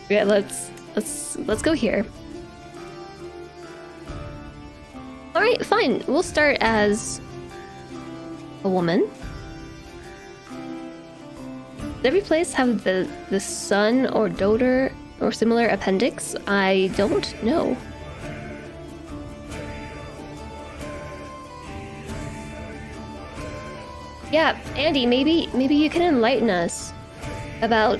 Yeah, let's go here. All right, fine. We'll start as a woman. Does every place have the son or daughter or similar appendix? I don't know. Yeah, Andy, maybe you can enlighten us about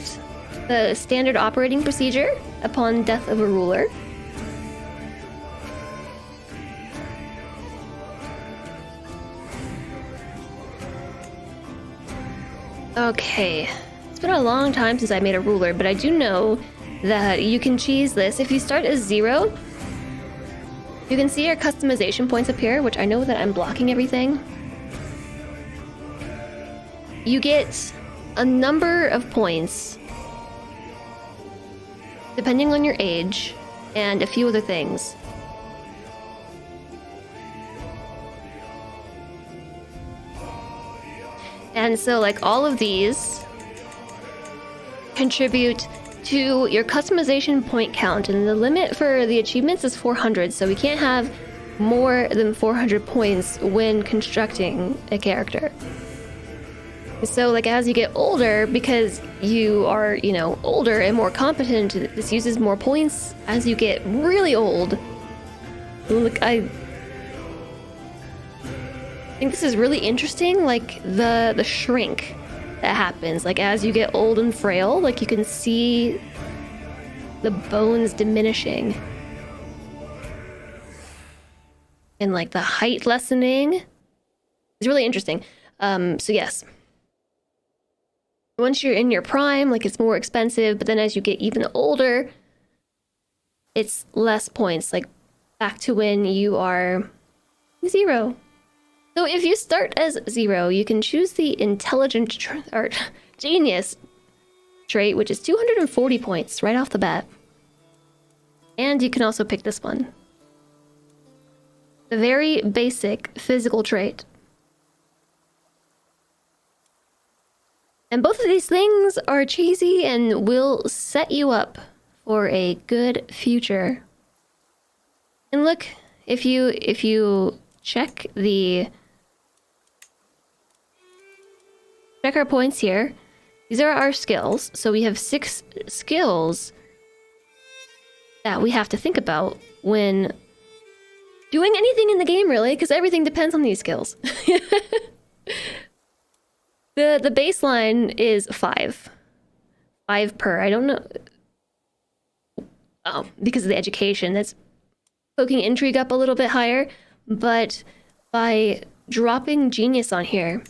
the standard operating procedure upon death of a ruler. Okay, it's been a long time since I made a ruler, but I do know that you can cheese this. If you start as 0, you can see your customization points appear, which I know that I'm blocking everything. You get a number of points depending on your age and a few other things. And so, like, all of these contribute to your customization point count, and the limit for the achievements is 400, so we can't have more than 400 points when constructing a character. So, like, as you get older, because you are, you know, older and more competent, this uses more points. As you get really old, look, I think this is really interesting, like the shrink that happens. Like, as you get old and frail, like, you can see the bones diminishing. And, like, the height lessening is really interesting. So yes. Once you're in your prime, like, it's more expensive, but then as you get even older, it's less points, like back to when you are 0. So if you start as 0, you can choose the intelligent or genius trait, which is 240 points right off the bat. And you can also pick this one. The very basic physical trait. And both of these things are cheesy and will set you up for a good future. And look, if you check our points here, these are our skills. So we have 6 skills that we have to think about when doing anything in the game, really, because everything depends on these skills. The baseline is 5. 5 per. I don't know. Oh, because of the education, that's poking intrigue up a little bit higher. But by dropping genius on here,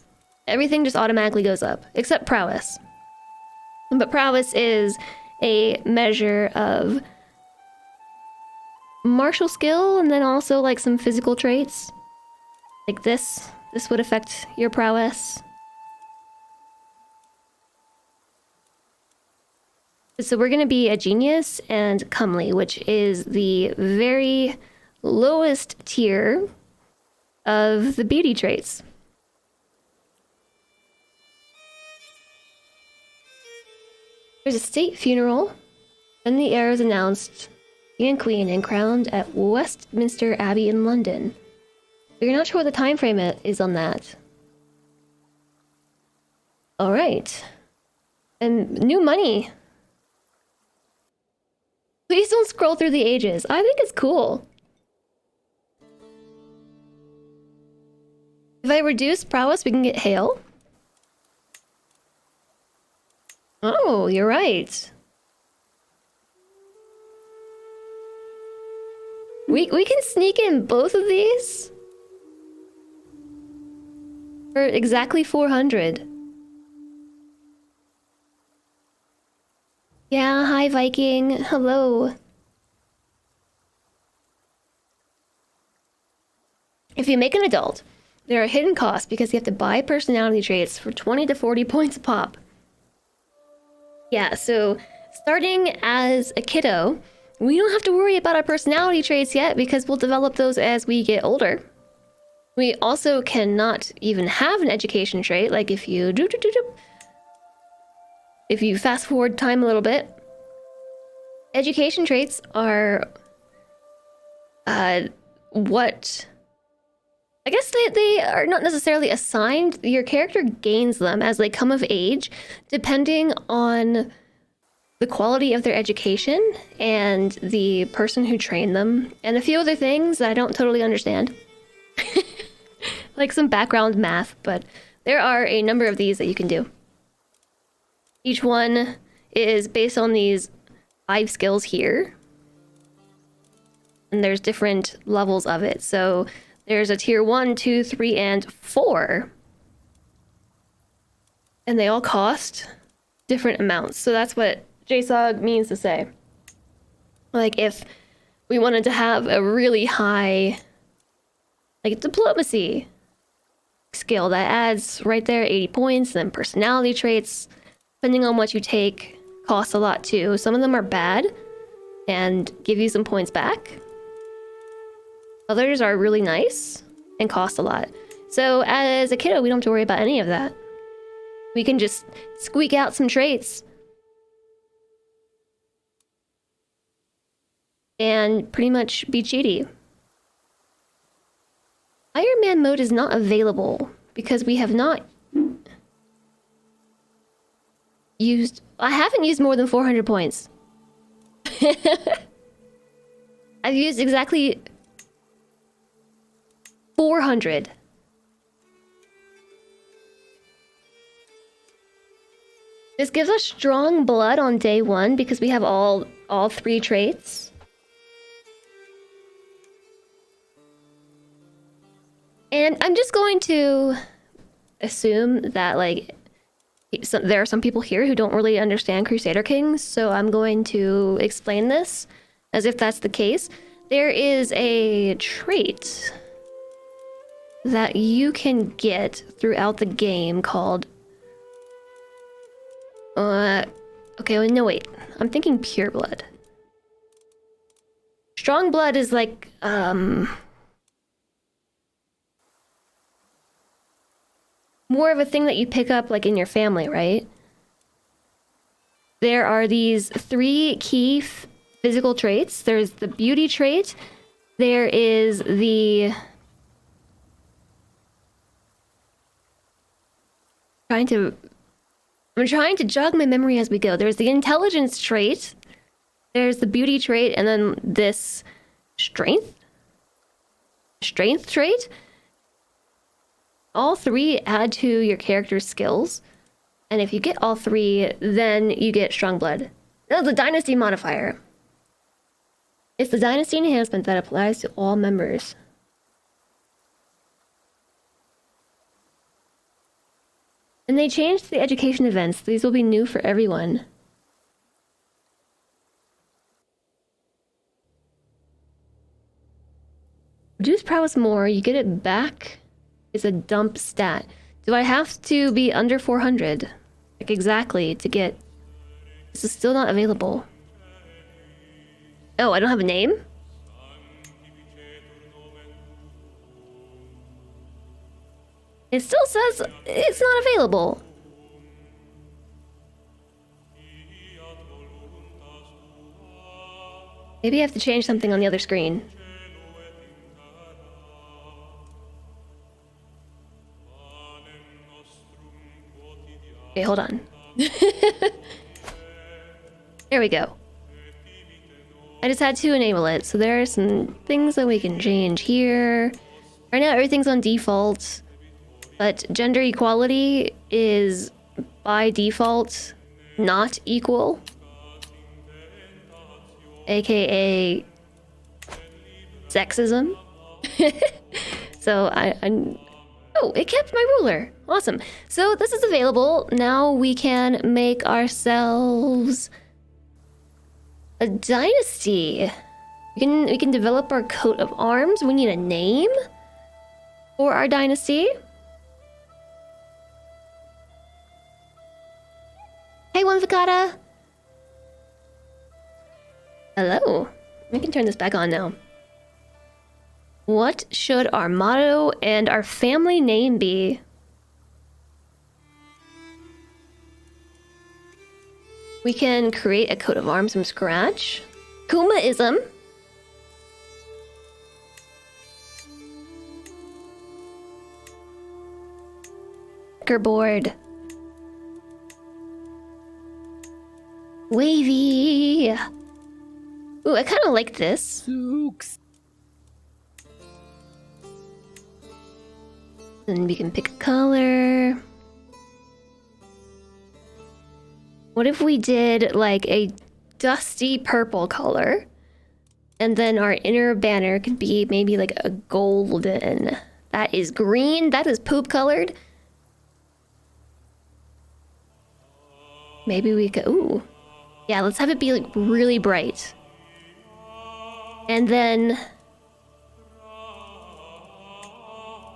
everything just automatically goes up, except prowess. But prowess is a measure of martial skill and then also, like, some physical traits. Like this would affect your prowess. So we're going to be a genius and comely, which is the very lowest tier of the beauty traits. There's a state funeral. Then the heir is announced king and queen and crowned at Westminster Abbey in London. We're not sure what the time frame is on that. All right. And new money. Please don't scroll through the ages. I think it's cool. If I reduce prowess, we can get hail. Oh, you're right. We can sneak in both of these for exactly 400. Yeah, hi Viking. Hello. If you make an adult, there are hidden costs because you have to buy personality traits for 20 to 40 points a pop. Yeah, so starting as a kiddo, we don't have to worry about our personality traits yet because we'll develop those as we get older. We also cannot even have an education trait, like if you fast forward time a little bit, education traits are what I guess they are not necessarily assigned. Your character gains them as they come of age, depending on the quality of their education and the person who trained them, and a few other things that I don't totally understand. Like some background math, but there are a number of these that you can do. Each one is based on these 5 skills here. And there's different levels of it. So there's a tier 1, 2, 3, and 4. And they all cost different amounts. So that's what JSOG means to say. Like if we wanted to have a really high, like diplomacy skill that adds right there 80 points, then personality traits, depending on what you take, cost a lot too. Some of them are bad and give you some points back. Others are really nice and cost a lot. So as a kiddo, we don't have to worry about any of that. We can just squeak out some traits and pretty much be cheaty. Iron Man mode is not available because we have not used... I haven't used more than 400 points. I've used exactly 400. This gives us strong blood on day 1 because we have all 3 traits. And I'm just going to assume that, like, there are some people here who don't really understand Crusader Kings, so I'm going to explain this as if that's the case. There is a trait that you can get throughout the game called... okay, no wait. I'm thinking pure blood. Strong blood is like, more of a thing that you pick up like in your family, right? There are these 3 key physical traits. There's the beauty trait. There is the... I'm trying to jog my memory as we go. There's the intelligence trait. There's the beauty trait, and then this strength trait. All 3 add to your character's skills, and if you get all 3, then you get strong blood. No, the dynasty modifier. It's the dynasty enhancement that applies to all members. And they changed the education events. These will be new for everyone. Reduce prowess more, you get it back. It's a dump stat. Do I have to be under 400? Like exactly to get... This is still not available. Oh, I don't have a name? It still says it's not available. Maybe I have to change something on the other screen. Okay, hold on. There we go. I just had to enable it, so there are some things that we can change here. Right now, everything's on default, but gender equality is by default not equal, aka sexism. So oh, it kept my ruler. Awesome. So this is available. Now we can make ourselves a dynasty. We can develop our coat of arms. We need a name for our dynasty. Hey, One Vicata. Hello. We can turn this back on now. What should our motto and our family name be? We can create a coat of arms from scratch. Kumaism. Checkerboard. Wavy. Ooh, I kind of like this. Zooks. Then we can pick a color. What if we did like a dusty purple color? And then our inner banner could be maybe like a golden. That is green. That is poop colored. Maybe we could... Ooh. Yeah, let's have it be like really bright. And then...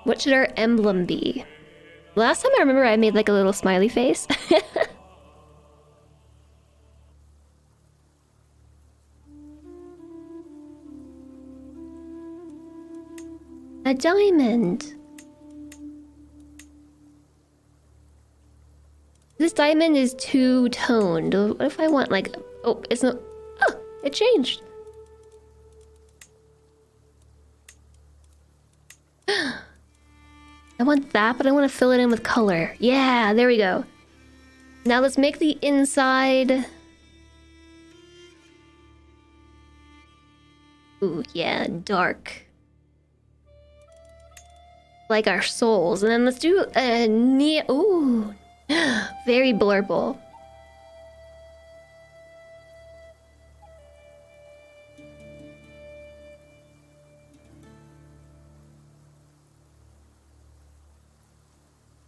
what should our emblem be? Last time I remember I made like a little smiley face. A diamond. This diamond is two-toned. What if I want like... oh, it's not... oh, it changed. I want that, but I want to fill it in with color. Yeah, there we go. Now let's make the inside... ooh, yeah, dark. Like our souls. And then let's do a ooh. Very blurple.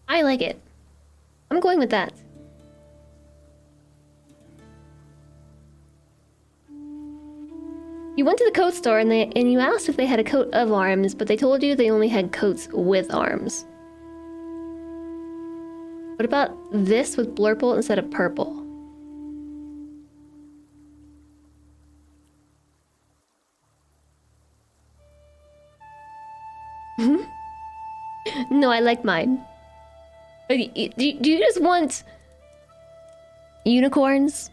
I like it. I'm going with that. You went to the coat store and you asked if they had a coat of arms, but they told you they only had coats with arms. What about this with blurple instead of purple? No, I like mine. Do you just want unicorns?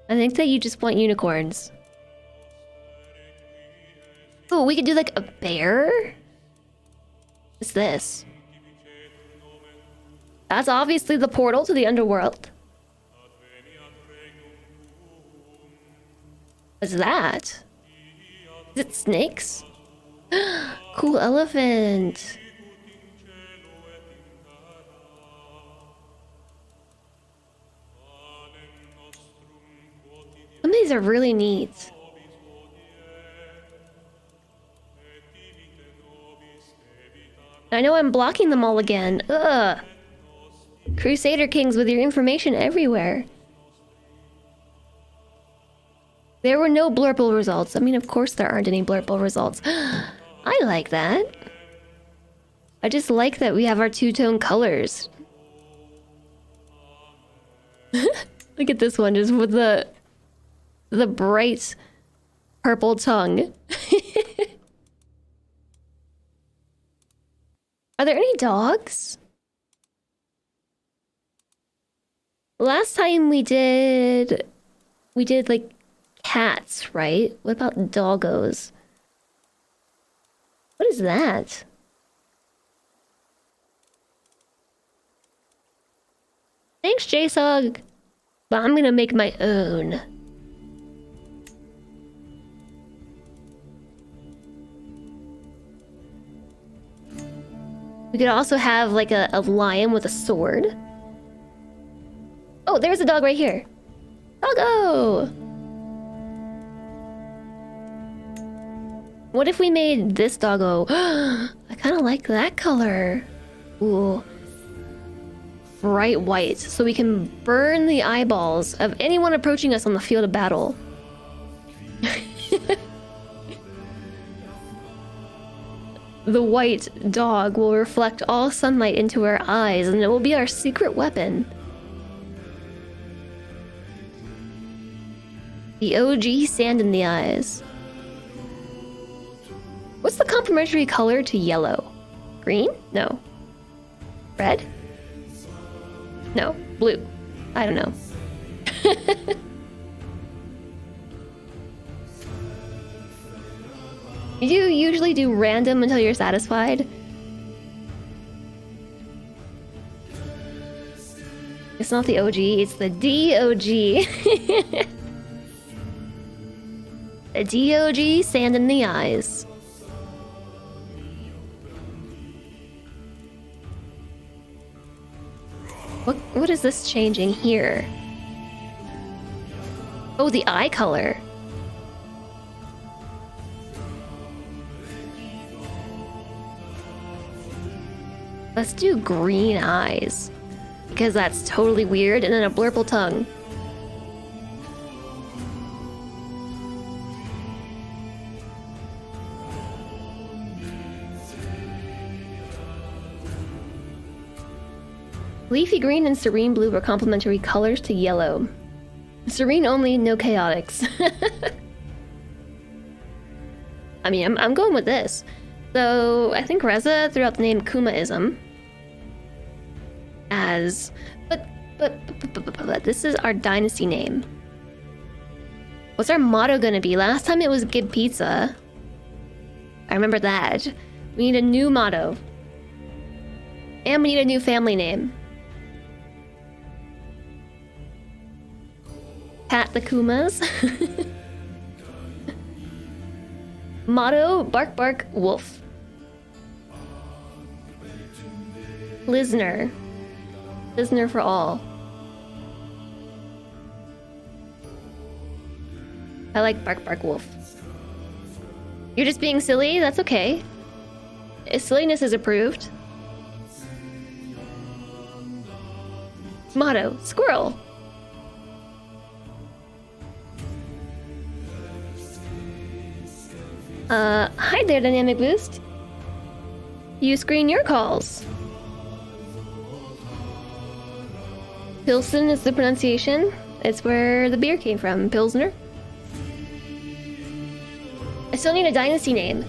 I think that you just want unicorns. Oh, we could do like a bear? What's this? That's obviously the portal to the underworld. What's that? Is it snakes? Cool elephant. Some of these are really neat. I know I'm blocking them all again. Ugh. Crusader Kings with your information everywhere. There were no blurple results. I mean, of course there aren't any blurple results. I like that. I just like that we have our two-tone colors. Look at this one, just with the bright purple tongue. Are there any dogs? Last time we did like cats, right? What about doggos? What is that? Thanks, JSOG. But I'm gonna make my own. We could also have like a lion with a sword. Oh, there's a dog right here. Doggo! What if we made this doggo? I kind of like that color. Ooh. Bright white, so we can burn the eyeballs of anyone approaching us on the field of battle. The white dog will reflect all sunlight into our eyes, and it will be our secret weapon. The OG sand in the eyes. What's the complementary color to yellow? Green? No. Red? No, blue. I don't know. You usually do random until you're satisfied. It's not the OG, it's the DOG. The DOG, sand in the eyes. What is this changing here? Oh, the eye color. Let's do green eyes. Because that's totally weird, and then a blurple tongue. Leafy green and serene blue are complementary colors to yellow. Serene only, no chaotics. I mean, I'm going with this. So, I think Reza threw out the name Kumaism. As... But this is our dynasty name. What's our motto gonna be? Last time it was Good Pizza. I remember that. We need a new motto. And we need a new family name. Pat the Kumas. Motto, bark bark, wolf. Listener. Listener for all. I like bark bark wolf. You're just being silly? That's okay. Silliness is approved. Motto, squirrel. Hi there, Dynamic Boost. You screen your calls. Pilsen is the pronunciation. It's where the beer came from, Pilsner. I still need a dynasty name.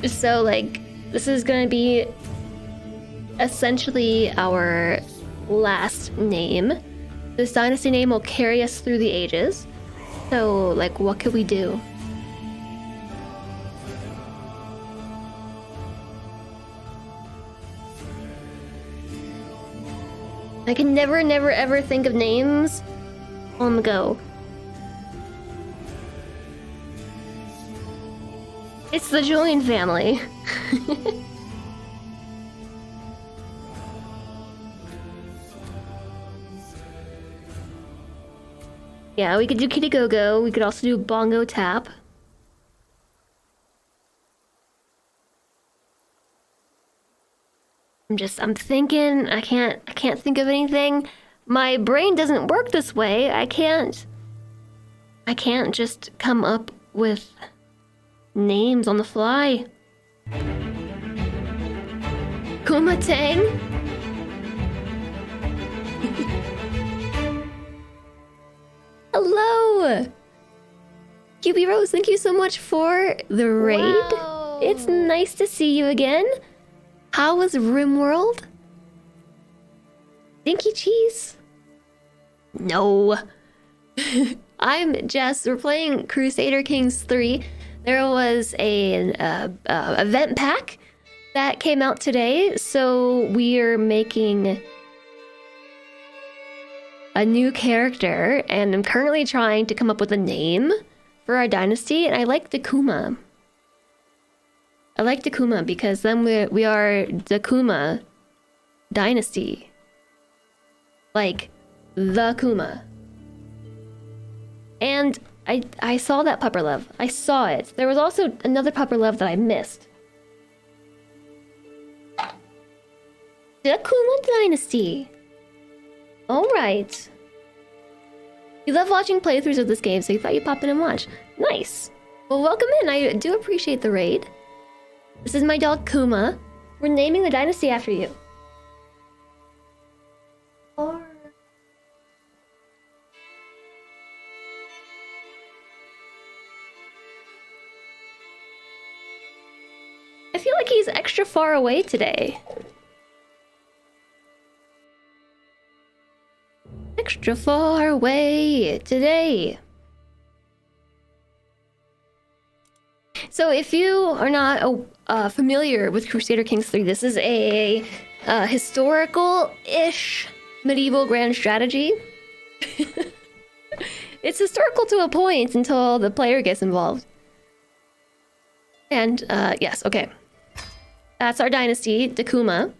So, like, this is gonna be essentially our last name. This dynasty name will carry us through the ages. So, like, what could we do? I can never, ever think of names on the go. It's the joint family. Yeah, we could do Kitty Go Go. We could also do Bongo Tap. I'm thinking. I can't think of anything. My brain doesn't work this way. I can't just come up with names on the fly. Kumatang? Hello! QB Rose, thank you so much for the raid. Wow. It's nice to see you again. How was RimWorld? Dinky Cheese? No. I'm Jess. We're playing Crusader Kings 3. There was an event pack that came out today, so we're making a new character, and I'm currently trying to come up with a name for our dynasty, and I like Dakuma. I like Dakuma because then we are Dakuma dynasty. Like, the Kuma. And I saw that Pupper Love. I saw it. There was also another Pupper Love that I missed. Dakuma dynasty. Alright. You love watching playthroughs of this game, so you thought you'd pop in and watch. Nice. Well, welcome in. I do appreciate the raid. This is my dog Kuma. We're naming the dynasty after you. I feel like he's extra far away today. extra far away today. So if you are not familiar with Crusader Kings 3, this is a historical-ish medieval grand strategy. It's historical to a point until the player gets involved. And yes, okay. That's our dynasty, Dakuma.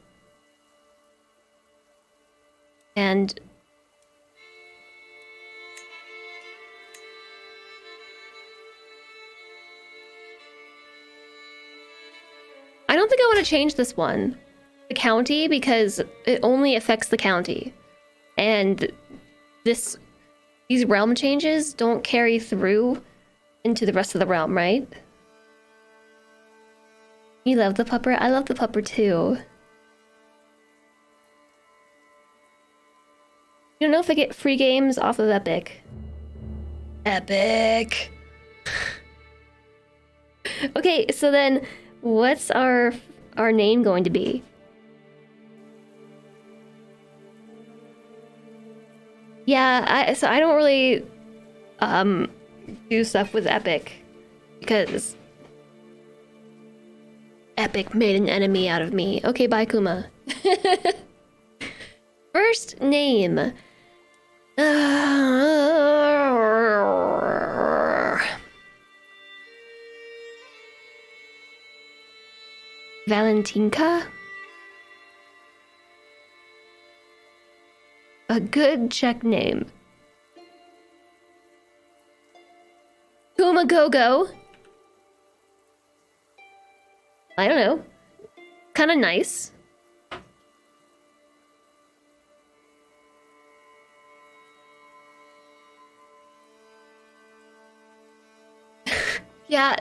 And I don't think I want to change this one, the county, because it only affects the county. And these realm changes don't carry through into the rest of the realm, right? You love the pupper? I love the pupper too. You don't know if I get free games off of Epic. Epic! Okay, so then what's our name going to be? Yeah, so I don't really do stuff with Epic because Epic made an enemy out of me. Okay, bye, Kuma. First name. Valentinka? A good Czech name. Kuma Gogo. I don't know. Kind of nice. Yeah,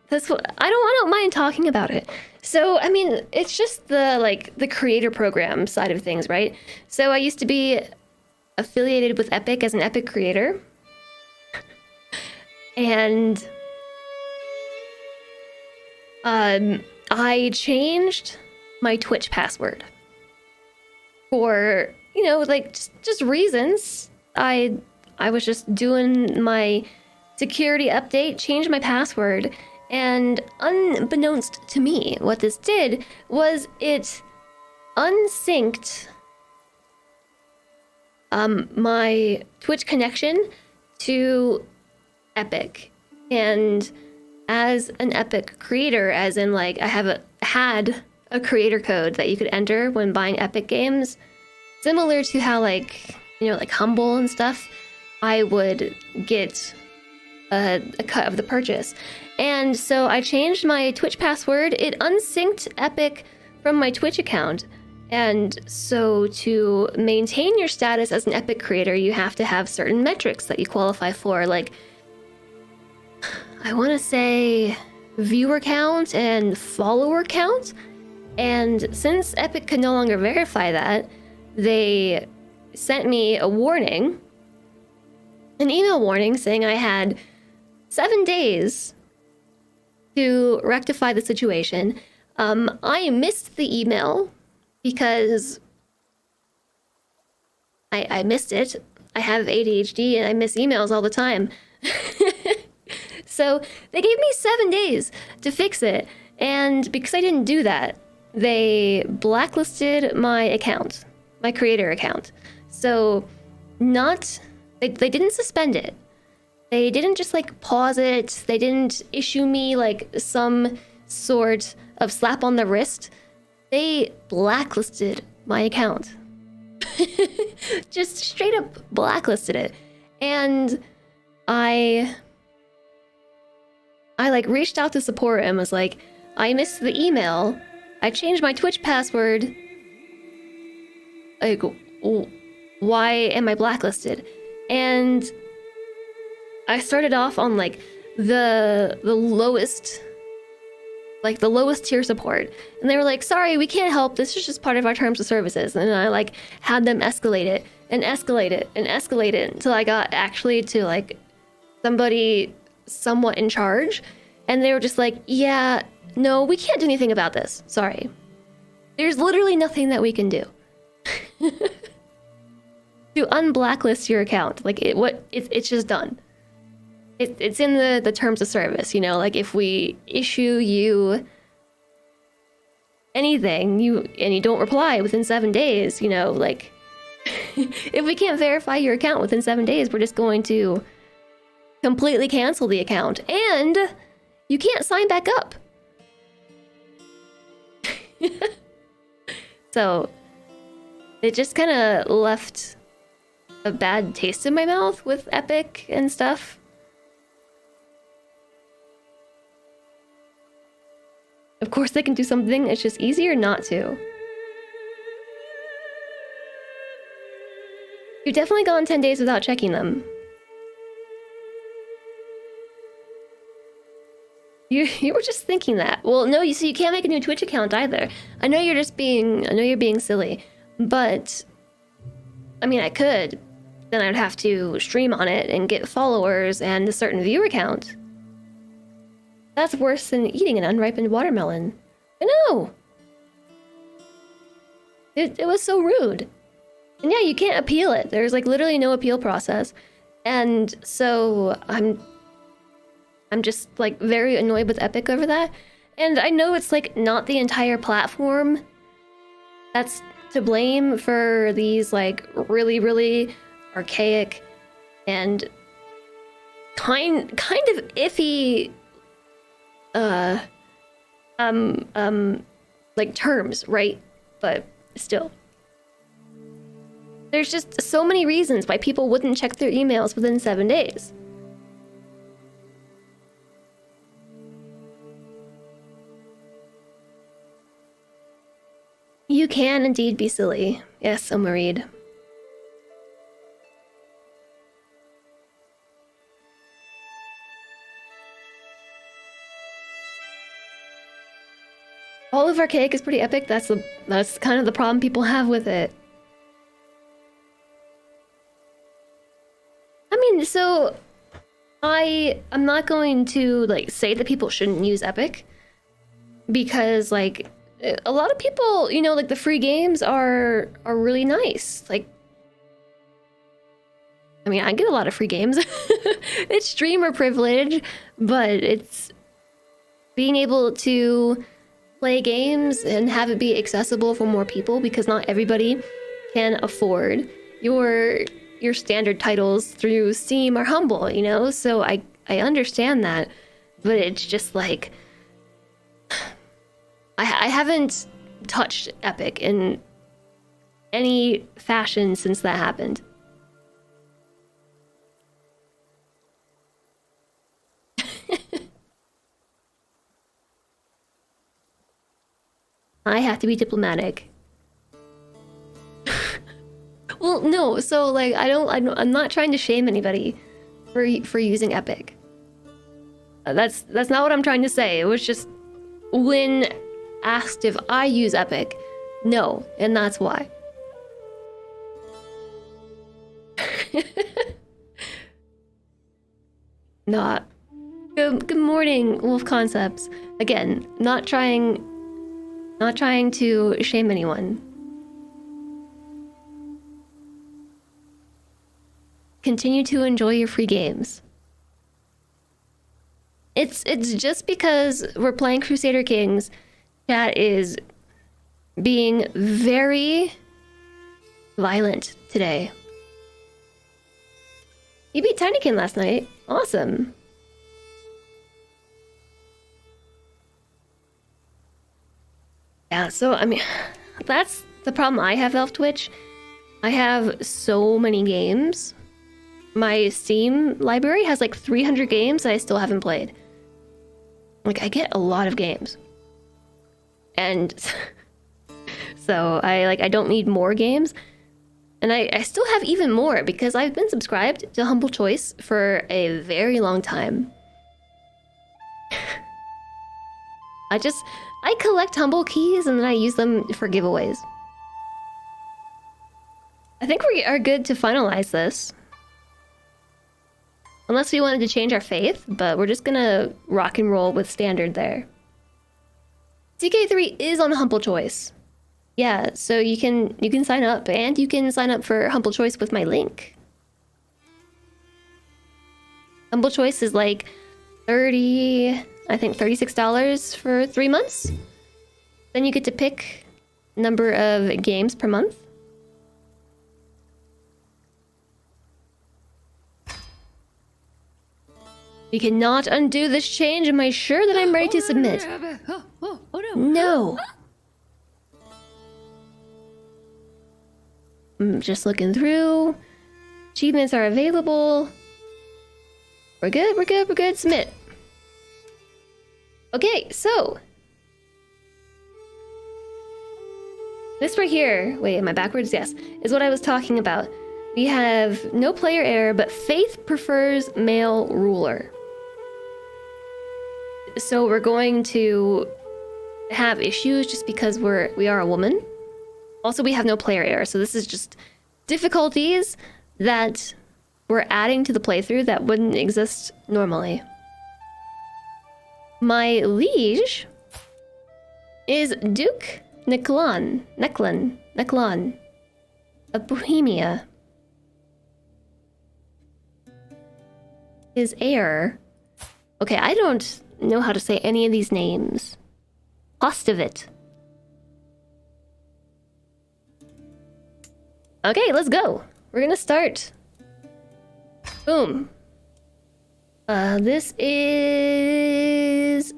that's what I don't mind talking about it. So, I mean, it's just the creator program side of things, right? So I used to be affiliated with Epic as an Epic creator. And I changed my Twitch password for, just reasons. I was just doing my security update, changed my password, and unbeknownst to me, what this did was it unsynced my Twitch connection to Epic. And as an Epic creator, as in I had a creator code that you could enter when buying Epic games, similar to how Humble and stuff, I would get a cut of the purchase. And so I changed my Twitch password. It unsynced Epic from my Twitch account. And so to maintain your status as an Epic creator, you have to have certain metrics that you qualify for, I want to say viewer count and follower count. And since Epic could no longer verify that, they sent me a warning, an email warning saying I had 7 days to rectify the situation. I missed the email because I missed it. I have ADHD and I miss emails all the time. So they gave me 7 days to fix it. And because I didn't do that, they blacklisted my account, my creator account. So they didn't suspend it. They didn't just pause it. They didn't issue me some sort of slap on the wrist. They blacklisted my account. Just straight up blacklisted it. And I reached out to support and was like, I missed the email. I changed my Twitch password. Why am I blacklisted? And I started off on the lowest, the lowest tier support, and they were like, sorry, we can't help, this is just part of our terms of services. And I had them escalate it and escalate it and escalate it until I got actually to somebody somewhat in charge, and they were just like, yeah, no, we can't do anything about this, sorry, there's literally nothing that we can do. to unblacklist your account. Like it's just done. It's in the terms of service, you know, like if we issue you anything, and you don't reply within 7 days, you know, like if we can't verify your account within 7 days, we're just going to completely cancel the account, and you can't sign back up. So it just kind of left a bad taste in my mouth with Epic and stuff. Of course they can do something, it's just easier not to. You've definitely gone 10 days without checking them. You were just thinking that. Well, no, you see, you can't make a new Twitch account either. I know you're being silly, but I mean, I could. Then I'd have to stream on it and get followers and a certain viewer count. That's worse than eating an unripened watermelon. I know. It was so rude. And yeah, you can't appeal it. There's like literally no appeal process. And so I'm just like very annoyed with Epic over that. And I know it's like not the entire platform that's to blame for these like really, really archaic and kind of iffy like terms, right? But still, there's just so many reasons why people wouldn't check their emails within 7 days. You can indeed be silly. Yes, Omarid. All of Archaic is pretty epic. That's kind of the problem people have with it. I mean, so I'm not going to like say that people shouldn't use Epic, because like a lot of people, you know, like the free games are really nice. Like, I mean, I get a lot of free games. It's streamer privilege, but it's being able to play games and have it be accessible for more people, because not everybody can afford your standard titles through Steam or Humble, you know? So I understand that, but it's just like I haven't touched Epic in any fashion since that happened. I have to be diplomatic. Well, no, so like I'm not trying to shame anybody for using Epic. That's not what I'm trying to say. It was just when asked if I use Epic, no, and that's why. Not. Good morning, Wolf Concepts. Again, not trying to shame anyone. Continue to enjoy your free games. It's just because we're playing Crusader Kings, chat is being very violent today. You beat Tinykin last night. Awesome. Yeah, so I mean, that's the problem I have, Elf Twitch. I have so many games. My Steam library has like 300 games that I still haven't played. Like, I get a lot of games. And so I don't need more games. And I still have even more because I've been subscribed to Humble Choice for a very long time. I collect Humble keys and then I use them for giveaways. I think we are good to finalize this. Unless we wanted to change our faith, but we're just gonna rock and roll with standard there. CK3 is on Humble Choice. Yeah, so you can sign up, and you can sign up for Humble Choice with my link. Humble Choice is like I think $36 for 3 months. Then you get to pick number of games per month. You cannot undo this change. Am I sure that I'm ready to submit? Oh no. No. I'm just looking through. Achievements are available. We're good, we're good, we're good. Submit. Okay, so. This right here, wait, am I backwards? Yes, is what I was talking about. We have no player error, but Faith prefers male ruler. So we're going to have issues just because we are a woman. Also, we have no player error, so this is just difficulties that we're adding to the playthrough that wouldn't exist normally. My liege is Duke Neclan of Bohemia. His heir. Okay, I don't know how to say any of these names. Postovit. Okay, let's go. We're gonna start. Boom. This is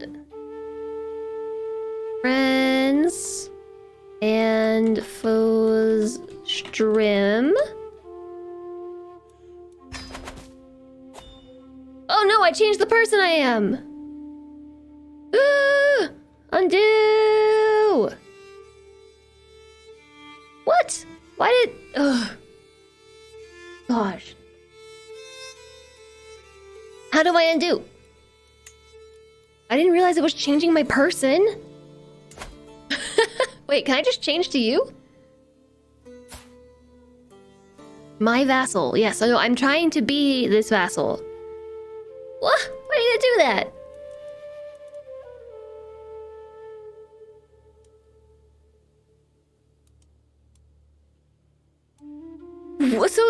friends and foes stream. Oh no, I changed the person I am. Undo. What? Why did... Ugh. Gosh. How do I undo? I didn't realize it was changing my person. Wait, can I just change to you? My vassal. Yes, I know. I'm trying to be this vassal. What? Why are you gonna do that? So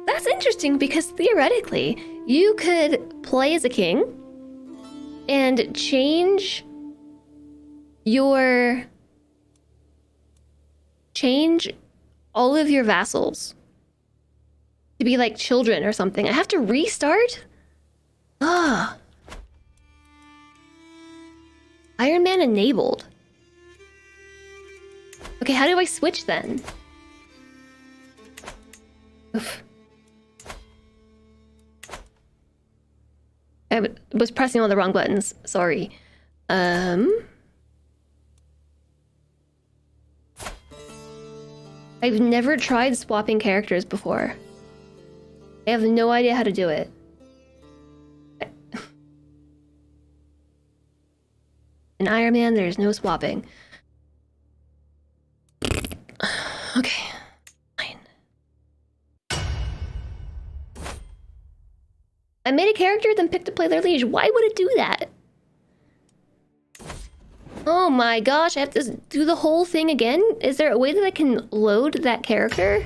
that's interesting because theoretically you could play as a king and change all of your vassals to be like children or something. I have to restart? Ah. Iron Man enabled. Okay, how do I switch then? Oof. I was pressing all the wrong buttons. Sorry. I've never tried swapping characters before. I have no idea how to do it. In Iron Man, there's no swapping. Okay. Fine. I made a character, then picked to play their liege. Why would it do that? Oh my gosh, I have to do the whole thing again? Is there a way that I can load that character?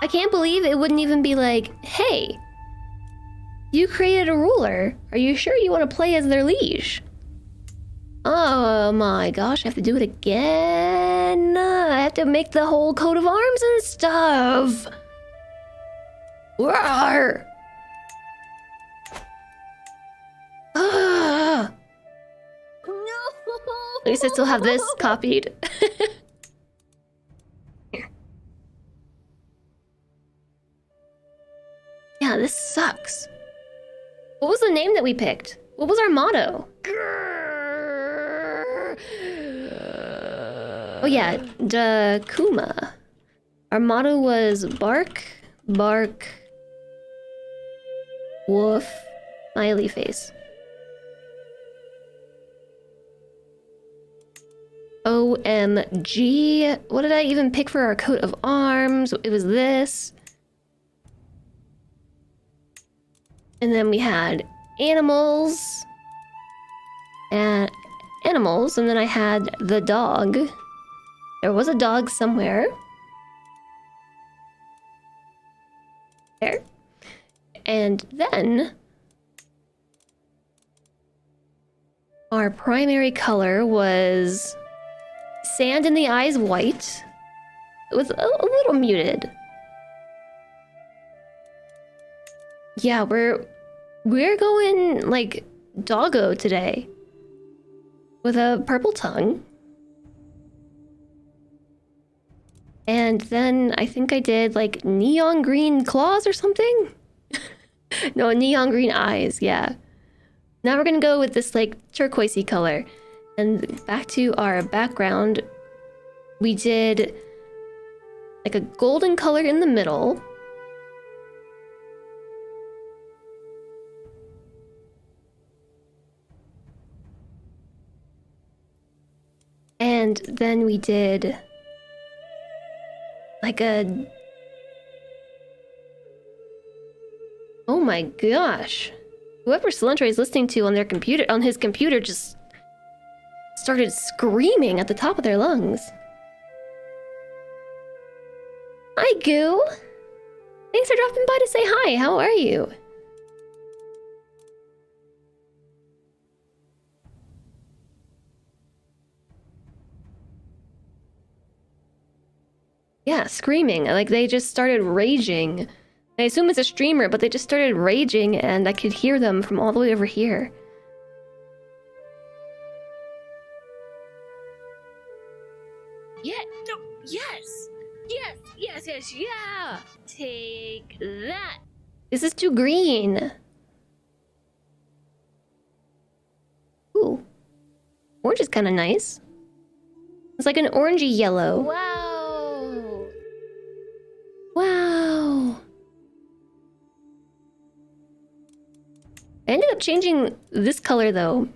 I can't believe it wouldn't even be like, hey, you created a ruler. Are you sure you want to play as their liege? Oh my gosh, I have to do it again. I have to make the whole coat of arms and stuff. Rawr. Ah. No. At least I still have this copied. Here. Yeah, this sucks. What was the name that we picked? What was our motto? Oh yeah, Dakuma. Our motto was bark, bark, woof, smiley face. OMG. What did I even pick for our coat of arms? It was this. And then we had animals. And then I had the dog. There was a dog somewhere. There. And then our primary color was sand in the eyes white. It was a little muted. Yeah, we're going like doggo today. With a purple tongue. And then I think I did like neon green claws or something? No, neon green eyes, yeah. Now we're gonna go with this like turquoisey color. And back to our background, we did like a golden color in the middle. And then we did like a... Oh my gosh. Whoever Cilantro is listening to on his computer just started screaming at the top of their lungs. Hi, Goo. Thanks for dropping by to say hi. How are you? Yeah, screaming. Like, they just started raging. I assume it's a streamer, but they just started raging, and I could hear them from all the way over here. Yeah, no, yes! Yes, yeah! Take that! This is too green. Ooh. Orange is kind of nice. It's like an orangey yellow. Wow! Wow. I ended up changing this color though.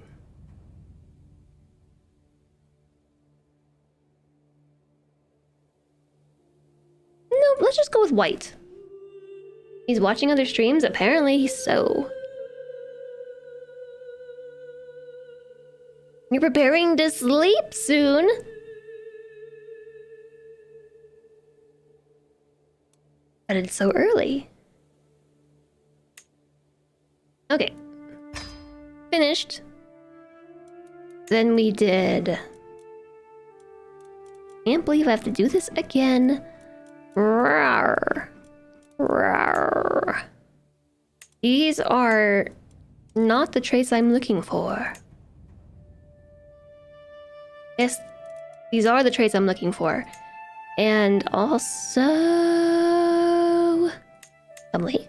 No, let's just go with white. He's watching other streams? Apparently so. You're preparing to sleep soon? But it's so early. Okay. Finished. Then we did... Can't believe I have to do this again. Rawr. Rawr. These are not the traits I'm looking for. Yes, these are the traits I'm looking for. And also... Lovely.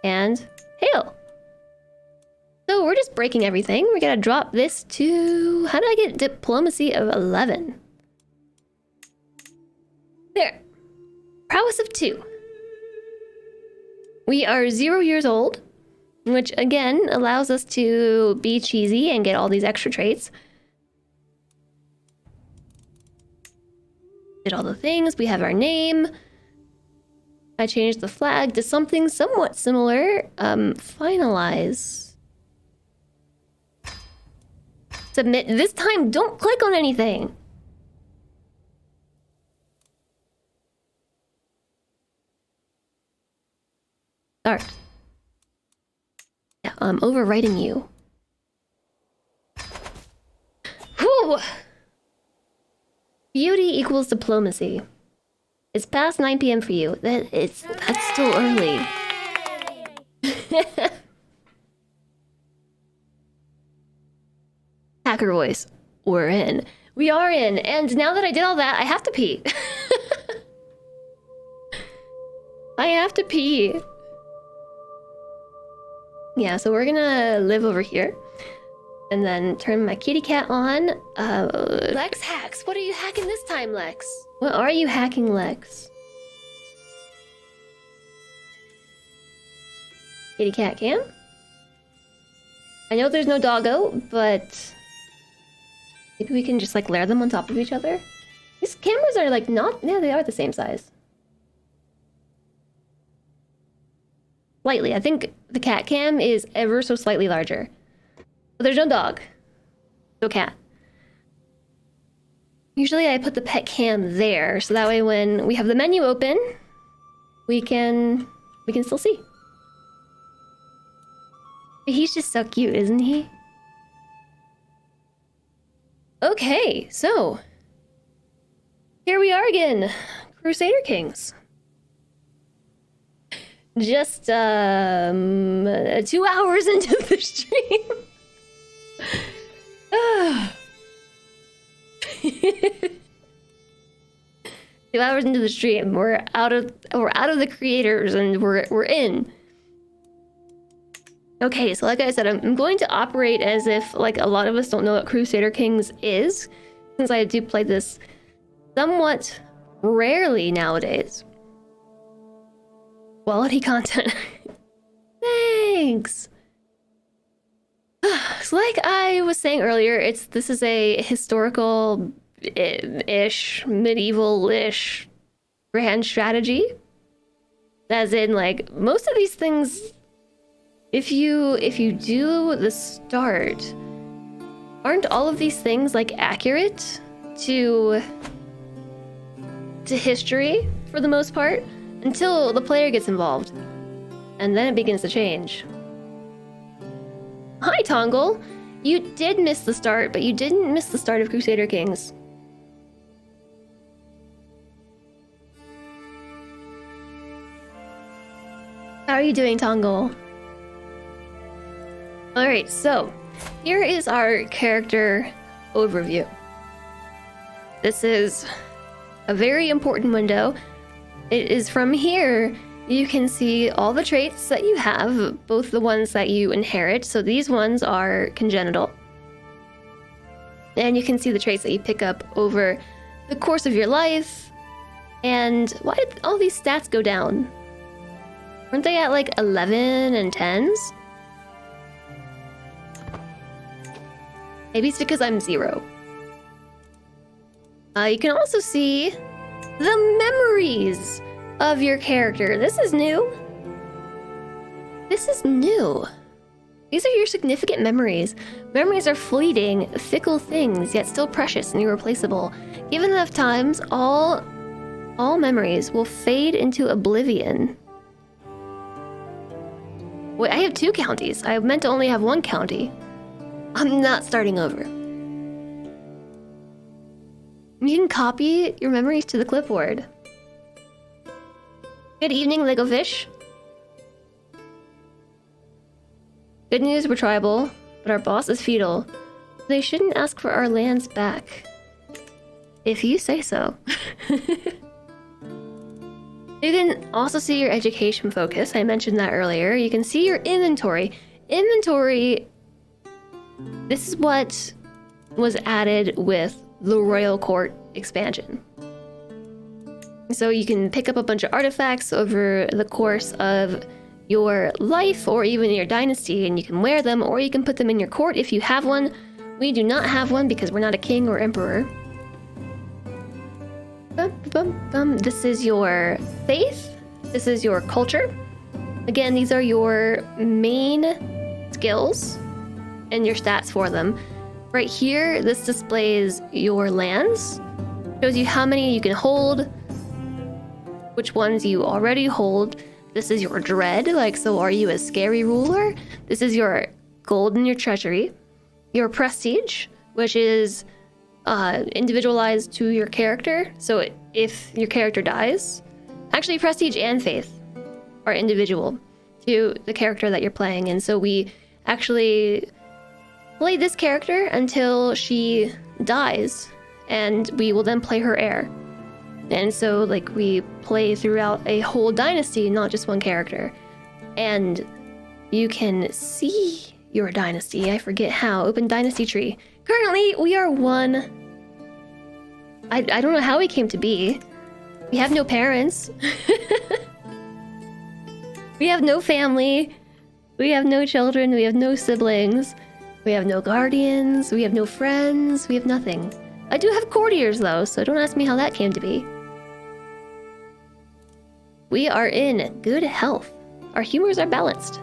And hail. So we're just breaking everything. We're gonna drop this to... How did I get diplomacy of 11? There. Prowess of 2. We are 0 years old, which again allows us to be cheesy and get all these extra traits. Did all the things. We have our name. I changed the flag to something somewhat similar. Finalize. Submit. This time, don't click on anything. Start. Yeah, I'm overwriting you. Whew! Beauty equals diplomacy. It's past 9 p.m. for you. That's still early. Hacker voice. We're in. We are in. And now that I did all that, I have to pee. I have to pee. Yeah, so we're gonna live over here. And then turn my kitty cat on. Lex hacks. What are you hacking this time, Lex? What are you hacking, Lex? Kitty cat cam? I know there's no doggo, but... Maybe we can just like layer them on top of each other? These cameras are like not... Yeah, they are the same size. Slightly. I think the cat cam is ever so slightly larger. But there's no dog. No cat. Usually I put the pet cam there, so that way when we have the menu open, we can still see. But he's just so cute, isn't he? Okay, so here we are again, Crusader Kings. Just 2 hours into the stream. 2 hours into the stream, we're out of the creators, and we're in. Okay, so like I said, I'm going to operate as if like a lot of us don't know what Crusader Kings is, since I do play this somewhat rarely nowadays. Quality content. Thanks. So like I was saying earlier, this is a historical-ish, medieval-ish grand strategy. As in, like, most of these things, if you do the start, aren't all of these things like accurate to history for the most part until the player gets involved, and then it begins to change. Hi, Tongle. You did miss the start, but you didn't miss the start of Crusader Kings. How are you doing, Tongle? Alright, so here is our character overview. This is a very important window. It is from here you can see all the traits that you have, both the ones that you inherit, so these ones are congenital. And you can see the traits that you pick up over the course of your life. And why did all these stats go down? Weren't they at like 11 and 10s? Maybe it's because I'm 0. You can also see the memories of your character. This is new. This is new. These are your significant memories. Memories are fleeting, fickle things, yet still precious and irreplaceable. Given enough times, all memories will fade into oblivion. Wait, I have 2 counties. I meant to only have 1 county. I'm not starting over. You can copy your memories to the clipboard. Good evening, Lego Fish. Good news, we're tribal, but our boss is feudal. They shouldn't ask for our lands back. If you say so. You can also see your education focus. I mentioned that earlier. You can see your inventory. Inventory, this is what was added with the Royal Court expansion. So you can pick up a bunch of artifacts over the course of your life or even your dynasty, and you can wear them, or you can put them in your court if you have one. We do not have one because we're not a king or emperor. This is your faith. This is your culture. Again, these are your main skills and your stats for them. Right here, this displays your lands. Shows you how many you can hold, which ones you already hold. This is your dread, like, so are you a scary ruler? This is your gold in your treasury. Your prestige, which is individualized to your character. So if your character dies, actually prestige and faith are individual to the character that you're playing. And so we actually play this character until she dies, and we will then play her heir. And so, like, we play throughout a whole dynasty, not just one character. And you can see your dynasty. I forget how. Open dynasty tree. Currently, we are 1. I don't know how we came to be. We have no parents. We have no family. We have no children. We have no siblings. We have no guardians. We have no friends. We have nothing. I do have courtiers, though, so don't ask me how that came to be. We are in good health. our humors are balanced.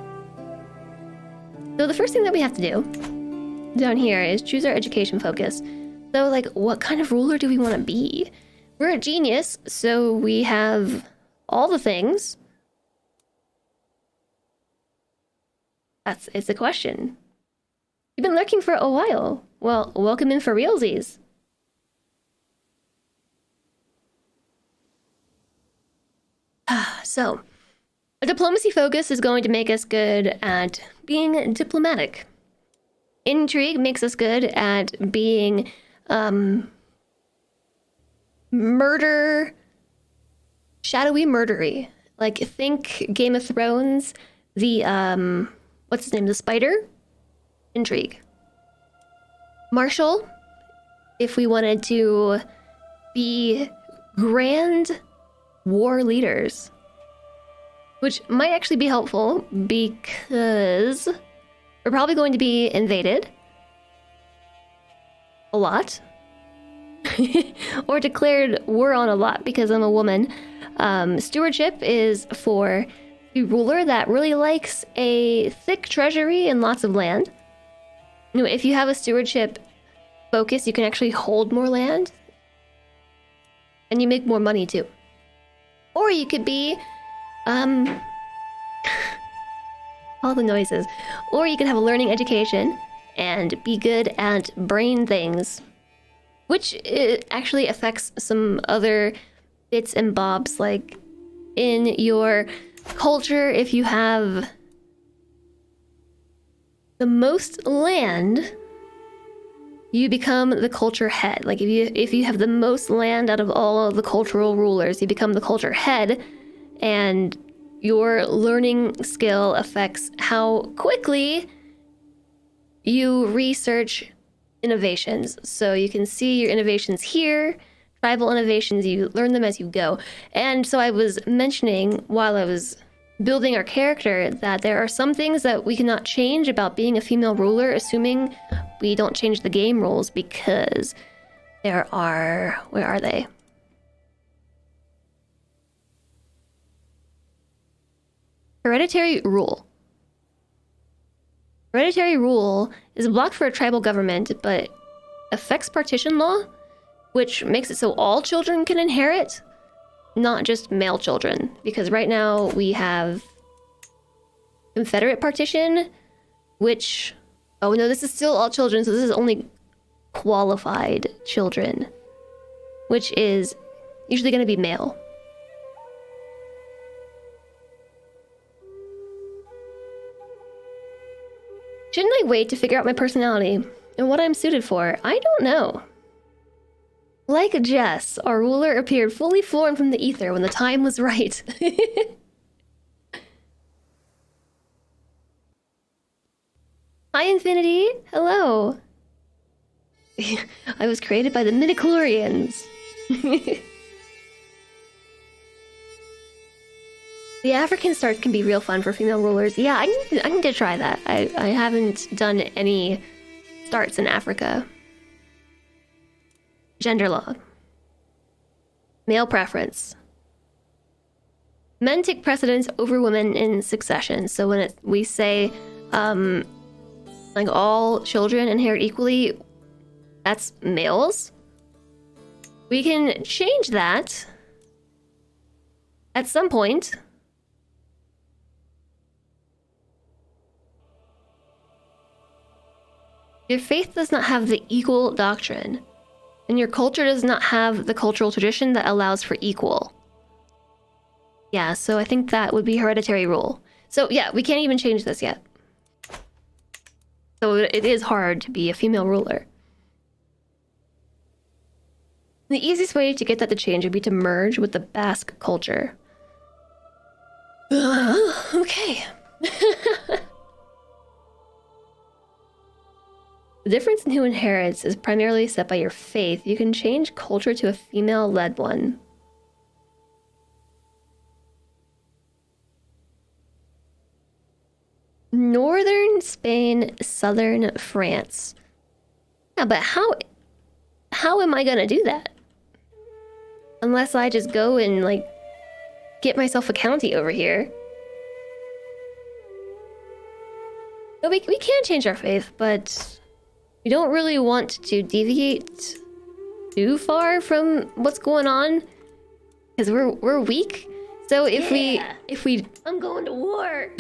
So the first thing that we have to do down here is choose our education focus. So like, what kind of ruler do we want to be? We're a genius, so we have all the things. It's a question. You've been lurking for a while. Well, welcome in for realsies. So, a diplomacy focus is going to make us good at being diplomatic. Intrigue makes us good at being shadowy murdery. Like, think Game of Thrones, the what's his name, the spider? Intrigue. Martial, if we wanted to be grand war leaders, which might actually be helpful because we're probably going to be invaded a lot or declared war on a lot because I'm a woman. Stewardship is for the ruler that really likes a thick treasury and lots of land. You know, if you have a stewardship focus, you can actually hold more land and you make more money too. Or you could be all the noises. Or you could have a learning education and be good at brain things, which actually affects some other bits and bobs, like in your culture, if you have the most land, you become the culture head. Like if you have the most land out of all of the cultural rulers, you become the culture head, and your learning skill affects how quickly you research innovations. So you can see your innovations here, tribal innovations, you learn them as you go. And so I was mentioning while I was building our character that there are some things that we cannot change about being a female ruler, assuming we don't change the game rules, because there are... where are they? Hereditary rule. Hereditary rule is blocked for a tribal government, but affects partition law, which makes it so all children can inherit, not just male children. Because right now we have Confederate partition, which... oh no, this is still all children, so this is only qualified children, which is usually going to be male. Shouldn't I wait to figure out my personality and what I'm suited for? I don't know. Like Jess, our ruler appeared fully formed from the ether when the time was right. Hi, Infinity. Hello. I was created by the midichlorians. The African starts can be real fun for female rulers. Yeah, I need to try that. I haven't done any starts in Africa. Gender law. Male preference. Men take precedence over women in succession. So when we say, like all children inherit equally, that's males. We can change that at some point. Your faith does not have the equal doctrine, and your culture does not have the cultural tradition that allows for equal. Yeah, so I think that would be hereditary rule. So yeah, we can't even change this yet. So it is hard to be a female ruler. The easiest way to get that to change would be to merge with the Basque culture. Okay. The difference in who inherits is primarily set by your faith. You can change culture to a female-led one. Northern Spain, southern France. Yeah, but how am I gonna do that? Unless I just go and, like, get myself a county over here. No, we can change our faith, but we don't really want to deviate too far from what's going on because we're weak. So if we I'm going to war.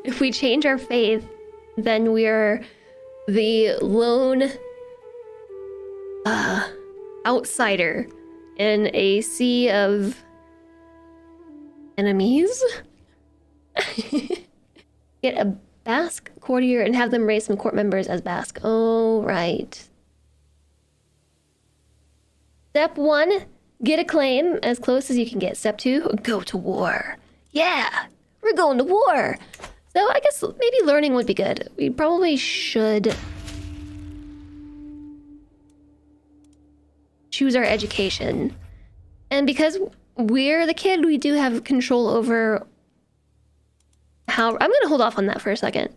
if we change our faith, then we're the lone outsider in a sea of enemies. Get a Basque courtier and have them raise some court members as Basque. Oh, right. Step 1, get a claim as close as you can get. Step 2, go to war. Yeah, we're going to war. So I guess maybe learning would be good. We probably should choose our education. And because we're the kid, we do have control over how... I'm going to hold off on that for a second.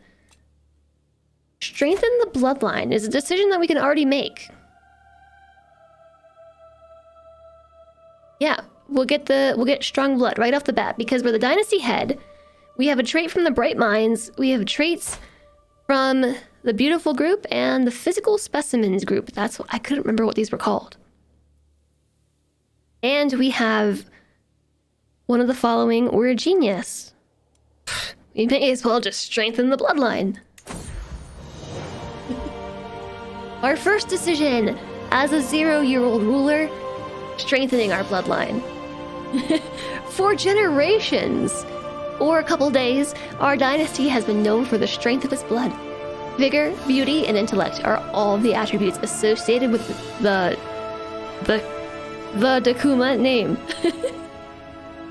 Strengthen the bloodline is a decision that we can already make. Yeah, we'll get strong blood right off the bat because we're the dynasty head. We have a trait from the Bright Minds. We have traits from the Beautiful group and the Physical Specimens group. That's what, I couldn't remember what these were called. And we have one of the following. We're a genius. We may as well just strengthen the bloodline. Our first decision as a 0-year-old ruler, strengthening our bloodline. For generations, or a couple days, our dynasty has been known for the strength of its blood. Vigor, beauty, and intellect are all the attributes associated with the Dakuma name.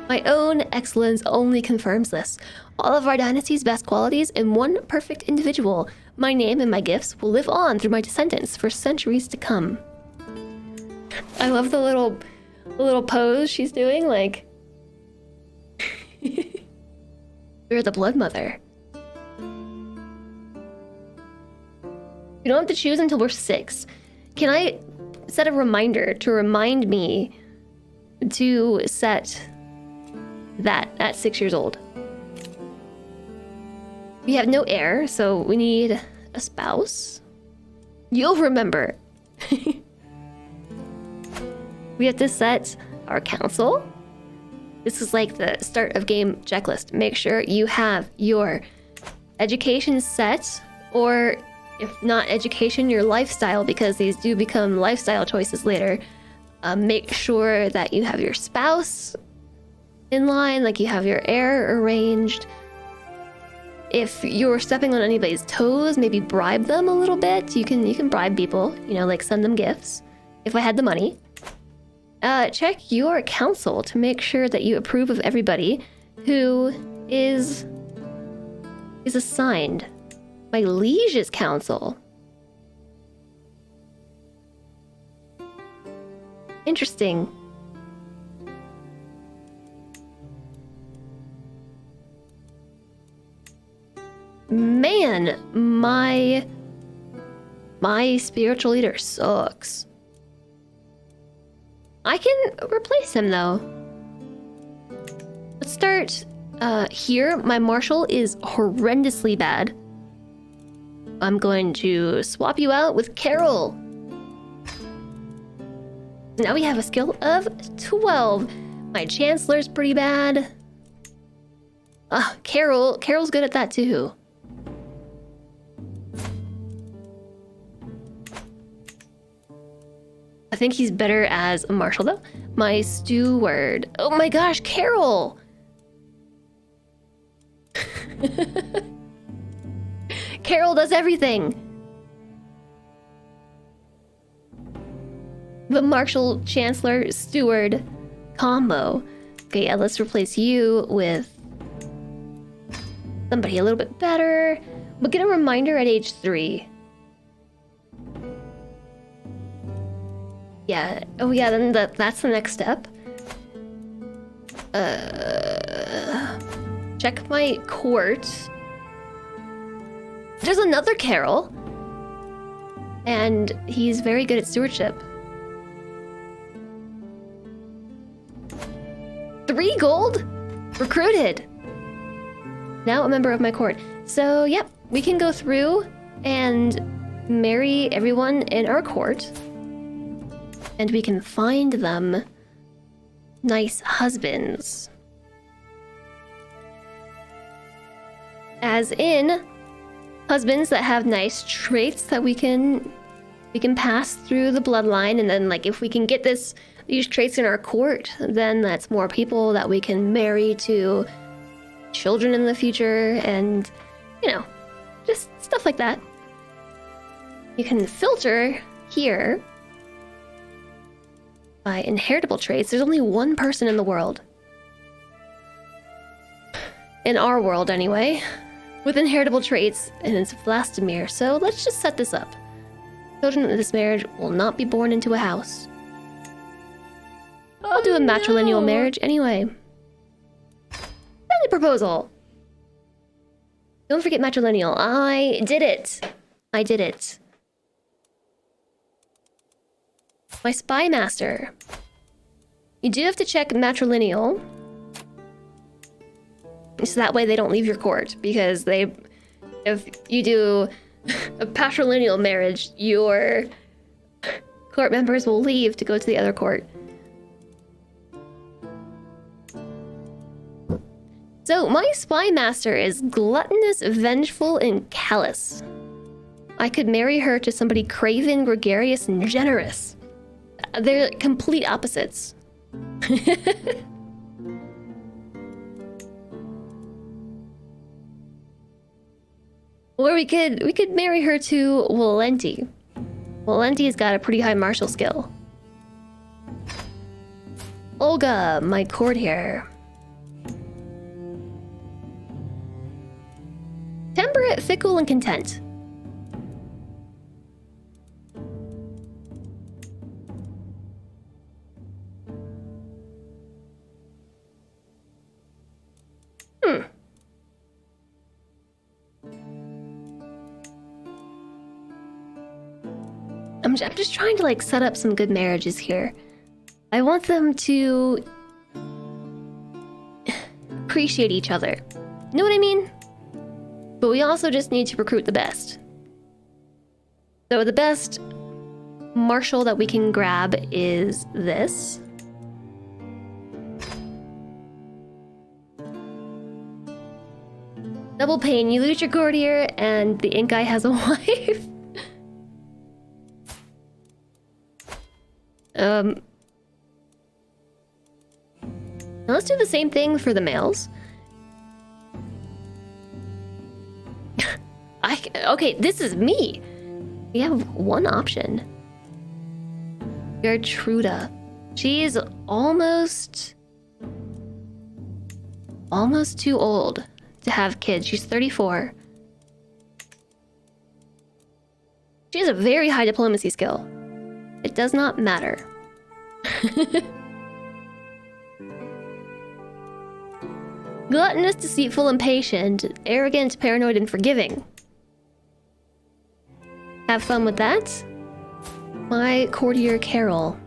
My own excellence only confirms this. All of our dynasty's best qualities in one perfect individual. My name and my gifts will live on through my descendants for centuries to come. I love the little pose she's doing, like... We're the Blood Mother. We don't have to choose until we're 6. Can I set a reminder to remind me to set that at 6 years old? We have no heir, so we need a spouse. You'll remember. We have to set our council. This is like the start of game checklist. Make sure you have your education set, or if not education, your lifestyle, because these do become lifestyle choices later. Make sure that you have your spouse in line, like you have your heir arranged. If you're stepping on anybody's toes, maybe bribe them a little bit. You can bribe people, you know, like send them gifts. If I had the money. Check your council to make sure that you approve of everybody who is assigned. My liege's council. Interesting. Man, my spiritual leader sucks. I can replace him though. Let's start here. My marshal is horrendously bad. I'm going to swap you out with Carol. Now we have a skill of 12. My chancellor's pretty bad. Carol's good at that too. I think he's better as a marshal though. My steward. Oh my gosh, Carol! Carol does everything. The marshal, chancellor, steward combo. Okay, yeah, let's replace you with somebody a little bit better. But get a reminder at age 3. Yeah. Oh yeah, then that's the next step. Check my court. There's another Carol. And he's very good at stewardship. 3 gold? Recruited. Now a member of my court. So, yep, we can go through and marry everyone in our court. And we can find them nice husbands. As in, husbands that have nice traits that we can pass through the bloodline, and then like if we can get these traits in our court, then that's more people that we can marry to children in the future, and you know, just stuff like that. You can filter here by inheritable traits. There's only one person in the world, in our world anyway, with inheritable traits, and it's Vlastimir. So let's just set this up. Children of this marriage will not be born into a house. I'll do a matrilineal marriage anyway. Family proposal! Don't forget matrilineal. I did it! I did it. My spy master. You do have to check matrilineal. So that way they don't leave your court, because if you do a patrilineal marriage, your court members will leave to go to the other court. So my spy master is gluttonous, vengeful, and callous. I could marry her to somebody craven, gregarious, and generous. They're complete opposites. Or we could marry her to Valenti. Valenti's got a pretty high martial skill. Olga, my courtier. Temperate, fickle, and content. I'm just trying to like set up some good marriages here. I want them to appreciate each other. You know what I mean? But we also just need to recruit the best. So the best martial that we can grab is this. Double pain, you lose your courtier and the ink guy has a wife. Now let's do the same thing for the males. Okay, this is me. We have one option. Gertruda. She's almost too old to have kids. She's 34. She has a very high diplomacy skill. It does not matter. Gluttonous, deceitful, impatient, arrogant, paranoid, and forgiving. Have fun with that. My courtier Carol.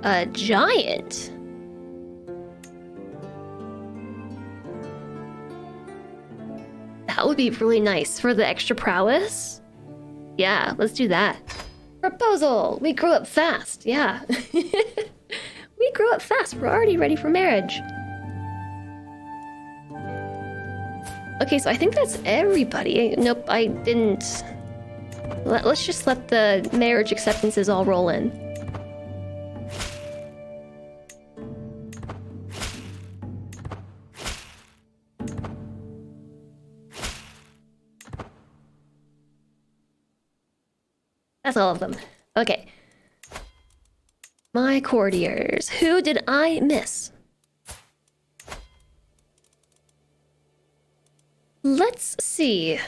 A giant. That would be really nice for the extra prowess. Yeah, let's do that. Proposal! We grow up fast, yeah. We grow up fast, we're already ready for marriage. Okay, so I think that's everybody. Nope, I didn't. Let's just let the marriage acceptances all roll in. That's all of them. Okay. My courtiers. Who did I miss? Let's see.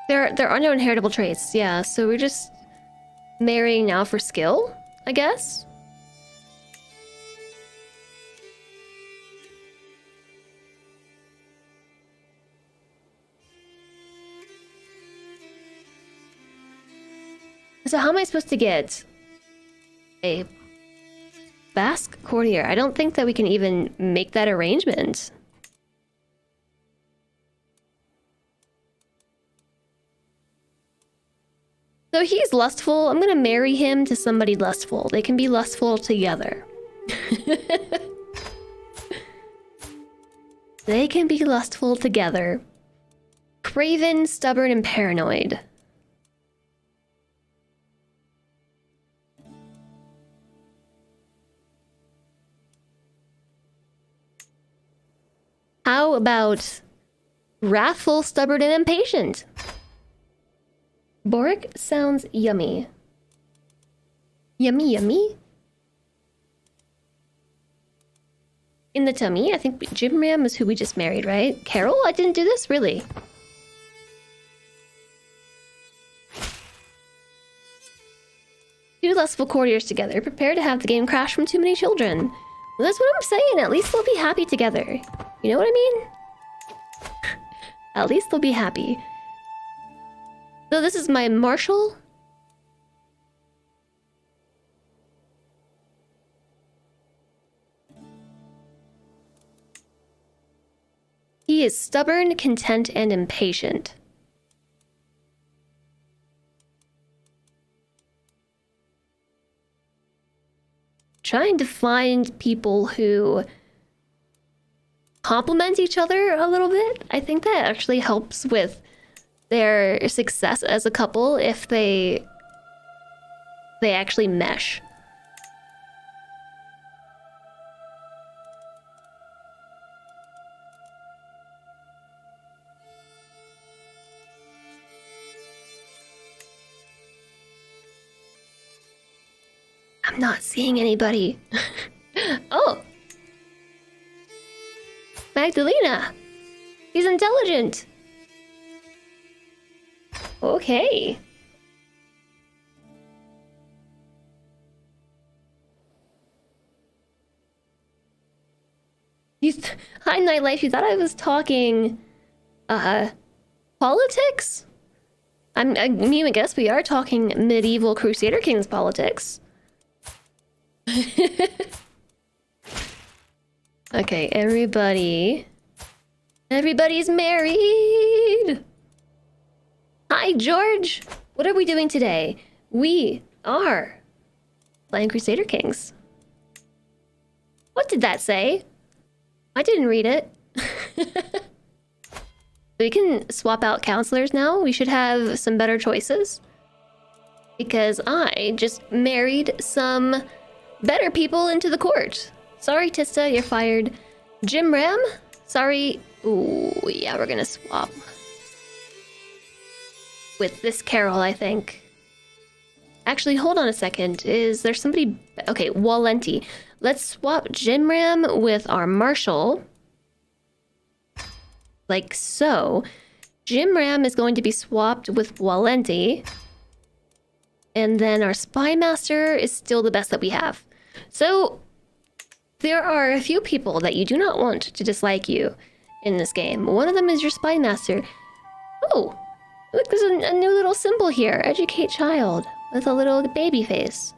There are no inheritable traits, yeah, so we're just marrying now for skill, I guess? So how am I supposed to get a Basque courtier? I don't think that we can even make that arrangement. So he's lustful. I'm gonna marry him to somebody lustful. They can be lustful together. They can be lustful together. Craven, stubborn, and paranoid. How about wrathful, stubborn, and impatient? Boric sounds yummy. Yummy, yummy? In the tummy, I think Jim Ram is who we just married, right? Carol? I didn't do this? Really? Two lustful courtiers together. Prepare to have the game crash from too many children. Well, that's what I'm saying. At least they'll be happy together. You know what I mean? At least they'll be happy. So this is my Marshal. He is stubborn, content, and impatient. Trying to find people who complement each other a little bit. I think that actually helps with their success as a couple if they actually mesh. I'm not seeing anybody. Oh! Magdalena! He's intelligent! Okay. Hi, Nightlife. You thought I was talking... politics? I mean, I guess we are talking medieval Crusader Kings politics. Okay, everybody's married. Hi, George. What are we doing today? We are playing Crusader Kings. What did that say? I didn't read it. We can swap out counselors now. We should have some better choices. Because I just married some better people into the court. Sorry, Tista, you're fired. Jim Ram? Sorry. Ooh, yeah, we're gonna swap. With this Carol, I think. Actually, hold on a second. Is there somebody... Okay, Walenti. Let's swap Jim Ram with our Marshal. Like so. Jim Ram is going to be swapped with Walenti. And then our Spy Master is still the best that we have. So, there are a few people that you do not want to dislike you in this game. One of them is your Spy Master. Oh, look, there's a new little symbol here. Educate child with a little baby face.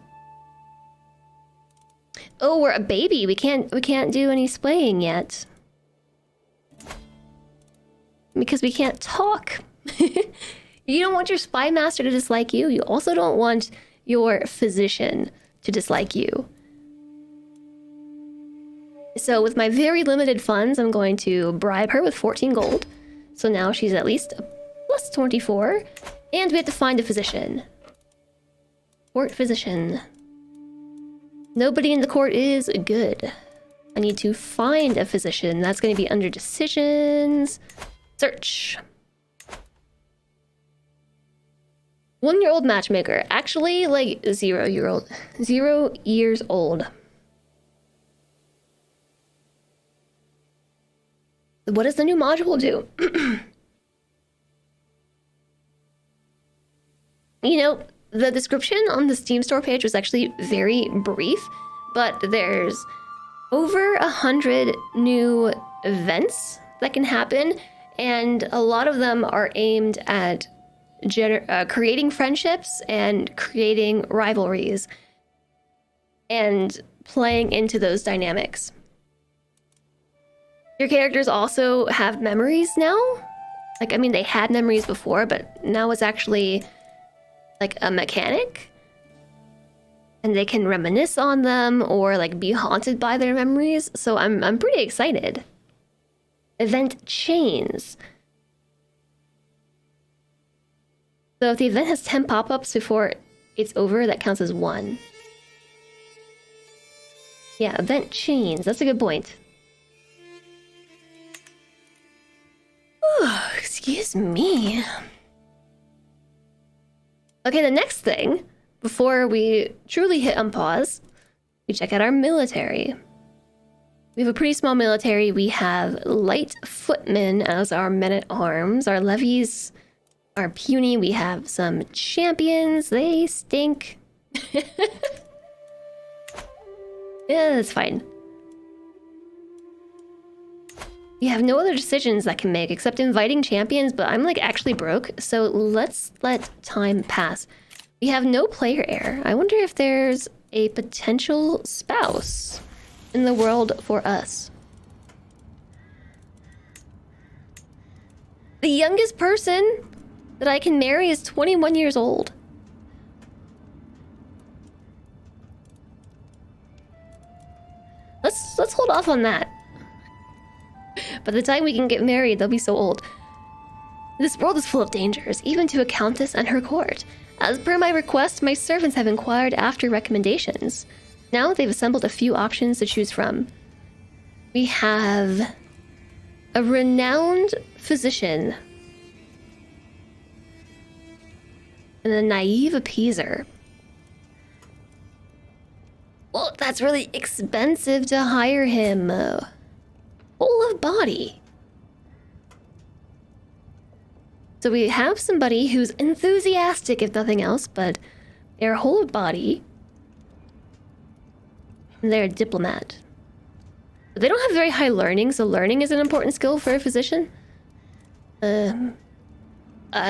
Oh, we're a baby. We can't do any splaying yet. Because we can't talk. You don't want your Spy Master to dislike you. You also don't want your physician to dislike you. So with my very limited funds, I'm going to bribe her with 14 gold. So now she's at least a plus 24. And we have to find a physician. Court physician. Nobody in the court is good. I need to find a physician. That's going to be under decisions. Search. 1-year-old matchmaker. Actually, like 0-year-old. 0 years old. What does the new module do? You know, the description on the Steam store page was actually very brief, but there's over 100 new events that can happen, and a lot of them are aimed at creating friendships and creating rivalries and playing into those dynamics. Your characters also have memories now. Like, I mean, they had memories before, but now it's actually like a mechanic. And they can reminisce on them or like be haunted by their memories. So I'm pretty excited. Event chains. So if the event has 10 pop-ups before it's over, that counts as 1. Yeah, event chains. That's a good point. Oh, excuse me. Okay, the next thing, before we truly hit unpause, we check out our military. We have a pretty small military. We have light footmen as our men-at-arms. Our levies are puny. We have some champions. They stink. Yeah, that's fine. We have no other decisions that can make except inviting champions, but I'm like actually broke, so let's let time pass. We have no player error. I wonder if there's a potential spouse in the world for us. The youngest person that I can marry is 21 years old. Let's hold off on that. By the time we can get married, they'll be so old. This world is full of dangers, even to a countess and her court. As per my request, my servants have inquired after recommendations. Now they've assembled a few options to choose from. We have a renowned physician and a naive appeaser. Well, that's really expensive to hire him. Whole of body. So we have somebody who's enthusiastic, if nothing else, but they're whole of body. And they're a diplomat. But they don't have very high learning, so learning is an important skill for a physician. A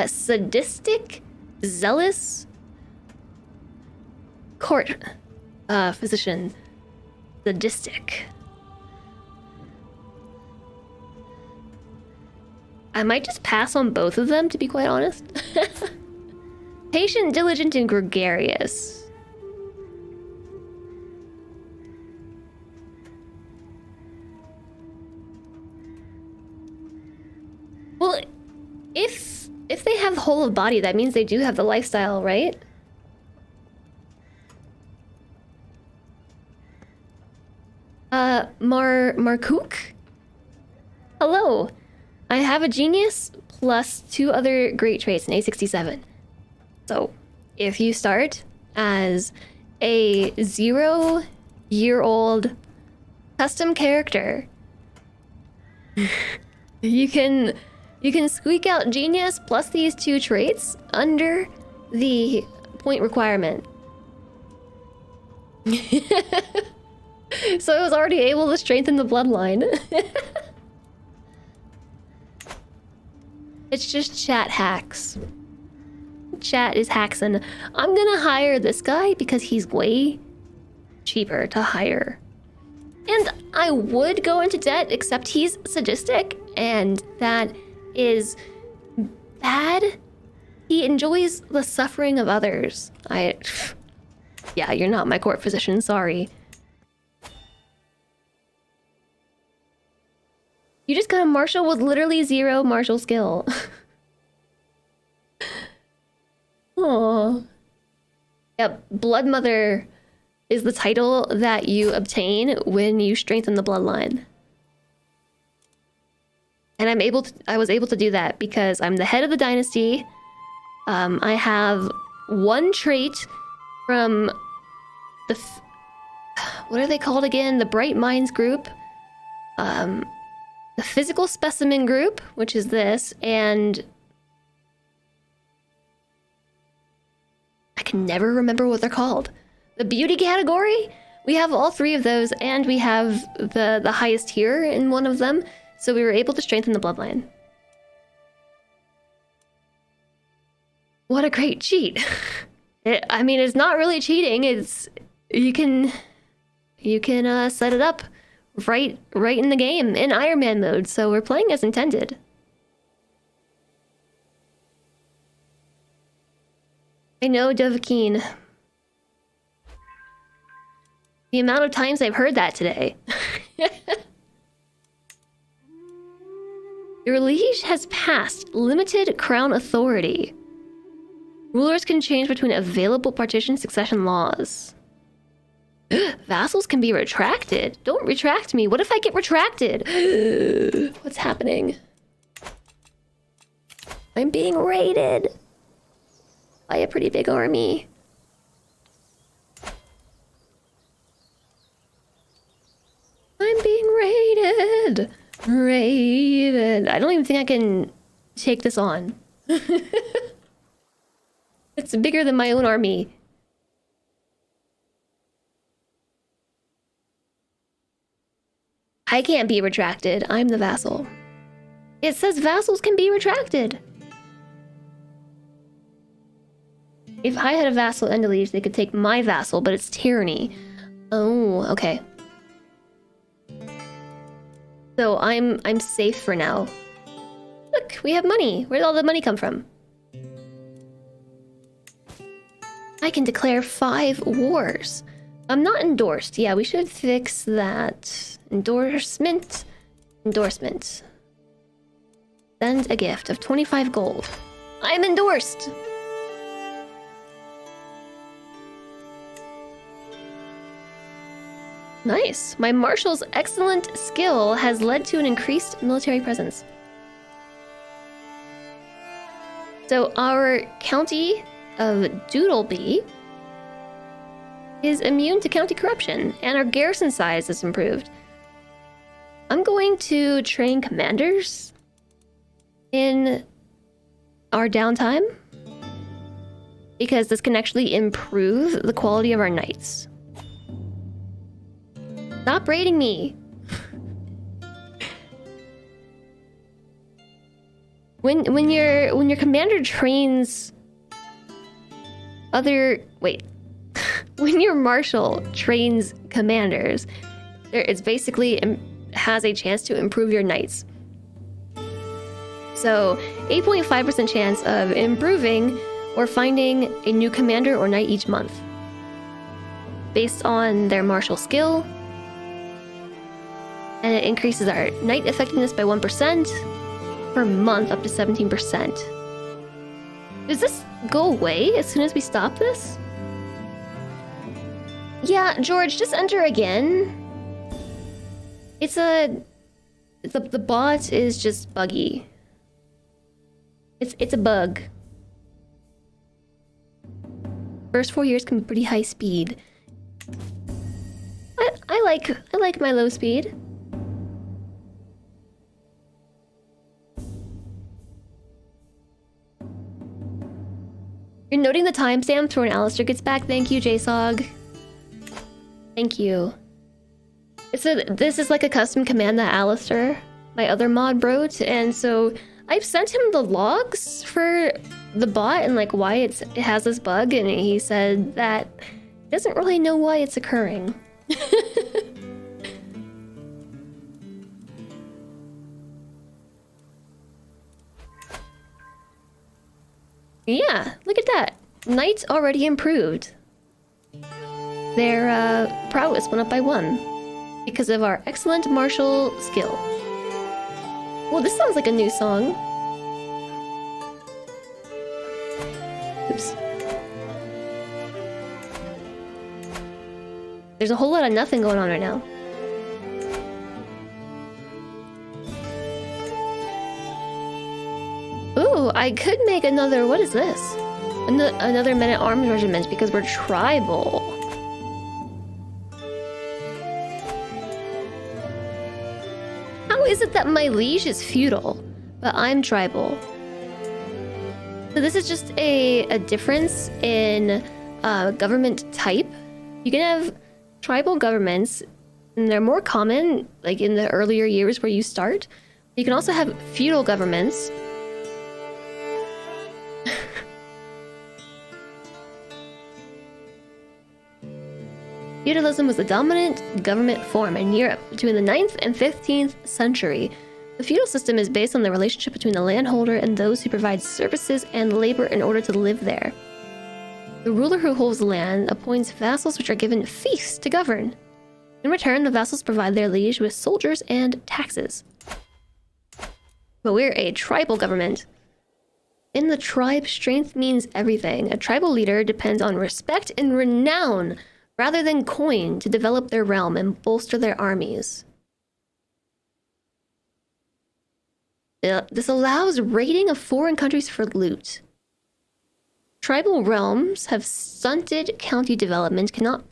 sadistic, zealous court physician. Sadistic. I might just pass on both of them, to be quite honest. Patient, diligent, and gregarious. Well, if they have whole of body, that means they do have the lifestyle, right? Marcook? Hello. I have a genius plus 2 other great traits in A67. So, if you start as a 0-year-old custom character, you can squeak out genius plus these 2 traits under the point requirement. So I was already able to strengthen the bloodline. It's just chat hacks. Chat is hacks, and I'm gonna hire this guy because he's way cheaper to hire. And I would go into debt, except he's sadistic, and that is bad. He enjoys the suffering of others. Yeah, you're not my court physician, sorry. You just got a marshal with literally 0 martial skill. Aww. Yep, Blood Mother is the title that you obtain when you strengthen the bloodline. And I was able to do that because I'm the head of the dynasty. I have 1 trait from the... what are they called again? The Bright Minds group. The Physical Specimen group, which is this, and... I can never remember what they're called. The Beauty category? We have all 3 of those, and we have the highest tier in one of them, so we were able to strengthen the bloodline. What a great cheat. I mean, it's not really cheating. It's you can set it up right in the game in Iron Man mode. So we're playing as intended. I know, Dovahkiin. The amount of times I've heard that today. Your liege has passed limited crown authority. Rulers can change between available partition succession laws. Vassals can be retracted. Don't retract me. What if I get retracted? What's happening? I'm being raided by a pretty big army. I'm being raided. Raided. I don't even think I can take this on. It's bigger than my own army. I can't be retracted. I'm the vassal. It says vassals can be retracted. If I had a vassal and a liege, they could take my vassal, but it's tyranny. Oh, okay. So I'm safe for now. Look, we have money. Where did all the money come from? I can declare 5 wars. I'm not endorsed. Yeah, we should fix that. Endorsement. Endorsement. Send a gift of 25 gold. I'm endorsed! Nice. My marshal's excellent skill has led to an increased military presence. So our county of Doodleby is immune to county corruption, and our garrison size is improved. I'm going to train commanders in our downtime, because this can actually improve the quality of our knights. Stop raiding me! When your commander trains other when your marshal trains commanders, it's basically has a chance to improve your knights. So 8.5% chance of improving or finding a new commander or knight each month, based on their martial skill. And it increases our knight effectiveness by 1% per month, up to 17%. Does this go away as soon as we stop this? Yeah, George, just enter again. The bot is just buggy. It's a bug. First 4 years can be pretty high speed. I like my low speed. You're noting the timestamp for when Alistair gets back. Thank you, JSOG. Thank you. So this is like a custom command that Alistair, my other mod, wrote, and so I've sent him the logs for the bot and like why it has this bug, and he said that he doesn't really know why it's occurring. Yeah, look at that. Knights already improved. Their prowess went up by 1 because of our excellent martial skill. Well, this sounds like a new song. Oops. There's a whole lot of nothing going on right now. Ooh, I could make another, what is this? Another men-at-arms regiment because we're tribal. How is it that my liege is feudal, but I'm tribal? So this is just a difference in government type. You can have tribal governments, and they're more common, like in the earlier years where you start. You can also have feudal governments. Feudalism was the dominant government form in Europe between the 9th and 15th century. The feudal system is based on the relationship between the landholder and those who provide services and labor in order to live there. The ruler who holds the land appoints vassals which are given fiefs to govern. In return, the vassals provide their liege with soldiers and taxes. But we're a tribal government. In the tribe, strength means everything. A tribal leader depends on respect and renown rather than coin to develop their realm and bolster their armies. This allows raiding of foreign countries for loot. Tribal realms have stunted county development, cannot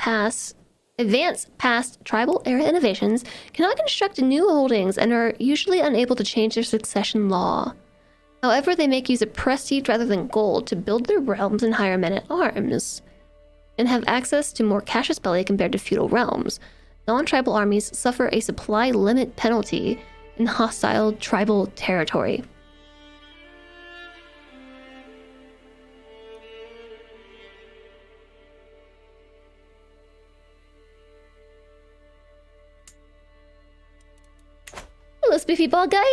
advance past tribal era innovations, cannot construct new holdings, and are usually unable to change their succession law. However, they make use of prestige rather than gold to build their realms and hire men at arms, and have access to more casus belli compared to feudal realms. Non-tribal armies suffer a supply limit penalty in hostile tribal territory. Hello, Spiffy Ball Guy.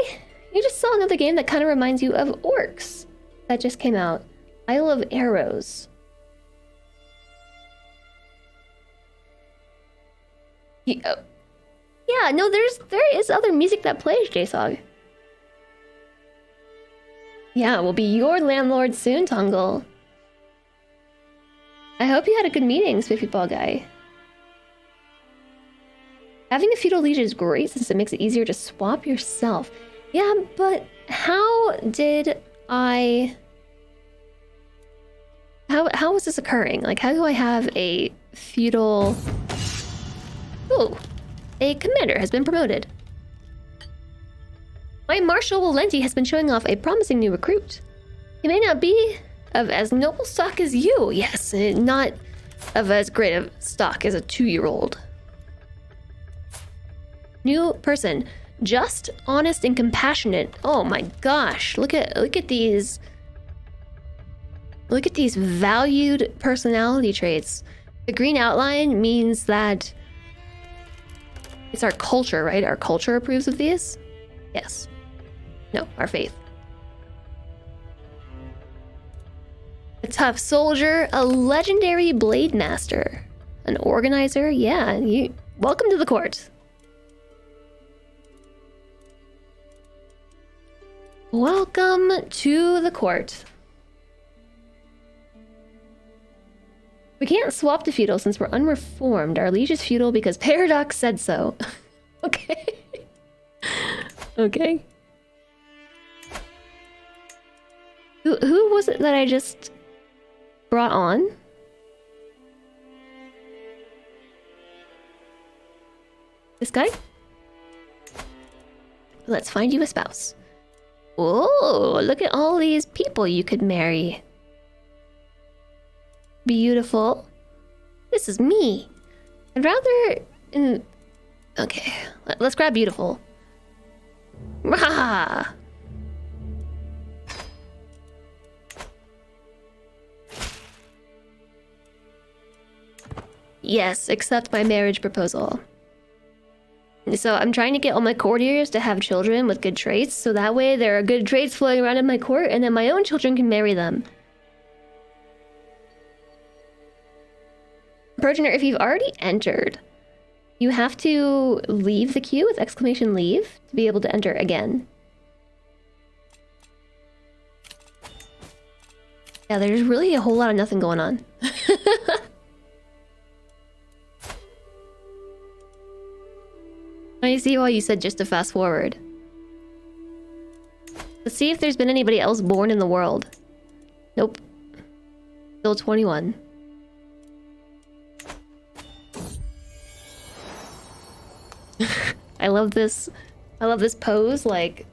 You just saw another game that kind of reminds you of Orcs that just came out. Isle of Arrows. Yeah, no, there is other music that plays, JSOG. Yeah, we'll be your landlord soon, Tongle. I hope you had a good meeting, Spiffy Ball Guy. Having a feudal liege is great since it makes it easier to swap yourself. Yeah, but how did I... How is this occurring? Like, how do I have a feudal... Ooh, a commander has been promoted. My Marshal Valenti has been showing off a promising new recruit. He may not be of as noble stock as you. Yes, not of as great a stock as a 2-year-old. New person, just, honest, and compassionate. Oh my gosh, look at these. Look at these valued personality traits. The green outline means that it's our culture, right? Our culture approves of these? Yes. No, our faith. A tough soldier, a legendary blade master, an organizer. Yeah, you welcome to the court. Welcome to the court. We can't swap to feudal since we're unreformed. Our liege is feudal because Paradox said so. Okay. Okay. Who was it that I just brought on? This guy? Let's find you a spouse. Oh, look at all these people you could marry. Beautiful. This is me. I'd rather... Okay, let's grab beautiful. Rah! Yes, accept my marriage proposal. So I'm trying to get all my courtiers to have children with good traits, so that way there are good traits floating around in my court, and then my own children can marry them. Progenitor, if you've already entered, you have to leave the queue with exclamation leave to be able to enter again. Yeah, there's really a whole lot of nothing going on. I see why you said just to fast forward. Let's see if there's been anybody else born in the world. Nope. Still 21. I love this pose, like...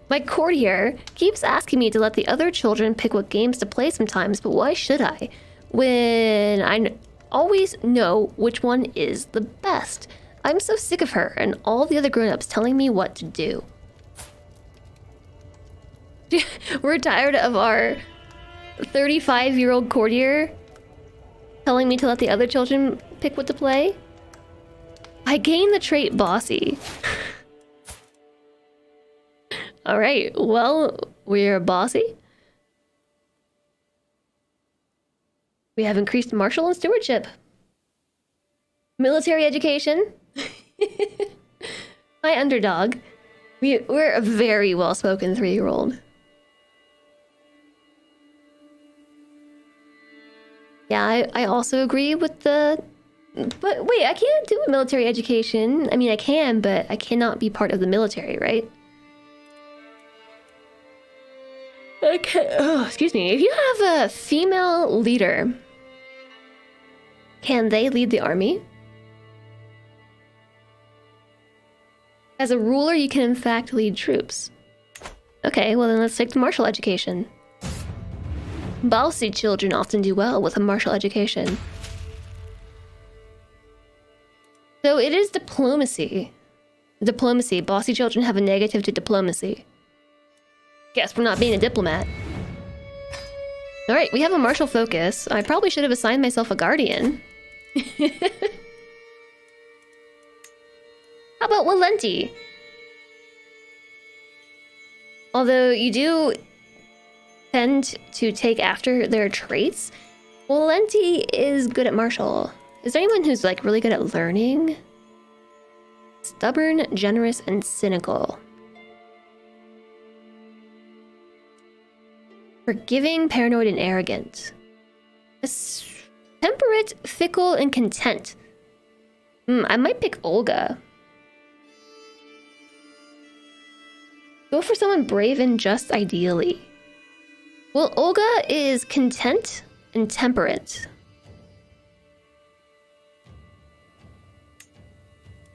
My courtier keeps asking me to let the other children pick what games to play sometimes, but why should I? When I always know which one is the best. I'm so sick of her and all the other grown-ups telling me what to do. We're tired of our 35-year-old courtier telling me to let the other children pick what to play. I gain the trait bossy. Alright, well, we're bossy. We have increased martial and stewardship. Military education. My underdog. We're a very well-spoken 3-year-old. Yeah, I also agree with the... But wait, I can't do a military education. I mean, I can, but I cannot be part of the military, right? Okay, oh, excuse me. If you have a female leader, can they lead the army? As a ruler, you can in fact lead troops. Okay, well then let's take the martial education. Bossy children often do well with a martial education. So it is diplomacy. Diplomacy. Bossy children have a negative to diplomacy. Guess we're not being a diplomat. Alright, we have a martial focus. I probably should have assigned myself a guardian. How about Walenti? Although you do tend to take after their traits, Walenti is good at martial. Is there anyone who's like really good at learning? Stubborn, generous, and cynical. Forgiving, paranoid, and arrogant. Temperate, fickle, and content. I might pick Olga. Go for someone brave and just, ideally. Well, Olga is content and temperate.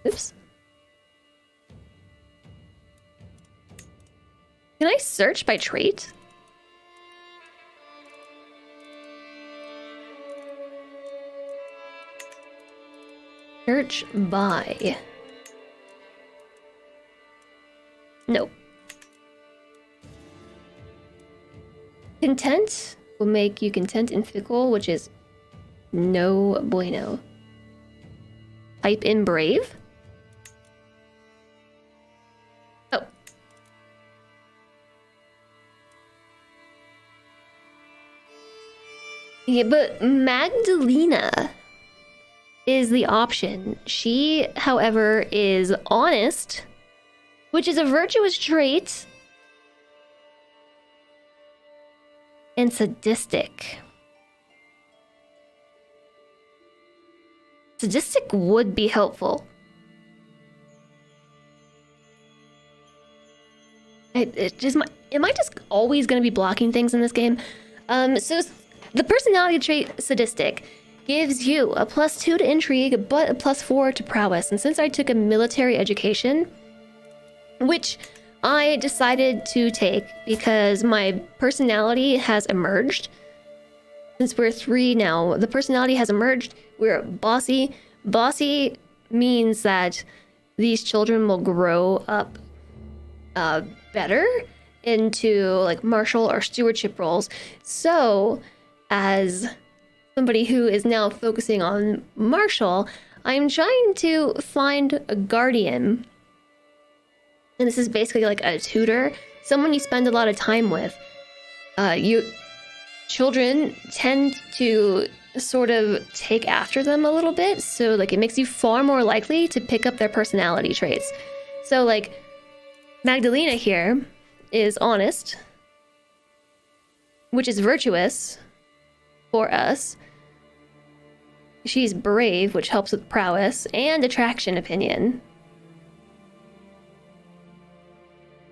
Oops. Can I search by trait? Search by. Nope. Content will make you content and fickle, which is no bueno. Type in brave. Oh. Yeah, but Magdalena is the option. She, however, is honest, which is a virtuous trait. And sadistic. Sadistic would be helpful. Am I just always going to be blocking things in this game? So the personality trait sadistic gives you a +2 to intrigue, but a +4 to prowess. And since I took a military education, which I decided to take because my personality has emerged. Since we're 3 now, the personality has emerged. We're bossy. Bossy means that these children will grow up better into like martial or stewardship roles. So, as somebody who is now focusing on martial, I'm trying to find a guardian. And this is basically like a tutor, someone you spend a lot of time with. Children tend to sort of take after them a little bit, so like it makes you far more likely to pick up their personality traits. So like Magdalena here is honest, which is virtuous for us. She's brave, which helps with prowess, and attraction opinion.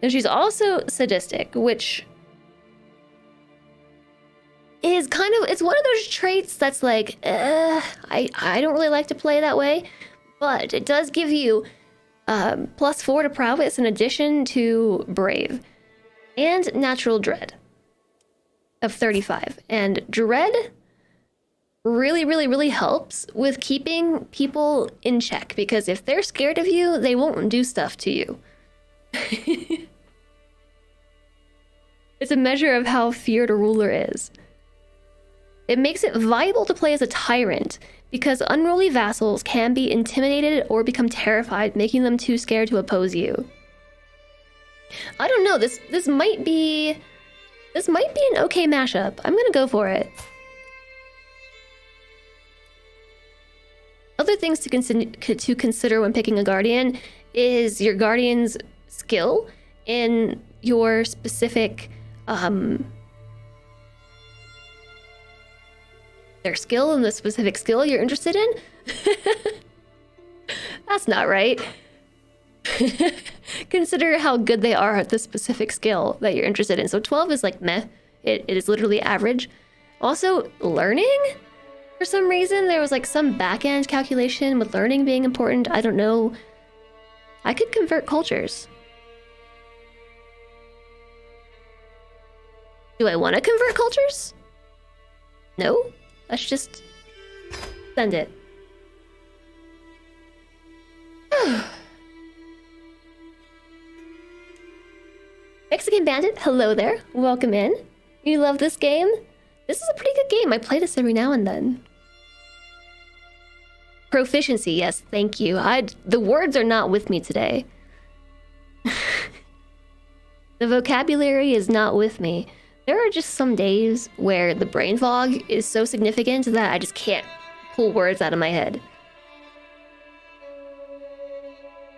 And she's also sadistic, which is kind of, it's one of those traits that's like, I don't really like to play that way, but it does give you +4 to prowess in addition to brave, and natural dread of 35. And dread really helps with keeping people in check, because if they're scared of you, they won't do stuff to you. It's a measure of how feared a ruler is. It makes it viable to play as a tyrant, because unruly vassals can be intimidated or become terrified, making them too scared to oppose you. I don't know, this might be an okay mashup. I'm gonna go for it. Other things to consider when picking a guardian is your guardian's skill in your specific their skill and the specific skill you're interested in. That's not right. Consider how good they are at the specific skill that you're interested in. So 12 is like meh. It is literally average. Also, learning? For some reason, there was like some back-end calculation with learning being important. I don't know. I could convert cultures. Do I want to convert cultures? No? Let's just send it. Mexican Bandit, hello there. Welcome in. You love this game? This is a pretty good game. I play this every now and then. Proficiency, yes, thank you. The words are not with me today. The vocabulary is not with me. There are just some days where the brain fog is so significant that I just can't pull words out of my head.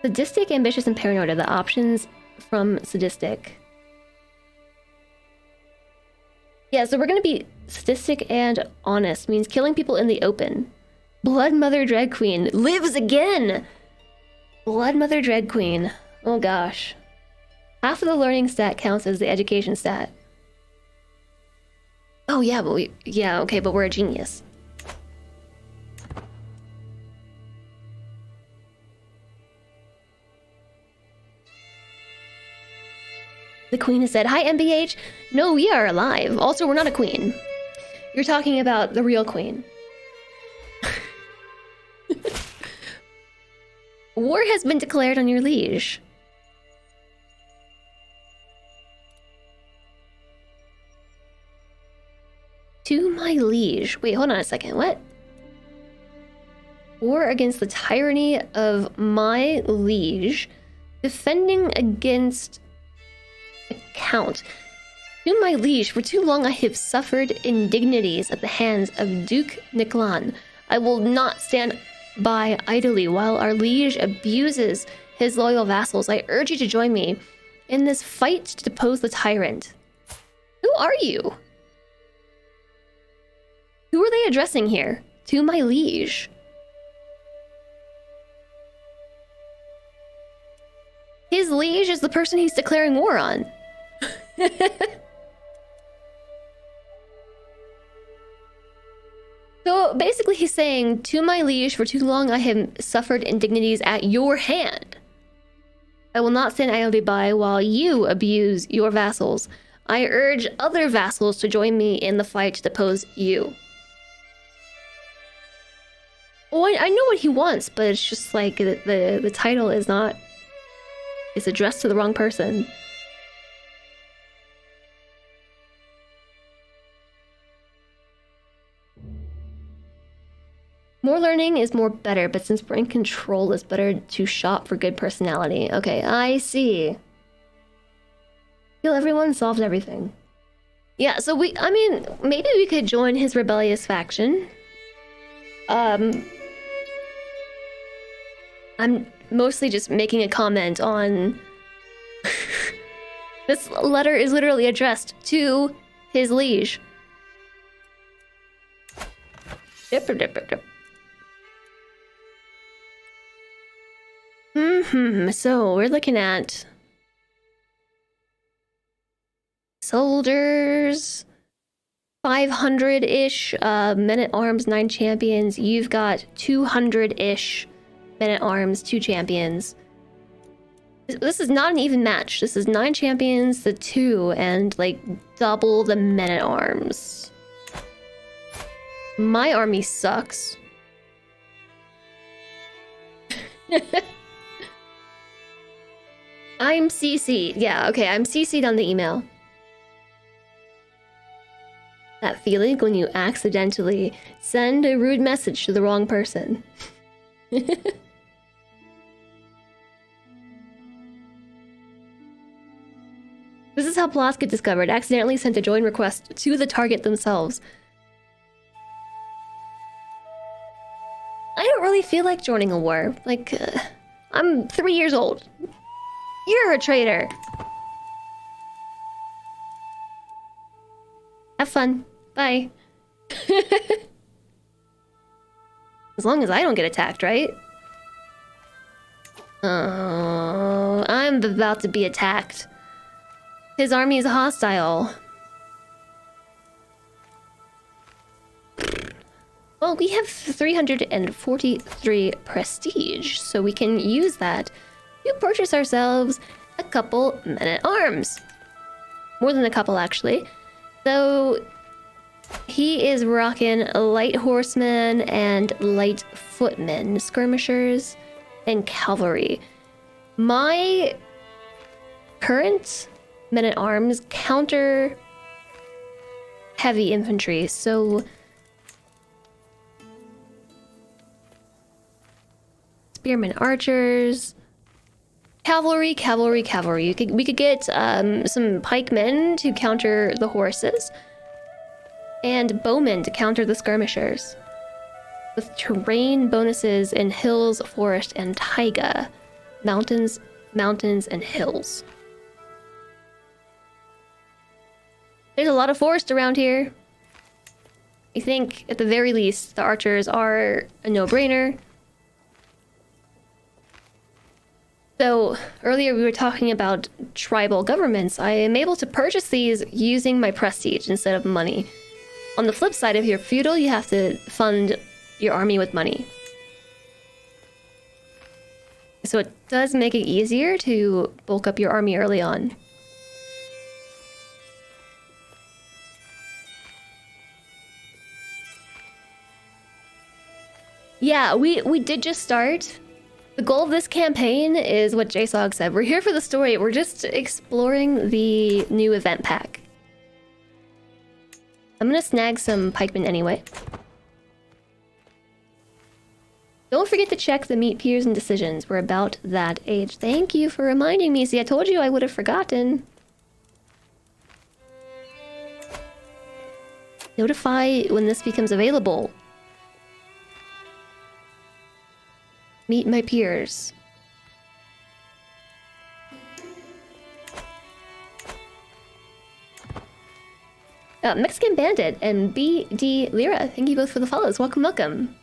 Sadistic, ambitious, and paranoid are the options from sadistic. Yeah, so we're gonna be sadistic and honest, means killing people in the open. Blood Mother Dread Queen lives again! Blood Mother Dread Queen. Oh gosh. Half of the learning stat counts as the education stat. Oh yeah, but okay, but we're a genius. The queen has said, "Hi, MBH. No, we are alive. Also, we're not a queen. You're talking about the real queen." War has been declared on your liege. To my liege. Wait, hold on a second. What? War against the tyranny of my liege. Defending against account. To my liege, for too long I have suffered indignities at the hands of Duke Niclan. I will not stand by idly while our liege abuses his loyal vassals. I urge you to join me in this fight to depose the tyrant. Who are you? Who are they addressing here? To my liege. His liege is the person he's declaring war on. So basically he's saying, to my liege, for too long I have suffered indignities at your hand. I will not stand idly by while you abuse your vassals. I urge other vassals to join me in the fight to depose you. Oh, I know what he wants, but it's just like the title is not... It's addressed to the wrong person. More learning is more better, but since we're in control, it's better to shop for good personality. Okay, I see. Kill everyone, solves everything. Yeah, so I mean, maybe we could join his rebellious faction. I'm mostly just making a comment on... This letter is literally addressed to his liege. So we're looking at soldiers, 500-ish, men-at-arms, 9 champions. You've got 200-ish men-at-arms, 2 champions. This is not an even match. This is 9 champions, the 2, and like double the men-at-arms. My army sucks. I'm CC'd. Yeah, okay, I'm CC'd on the email. That feeling when you accidentally send a rude message to the wrong person. This is how plots get discovered. Accidentally sent a join request to the target themselves. I don't really feel like joining a war. Like, I'm 3 years old. You're a traitor. Have fun. Bye. As long as I don't get attacked, right? Oh, I'm about to be attacked. His army is hostile. Well, we have 343 prestige, so we can use that to purchase ourselves a couple men-at-arms. More than a couple, actually. So he is rocking light horsemen and light footmen, skirmishers, and cavalry. My current men-at-arms counter heavy infantry, so spearmen, archers, cavalry. We could get some pikemen to counter the horses, and bowmen to counter the skirmishers, with terrain bonuses in hills, forest, and taiga, mountains, and hills. There's a lot of forest around here. I think, at the very least, the archers are a no-brainer. So, earlier we were talking about tribal governments. I am able to purchase these using my prestige instead of money. On the flip side, if you're feudal, you have to fund your army with money. So it does make it easier to bulk up your army early on. Yeah, we did just start. The goal of this campaign is what JSOG said. We're here for the story. We're just exploring the new event pack. I'm gonna snag some pikemen anyway. Don't forget to check the meet peers and decisions. We're about that age. Thank you for reminding me. See, I told you I would have forgotten. Notify when this becomes available. Meet my peers. Mexican Bandit and BD Lyra, thank you both for the follows. Welcome, welcome.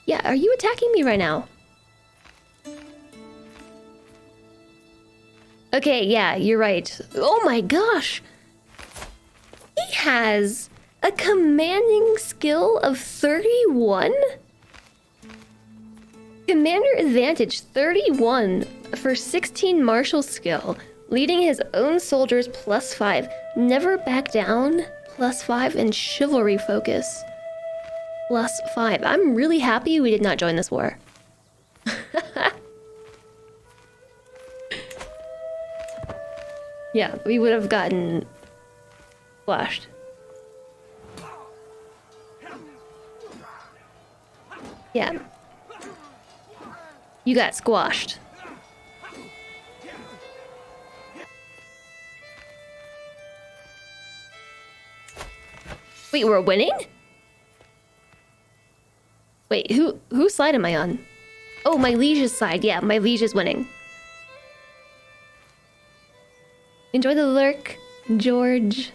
Yeah, are you attacking me right now? Okay, yeah, you're right. Oh my gosh! He has a commanding skill of 31? Commander advantage 31 for 16 martial skill. Leading his own soldiers +5. Never back down +5. And chivalry focus +5. I'm really happy we did not join this war. Yeah, we would have gotten squashed. Yeah. You got squashed. Wait, we're winning? Wait, whose side am I on? Oh, my liege's side. Yeah, my liege is winning. Enjoy the lurk, George.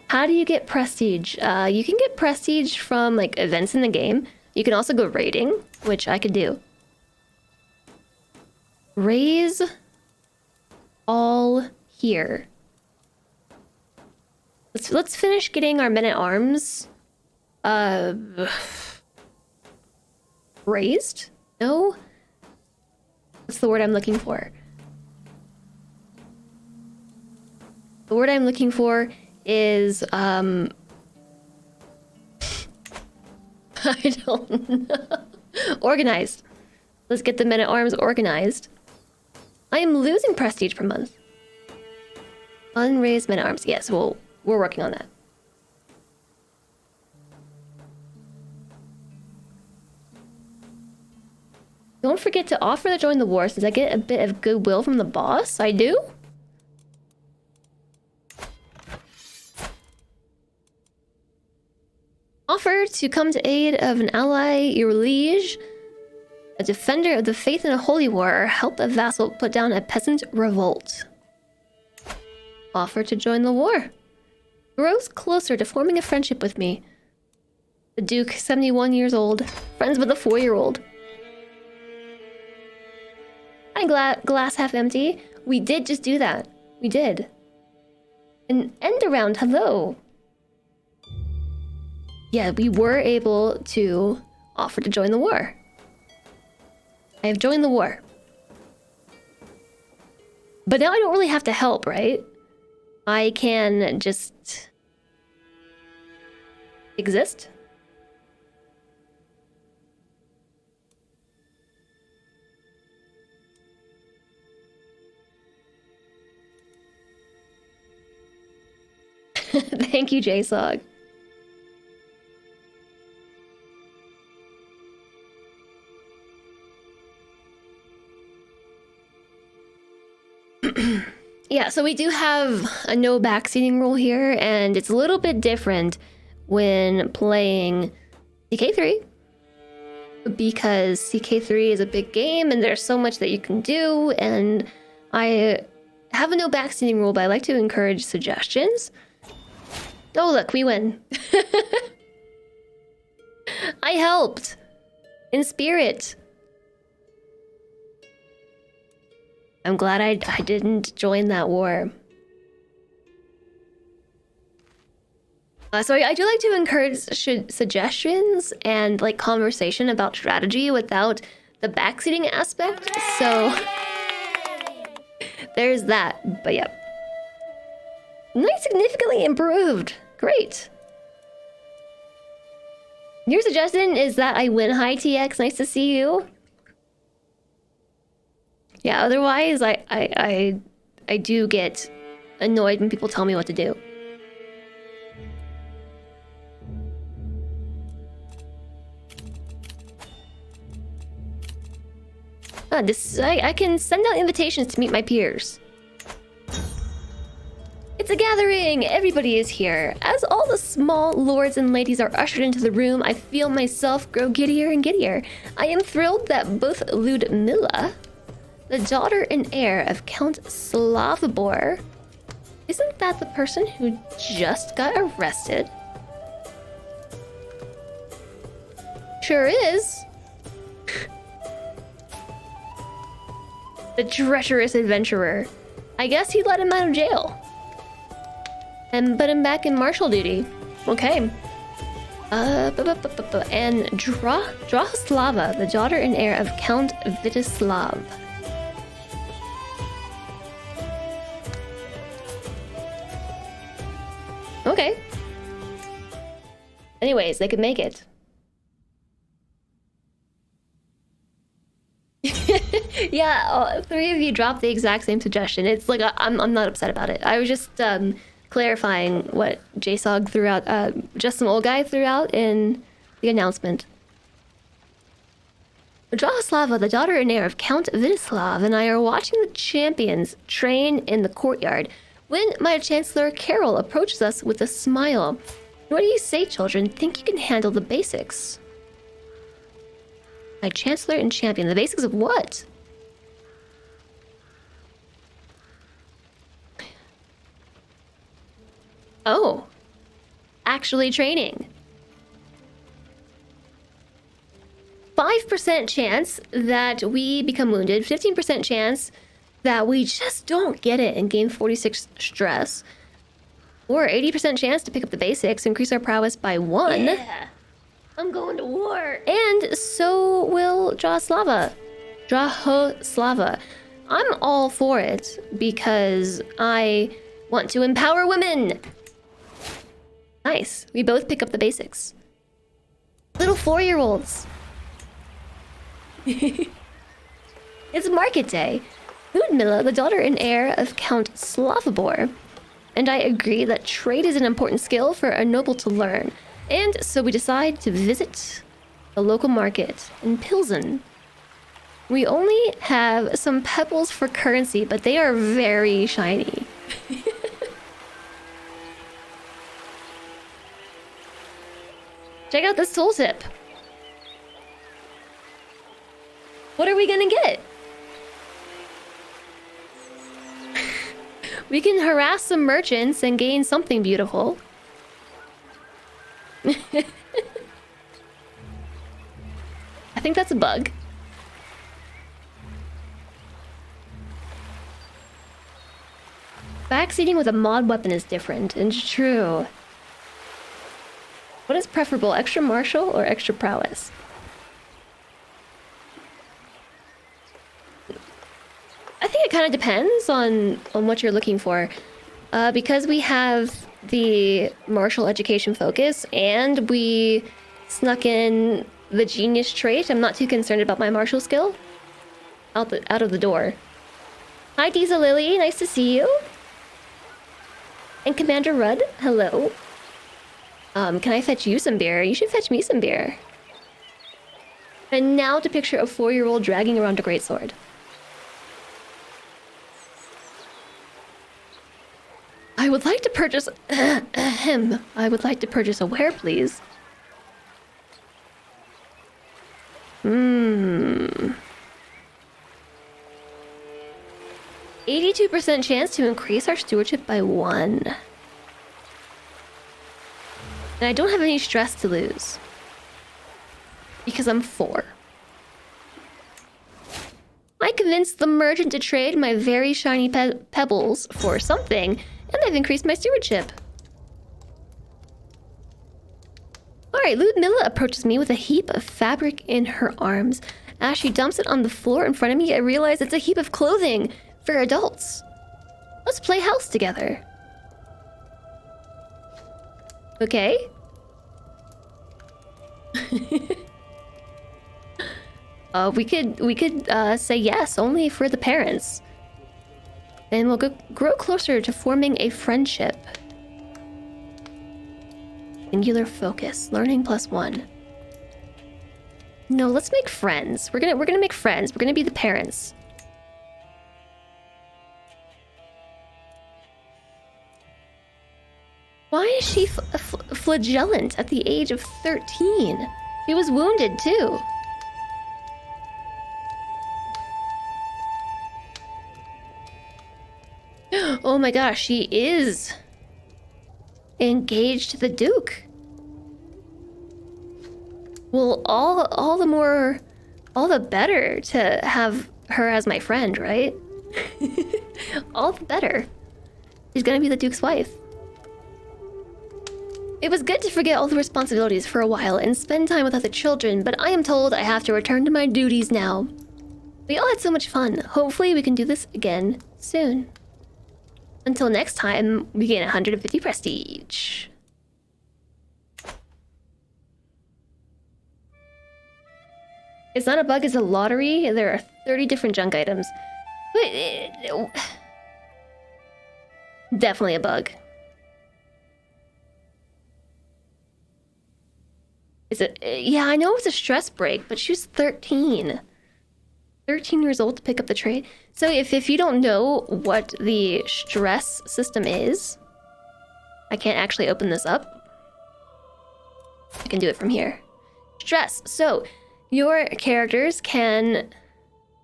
How do you get prestige? You can get prestige from like events in the game. You can also go raiding, which I could do. Raise all here. Let's finish getting our men-at-arms raised? No? What's the word I'm looking for? The word I'm looking for is I don't know. Organized. Let's get the men-at-arms organized. I am losing prestige per month. Unraised men at arms. Yes, we're working on that. Don't forget to offer to join the war since I get a bit of goodwill from the boss. I do? Offer to come to aid of an ally, your liege, a defender of the faith in a holy war, or help a vassal put down a peasant revolt. Offer to join the war. Grows closer to forming a friendship with me. The Duke, 71 years old, friends with a 4-year-old. Hi, glass half empty. We did just do that. We did. An end around, hello. Yeah, we were able to offer to join the war. I have joined the war. But now I don't really have to help, right? I can just exist. Thank you, JSOG. Yeah, so we do have a no backseating rule here, and it's a little bit different when playing CK3. Because CK3 is a big game, and there's so much that you can do, and I have a no backseating rule, but I like to encourage suggestions. Oh, look, we win. I helped. In spirit. I'm glad I didn't join that war. So I do like to encourage suggestions and like conversation about strategy without the backseating aspect. So there's that. But yeah. Nice, significantly improved. Great. Your suggestion is that I win high TX. Nice to see you. Yeah, otherwise I do get annoyed when people tell me what to do. I can send out invitations to meet my peers. It's a gathering! Everybody is here. As all the small lords and ladies are ushered into the room, I feel myself grow giddier and giddier. I am thrilled that both Ludmilla, the daughter and heir of Count Slavobor, isn't that the person who just got arrested? Sure is. The treacherous adventurer. I guess he let him out of jail and put him back in martial duty. Okay. And Drahoslava, the daughter and heir of Count Vitislav. Okay. Anyways, they could make it. Yeah, 3 of you dropped the exact same suggestion. It's like I'm not upset about it. I was just clarifying what JSOG threw out, just some old guy threw out in the announcement. Drahoslava, the daughter and heir of Count Vitislav, and I are watching the champions train in the courtyard when my Chancellor Carol approaches us with a smile. What do you say, children? Think you can handle the basics? My Chancellor and champion. The basics of what? Oh. Actually training. 5% chance that we become wounded. 15% chance that we just don't get it and gain 46 stress. Or 80% chance to pick up the basics, increase our prowess by 1. Yeah. I'm going to war. And so will Drahoslava. I'm all for it because I want to empower women. Nice. We both pick up the basics. Little 4-year-olds. It's market day. Ludmilla, the daughter and heir of Count Slavobor, and I agree that trade is an important skill for a noble to learn. And so we decide to visit the local market in Pilsen. We only have some pebbles for currency, but they are very shiny. Check out this tooltip. What are we gonna get? We can harass some merchants and gain something beautiful. I think that's a bug. Backseating with a mod weapon is different, and it's true. What is preferable, extra martial or extra prowess? I think it kind of depends on what you're looking for. Because we have the martial education focus and we snuck in the genius trait, I'm not too concerned about my martial skill. Out of the door. Hi, Diesel Lily, nice to see you. And Commander Rudd, hello. Can I fetch you some beer? You should fetch me some beer. And now to picture a 4-year-old dragging around a greatsword. I would like to purchase him. I would like to purchase a ware, please. 82% chance to increase our stewardship by 1. And I don't have any stress to lose. Because I'm 4. I convinced the merchant to trade my very shiny pebbles for something, and I've increased my stewardship. Alright, Ludmilla approaches me with a heap of fabric in her arms. As she dumps it on the floor in front of me, I realize it's a heap of clothing for adults. Let's play house together. Okay. We could say yes, only for the parents. Then we'll grow closer to forming a friendship. Singular focus, learning +1. No, let's make friends. We're gonna make friends. We're gonna be the parents. Why is she flagellant at the age of 13? She was wounded too. Oh my gosh, she is engaged to the Duke. Well, all the better to have her as my friend, right? All the better. She's gonna be the Duke's wife. It was good to forget all the responsibilities for a while and spend time with other children, but I am told I have to return to my duties now. We all had so much fun. Hopefully we can do this again soon. Until next time, we gain 150 prestige. It's not a bug, it's a lottery. There are 30 different junk items. But definitely a bug. Is it? Yeah, I know it's a stress break, but she was 13. 13 years old to pick up the trade. So if you don't know what the stress system is, I can't actually open this up. I can do it from here. Stress. So your characters can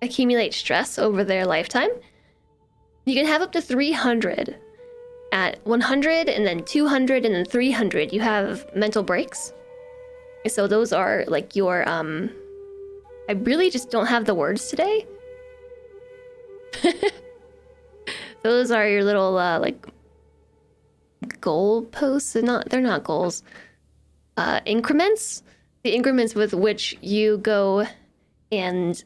accumulate stress over their lifetime. You can have up to 300. At 100 and then 200 and then 300, you have mental breaks. So those are like your I really just don't have the words today. Those are your little like goal posts. They're not goals. Increments. The increments with which you go and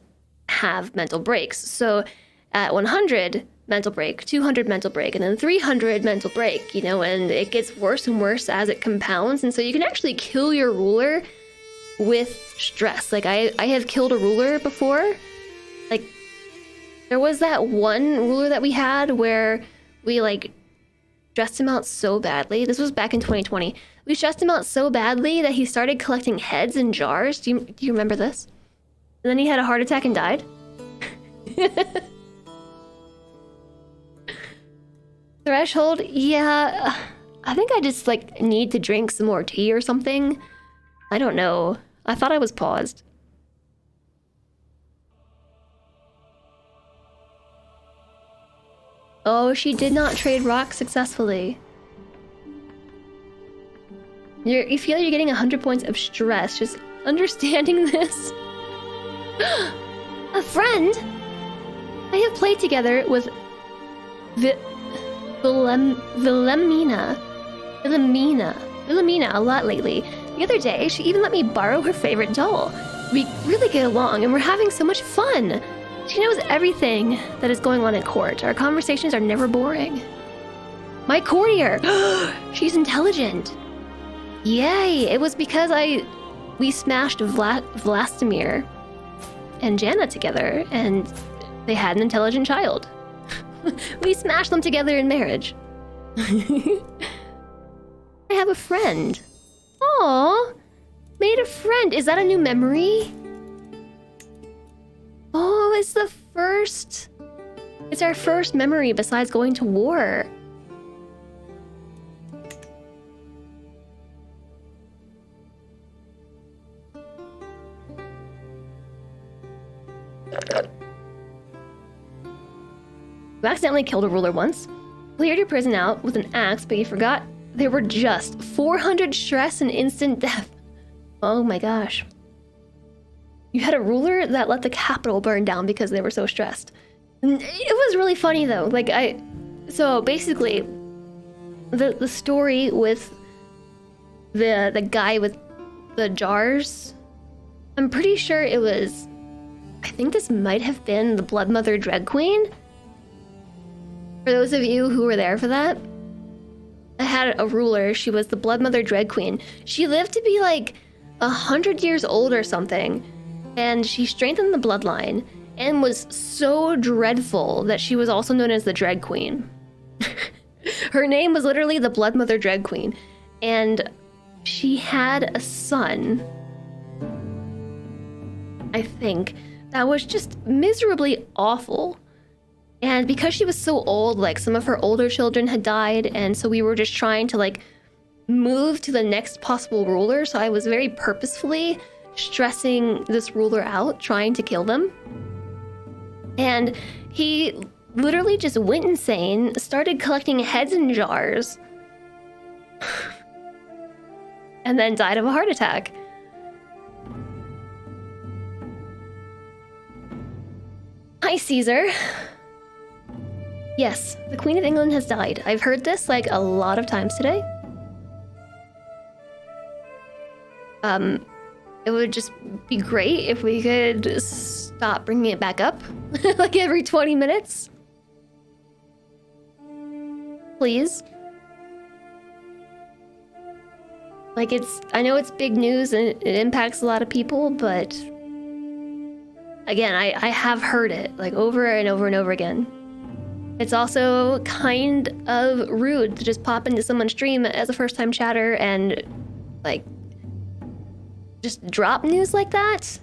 have mental breaks. So at 100 mental break, 200 mental break, and then 300 mental break, you know, and it gets worse and worse as it compounds. And so you can actually kill your ruler with stress. Like I have killed a ruler before. Like there was that one ruler that we had where we like stressed him out so badly. This was back in 2020. We stressed him out so badly that he started collecting heads in jars. Do you remember this? And then he had a heart attack and died. Threshold? Yeah. I think I just like need to drink some more tea or something. I don't know. I thought I was paused. Oh, she did not trade rocks successfully. You feel you're getting 100 points of stress just understanding this. A friend? I have played together with Wilhelmina a lot lately. The other day, she even let me borrow her favorite doll. We really get along and we're having so much fun. She knows everything that is going on at court. Our conversations are never boring. My courtier! She's intelligent. Yay! It was because we smashed Vlastimir and Janna together, and they had an intelligent child. We smashed them together in marriage. I have a friend. Aww! Made a friend. Is that a new memory? Oh, it's the first. It's our first memory besides going to war. You accidentally killed a ruler once. Cleared your prison out with an axe, but you forgot there were just 400 stress and instant death. Oh my gosh. You had a ruler that let the capital burn down because they were so stressed. It was really funny though. So basically, the story with the guy with the jars, I'm pretty sure it was, I think this might have been the Blood Mother Dread Queen. For those of you who were there for that, I had a ruler. She was the Blood Mother Dread Queen. She lived to be like 100 years old or something. And she strengthened the bloodline and was so dreadful that she was also known as the Dread Queen. Her name was literally the Blood Mother Dread Queen. And she had a son, I think, that was just miserably awful. And because she was so old, like some of her older children had died, and so we were just trying to like move to the next possible ruler. So I was very purposefully stressing this ruler out, trying to kill them. And he literally just went insane, started collecting heads in jars, and then died of a heart attack. Hi, Caesar. Yes, the Queen of England has died. I've heard this like a lot of times today. It would just be great if we could stop bringing it back up like every 20 minutes. Please. Like I know it's big news and it impacts a lot of people, but again, I have heard it like over and over and over again. It's also kind of rude to just pop into someone's stream as a first-time chatter and like just drop news like that.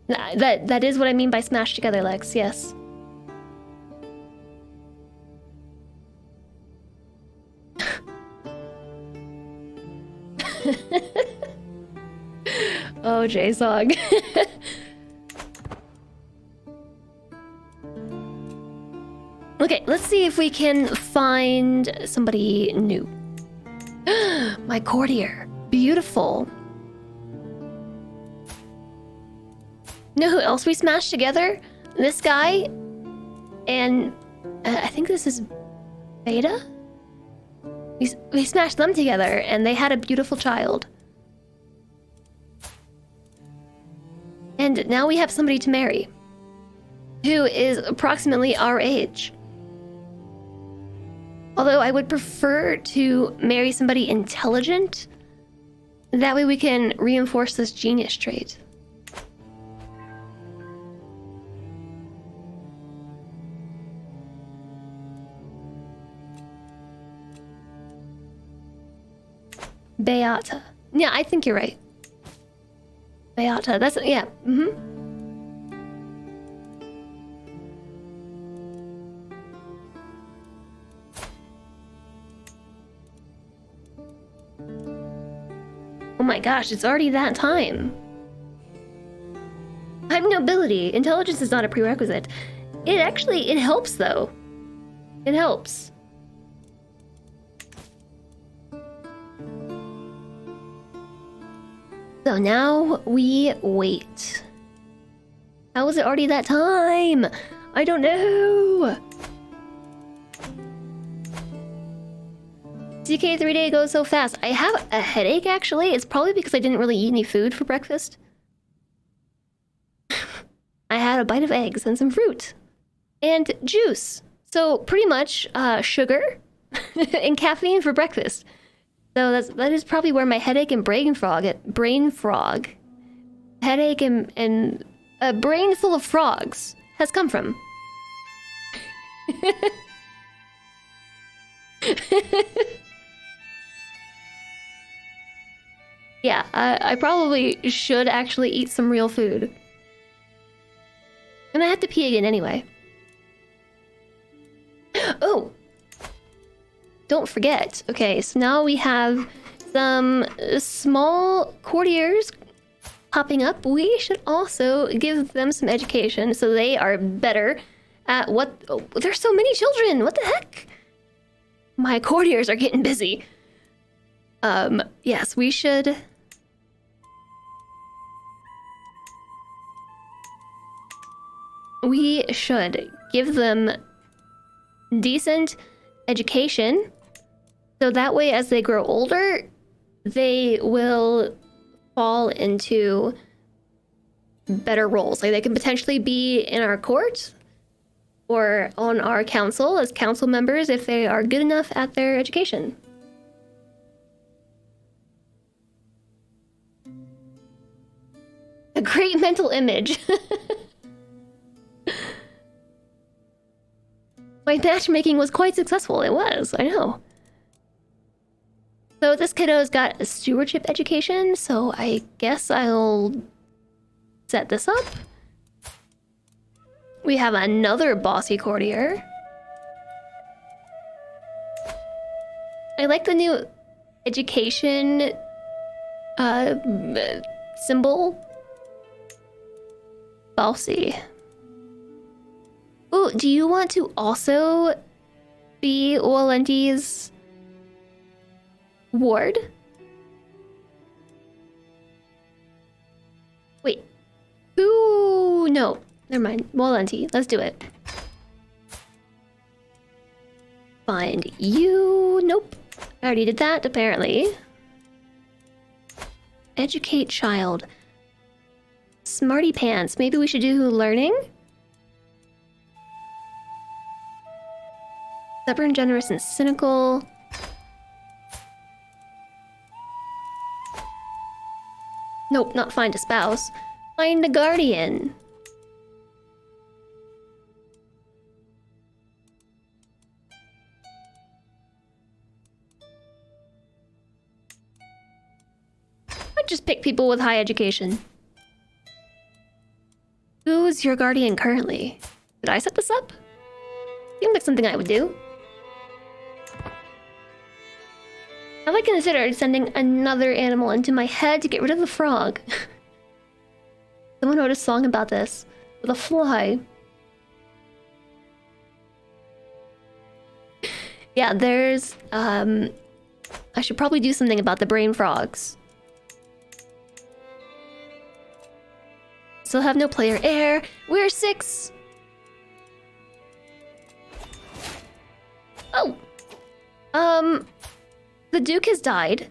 That is what I mean by smash together, Lex. Yes. Oh, J-Sog. Okay, let's see if we can find somebody new. My courtier. Beautiful. You know who else we smashed together? This guy and I think this is Beta? We smashed them together and they had a beautiful child. And now we have somebody to marry who is approximately our age. Although I would prefer to marry somebody intelligent. That way we can reinforce this genius trait. Beata. Yeah, I think you're right. Beata. That's yeah. Oh my gosh, it's already that time. I have nobility. Intelligence is not a prerequisite. It helps though. It helps. So now we wait. How is it already that time? I don't know. CK 3-day goes so fast. I have a headache actually. It's probably because I didn't really eat any food for breakfast. I had a bite of eggs and some fruit. And juice. So pretty much sugar and caffeine for breakfast. So that is probably where my headache and brain frog headache and a brain full of frogs has come from. Yeah, I probably should actually eat some real food. And I have to pee again anyway. Oh! Don't forget. Okay, so now we have some small courtiers popping up. We should also give them some education so they are better at what... Oh, there's so many children! What the heck? My courtiers are getting busy. Yes, we should... We should give them decent education, so that way as they grow older, they will fall into better roles. Like they can potentially be in our court or on our council as council members if they are good enough at their education. A great mental image. My matchmaking was quite successful. It was, I know. So this kiddo's got a stewardship education, so I guess I'll set this up. We have another bossy courtier. I like the new education symbol. Bossy. Oh, do you want to also be Walenti's ward? Wait. Ooh, no. Never mind. Walenti. Let's do it. Find you. Nope. I already did that, apparently. Educate child. Smarty pants. Maybe we should do learning? Stubborn, generous, and cynical. Nope, not find a spouse. Find a guardian. I'd just pick people with high education. Who's your guardian currently? Did I set this up? Seems like something I would do. Have I considered sending another animal into my head to get rid of the frog? Someone wrote a song about this. With a fly. Yeah, there's... I should probably do something about the brain frogs. Still have no player heir. We're 6! Oh! The Duke has died.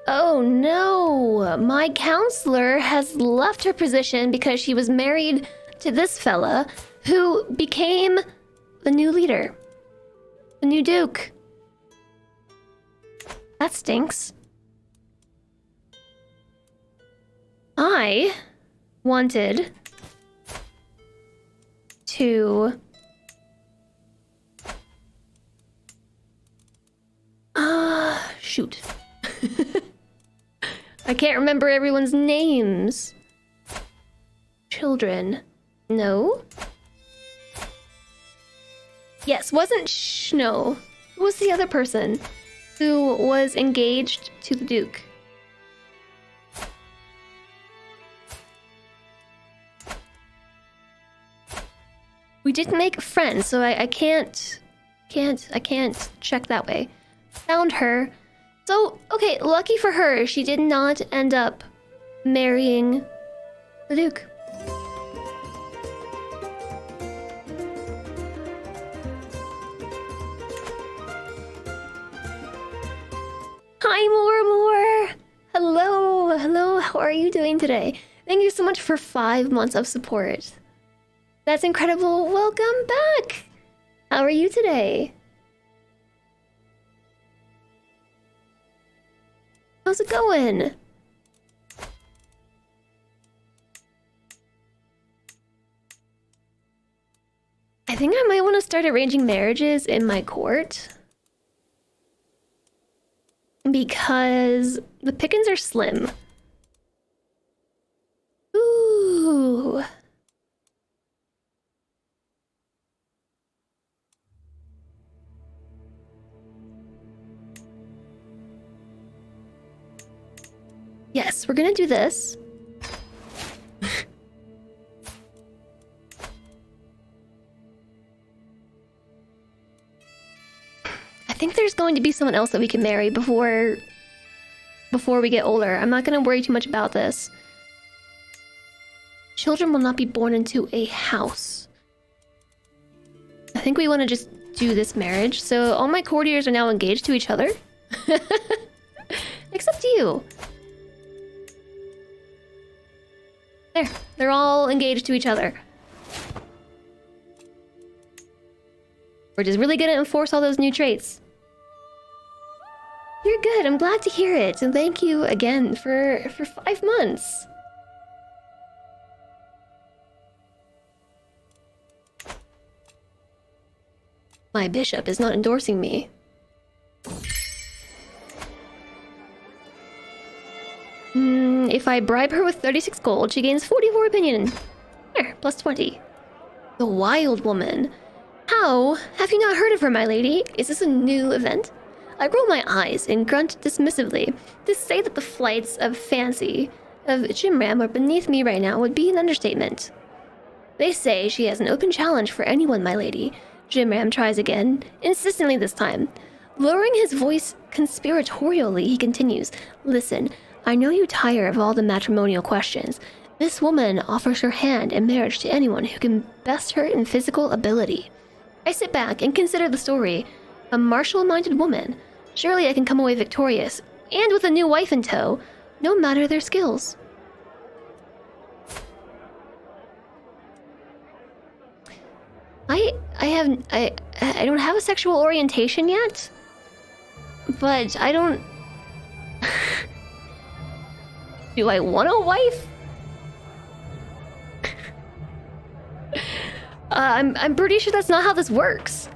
Oh no! My counselor has left her position because she was married to this fella who became the new leader. The new Duke. That stinks. I wanted to shoot. I can't remember everyone's names. Children. No. Yes, wasn't no. Who was the other person who was engaged to the Duke? We didn't make friends, so I can't check that way. Found her. So, okay, lucky for her, she did not end up marrying the Duke. Hi, More. Hello, how are you doing today? Thank you so much for 5 months of support. That's incredible. Welcome back. How are you today? How's it going? I think I might want to start arranging marriages in my court. Because the pickings are slim. Ooh. Yes, we're gonna do this. I think there's going to be someone else that we can marry before we get older. I'm not gonna worry too much about this. Children will not be born into a house. I think we want to just do this marriage. So all my courtiers are now engaged to each other. Except you. There, they're all engaged to each other. We're just really gonna enforce all those new traits. You're good, I'm glad to hear it. And thank you again for 5 months. My bishop is not endorsing me. If I bribe her with 36 gold, she gains 44 opinion. There, plus 20. The Wild Woman. How? Have you not heard of her, my lady? Is this a new event? I roll my eyes and grunt dismissively. To say that the flights of fancy of Jimram are beneath me right now would be an understatement. They say she has an open challenge for anyone, my lady. Jimram tries again, insistently this time. Lowering his voice conspiratorially, he continues, Listen, I know you tire of all the matrimonial questions. This woman offers her hand in marriage to anyone who can best her in physical ability. I sit back and consider the story. A martial-minded woman. Surely I can come away victorious, and with a new wife in tow, no matter their skills. I don't have a sexual orientation yet, but I don't... Do I want a wife? I'm pretty sure that's not how this works.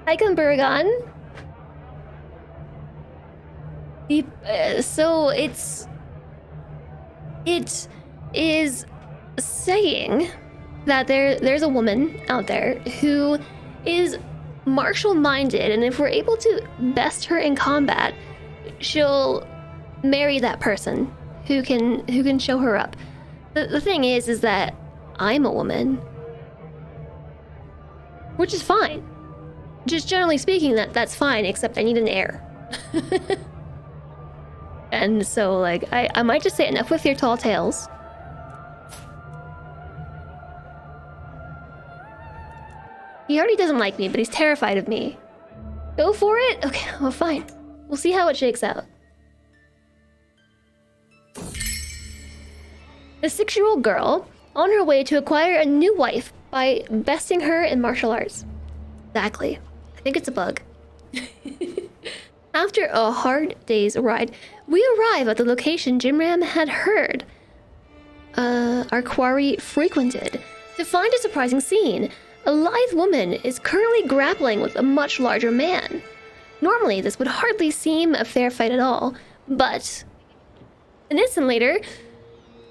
Hi, Gumbergon. So it is saying that there's a woman out there who is martial-minded, and if we're able to best her in combat, she'll marry that person who can show her up. The thing is that I'm a woman, which is fine. Just generally speaking, that's fine, except I need an heir. And so, like, I might just say enough with your tall tales. He already doesn't like me, but he's terrified of me. Go for it? Okay, well, fine. We'll see how it shakes out. The 6-year-old girl, on her way to acquire a new wife by besting her in martial arts. Exactly. I think it's a bug. After a hard day's ride, we arrive at the location Jimram had heard our quarry frequented to find a surprising scene. A lithe woman is currently grappling with a much larger man. Normally, this would hardly seem a fair fight at all, but an instant later,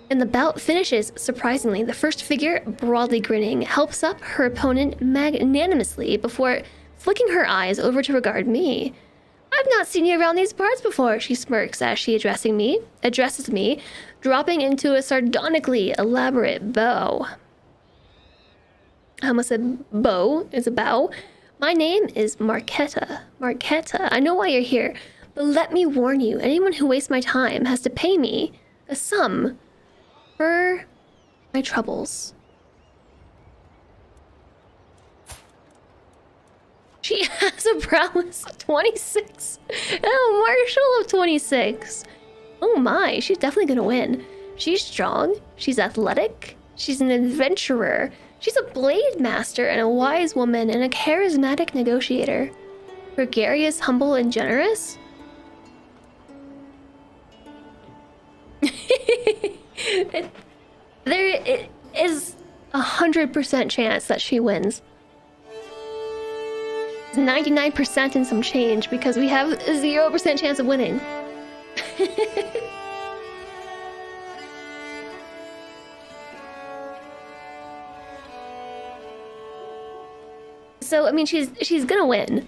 and the bout finishes surprisingly. The first figure, broadly grinning, helps up her opponent magnanimously before flicking her eyes over to regard me. I've not seen you around these parts before, she smirks as she addresses me, dropping into a sardonically elaborate bow. I almost said bow is a bow. My name is Marquetta. Marquetta, I know why you're here, but let me warn you, anyone who wastes my time has to pay me a sum for my troubles. She has a prowess of 26 and a martial of 26. Oh my, she's definitely gonna win. She's strong, she's athletic, she's an adventurer, she's a blade master and a wise woman and a charismatic negotiator. Gregarious, humble, and generous? There is 100% chance that she wins. 99% and some change because we have a 0% chance of winning. So I mean, she's gonna win.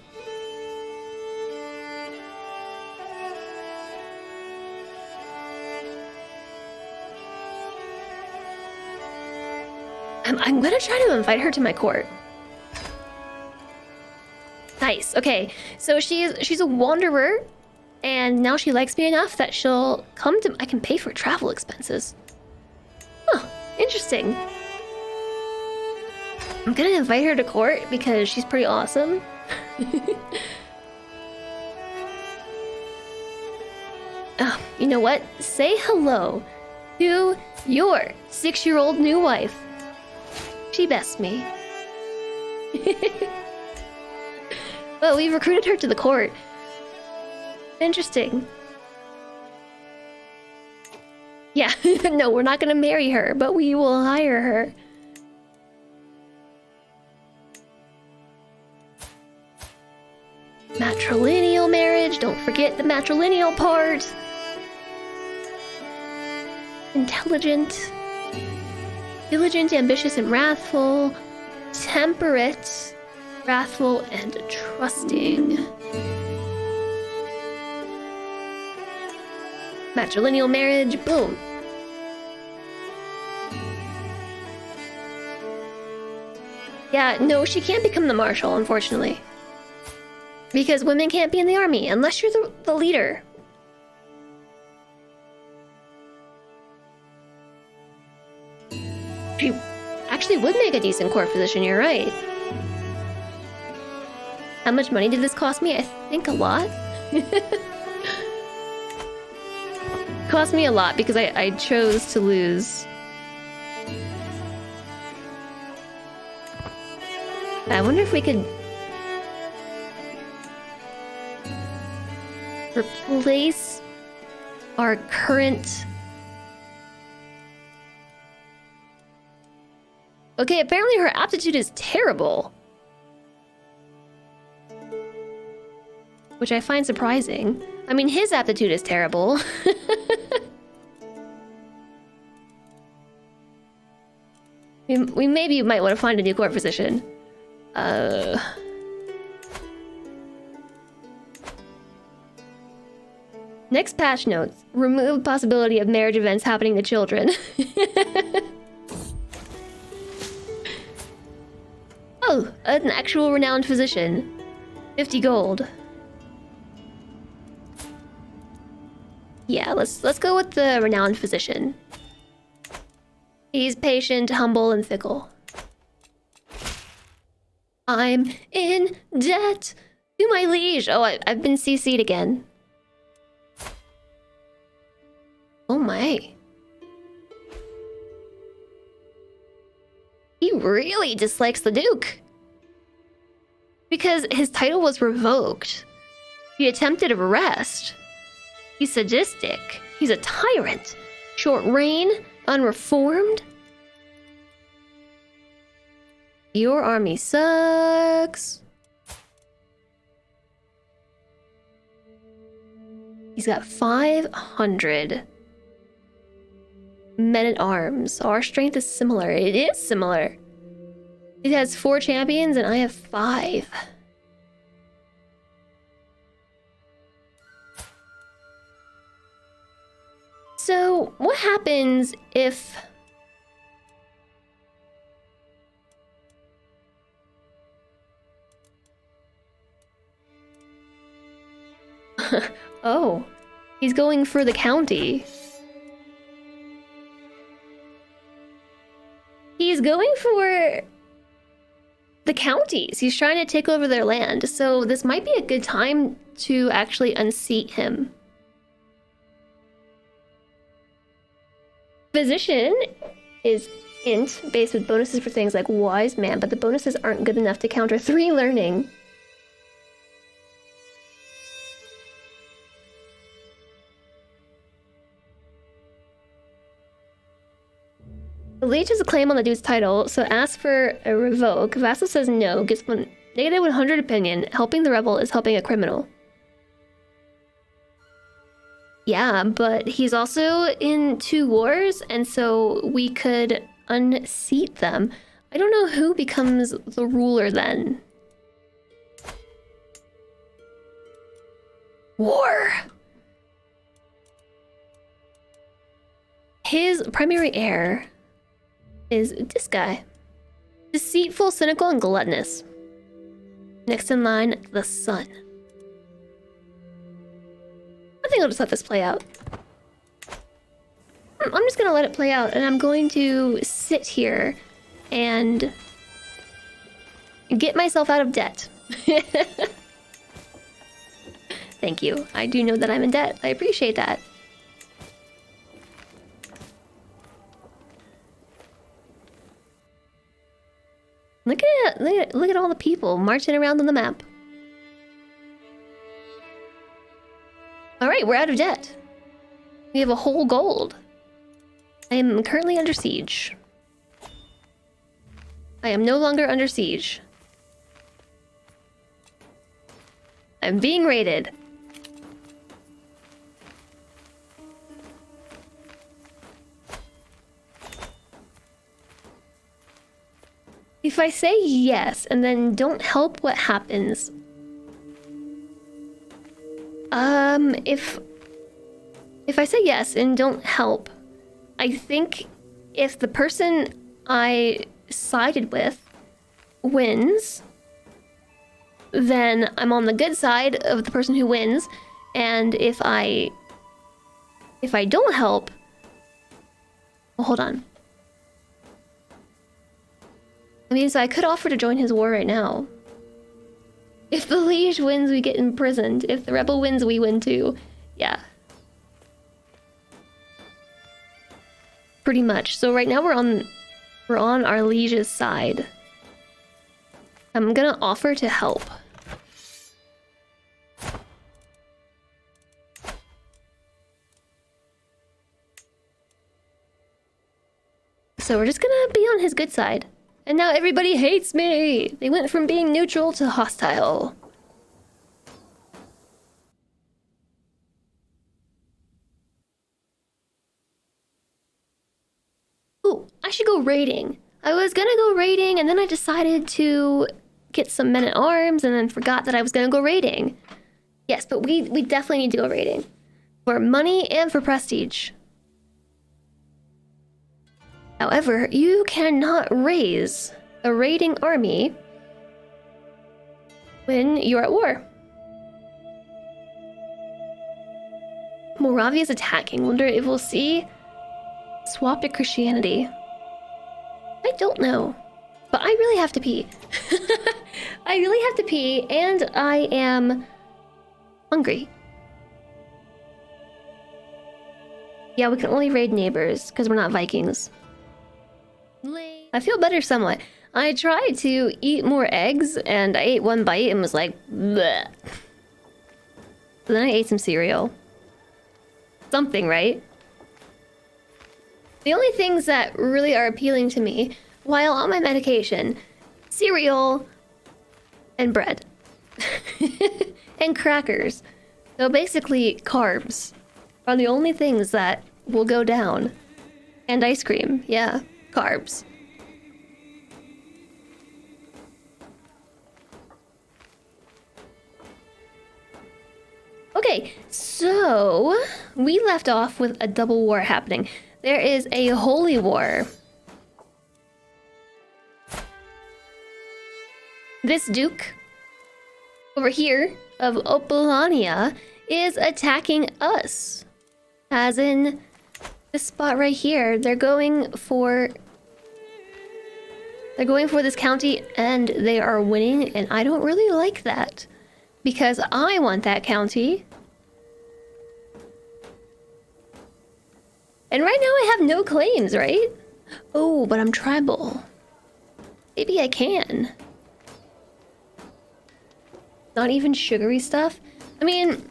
I'm gonna try to invite her to my court. Nice. Okay, so she's a wanderer, and now she likes me enough that she'll come to. I can pay for travel expenses. Huh. Interesting. I'm gonna invite her to court because she's pretty awesome. Oh, you know what? Say hello to your 6-year-old new wife. She bests me. Well, we recruited her to the court. Interesting. Yeah, no, we're not gonna marry her, but we will hire her. Matrilineal marriage, don't forget the matrilineal part. Intelligent. Diligent, ambitious, and wrathful. Temperate. Wrathful and trusting. Matrilineal marriage, boom. Yeah, no, she can't become the marshal, unfortunately. Because women can't be in the army unless you're the leader. She actually would make a decent court physician, you're right. How much money did this cost me? I think a lot. Cost me a lot because I chose to lose. I wonder if we could replace our current. Okay, apparently her aptitude is terrible. Which I find surprising. I mean, his aptitude is terrible. we maybe might want to find a new court physician. Next patch notes. Remove possibility of marriage events happening to children. Oh, an actual renowned physician. 50 gold. Yeah, let's go with the renowned physician. He's patient, humble, and fickle. I'm in debt to my liege. Oh, I've been CC'd again. Oh my. He really dislikes the Duke. Because his title was revoked. He attempted arrest. He's sadistic. He's a tyrant. Short reign. Unreformed. Your army sucks. He's got 500 men-at-arms. Our strength is similar. It is similar. It has 4 champions and I have 5. So, what happens if... Oh, he's going for the county. He's going for the counties. He's trying to take over their land. So this might be a good time to actually unseat him. Physician is int, based with bonuses for things like wise man, but the bonuses aren't good enough to counter 3 learning. The Liege has a claim on the dude's title, so ask for a revoke. Vassal says no, gives one negative 100 opinion. Helping the rebel is helping a criminal. Yeah, but he's also in 2 wars, and so we could unseat them. I don't know who becomes the ruler then. War! His primary heir is this guy. Deceitful, cynical, and gluttonous. Next in line, the sun. I think I'll just let this play out. I'm just gonna let it play out, and I'm going to sit here and get myself out of debt. Thank you. I do know that I'm in debt. I appreciate that. Look at it. Look at all the people marching around on the map. Alright, we're out of debt. We have a whole gold. I am currently under siege. I am no longer under siege. I'm being raided. If I say yes and then don't help, what happens? If I say yes and don't help, I think if the person I sided with wins, then I'm on the good side of the person who wins, and if I don't help, well, hold on. I mean, so I could offer to join his war right now. If the Liege wins, we get imprisoned. If the rebel wins, we win too. Yeah. Pretty much. So right now we're on our Liege's side. I'm gonna offer to help. So we're just gonna be on his good side. And now everybody hates me! They went from being neutral to hostile. Ooh, I should go raiding. I was gonna go raiding and then I decided to get some men-at-arms and then forgot that I was gonna go raiding. Yes, but we definitely need to go raiding. For money and for prestige. However, you cannot raise a raiding army when you're at war. Moravia's attacking. Wonder if we'll see swap to Christianity. I don't know. But I really have to pee. I really have to pee, and I am hungry. Yeah, we can only raid neighbors because we're not Vikings. I feel better somewhat. I tried to eat more eggs, and I ate 1 bite and was like, bleh. But then I ate some cereal. Something, right? The only things that really are appealing to me, while on my medication, cereal, and bread. And crackers. So basically, carbs are the only things that will go down. And ice cream, yeah, carbs. Okay, so we left off with a double war happening. There is a holy war. This duke over here of Opolania is attacking us. As in this spot right here. They're going for this county and they are winning, and I don't really like that. Because I want that county. And right now I have no claims, right? Oh, but I'm tribal. Maybe I can. Not even sugary stuff? I mean,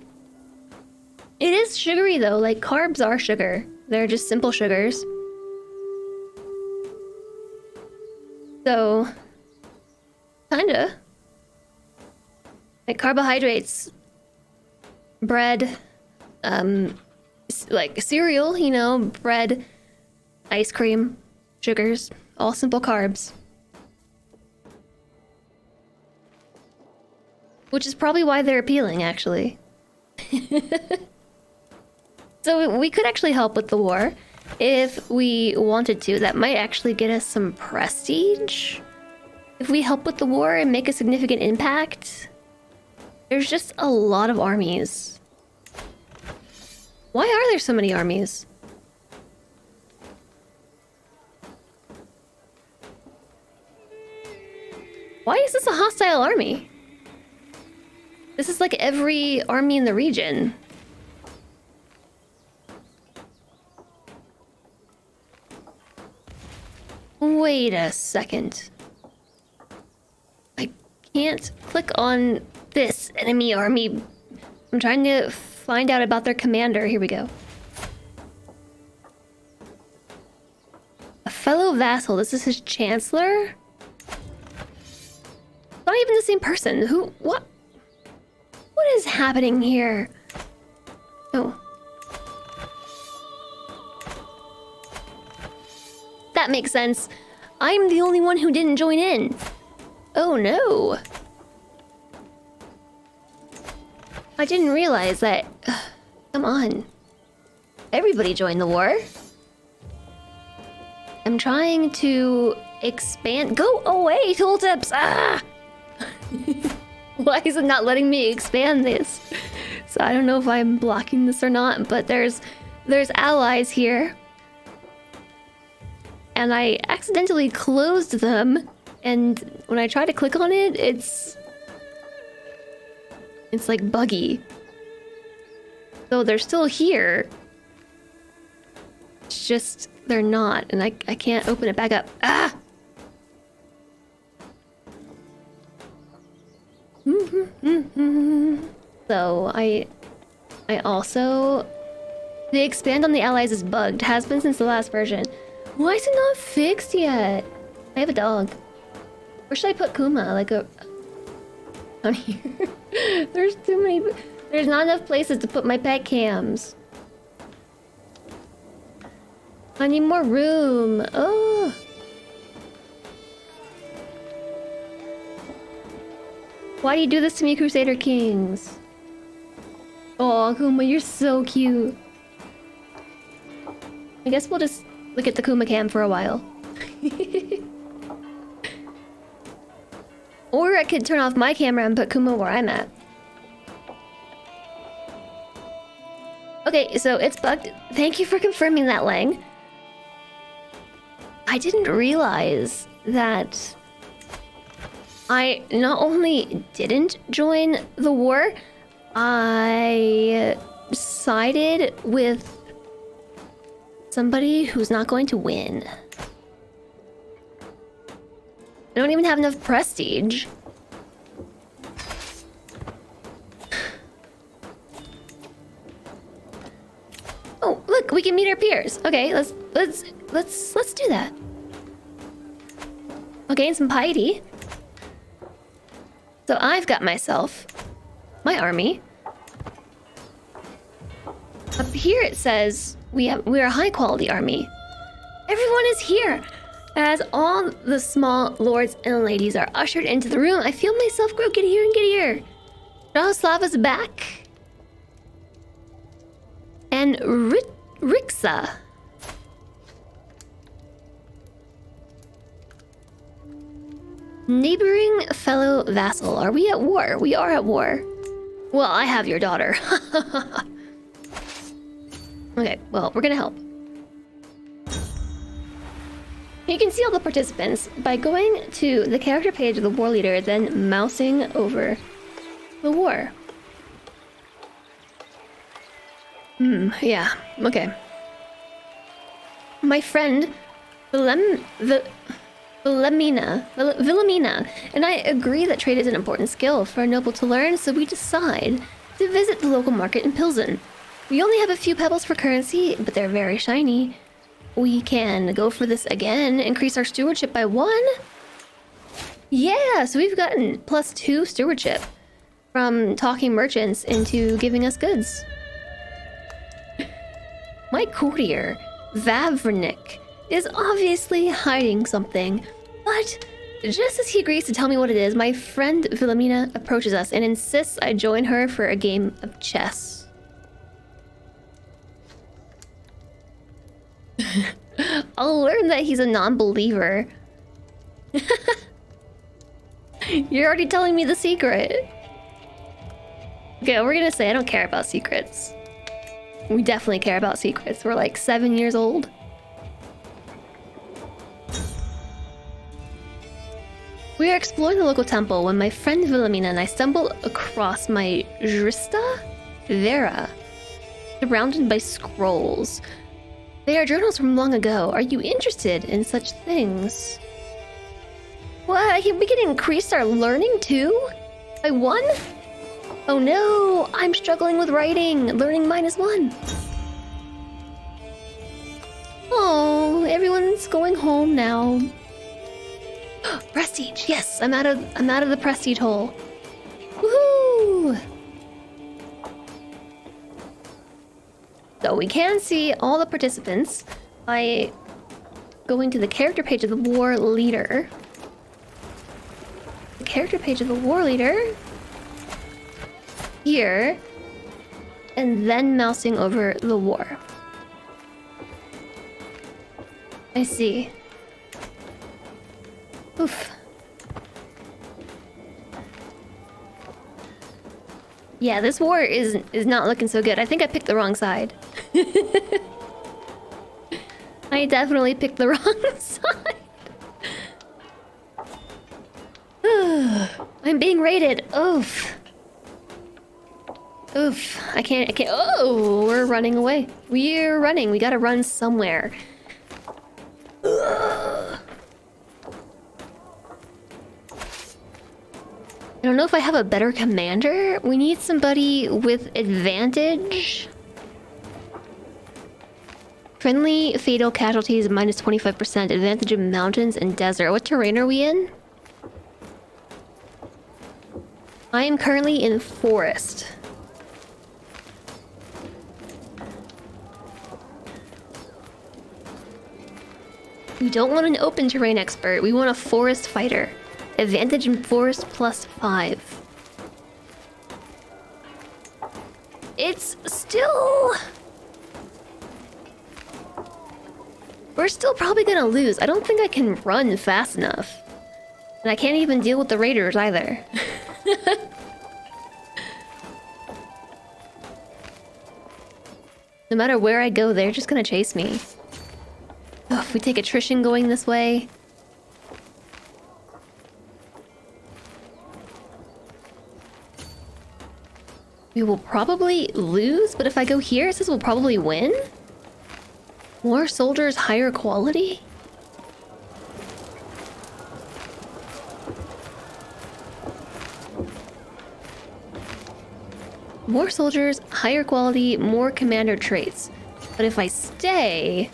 it is sugary though, like carbs are sugar. They're just simple sugars. So, kinda. Like carbohydrates, bread, like cereal, you know, bread, ice cream, sugars, all simple carbs. Which is probably why they're appealing, actually. So we could actually help with the war if we wanted to. That might actually get us some prestige. If we help with the war and make a significant impact. There's just a lot of armies. Why are there so many armies? Why is this a hostile army? This is like every army in the region. Wait a second. I can't click on this enemy army. I'm trying to find out about their commander. Here we go. A fellow vassal. This is his chancellor? Not even the same person. Who? What? What is happening here? Oh. That makes sense. I'm the only one who didn't join in. Oh no. I didn't realize that. Come on. Everybody joined the war. I'm trying to expand. Go away, tooltips! Ah! Why is it not letting me expand this? So I don't know if I'm blocking this or not, but there's allies here. And I accidentally closed them, and when I try to click on it, it's like buggy. So they're still here. It's just they're not, and I can't open it back up. Ah! So I also, the expand on the allies is bugged. Has been since the last version. Why is it not fixed yet? I have a dog. Where should I put Kuma? Like a down here. There's too many. There's not enough places to put my pet cams. I need more room. Oh. Why do you do this to me, Crusader Kings? Oh, Kuma, you're so cute. I guess we'll just look at the Kuma cam for a while. Or I could turn off my camera and put Kuma where I'm at. Okay, so it's bugged. Thank you for confirming that, Lang. I didn't realize that I not only didn't join the war, I sided with somebody who's not going to win. I don't even have enough prestige. Oh, look, we can meet our peers. Okay, let's do that. I'll gain some piety. So I've got myself my army. Up here it says we're a high quality army. Everyone is here. As all the small lords and ladies are ushered into the room, I feel myself grow giddier and giddier. Rahoslava's back. And Rixa. Neighboring fellow vassal, are we at war? We are at war. Well, I have your daughter. Okay, well, we're gonna help. You can see all the participants by going to the character page of the war leader, then mousing over the war. Yeah, okay. My friend, Wilhelmina, and I agree that trade is an important skill for a noble to learn, so we decide to visit the local market in Pilsen. We only have a few pebbles for currency, but they're very shiny. We can go for this again, increase our stewardship by 1. Yeah, so we've gotten +2 stewardship from talking merchants into giving us goods. My courtier, Vavrnik, is obviously hiding something, but just as he agrees to tell me what it is, my friend Wilhelmina approaches us and insists I join her for a game of chess. I'll learn that he's a non-believer. You're already telling me the secret. Okay, we're gonna say I don't care about secrets. We definitely care about secrets. We're like 7 years old. We are exploring the local temple when my friend Wilhelmina and I stumble across my Drista Vera, surrounded by scrolls. They are journals from long ago. Are you interested in such things? What? We can increase our learning too? By 1? Oh no, I'm struggling with writing. Learning -1. Oh, everyone's going home now. Prestige, yes, I'm out of the prestige hole. Woohoo! So we can see all the participants by going to the character page of the war leader. The character page of the war leader. Here. And then mousing over the war. I see. Oof. Yeah, this war is not looking so good. I think I picked the wrong side. I definitely picked the wrong side. I'm being raided. Oof. Oof. I can't. Oh, we're running away. We're running. We gotta run somewhere. Ugh. I don't know if I have a better commander. We need somebody with advantage. Friendly fatal casualties -25%. Advantage in mountains and desert. What terrain are we in? I am currently in forest. We don't want an open terrain expert. We want a forest fighter. Advantage in forest +5. It's still... We're still probably gonna lose. I don't think I can run fast enough. And I can't even deal with the raiders either. No matter where I go, they're just gonna chase me. Oh, if we take attrition going this way... We will probably lose, but if I go here, it says we'll probably win? More soldiers, higher quality? More soldiers, higher quality, more commander traits. But if I stay...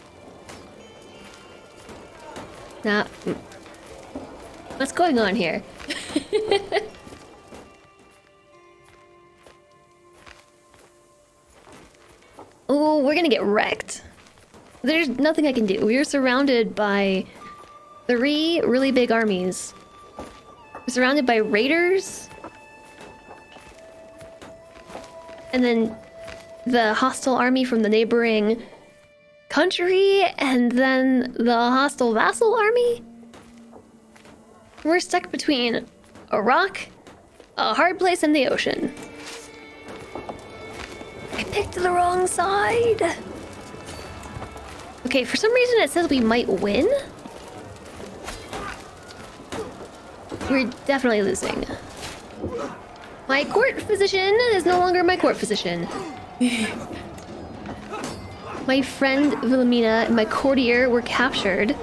Nah. What's going on here? Oh, we're gonna get wrecked. There's nothing I can do. We're surrounded by 3 really big armies. We're surrounded by raiders. And then the hostile army from the neighboring country, and then the hostile vassal army. We're stuck between a rock, a hard place, and the ocean. I picked the wrong side. Okay, for some reason it says we might win. We're definitely losing. My court physician is no longer my court physician. My friend Wilhelmina and my courtier were captured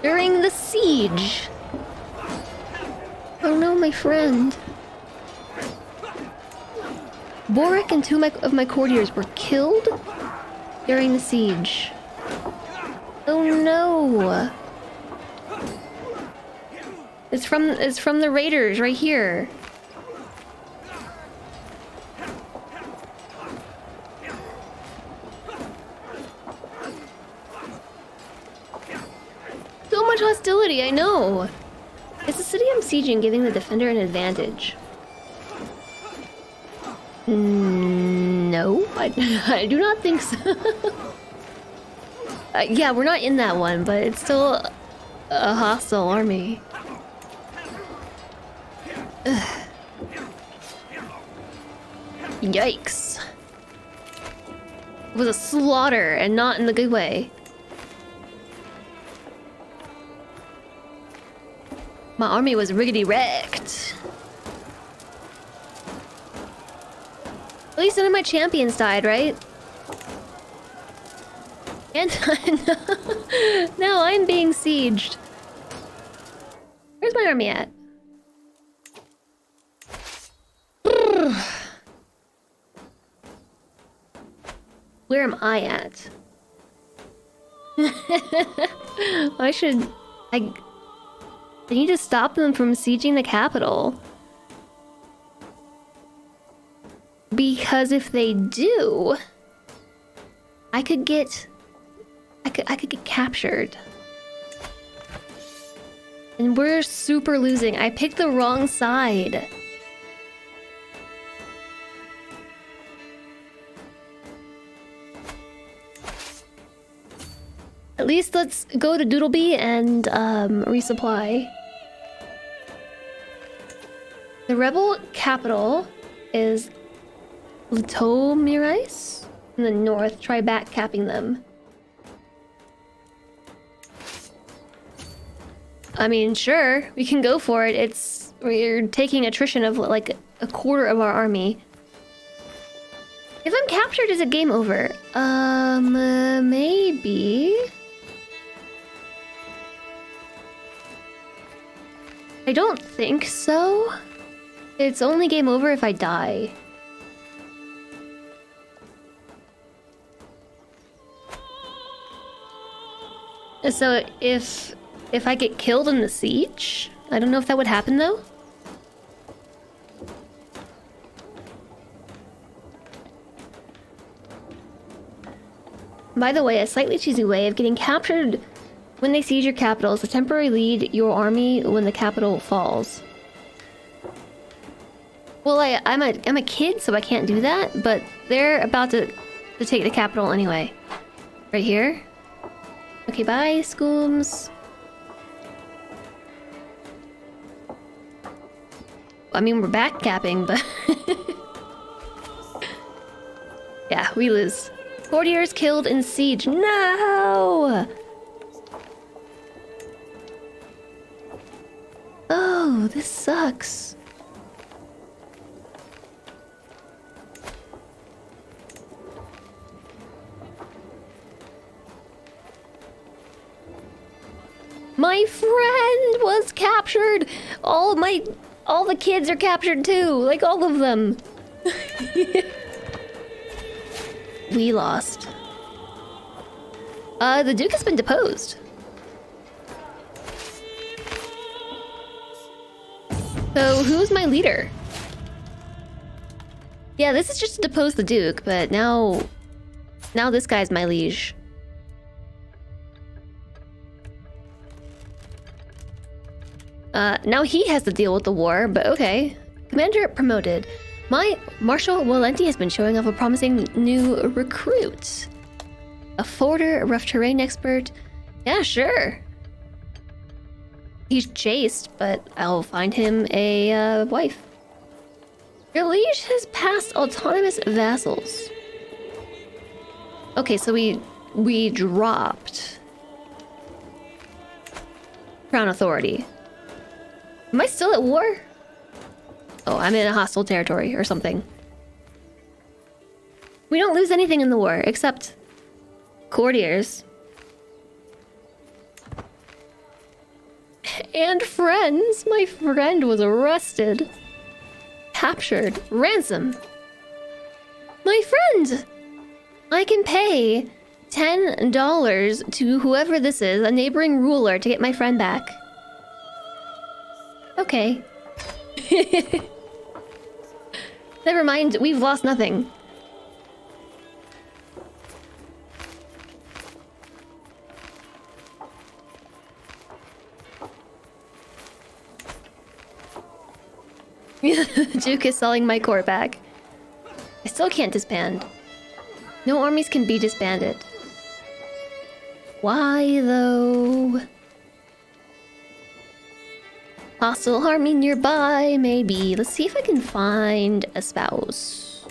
during the siege. Oh no, my friend. Boric and 2 of my courtiers were killed during the siege. Oh no. It's from the raiders right here. So much hostility, I know. Is the city I'm sieging giving the defender an advantage? No, I do not think so. Yeah, we're not in that one, but it's still a hostile army. Ugh. Yikes. It was a slaughter, and not in the good way. My army was riggedy wrecked. At least none of my champions died, right? And no, I'm being sieged. Where's my army at? Where am I at? I need to stop them from sieging the capital. Because if they do, I could get captured. And we're super losing. I picked the wrong side. At least let's go to Doodleby and resupply. The rebel capital is Litomirais in the north. Try back capping them. I mean, sure, we can go for it. We're taking attrition of like a quarter of our army. If I'm captured, is it game over? Maybe. I don't think so. It's only game over if I die. So if I get killed in the siege, I don't know if that would happen though. By the way, a slightly cheesy way of getting captured when they siege your capital is to temporarily lead your army when the capital falls. Well, I'm a kid, so I can't do that, but they're about to take the capital anyway. Right here. Okay, bye, Scooms. I mean, we're backcapping, but... yeah, we lose. Courtiers killed in siege. No! Oh, this sucks. My friend was captured. All the kids are captured too. Like all of them. We lost. The Duke has been deposed. So who's my leader? Yeah, this is just to depose the Duke, but now Now this guy's my liege. Now he has to deal with the war, but okay. Commander promoted. My Marshal Walenti has been showing off a promising new recruit. A forder, a rough terrain expert. Yeah, sure. He's chaste, but I'll find him a wife. Your liege has passed autonomous vassals. Okay, so we dropped Crown Authority. Am I still at war? Oh, I'm in a hostile territory or something. We don't lose anything in the war, except courtiers. And friends. My friend was arrested. Captured. Ransom. My friend! I can pay $10 to whoever this is, a neighboring ruler, to get my friend back. Okay. Never mind, we've lost nothing. Duke is selling my court back. I still can't disband. No armies can be disbanded. Why, though? Hostile army nearby, maybe. Let's see if I can find a spouse.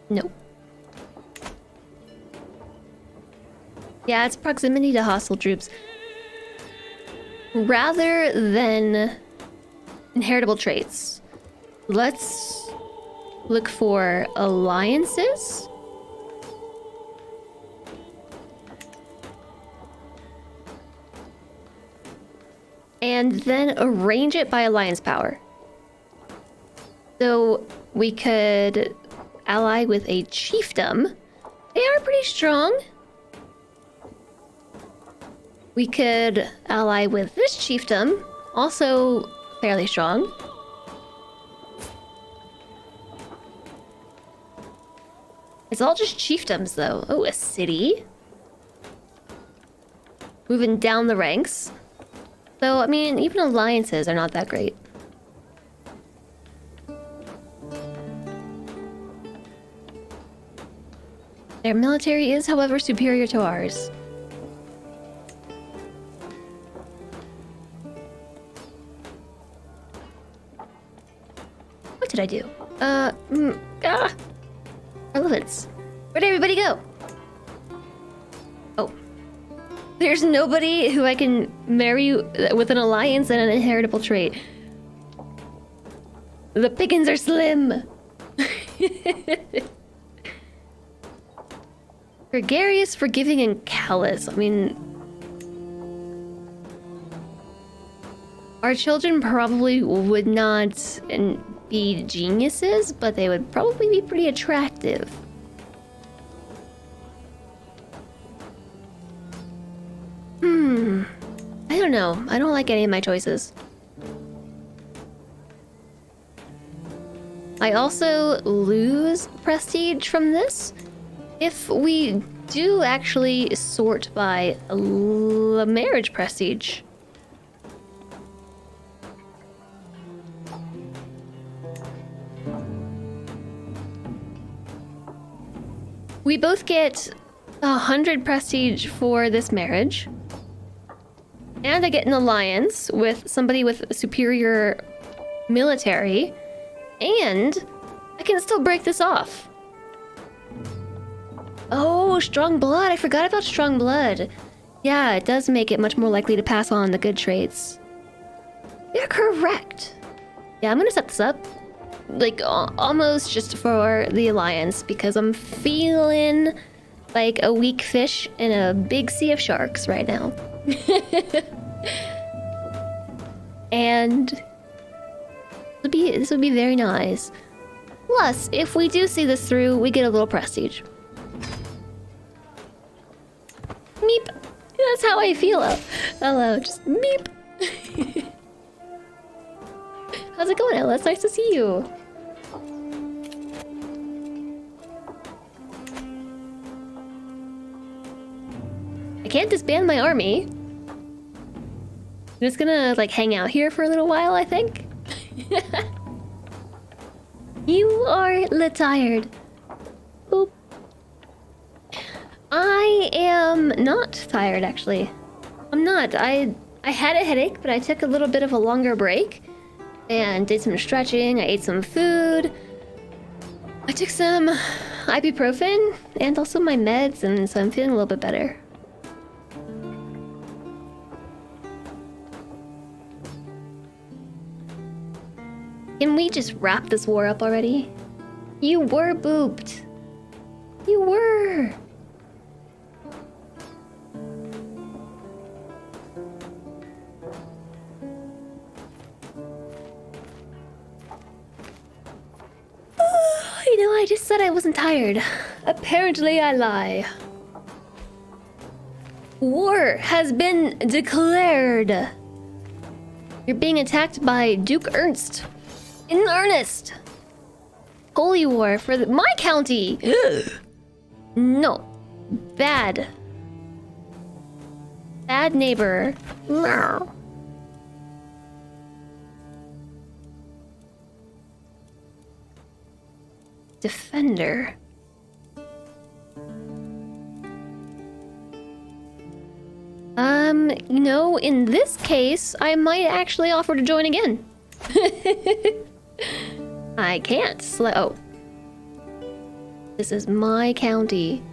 No. Yeah, it's proximity to hostile troops. Rather than inheritable traits, let's look for alliances. And then arrange it by alliance power. So we could ally with a chiefdom. They are pretty strong. We could ally with this chiefdom, also fairly strong. It's all just chiefdoms, though. Oh, a city. Moving down the ranks. So, I mean, even alliances are not that great. Their military is, however, superior to ours. What did I do? Relevance. Where'd everybody go? Oh. There's nobody who I can marry with an alliance and an inheritable trait. The pickings are slim. Gregarious, forgiving, and callous. I mean, our children probably would not be geniuses, but they would probably be pretty attractive. I don't know. I don't like any of my choices. I also lose prestige from this if we do actually sort by marriage prestige. We both get 100 prestige for this marriage. And I get an alliance with somebody with superior military. And I can still break this off. Oh, strong blood. I forgot about strong blood. Yeah, it does make it much more likely to pass on the good traits. You're correct. Yeah, I'm gonna set this up. Like, almost just for the alliance, because I'm feeling like a weak fish in a big sea of sharks right now. And this would be very nice. Plus, if we do see this through, we get a little prestige. Meep. That's how I feel. Hello, just meep. How's it going, Ella? It's nice to see you. can't disband my army. I'm just gonna, like, hang out here for a little while, I think. You are tired. Boop. I am not tired, actually. I'm not. I had a headache, but I took a little bit of a longer break and did some stretching. I ate some food. I took some ibuprofen and also my meds, and so I'm feeling a little bit better. Can we just wrap this war up already? You were booped. You were. You know, I just said I wasn't tired. Apparently I lie. War has been declared. You're being attacked by Duke Ernst. In earnest. Holy war for my county. No. Bad. Bad neighbor. Defender. You know, in this case, I might actually offer to join again. I can't oh. This is my county.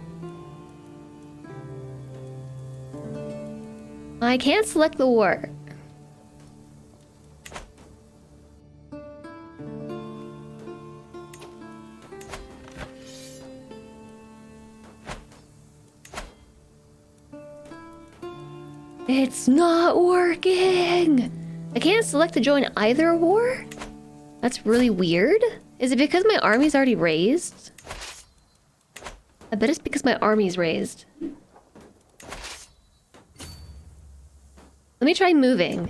I can't select the war. It's not working! I can't select to join either war? That's really weird. Is it because my army's already raised? I bet it's because my army's raised. Let me try moving.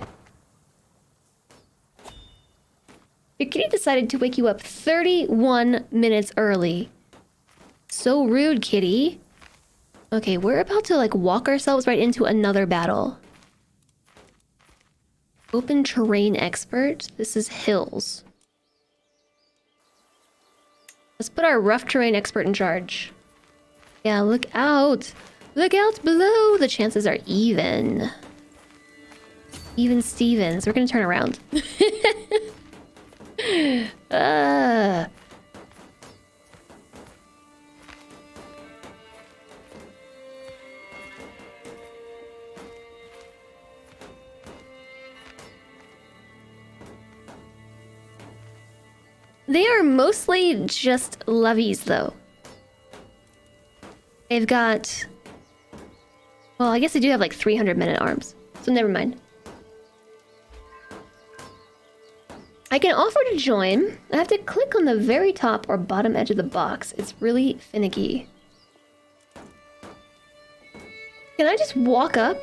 Your kitty decided to wake you up 31 minutes early. So rude, kitty. Okay, we're about to, like, walk ourselves right into another battle. Open terrain expert. This is hills. Let's put our rough terrain expert in charge. Yeah, look out. Look out below. The chances are even. Even Stevens. We're gonna turn around. They are mostly just levies, though. They've got... Well, I guess they do have like 300 men at arms, so never mind. I can offer to join. I have to click on the very top or bottom edge of the box. It's really finicky. Can I just walk up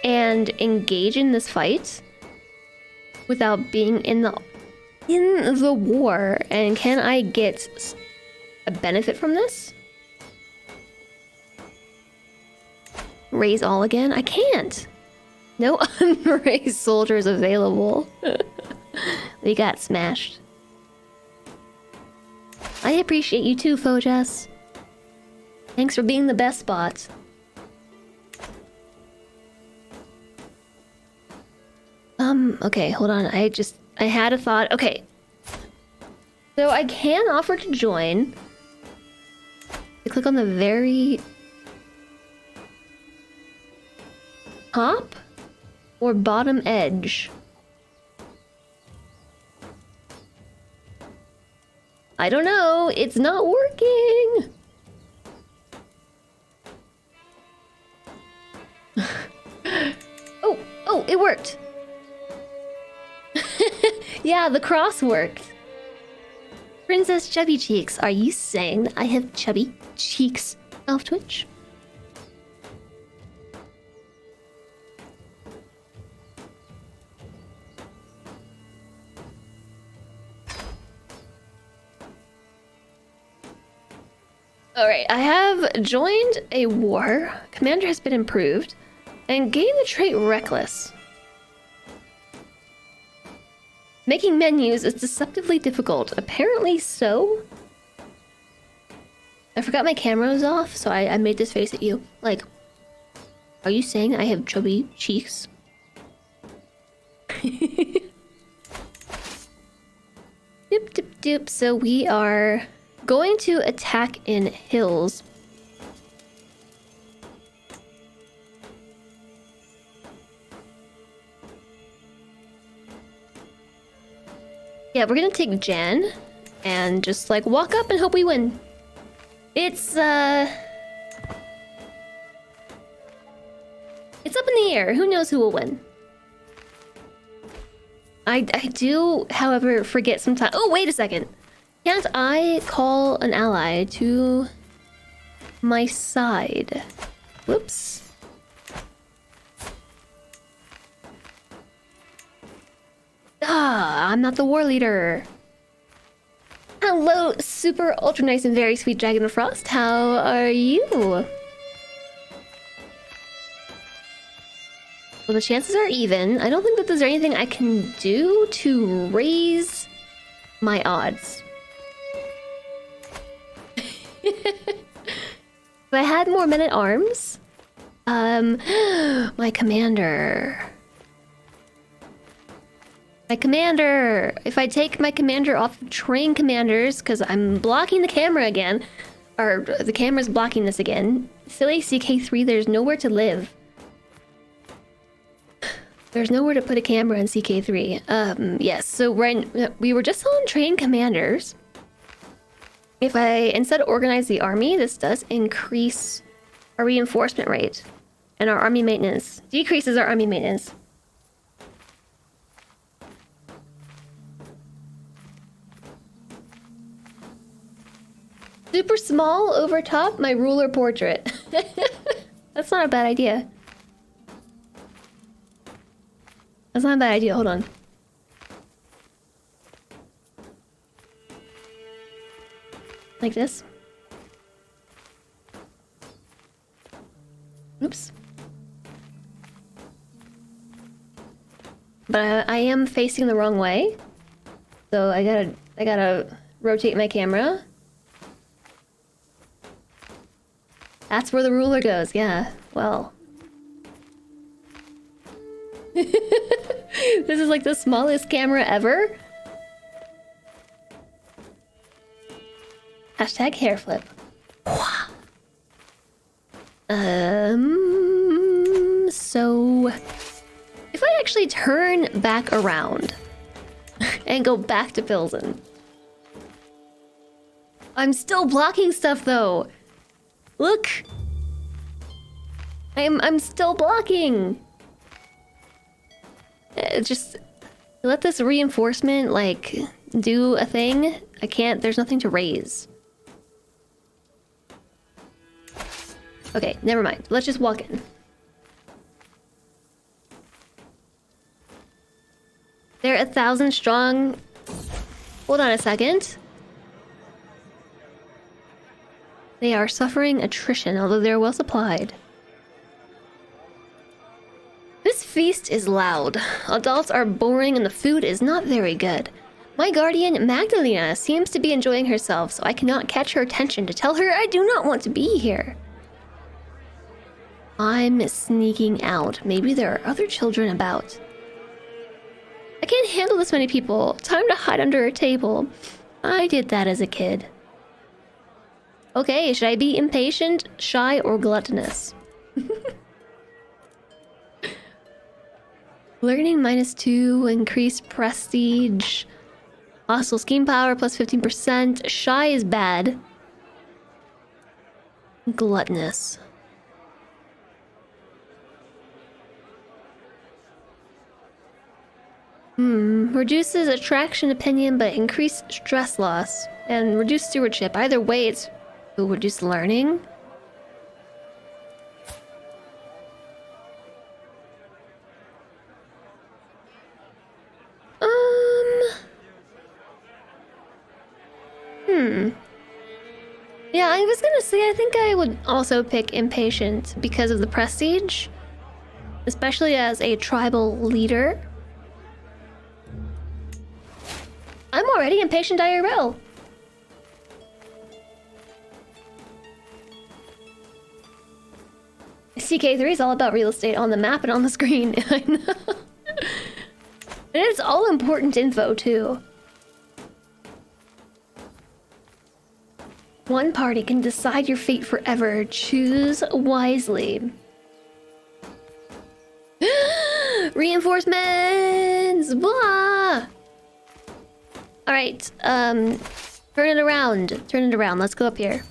and engage in this fight without being in the war? And can I get a benefit from this? Raise all again? I can't. No unraised soldiers available. We got smashed. I appreciate you too, woahhjess. Thanks for being the best bot. Okay, hold on. I had a thought. Okay. So I can offer to join. I click on the very top or bottom edge. I don't know. It's not working. Oh, it worked. Yeah, the cross worked. Princess Chubby Cheeks, are you saying that I have chubby cheeks off Twitch? Alright, I have joined a war. Commander has been improved. And gained the trait Reckless. Making menus is deceptively difficult. Apparently so. I forgot my camera was off, so I made this face at you. Like, are you saying I have chubby cheeks? Dip, dip, dip. So we are going to attack in hills. Yeah, we're gonna take Jan and just like walk up and hope we win. It's up in the air. Who knows who will win? I do, however, forget sometimes. Oh, wait a second. Can't I call an ally to my side? Whoops. Ah, I'm not the war leader. Hello, super ultra nice and very sweet Dragon of Frost. How are you? Well, the chances are even. I don't think that there's anything I can do to raise my odds. If I had more men at arms, my commander. My commander! If I take my commander off of train commanders, because I'm blocking the camera again, or the camera's blocking this again. Silly CK3, there's nowhere to live. There's nowhere to put a camera in CK3. Yes, so we were just on train commanders. If I instead organize the army, this does increase our reinforcement rate and our army maintenance. Decreases our army maintenance. Super small over top my ruler portrait. That's not a bad idea. That's not a bad idea. Hold on. Like this. Oops. But I am facing the wrong way. So I gotta rotate my camera. That's where the ruler goes, yeah. Well. This is like the smallest camera ever. Hashtag hair flip. So if I actually turn back around and go back to Pilsen. I'm still blocking stuff though. Look. I'm still blocking. Just let this reinforcement like do a thing. I can't, there's nothing to raise. Okay, never mind. Let's just walk in. They're 1,000 strong. Hold on a second. They are suffering attrition, although they're well supplied. This feast is loud. Adults are boring and the food is not very good. My guardian, Magdalena, seems to be enjoying herself, so I cannot catch her attention to tell her I do not want to be here. I'm sneaking out. Maybe there are other children about. I can't handle this many people. Time to hide under a table. I did that as a kid. Okay, should I be impatient, shy, or gluttonous? Learning -2, increased prestige. Hostile scheme power plus 15%. Shy is bad. Gluttonous. Reduces attraction opinion, but increased stress loss. And reduced stewardship. Either way, it's... Ooh, reduced learning. Yeah, I was gonna say, I think I would also pick Impatient because of the prestige, especially as a tribal leader. I'm already Impatient IRL. CK3 is all about real estate on the map and on the screen. I know. And it's all important info, too. One party can decide your fate forever. Choose wisely. Reinforcements! Blah! Alright, turn it around. Turn it around. Let's go up here.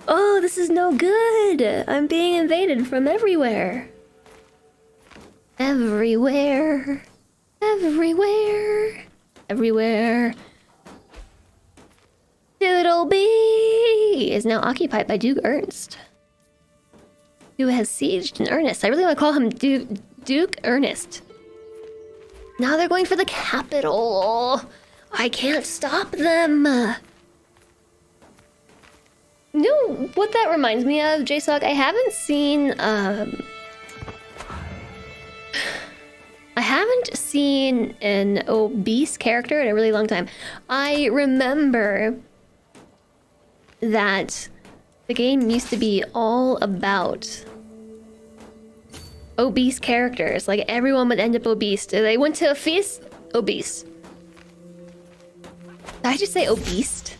Oh, this is no good! I'm being invaded from everywhere. Everywhere. Everywhere. Everywhere. Doodleby is now occupied by Duke Ernst, who has sieged in earnest. I really want to call him Duke Ernest. Now they're going for the capital. I can't stop them. You know what that reminds me of, JSOC? I haven't seen an obese character in a really long time. I remember that the game used to be all about obese characters. Like, everyone would end up obese. They went to a feast? Obese. Did I just say obese?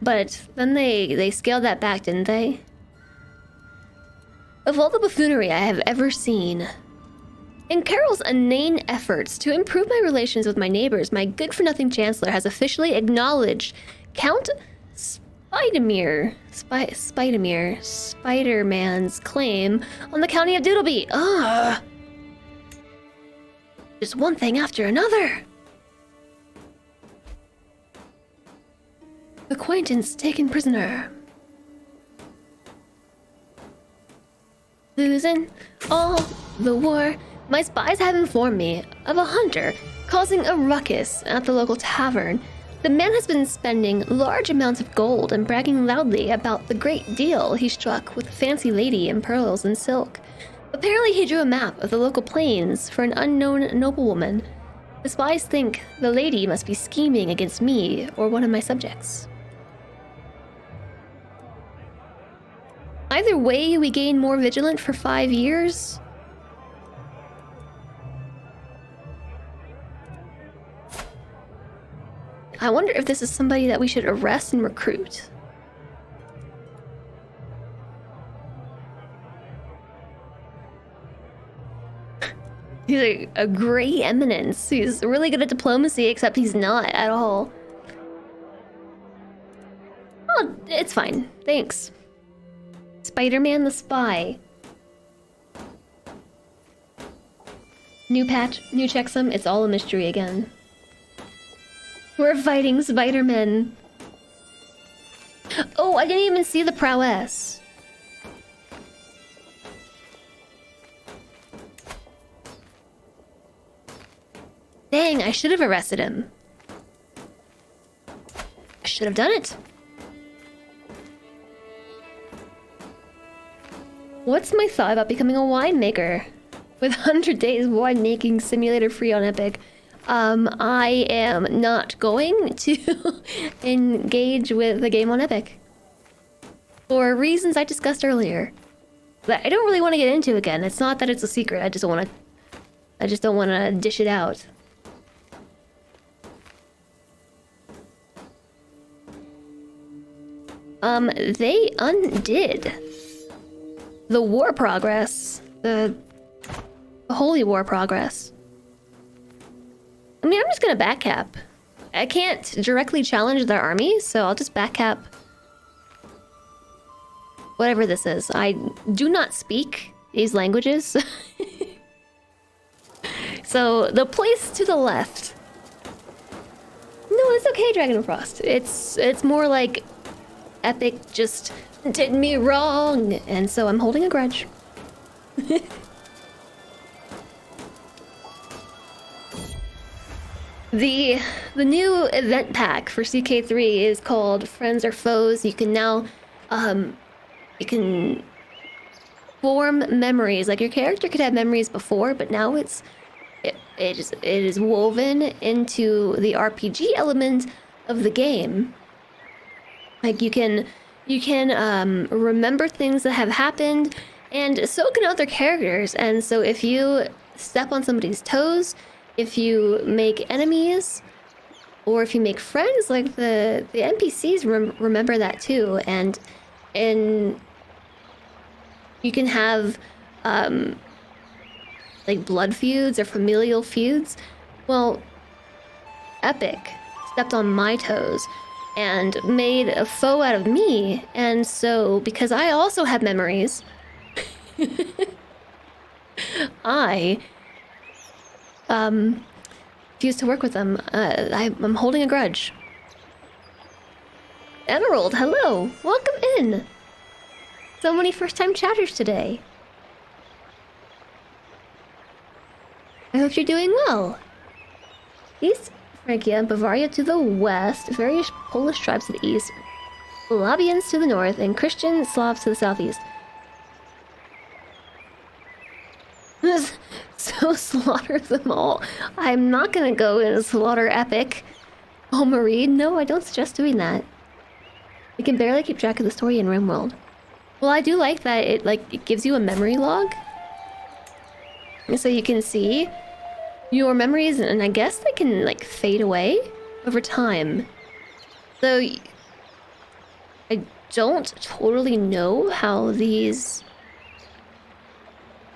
But then they scaled that back, didn't they? Of all the buffoonery I have ever seen, in Carol's inane efforts to improve my relations with my neighbors, my good-for-nothing chancellor has officially acknowledged Count Spider-Man's claim on the county of Doodleby. Ugh. Just one thing after another. Acquaintance taken prisoner. Losing all the war. My spies have informed me of a hunter causing a ruckus at the local tavern. The man has been spending large amounts of gold and bragging loudly about the great deal he struck with a fancy lady in pearls and silk. Apparently he drew a map of the local plains for an unknown noblewoman. The spies think the lady must be scheming against me or one of my subjects. Either way, we gain more vigilant for 5 years. I wonder if this is somebody that we should arrest and recruit. He's a great eminence. He's really good at diplomacy, except he's not at all. Oh, it's fine. Thanks. Spider-Man the Spy. New patch, new checksum, it's all a mystery again. We're fighting Spider-Man. Oh, I didn't even see the prowess. Dang, I should have arrested him. I should have done it. What's my thought about becoming a winemaker? With 100 days winemaking simulator free on Epic. I am not going to engage with the game on Epic. For reasons I discussed earlier. That I don't really want to get into again. It's not that it's a secret, I just don't want to dish it out. They undid the war progress, the holy war progress. I mean, I'm just gonna backcap. I can't directly challenge their army, so I'll just backcap whatever this is. I do not speak these languages. So the place to the left. No, it's okay, Dragon of Frost. It's more like Epic just did me wrong, and so I'm holding a grudge. The new event pack for CK3 is called Friends or Foes. You can now you can form memories. Like your character could have memories before, but now it is woven into the RPG element of the game. Like you can remember things that have happened, and so can other characters. And so if you step on somebody's toes, if you make enemies, or if you make friends, like the NPCs remember that too. And you can have like blood feuds or familial feuds. Well, Epic stepped on my toes and made a foe out of me, and so because I also have memories, I refuse to work with them. I'm holding a grudge. Emerald, hello, welcome in. So many first-time chatters today. I hope you're doing well. East Frankia and Bavaria to the west, various Polish tribes to the east, Wallabians to the north, and Christian Slavs to the southeast. So slaughter them all. I'm not gonna go and slaughter Epic. Oh, Marie, no, I don't suggest doing that. We can barely keep track of the story in RimWorld. Well, I do like that it gives you a memory log. So you can see your memories, and I guess they can like fade away over time. So I don't totally know how these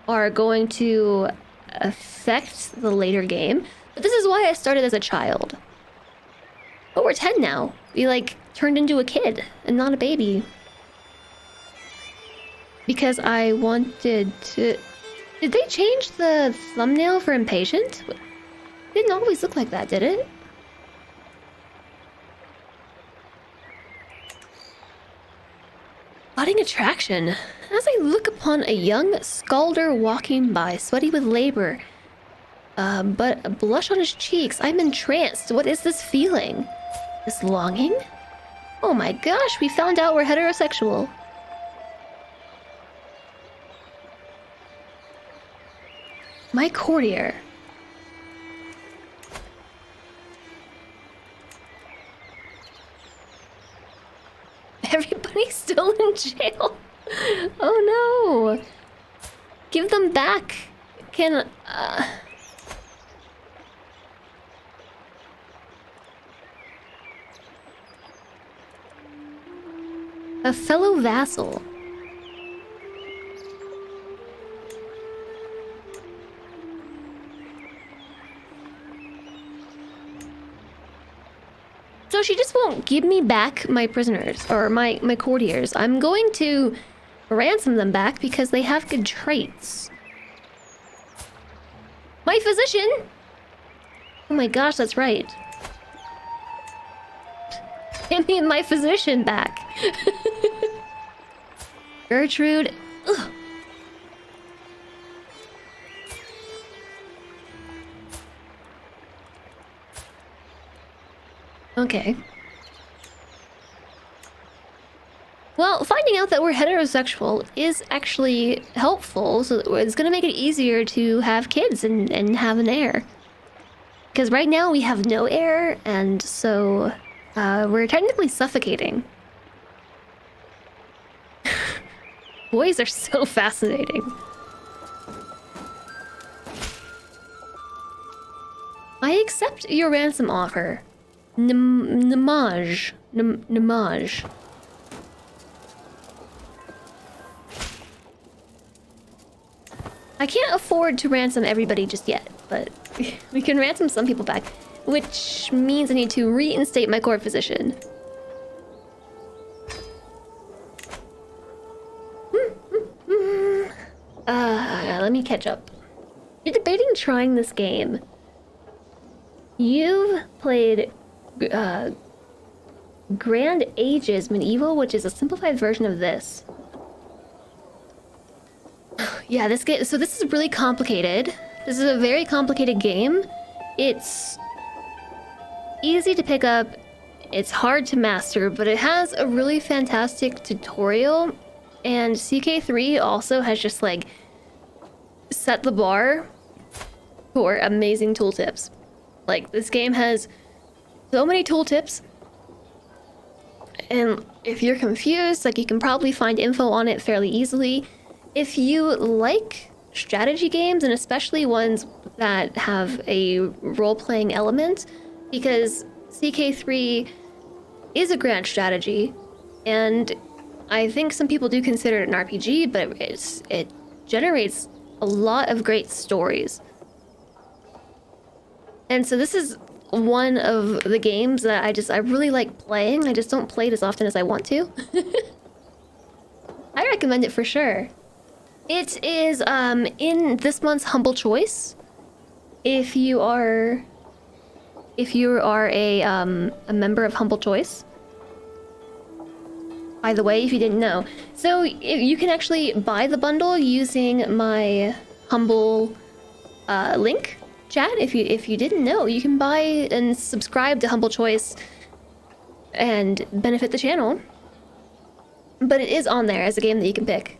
are going to affect the later game, but this is why I started as a child. But we're 10 now. We like turned into a kid and not a baby. Because I wanted to... Did they change the thumbnail for Impatient? It didn't always look like that, did it? Budding attraction. As I look upon a young scalder walking by, sweaty with labor, but a blush on his cheeks, I'm entranced. What is this feeling? This longing? Oh my gosh, we found out we're heterosexual. My courtier. Everybody's still in jail. Oh no. Give them back. Can a fellow vassal. So she just won't give me back my prisoners, or my courtiers. I'm going to ransom them back because they have good traits. My physician! Oh my gosh, that's right. Give me my physician back. Gertrude. Ugh. Okay. Well, finding out that we're heterosexual is actually helpful, so it's gonna make it easier to have kids and have an heir. Because right now we have no heir, and so we're technically suffocating. Boys are so fascinating. I accept your ransom offer. Namage. Namage. I can't afford to ransom everybody just yet, but we can ransom some people back, which means I need to reinstate my court physician. Let me catch up. You're debating trying this game. You've played Grand Ages Medieval, which is a simplified version of this. Yeah, this game. So this is really complicated. This is a very complicated game. It's easy to pick up. It's hard to master, but it has a really fantastic tutorial. And CK3 also has just like set the bar for amazing tooltips. Like, this game has so many tooltips. And if you're confused, like, you can probably find info on it fairly easily. If you like strategy games, and especially ones that have a role-playing element, because CK3 is a grand strategy, and I think some people do consider it an RPG, but it generates a lot of great stories. And so this is one of the games that I really like playing. I just don't play it as often as I want to. I recommend it for sure. It is in this month's Humble Choice. If you are a member of Humble Choice. By the way, if you didn't know. So you can actually buy the bundle using my Humble link, chat. If you didn't know, you can buy and subscribe to Humble Choice and benefit the channel. But it is on there as a game that you can pick.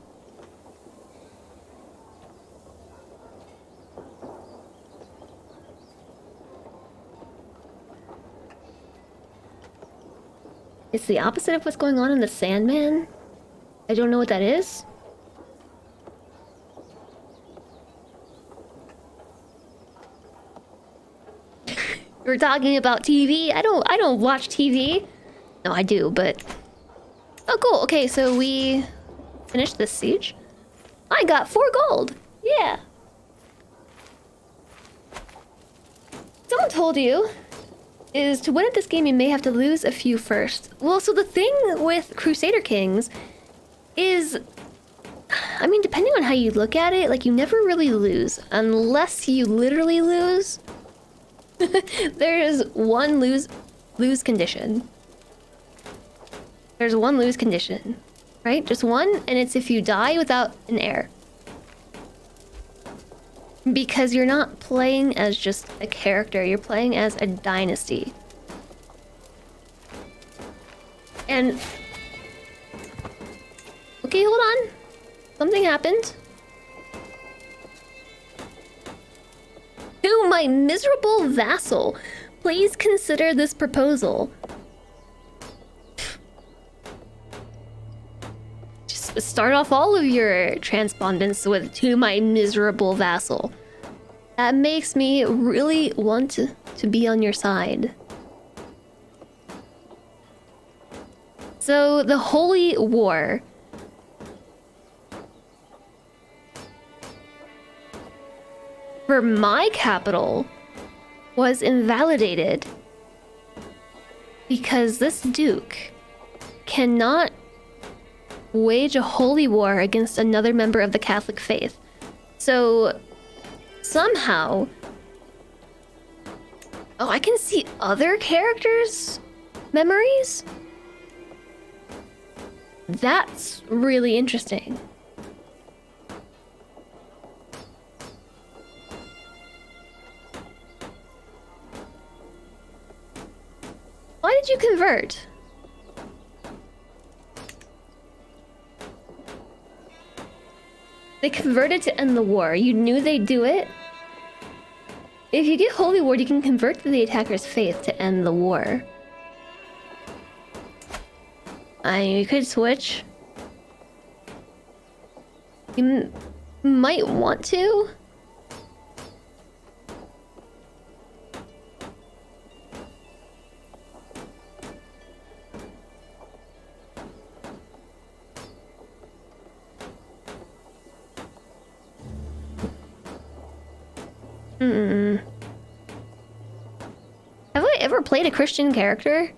It's the opposite of what's going on in the Sandman. I don't know what that is. We're talking about TV. I don't watch TV. No, I do, but oh, cool. Okay, so we finished this siege. I got 4 gold. Yeah. Someone told you is to win at this game you may have to lose a few first. Well, so the thing with Crusader Kings is, I mean, depending on how you look at it, like, you never really lose unless you literally lose. There is one lose condition. There's one lose condition, right? Just one, and it's if you die without an heir. Because you're not playing as just a character, you're playing as a dynasty. And okay, hold on. Something happened. To my miserable vassal, please consider this proposal. Just start off all of your transpondence with "to my miserable vassal." That makes me really want to be on your side. So the Holy War. For my capital was invalidated because this duke cannot wage a holy war against another member of the Catholic faith. So somehow, oh, I can see other characters' memories? That's really interesting. Why did you convert? They converted to end the war. You knew they'd do it? If you get Holy Ward, you can convert to the attacker's faith to end the war. You could switch. You might want to. Have I ever played a Christian character?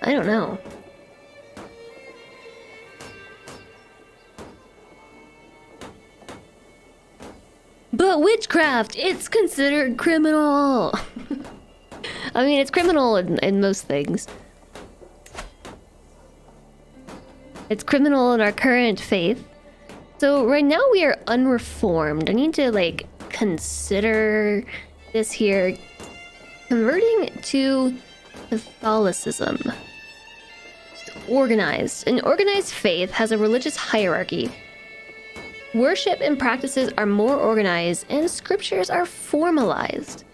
I don't know. But witchcraft, it's considered criminal. I mean, it's criminal in most things. It's criminal in our current faith. So right now we are unreformed. I need to like consider this here. Converting to Catholicism. Organized. An organized faith has a religious hierarchy. Worship and practices are more organized, and scriptures are formalized.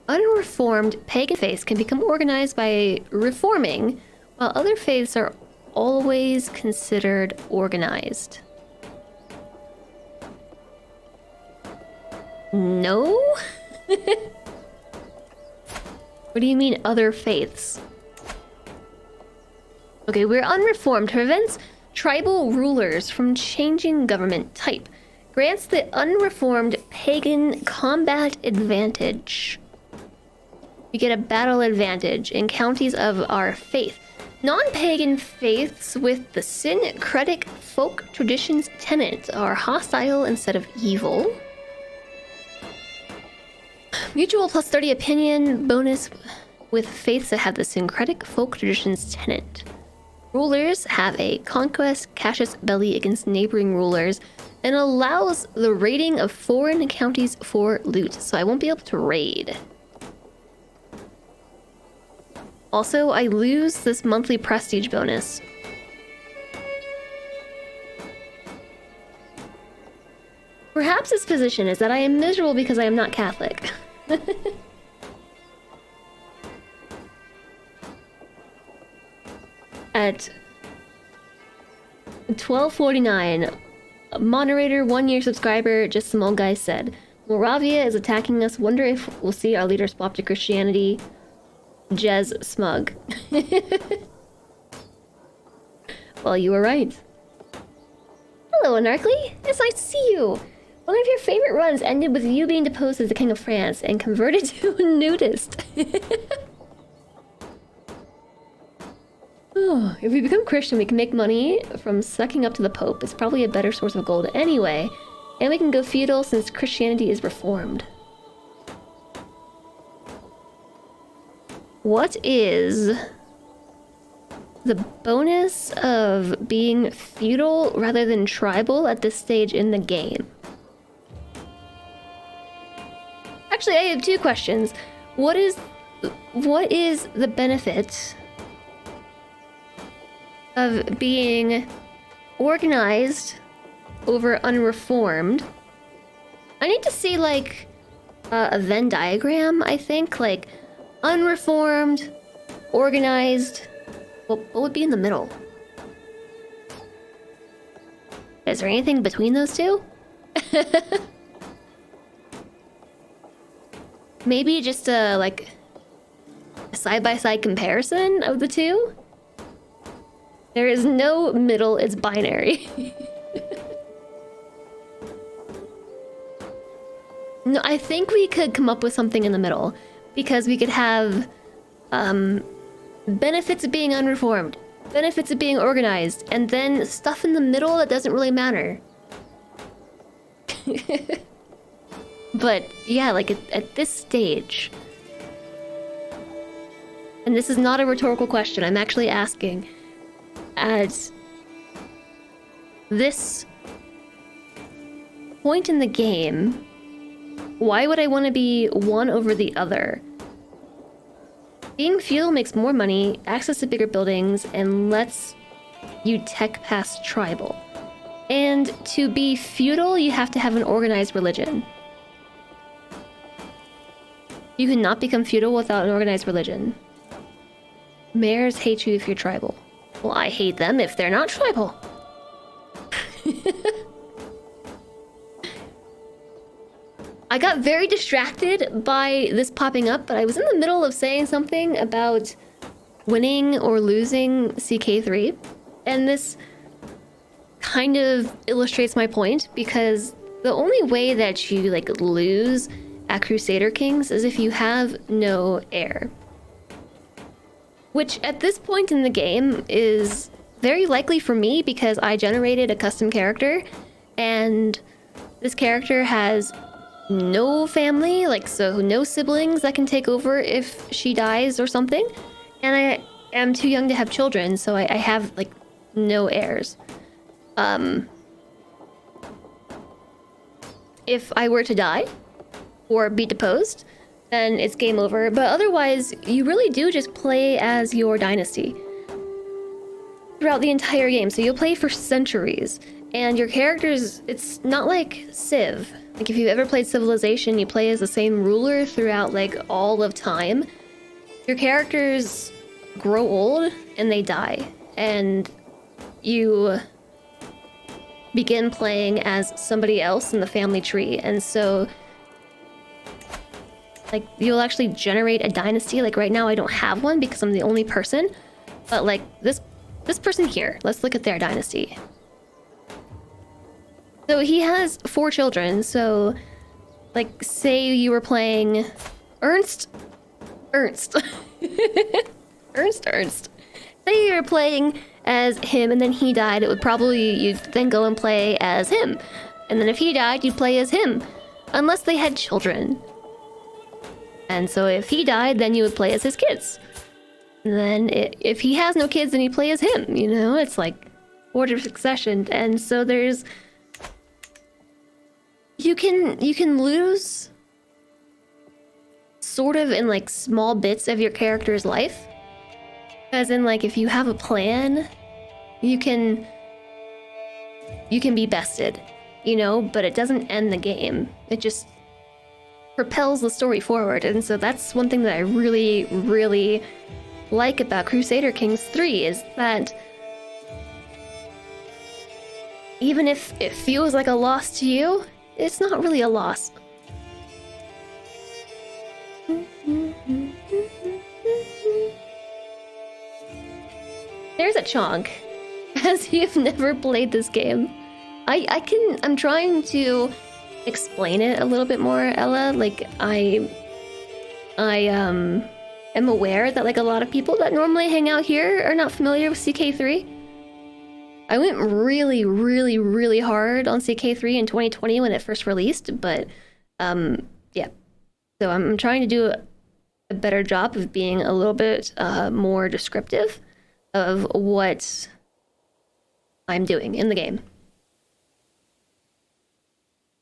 Unreformed pagan faiths can become organized by reforming, while other faiths are always considered organized. No? What do you mean, other faiths? Okay, we're unreformed. Prevents tribal rulers from changing government type. Grants the unreformed pagan combat advantage. We get a battle advantage in counties of our faith. Non-pagan faiths with the syncretic folk traditions tenet are hostile instead of evil. Mutual plus 30 opinion bonus with faiths that have the syncretic folk traditions tenet. Rulers have a conquest casus belli against neighboring rulers and allows the raiding of foreign counties for loot, so I won't be able to raid. Also, I lose this monthly prestige bonus. Perhaps this position is that I am miserable because I am not Catholic. At 12:49, moderator, 1-year subscriber, just some old guy said, Moravia is attacking us. Wonder if we'll see our leader swap to Christianity. Jez smug. Well, you were right. Hello, Anarchly. It's nice to see you. One of your favorite runs ended with you being deposed as the King of France and converted to a nudist. Oh, if we become Christian, we can make money from sucking up to the Pope. It's probably a better source of gold anyway. And we can go feudal since Christianity is reformed. What is the bonus of being feudal rather than tribal at this stage in the game? Actually, I have two questions. What is the benefit of being organized over unreformed? I need to see like a Venn diagram, I think, like unreformed, organized. What would be in the middle? Is there anything between those two? Maybe just a like a side-by-side comparison of the two? There is no middle, it's binary. No, I think we could come up with something in the middle. Because we could have benefits of being unreformed, benefits of being organized, and then stuff in the middle that doesn't really matter. But yeah, like at this stage, and this is not a rhetorical question, I'm actually asking, at this point in the game, why would I want to be one over the other? Being feudal makes more money, access to bigger buildings, and lets you tech past tribal. And to be feudal, you have to have an organized religion. You cannot become feudal without an organized religion. Mayors hate you if you're tribal. Well, I hate them if they're not tribal. I got very distracted by this popping up, but I was in the middle of saying something about winning or losing CK3, and this kind of illustrates my point, because the only way that you like lose at Crusader Kings is if you have no heir. Which at this point in the game is very likely for me because I generated a custom character, and this character has no family, like, so no siblings that can take over if she dies or something, and I am too young to have children, so I have like no heirs. If I were to die or be deposed, then it's game over. But otherwise, you really do just play as your dynasty throughout the entire game. So you'll play for centuries, and your characters, it's not like Civ. Like if you've ever played Civilization, you play as the same ruler throughout like all of time. Your characters grow old and they die, and you begin playing as somebody else in the family tree. And so like you'll actually generate a dynasty. Like right now I don't have one because I'm the only person, but like this person here, let's look at their dynasty. So he has 4 children. So like say you were playing Ernst Ernst say you were playing as him and then he died, it would probably, you'd then go and play as him, and then if he died you'd play as him, unless they had children. And so if he died, then you would play as his kids. And then if he has no kids, then you play as him, you know? It's like order of succession. And so there's... You can lose sort of in like small bits of your character's life. As in like if you have a plan, you can be bested, you know? But it doesn't end the game. It just propels the story forward. And so that's one thing that I really, really like about Crusader Kings 3 is that even if it feels like a loss to you, it's not really a loss. There's a chonk. As you've never played this game, I'm trying to explain it a little bit more, Ella. Like I am aware that like a lot of people that normally hang out here are not familiar with CK3. I went really, really, really hard on CK3 in 2020 when it first released, but yeah. So I'm trying to do a better job of being a little bit more descriptive of what I'm doing in the game.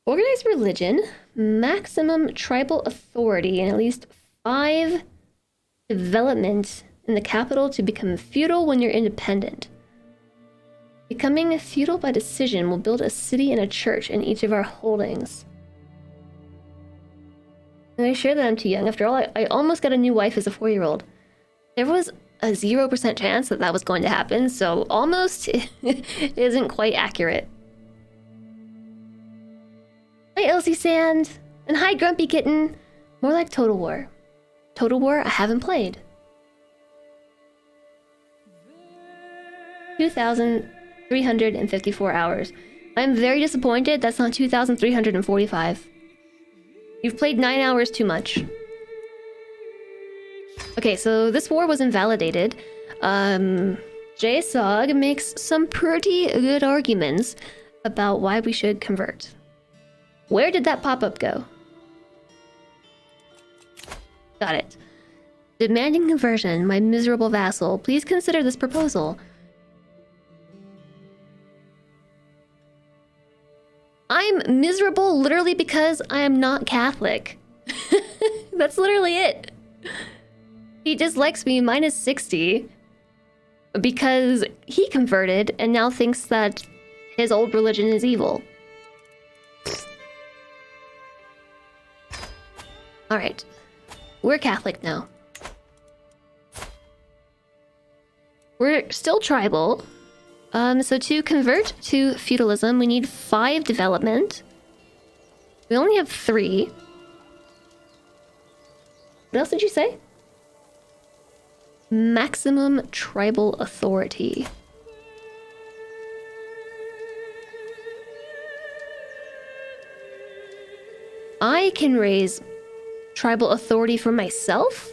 Organized religion, maximum tribal authority, and at least 5 development in the capital to become feudal when you're independent. Becoming feudal by decision will build a city and a church in each of our holdings. And I share that I'm too young. After all, I almost got a new wife as a 4-year-old. There was a 0% chance that that was going to happen, so almost isn't quite accurate. Hi, Elsie Sand, and hi, Grumpy Kitten. More like Total War. Total War, I haven't played. 2,354 hours. I'm very disappointed that's not 2,345. You've played 9 hours too much. Okay, so this war was invalidated. JSOG makes some pretty good arguments about why we should convert. Where did that pop-up go? Got it. Demanding conversion, my miserable vassal. Please consider this proposal. I'm miserable literally because I am not Catholic. That's literally it. He dislikes me minus 60 because he converted and now thinks that his old religion is evil. Alright. We're Catholic now. We're still tribal. So to convert to feudalism, we need 5 development. We only have 3. What else did you say? Maximum tribal authority. I can raise tribal authority for myself?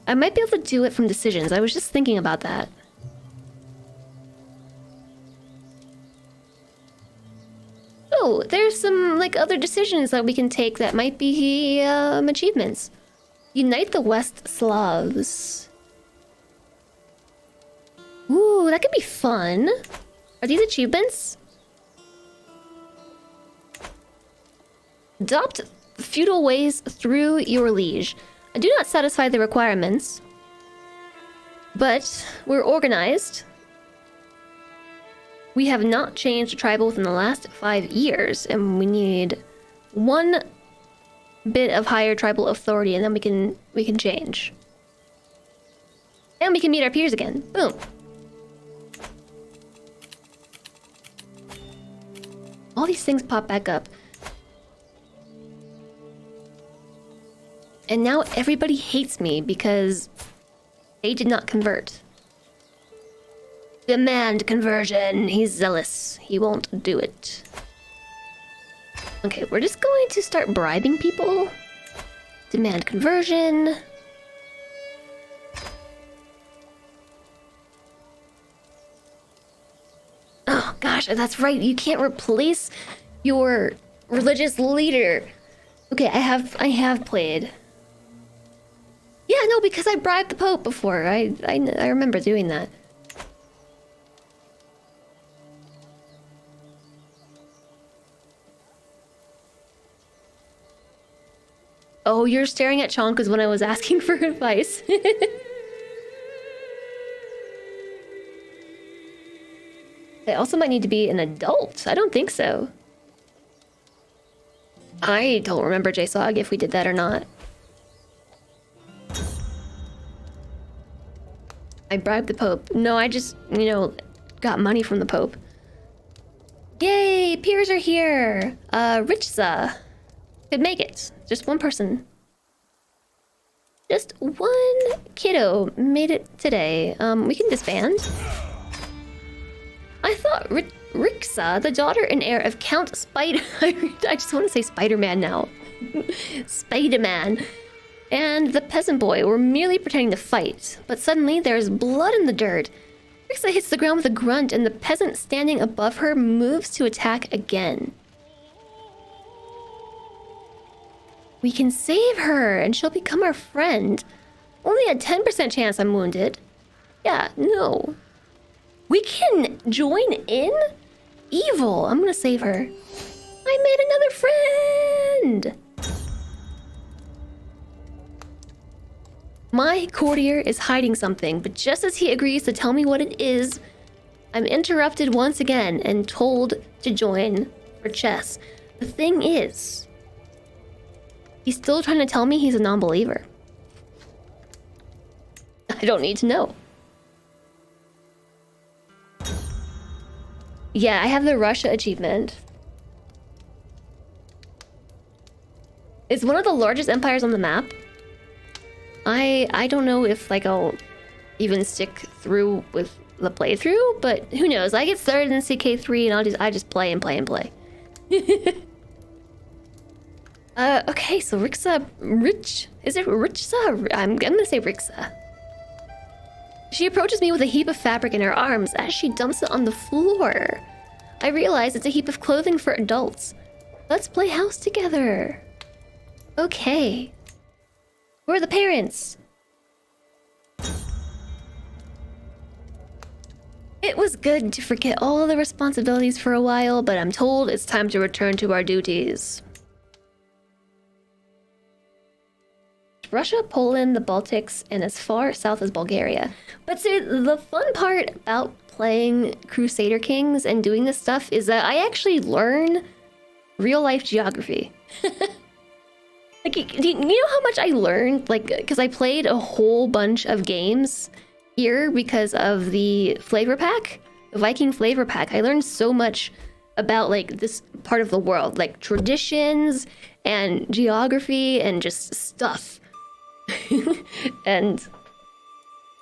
I might be able to do it from decisions. I was just thinking about that. Oh, there's some like other decisions that we can take that might be achievements. Unite the West Slavs. Ooh, that could be fun. Are these achievements? Adopt feudal ways through your liege. I do not satisfy the requirements, but we're organized. We have not changed tribal within the last 5 years, and we need one bit of higher tribal authority, and then we can change. And we can meet our peers again. Boom. All these things pop back up. And now everybody hates me because they did not convert. Demand conversion. He's zealous. He won't do it. Okay, we're just going to start bribing people. Demand conversion. Oh gosh, that's right. You can't replace your religious leader. Okay, I have played. Yeah, no, because I bribed the Pope before. I remember doing that. Oh, you're staring at Chonkas when I was asking for advice. I also might need to be an adult. I don't think so. I don't remember, JSOG, if we did that or not. I bribed the Pope. No, I just, got money from the Pope. Yay, peers are here. Richza could make it. Just one person. Just one kiddo made it today. We can disband. I thought Rixa, the daughter and heir of Count Spider... I just want to say Spider-Man now. Spider-Man. And the peasant boy were merely pretending to fight. But suddenly, there's blood in the dirt. Rixa hits the ground with a grunt, and the peasant standing above her moves to attack again. We can save her, and she'll become our friend. Only a 10% chance I'm wounded. Yeah, no. We can join in? Evil. I'm gonna save her. I made another friend! My courtier is hiding something, but just as he agrees to tell me what it is, I'm interrupted once again and told to join for chess. The thing is, he's still trying to tell me he's a non-believer. I don't need to know. Yeah, I have the Russia achievement. It's one of the largest empires on the map. I don't know if I'll even stick through with the playthrough, but who knows? I get started in CK3 and I just play and play and play. Okay, so Rixa, is it Rixa? I'm gonna say Rixa. She approaches me with a heap of fabric in her arms as she dumps it on the floor. I realize it's a heap of clothing for adults. Let's play house together. Okay. Where are the parents? It was good to forget all the responsibilities for a while, but I'm told it's time to return to our duties. Russia, Poland, the Baltics, and as far south as Bulgaria. But see, the fun part about playing Crusader Kings and doing this stuff is that I actually learn real-life geography. Do you know how much I learned? Because I played a whole bunch of games here because of the flavor pack, the Viking flavor pack. I learned so much about this part of the world, traditions and geography and just stuff. And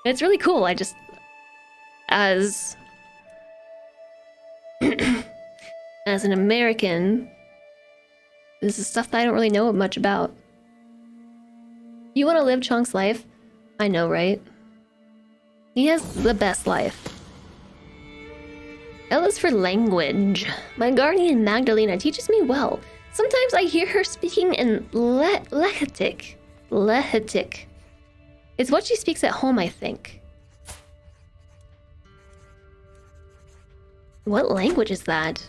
it's really cool. I just, as an American, this is stuff that I don't really know much about. You want to live Chunk's life? I know, right? He has the best life. L is for language. My guardian Magdalena teaches me well. Sometimes I hear her speaking in Lechitic. Lehetic. It's what she speaks at home, I think. What language is that?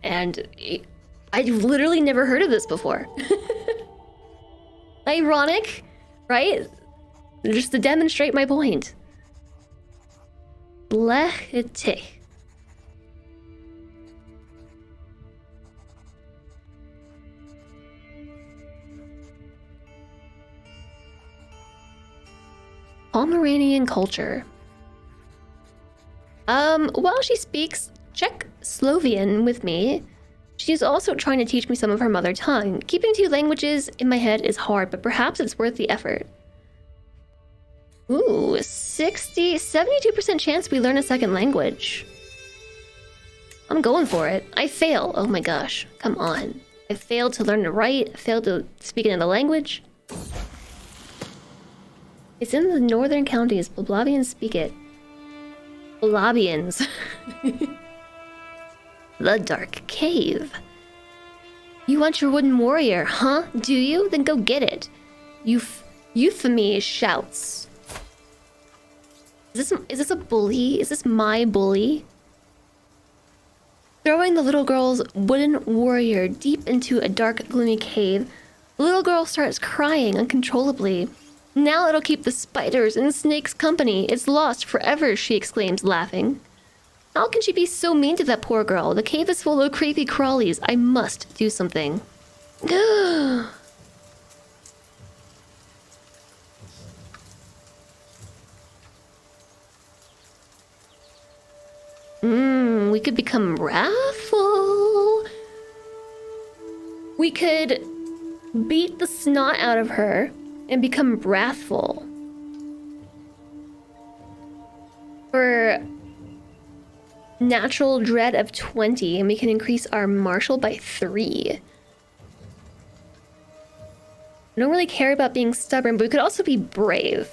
And I've literally never heard of this before. Ironic, right? Just to demonstrate my point. Lehetic. Pomeranian culture. While she speaks Czech Slovian with me, she's also trying to teach me some of her mother tongue. Keeping two languages in my head is hard, but perhaps it's worth the effort. Ooh, 72% chance we learn a second language. I'm going for it. I fail. Oh my gosh. Come on. I failed to learn to write. I failed to speak another language. It's in the northern counties. Boblavians speak it. Boblavians. The Dark Cave. You want your wooden warrior, huh? Do you? Then go get it. Euphemy shouts. Is this a bully? Is this my bully? Throwing the little girl's wooden warrior deep into a dark, gloomy cave, the little girl starts crying uncontrollably. Now it'll keep the spiders and snakes company. It's lost forever, she exclaims, laughing. How can she be so mean to that poor girl? The cave is full of creepy crawlies. I must do something. We could become wrathful. We could beat the snot out of her and become wrathful. For natural dread of 20, and we can increase our martial by 3. I don't really care about being stubborn, but we could also be brave,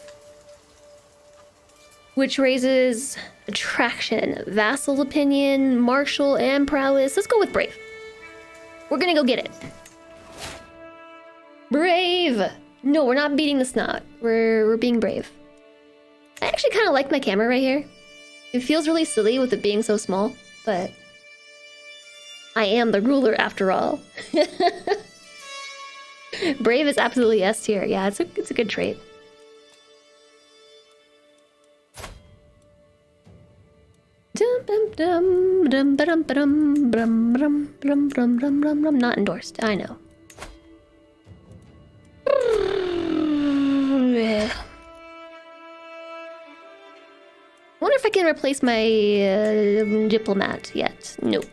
which raises attraction, vassal opinion, martial, and prowess. Let's go with brave. We're gonna go get it. Brave! No, we're not beating the snot. We're being brave. I actually kind of like my camera right here. It feels really silly with it being so small, but I am the ruler after all. Brave is absolutely S tier. Yeah, it's a good trait. Not endorsed. I know. I wonder if I can replace my diplomat yet. Nope.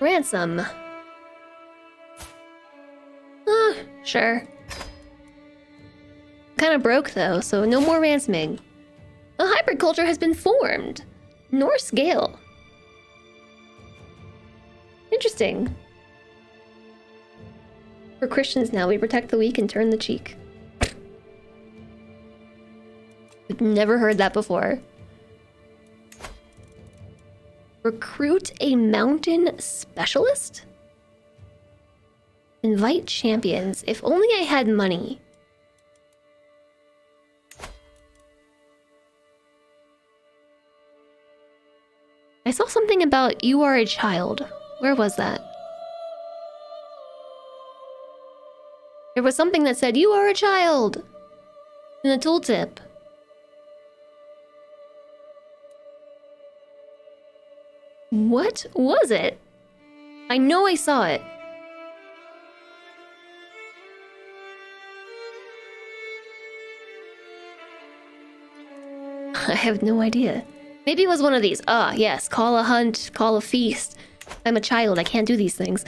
Ransom. Sure. Kind of broke though, so no more ransoming. A hybrid culture has been formed. Norse Gale. Interesting. For Christians now, we protect the weak and turn the cheek. I've never heard that before. Recruit a mountain specialist? Invite champions. If only I had money. I saw something about you are a child. Where was that? There was something that said you are a child in the tooltip. What was it? I know I saw it. I have no idea. Maybe it was one of these. Ah, yes. Call a hunt, call a feast. I'm a child. I can't do these things.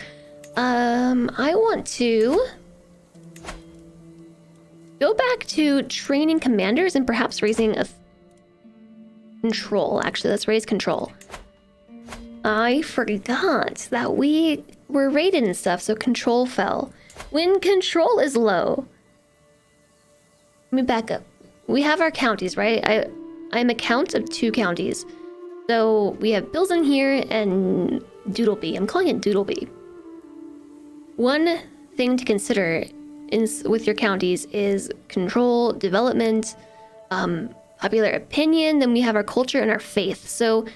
I want to go back to training commanders and perhaps raising a control. Actually, let's raise control. I forgot that we were raided and stuff, so control fell. When control is low... Let me back up. We have our counties, right? I'm a count of 2 counties. So we have Pilsen here and Doodleby. I'm calling it Doodleby. One thing to consider with your counties is control, development, popular opinion. Then we have our culture and our faith. So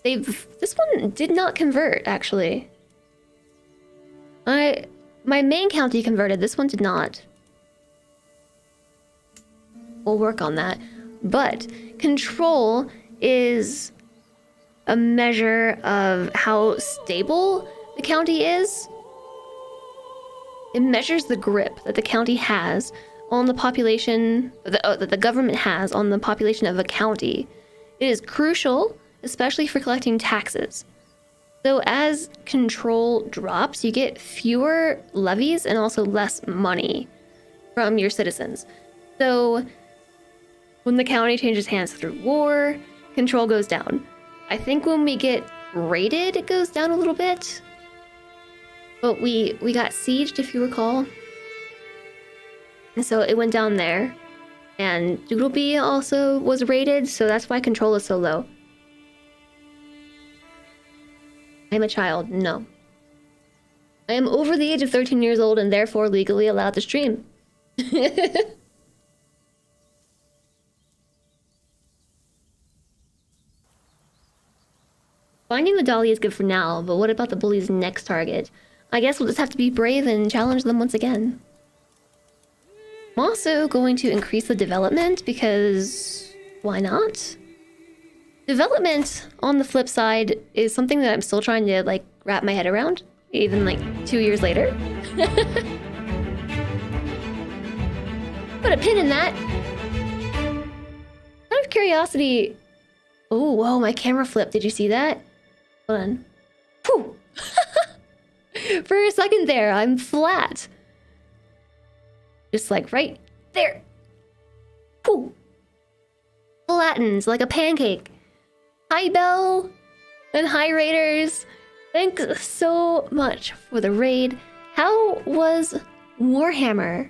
this one did not convert, actually. My main county converted. This one did not. We'll work on that. But control is a measure of how stable the county is. It measures the grip that the county has on the population, that the government has on the population of a county. It is crucial, especially for collecting taxes. So as control drops, you get fewer levies and also less money from your citizens. So when the county changes hands through war, control goes down. I think when we get raided, it goes down a little bit. But we got sieged, if you recall. And so it went down there. And Doodleby also was raided, so that's why control is so low. I'm a child. No. I am over the age of 13 years old and therefore legally allowed to stream. Finding the dolly is good for now, but what about the bully's next target? I guess we'll just have to be brave and challenge them once again. I'm also going to increase the development because why not? Development, on the flip side, is something that I'm still trying to, like, wrap my head around, even, like, 2 years later. Put a pin in that. Out of curiosity... Oh, whoa, my camera flipped. Did you see that? Hold on. Whew. For a second there, I'm flat. Just, like, right there. Whew. Flattens like a pancake. Hi, Belle, and hi, Raiders. Thanks so much for the raid. How was Warhammer?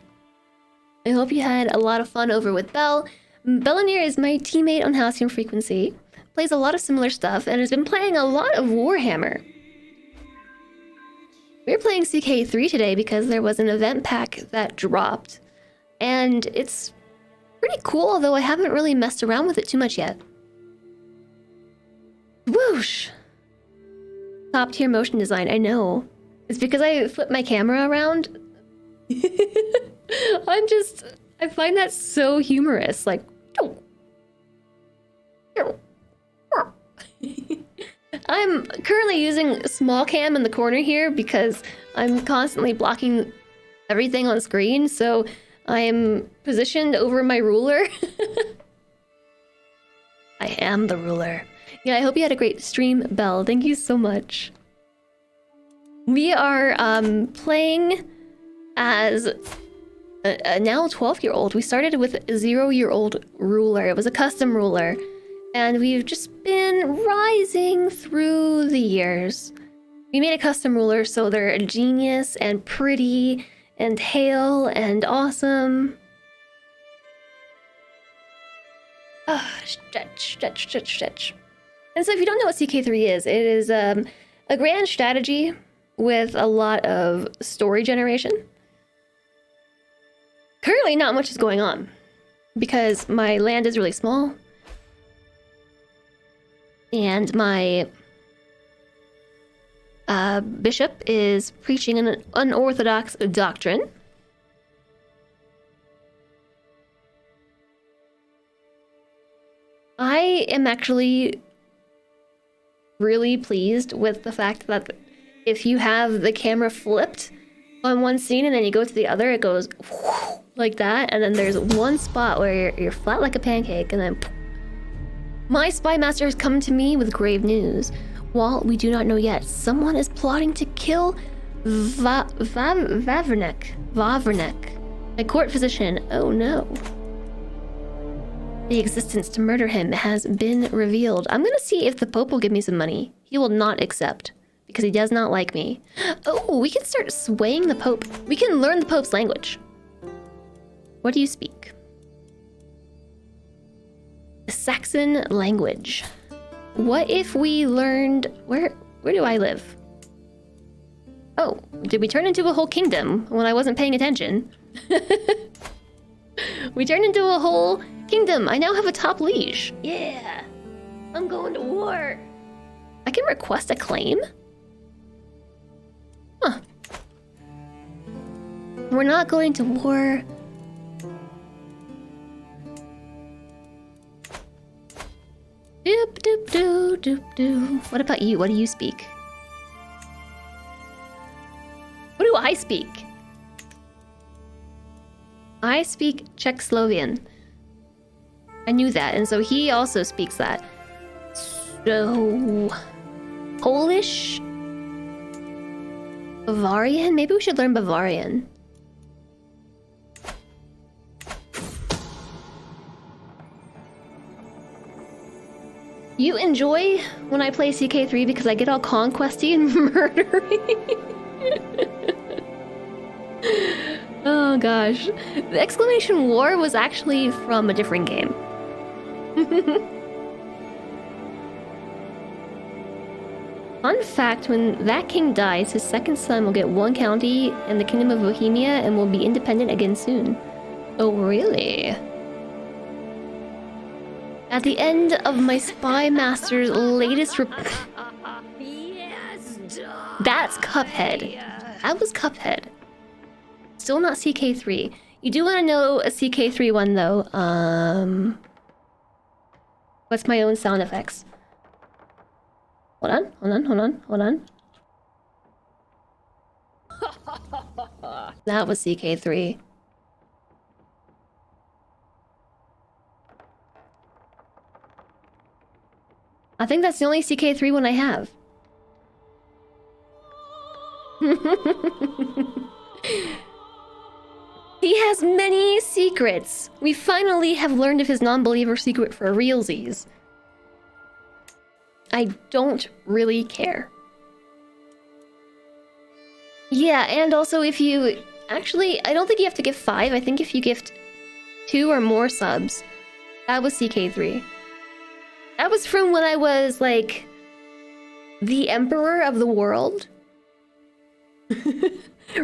I hope you had a lot of fun over with Belle. Bellenir is my teammate on Halcyon Frequency. Plays a lot of similar stuff and has been playing a lot of Warhammer. We're playing CK3 today because there was an event pack that dropped. And it's pretty cool, although I haven't really messed around with it too much yet. Whoosh! Top tier motion design, I know. It's because I flip my camera around. I find that so humorous. Like, I'm currently using small cam in the corner here because I'm constantly blocking everything on screen, so I am positioned over my ruler. I am the ruler. Yeah, I hope you had a great stream, Belle. Thank you so much. We are playing as a now 12-year-old. We started with a 0-year-old ruler. It was a custom ruler. And we've just been rising through the years. We made a custom ruler so they're genius and pretty and hale and awesome. Stretch. And so if you don't know what CK3 is, it is a grand strategy with a lot of story generation. Currently, not much is going on because my land is really small. And my bishop is preaching an unorthodox doctrine. I am actually really pleased with the fact that if you have the camera flipped on one scene and then you go to the other, it goes like that, and then there's one spot where you're flat like a pancake, and then my spy master has come to me with grave news. While we do not know yet, someone is plotting to kill Vavernek, my court physician. Oh no. The existence to murder him has been revealed. I'm gonna see if the Pope will give me some money. He will not accept, because he does not like me. Oh, we can start swaying the Pope. We can learn the Pope's language. What do you speak? The Saxon language. What if we learned... Where do I live? Oh, did we turn into a whole kingdom when I wasn't paying attention? We turned into a whole kingdom. I now have a top liege. Yeah. I'm going to war. I can request a claim? Huh. We're not going to war. Doop doop doo doop doo. What about you? What do you speak? What do I speak? I speak Czechoslovakian. I knew that, and so he also speaks that. So... Polish? Bavarian? Maybe we should learn Bavarian. You enjoy when I play CK3 because I get all conquesty and murdery? Oh gosh. The exclamation war was actually from a different game. Fun fact, when that king dies, his second son will get one county and the Kingdom of Bohemia and will be independent again soon. Oh really? At the end of my Spy Master's latest Yes, That's Cuphead. That was Cuphead. Still not CK3. You do want to know a CK3 one though. What's my own sound effects? Hold on. That was CK3. I think that's the only CK3 one I have. He has many secrets. We finally have learned of his non-believer secret for realsies. I don't really care. Yeah, and also if you... Actually, I don't think you have to give 5. I think if you gift 2 or more subs, that was CK3. That was from when I was, like, the emperor of the world.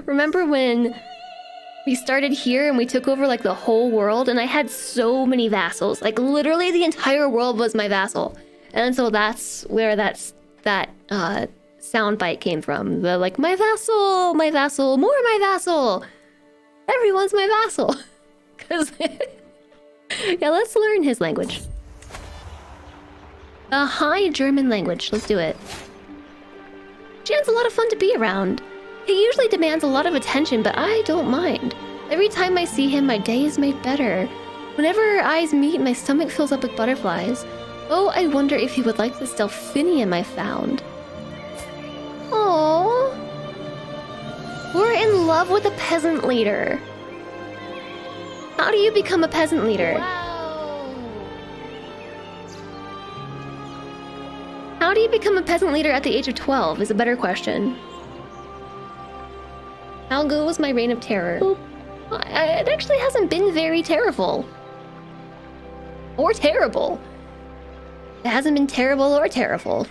Remember when we started here and we took over, like, the whole world? And I had so many vassals. Like, literally the entire world was my vassal. And so that's where that soundbite came from. The, like, my vassal, more my vassal. Everyone's my vassal. Because, yeah, let's learn his language. A High German language. Let's do it. Jan's a lot of fun to be around. He usually demands a lot of attention, but I don't mind. Every time I see him, my day is made better. Whenever our eyes meet, my stomach fills up with butterflies. Oh, I wonder if he would like this delphinium I found. Aww. We're in love with a peasant leader. How do you become a peasant leader? Wow. How do you become a peasant leader at the age of 12 is a better question. How good was my reign of terror? It actually hasn't been very terrible. Or terrible. It hasn't been terrible or terrible.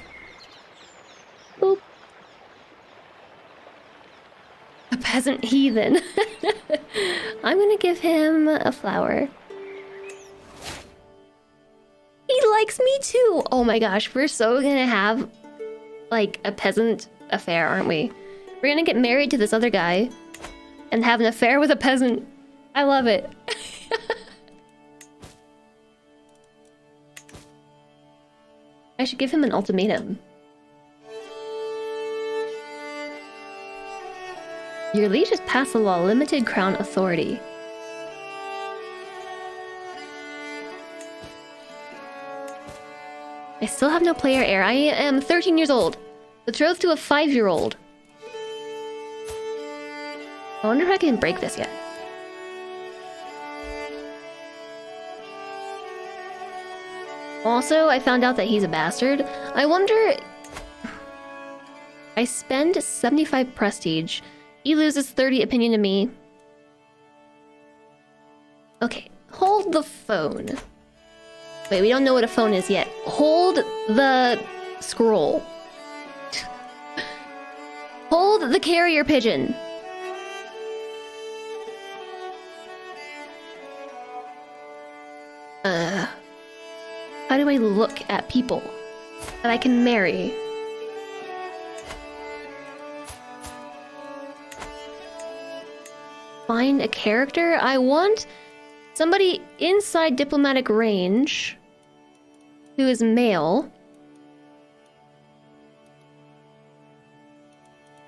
Boop. A peasant heathen. I'm gonna give him a flower. He likes me too! Oh my gosh, we're so gonna have, like, a peasant affair, aren't we? We're gonna get married to this other guy and have an affair with a peasant. I love it. I should give him an ultimatum. Your liege has passed the law, limited crown authority. I still have no player heir. I am 13 years old. Betrothed to a 5-year-old. I wonder if I can break this yet. Also, I found out that he's a bastard. I wonder... I spend 75 prestige. He loses 30 opinion to me. Okay, hold the phone. Wait, we don't know what a phone is yet. Hold the scroll. Hold the carrier pigeon. How do I look at people that I can marry? Find a character? I want somebody inside diplomatic range who is male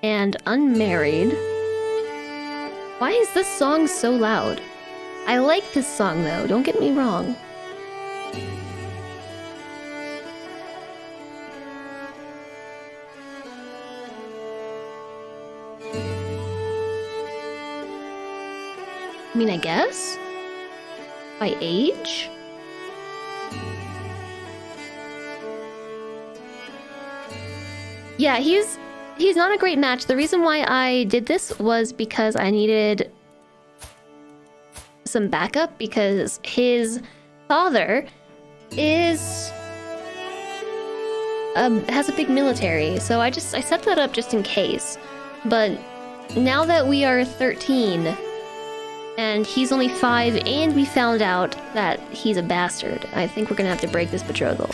and unmarried. Why is this song so loud? I like this song though, don't get me wrong. I mean, I guess? By age? Yeah, he's not a great match. The reason why I did this was because I needed some backup because his father is has a big military. So I set that up just in case. But now that we are 13 and he's only 5 and we found out that he's a bastard, I think we're gonna have to break this betrothal.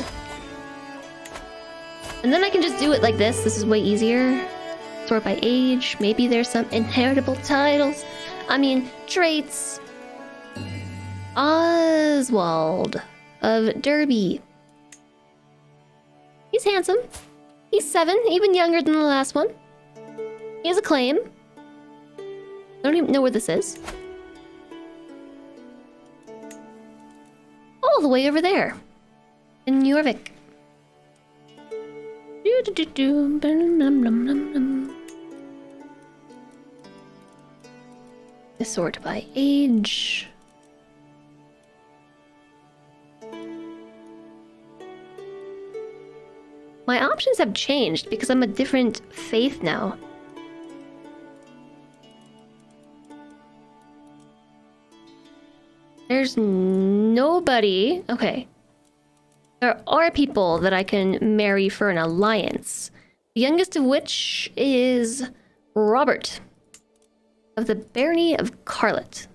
And then I can just do it like this. This is way easier. Sort by age. Maybe there's some inheritable titles. I mean, traits. Oswald of Derby. He's handsome. He's 7, even younger than the last one. He has a claim. I don't even know where this is. All the way over there. In Jorvik. Sort by age. My options have changed because I'm a different faith now. There's nobody. Okay. There are people that I can marry for an alliance. The youngest of which is Robert of the Barony of Carlet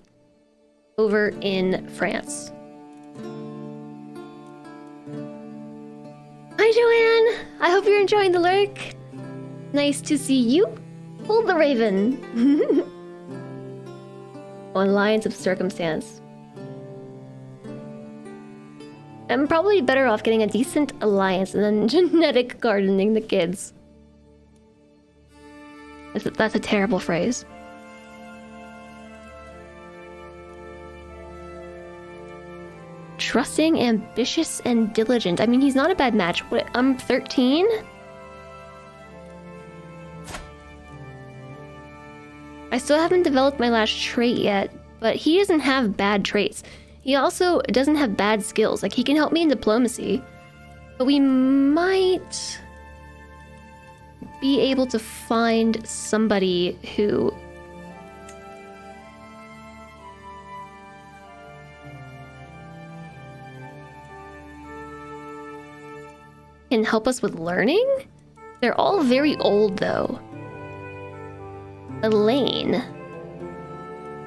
over in France. Hi, Joanne. I hope you're enjoying the lurk. Nice to see you. Hold the raven. Alliance of circumstance. I'm probably better off getting a decent alliance than genetic gardening the kids. That's a terrible phrase. Trusting, ambitious, and diligent. I mean, he's not a bad match. What, I'm 13? I still haven't developed my last trait yet, but he doesn't have bad traits. He also doesn't have bad skills. Like, he can help me in diplomacy. But we might be able to find somebody who can help us with learning? They're all very old, though. Elaine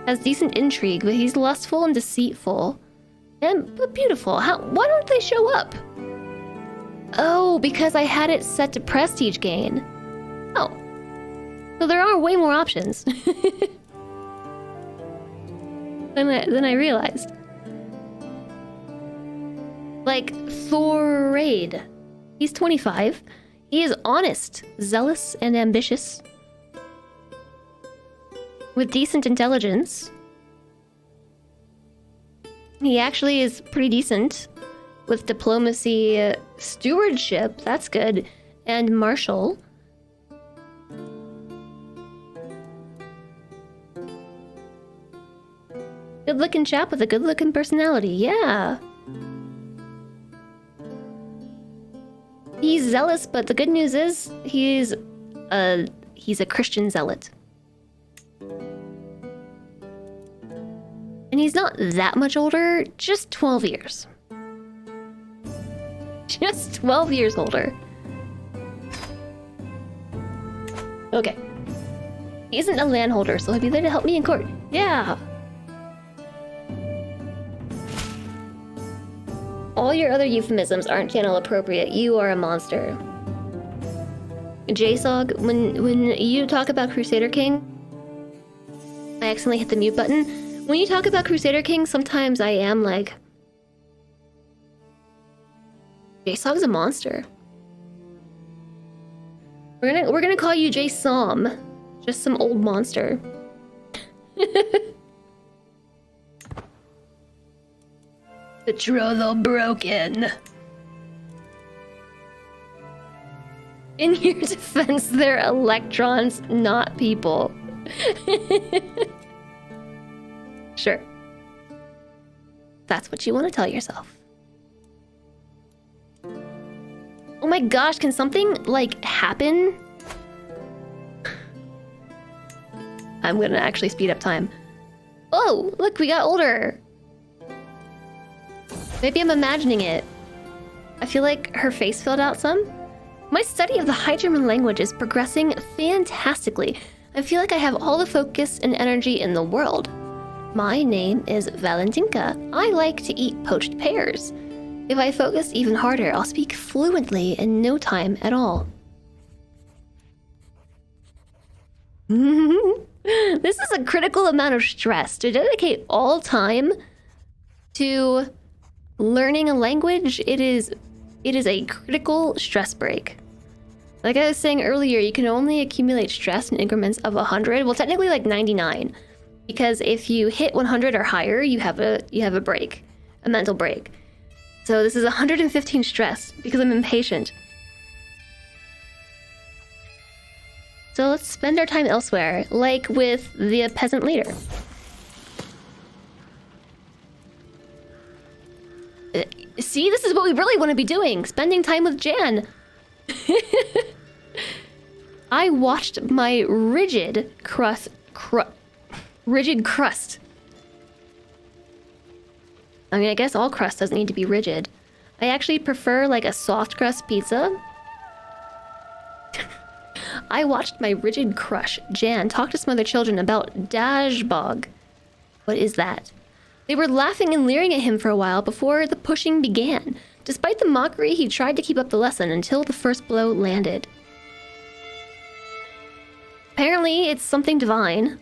has decent intrigue, but he's lustful and deceitful. But beautiful. Why don't they show up? Oh, because I had it set to prestige gain. Oh. So there are way more options than I realized. Like, Thorade. He's 25. He is honest, zealous, and ambitious. With decent intelligence. He actually is pretty decent. With diplomacy, stewardship, that's good. And martial. Good-looking chap with a good-looking personality, yeah. He's zealous, but the good news is he's a Christian zealot. And he's not that much older, just 12 years. Just 12 years older. Okay. He isn't a landholder, so he'll be there to help me in court. Yeah. All your other euphemisms aren't channel appropriate. You are a monster. JSOG, when you talk about Crusader King, I accidentally hit the mute button. When you talk about Crusader King, sometimes I am like, JSOG's a monster. We're gonna call you J-Som. Just some old monster. Betrothal broken. In your defense, they're electrons, not people. Sure. That's what you want to tell yourself. Oh my gosh, can something, like, happen? I'm gonna actually speed up time. Oh, look, we got older. Maybe I'm imagining it. I feel like her face filled out some. My study of the High German language is progressing fantastically. I feel like I have all the focus and energy in the world. My name is Valentinka. I like to eat poached pears. If I focus even harder, I'll speak fluently in no time at all. This is a critical amount of stress to dedicate all time to learning a language. It is a critical stress break. Like I was saying earlier, you can only accumulate stress in increments of 100. Well, technically like 99, because if you hit 100 or higher, you have a break, a mental break. So this is 115 stress because I'm impatient. So let's spend our time elsewhere, like with the peasant leader. See, this is what we really want to be doing, spending time with Jan. I watched my rigid crust. I mean, I guess all crust doesn't need to be rigid. I actually prefer like a soft crust pizza. I watched my rigid crush, Jan, talk to some other children about Dashbog. What is that? They were laughing and leering at him for a while before the pushing began. Despite the mockery, he tried to keep up the lesson until the first blow landed. Apparently, it's something divine.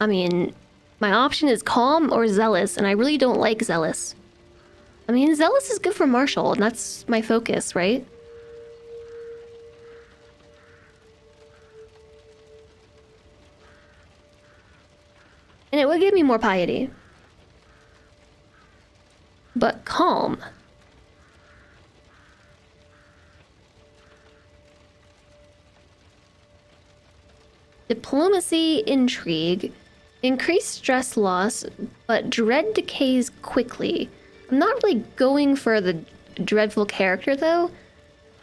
I mean, my option is calm or zealous, and I really don't like zealous. I mean, zealous is good for martial, and that's my focus, right? And it would give me more piety. But calm. Diplomacy, intrigue. Increased stress loss, but dread decays quickly. I'm not really going for the dreadful character, though.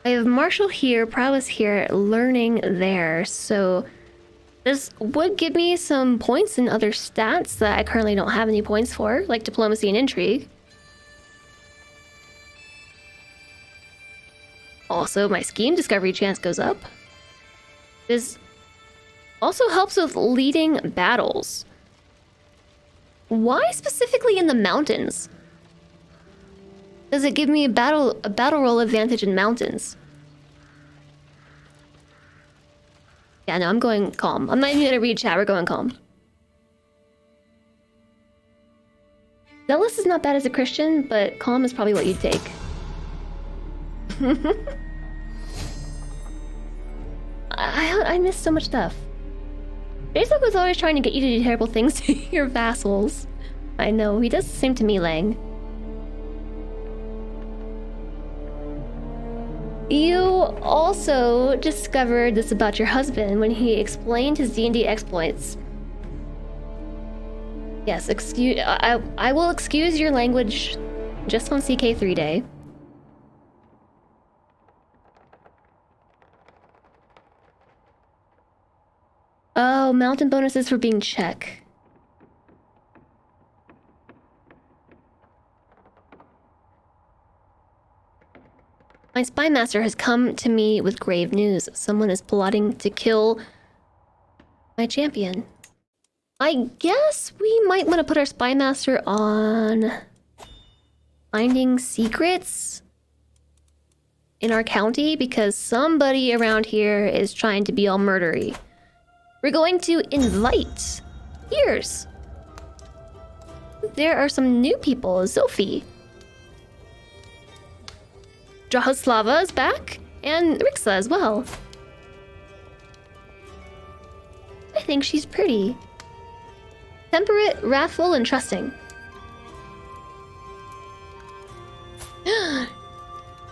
I have martial here, prowess here, learning there, so this would give me some points in other stats that I currently don't have any points for, like diplomacy and intrigue. Also, my scheme discovery chance goes up. This also helps with leading battles. Why specifically in the mountains? Does it give me a battle roll advantage in mountains? Yeah, no, I'm going calm. I'm not even gonna read chat, we're going calm. Zealous is not bad as a Christian, but calm is probably what you'd take. I miss so much stuff. Jason was always trying to get you to do terrible things to your vassals. I know, he does the same to me, Lang. You also discovered this about your husband when he explained his D&D exploits. Yes, I will excuse your language just on CK3 day. Oh, mountain bonuses for being Czech. My spy master has come to me with grave news. Someone is plotting to kill my champion. I guess we might want to put our spy master on finding secrets in our county because somebody around here is trying to be all murdery. We're going to invite peers. There are some new people. Zophie. Drahoslava is back, and Rixa as well. I think she's pretty. Temperate, wrathful, and trusting.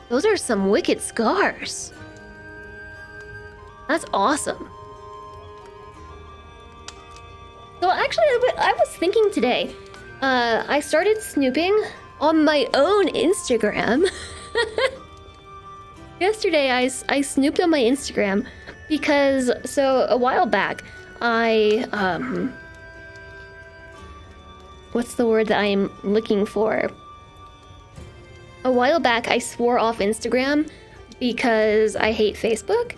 Those are some wicked scars. That's awesome. So actually, I was thinking today, I started snooping on my own Instagram. Yesterday, I snooped on my Instagram because, so a while back, what's the word that I am looking for? A while back, I swore off Instagram because I hate Facebook.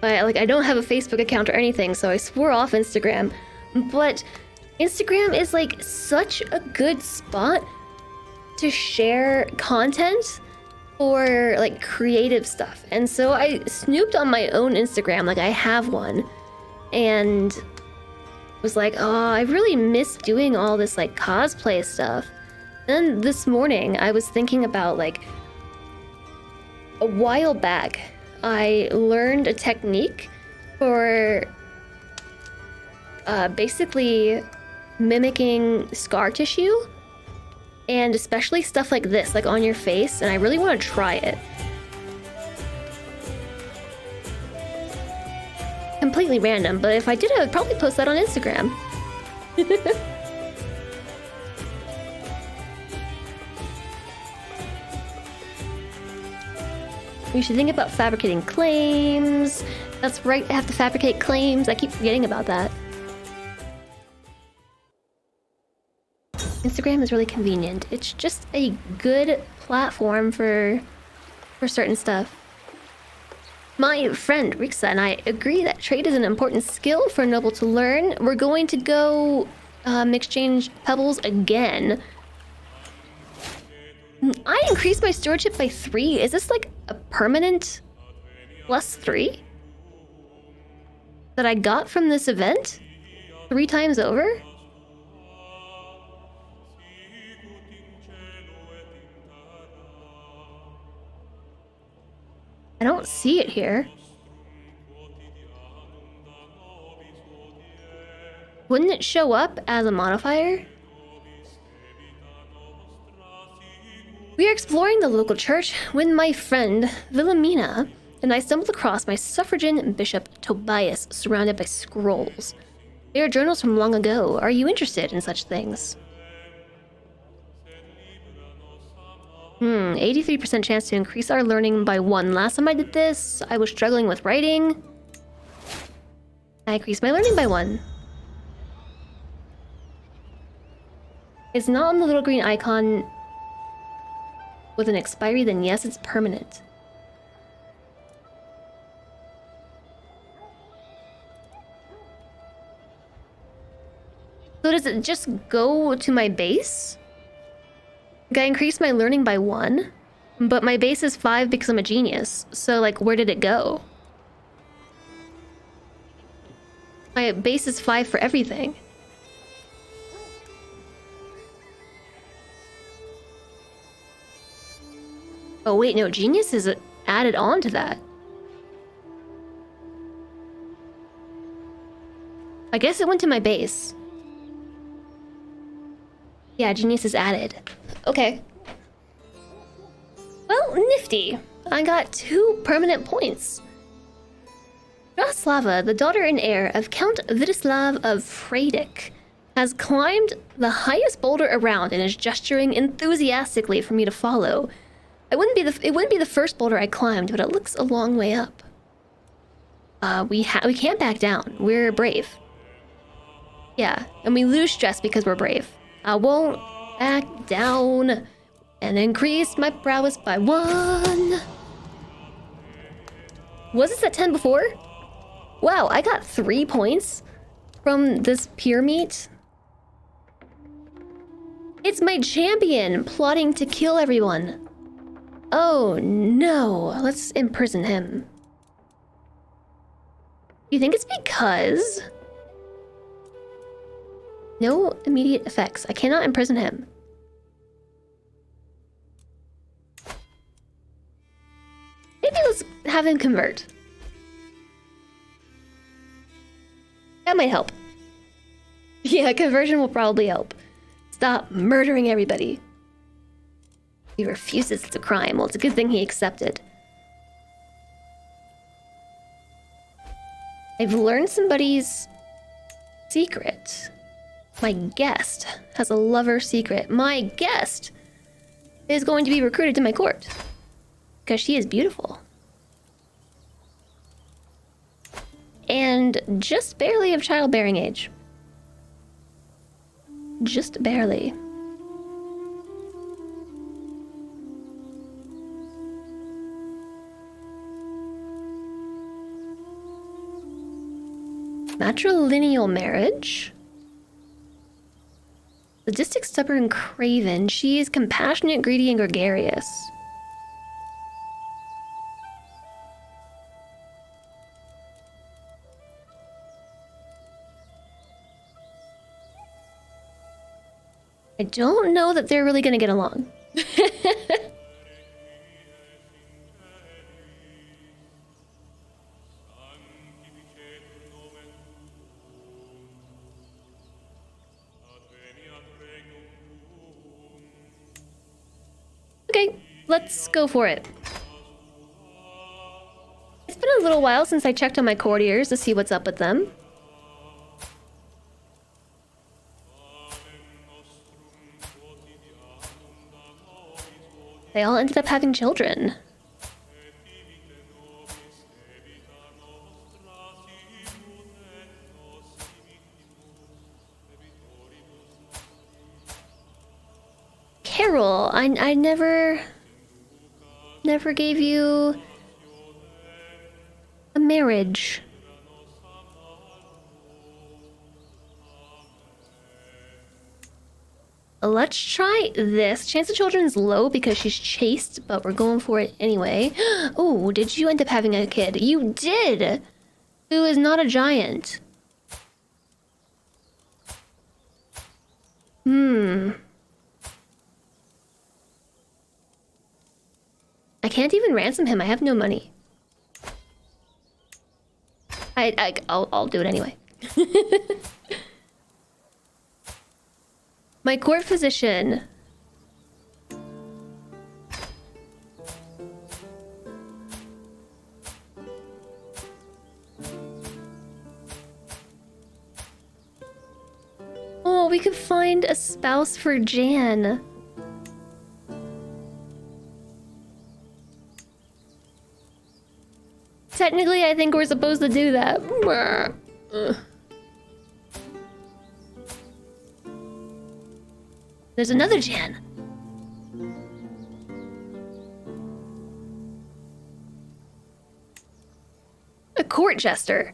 I don't have a Facebook account or anything, so I swore off Instagram. But Instagram is like such a good spot to share content or like creative stuff. And so I snooped on my own Instagram, like I have one, and was like, oh, I really miss doing all this like cosplay stuff. Then this morning I was thinking about like a while back I learned a technique for basically mimicking scar tissue, and especially stuff like this, like on your face, and I really want to try it. Completely random, but if I did, I would probably post that on Instagram. We should think about fabricating claims. That's right, I have to fabricate claims. I keep forgetting about that. Instagram is really convenient. It's just a good platform for certain stuff. My friend Rixa and I agree that trade is an important skill for a noble to learn. We're going to go exchange pebbles again. I increased my stewardship by 3. Is this like a permanent +3 that I got from this event 3 times over? I don't see it here. Wouldn't it show up as a modifier? We are exploring the local church when my friend Wilhelmina and I stumbled across my suffragan bishop Tobias surrounded by scrolls. They are journals from long ago. Are you interested in such things? 83% chance to increase our learning by 1. Last time I did this, I was struggling with writing. I increased my learning by 1. It's not on the little green icon with an expiry, then yes, it's permanent. So does it just go to my base? I increased my learning by 1, but my base is 5 because I'm a genius. So, like, where did it go? My base is 5 for everything. Oh, wait, no, genius is added on to that. I guess it went to my base. Yeah, genius is added. Okay. Well, nifty. I got 2 permanent points. Draslava, the daughter and heir of Count Vidislav of Fradic, has climbed the highest boulder around and is gesturing enthusiastically for me to follow. It wouldn't be the first boulder I climbed, but it looks a long way up. We can't back down. We're brave. Yeah, and we lose stress because we're brave. I won't back down. And increase my prowess by 1. Was this at 10 before? Wow, I got 3 points from this peer meet. It's my champion plotting to kill everyone. Oh no, let's imprison him. Do you think it's because? No immediate effects. I cannot imprison him. Maybe let's have him convert. That might help. Yeah, conversion will probably help. Stop murdering everybody. He refuses it's a crime. Well, it's a good thing he accepted. I've learned somebody's secret. My guest has a lover secret. My guest is going to be recruited to my court. Because she is beautiful. And just barely of childbearing age. Just barely. Matrilineal marriage. Sadistic, stubborn, craven. She is compassionate, greedy, and gregarious. I don't know that they're really gonna get along. Okay, let's go for it. It's been a little while since I checked on my courtiers to see what's up with them. They all ended up having children. Carol, I never gave you a marriage. Let's try this. Chance of children is low because she's chaste, but we're going for it anyway. Oh, did you end up having a kid? You did! Who is not a giant. I can't even ransom him. I have no money. I'll do it anyway. My court physician. Oh, we could find a spouse for Jan. Technically, I think we're supposed to do that. There's another Jan. A court jester.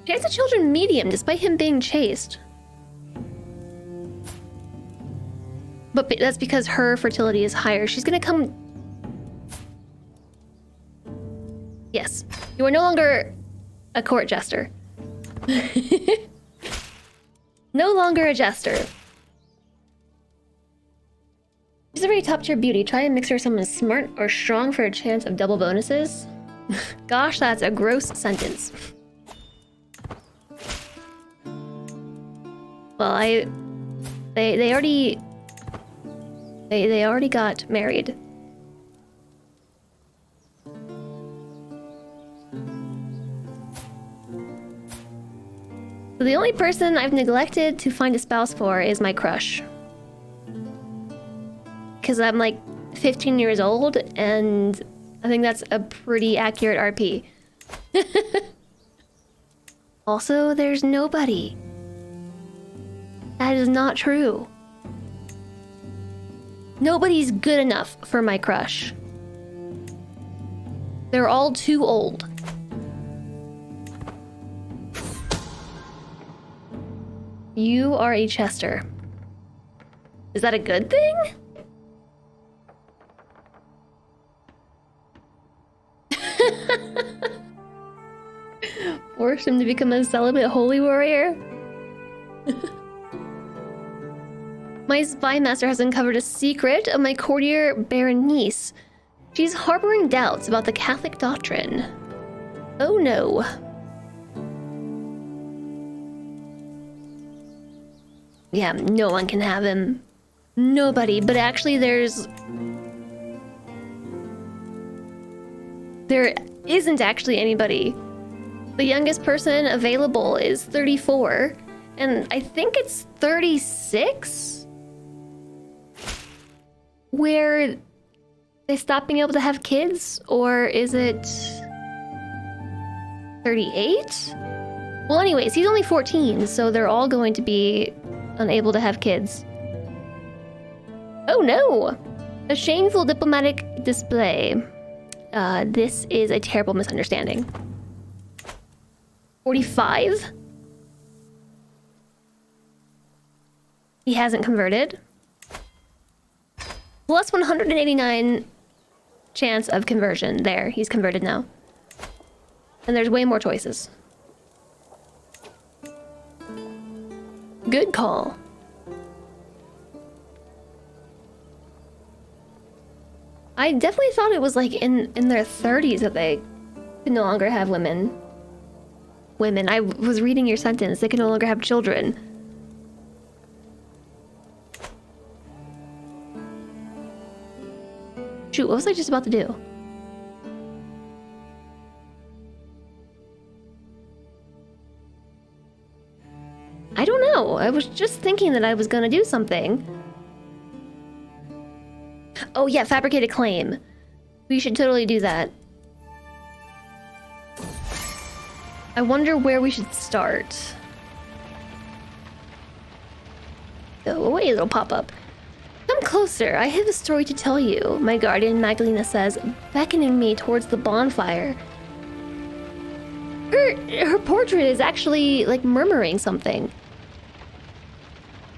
Chance of children medium, despite him being chaste. But that's because her fertility is higher. She's gonna come... Yes. You are no longer a court jester. No longer a jester. She's a very top tier beauty. Try and mix her someone smart or strong for a chance of double bonuses. Gosh, that's a gross sentence. Well, they already got married. So the only person I've neglected to find a spouse for is my crush. Because I'm like 15 years old, and I think that's a pretty accurate RP. Also, there's nobody. That is not true. Nobody's good enough for my crush. They're all too old. You are a Chester. Is that a good thing? Forced him to become a celibate holy warrior? My spy master has uncovered a secret of my courtier Berenice. She's harboring doubts about the Catholic doctrine. Oh no. Yeah, no one can have him. Nobody, but actually there isn't actually anybody. The youngest person available is 34, and I think it's 36? Where they stop being able to have kids? Or is it 38? Well, anyways, he's only 14, so they're all going to be unable to have kids. Oh no! A shameful diplomatic display. This is a terrible misunderstanding. 45? He hasn't converted. Plus 189 chance of conversion. There, he's converted now. And there's way more choices. Good call. I definitely thought it was like in their 30s that they could no longer have women. I was reading your sentence. They can no longer have children. Shoot, what was I just about to do? I don't know. I was just thinking that I was gonna do something. Oh yeah, fabricate a claim. We should totally do that. I wonder where we should start. Go away, little pop-up. Come closer, I have a story to tell you, my guardian Magdalena says, beckoning me towards the bonfire. Her portrait is actually, like, murmuring something.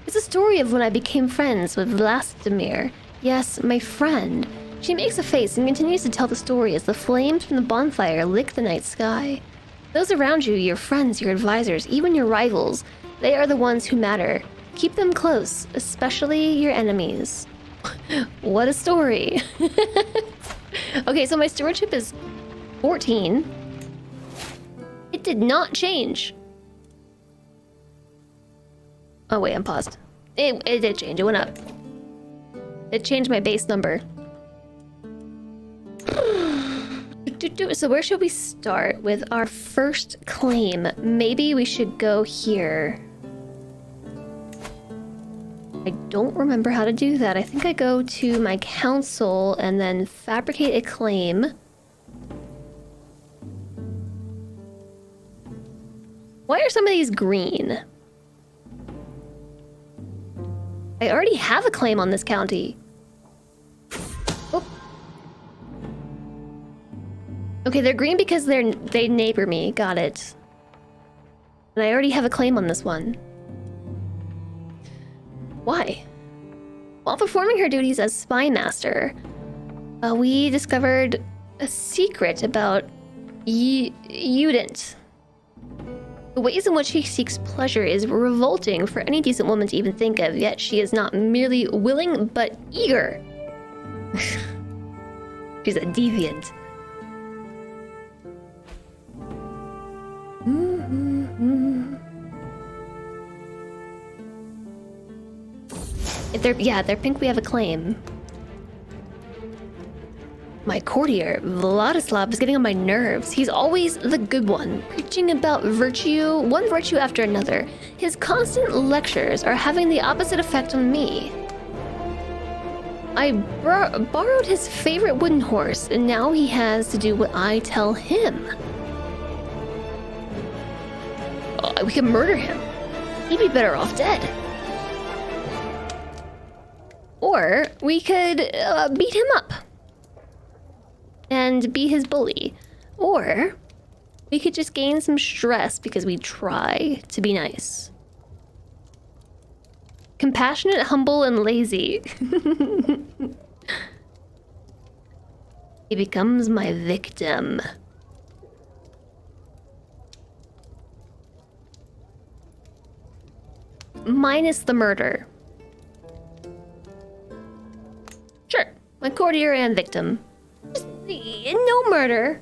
It's a story of when I became friends with Vlastimir. Yes, my friend. She makes a face and continues to tell the story as the flames from the bonfire lick the night sky. Those around you, your friends, your advisors, even your rivals, they are the ones who matter. Keep them close, especially your enemies. What a story. Okay, so my stewardship is 14. It did not change. Oh wait, I'm paused. It did change, it went up. It changed my base number. So where should we start with our first claim? Maybe we should go here. I don't remember how to do that. I think I go to my council and then fabricate a claim. Why are some of these green? I already have a claim on this county. Oh. Okay, they're green because they neighbor me. Got it. And I already have a claim on this one. Why? While performing her duties as spy master, we discovered a secret about Udent. The ways in which she seeks pleasure is revolting for any decent woman to even think of, yet she is not merely willing, but eager. She's a deviant. If they're pink, we have a claim. My courtier, Vladislav, is getting on my nerves. He's always the good one, preaching about virtue, one virtue after another. His constant lectures are having the opposite effect on me. I borrowed his favorite wooden horse, and now he has to do what I tell him. We can murder him. He'd be better off dead. Or we could beat him up and be his bully. Or we could just gain some stress because we try to be nice. Compassionate, humble, and lazy. He becomes my victim. Minus the murder. Sure, my courtier and victim. Just no murder.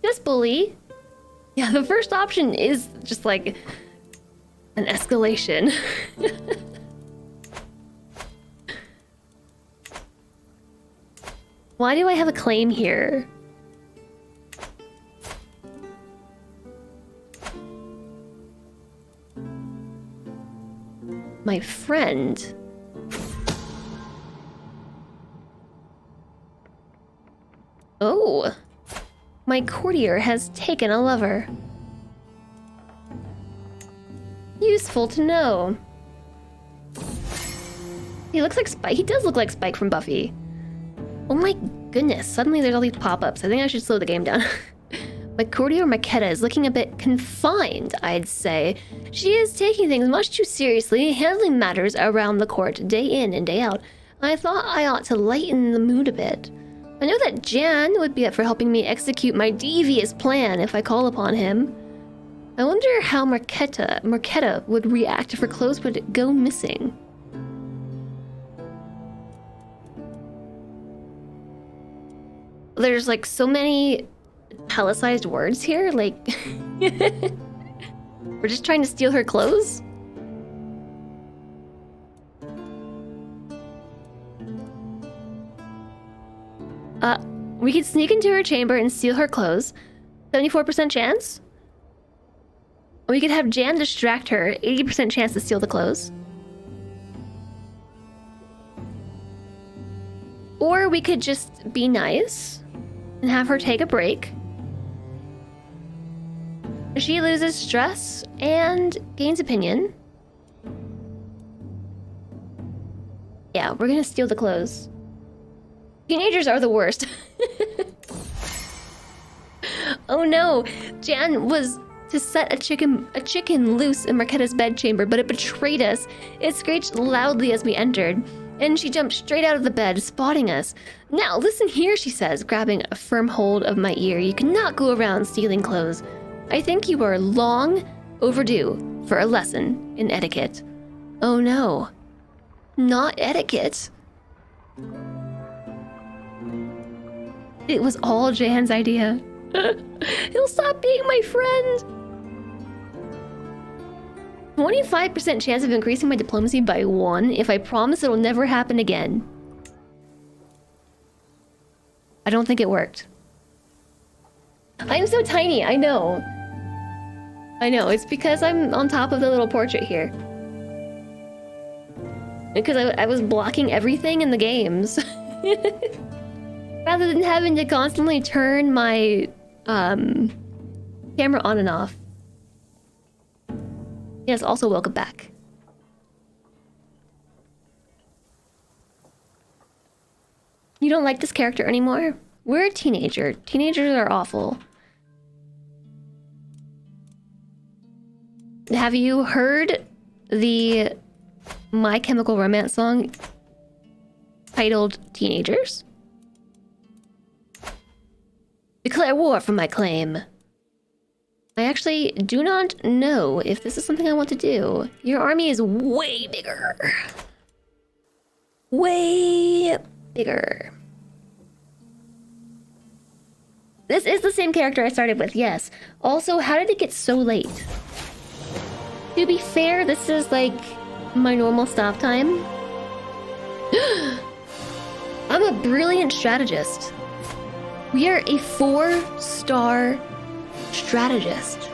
Just bully. Yeah, the first option is just like an escalation. Why do I have a claim here? My friend. Oh. My courtier has taken a lover. Useful to know. He looks like Spike. He does look like Spike from Buffy. Oh my goodness, suddenly there's all these pop-ups. I think I should slow the game down. My courtier Makeda is looking a bit confined, I'd say. She is taking things much too seriously, handling matters around the court day in and day out. I thought I ought to lighten the mood a bit. I know that Jan would be up for helping me execute my devious plan if I call upon him. I wonder how Makeda would react if her clothes would go missing. There's like so many italicized words here, like we're just trying to steal her clothes. We could sneak into her chamber and steal her clothes. 74% chance. We could have Jan distract her. 80% chance to steal the clothes. Or we could just be nice and have her take a break. She loses stress and gains opinion. Yeah, we're gonna steal the clothes. Teenagers are the worst. Oh no, Jan was to set a chicken loose in Marketta's bedchamber, but it betrayed us. It screeched loudly as we entered, and she jumped straight out of the bed, spotting us. Now, listen here, she says, grabbing a firm hold of my ear. You cannot go around stealing clothes. I think you are long overdue for a lesson in etiquette. Oh no, not etiquette. It was all Jan's idea. He'll stop being my friend. 25% chance of increasing my diplomacy by 1 if I promise it'll never happen again. I don't think it worked. I'm so tiny, I know. I know, it's because I'm on top of the little portrait here. Because I was blocking everything in the games. Rather than having to constantly turn my camera on and off. Yes, also welcome back. You don't like this character anymore? We're a teenager. Teenagers are awful. Have you heard the My Chemical Romance song titled Teenagers? Declare war for my claim. I actually do not know if this is something I want to do. Your army is way bigger. Way bigger. This is the same character I started with, yes. Also, how did it get so late? To be fair, this is like my normal stop time. I'm a brilliant strategist. We are a 4-star strategist.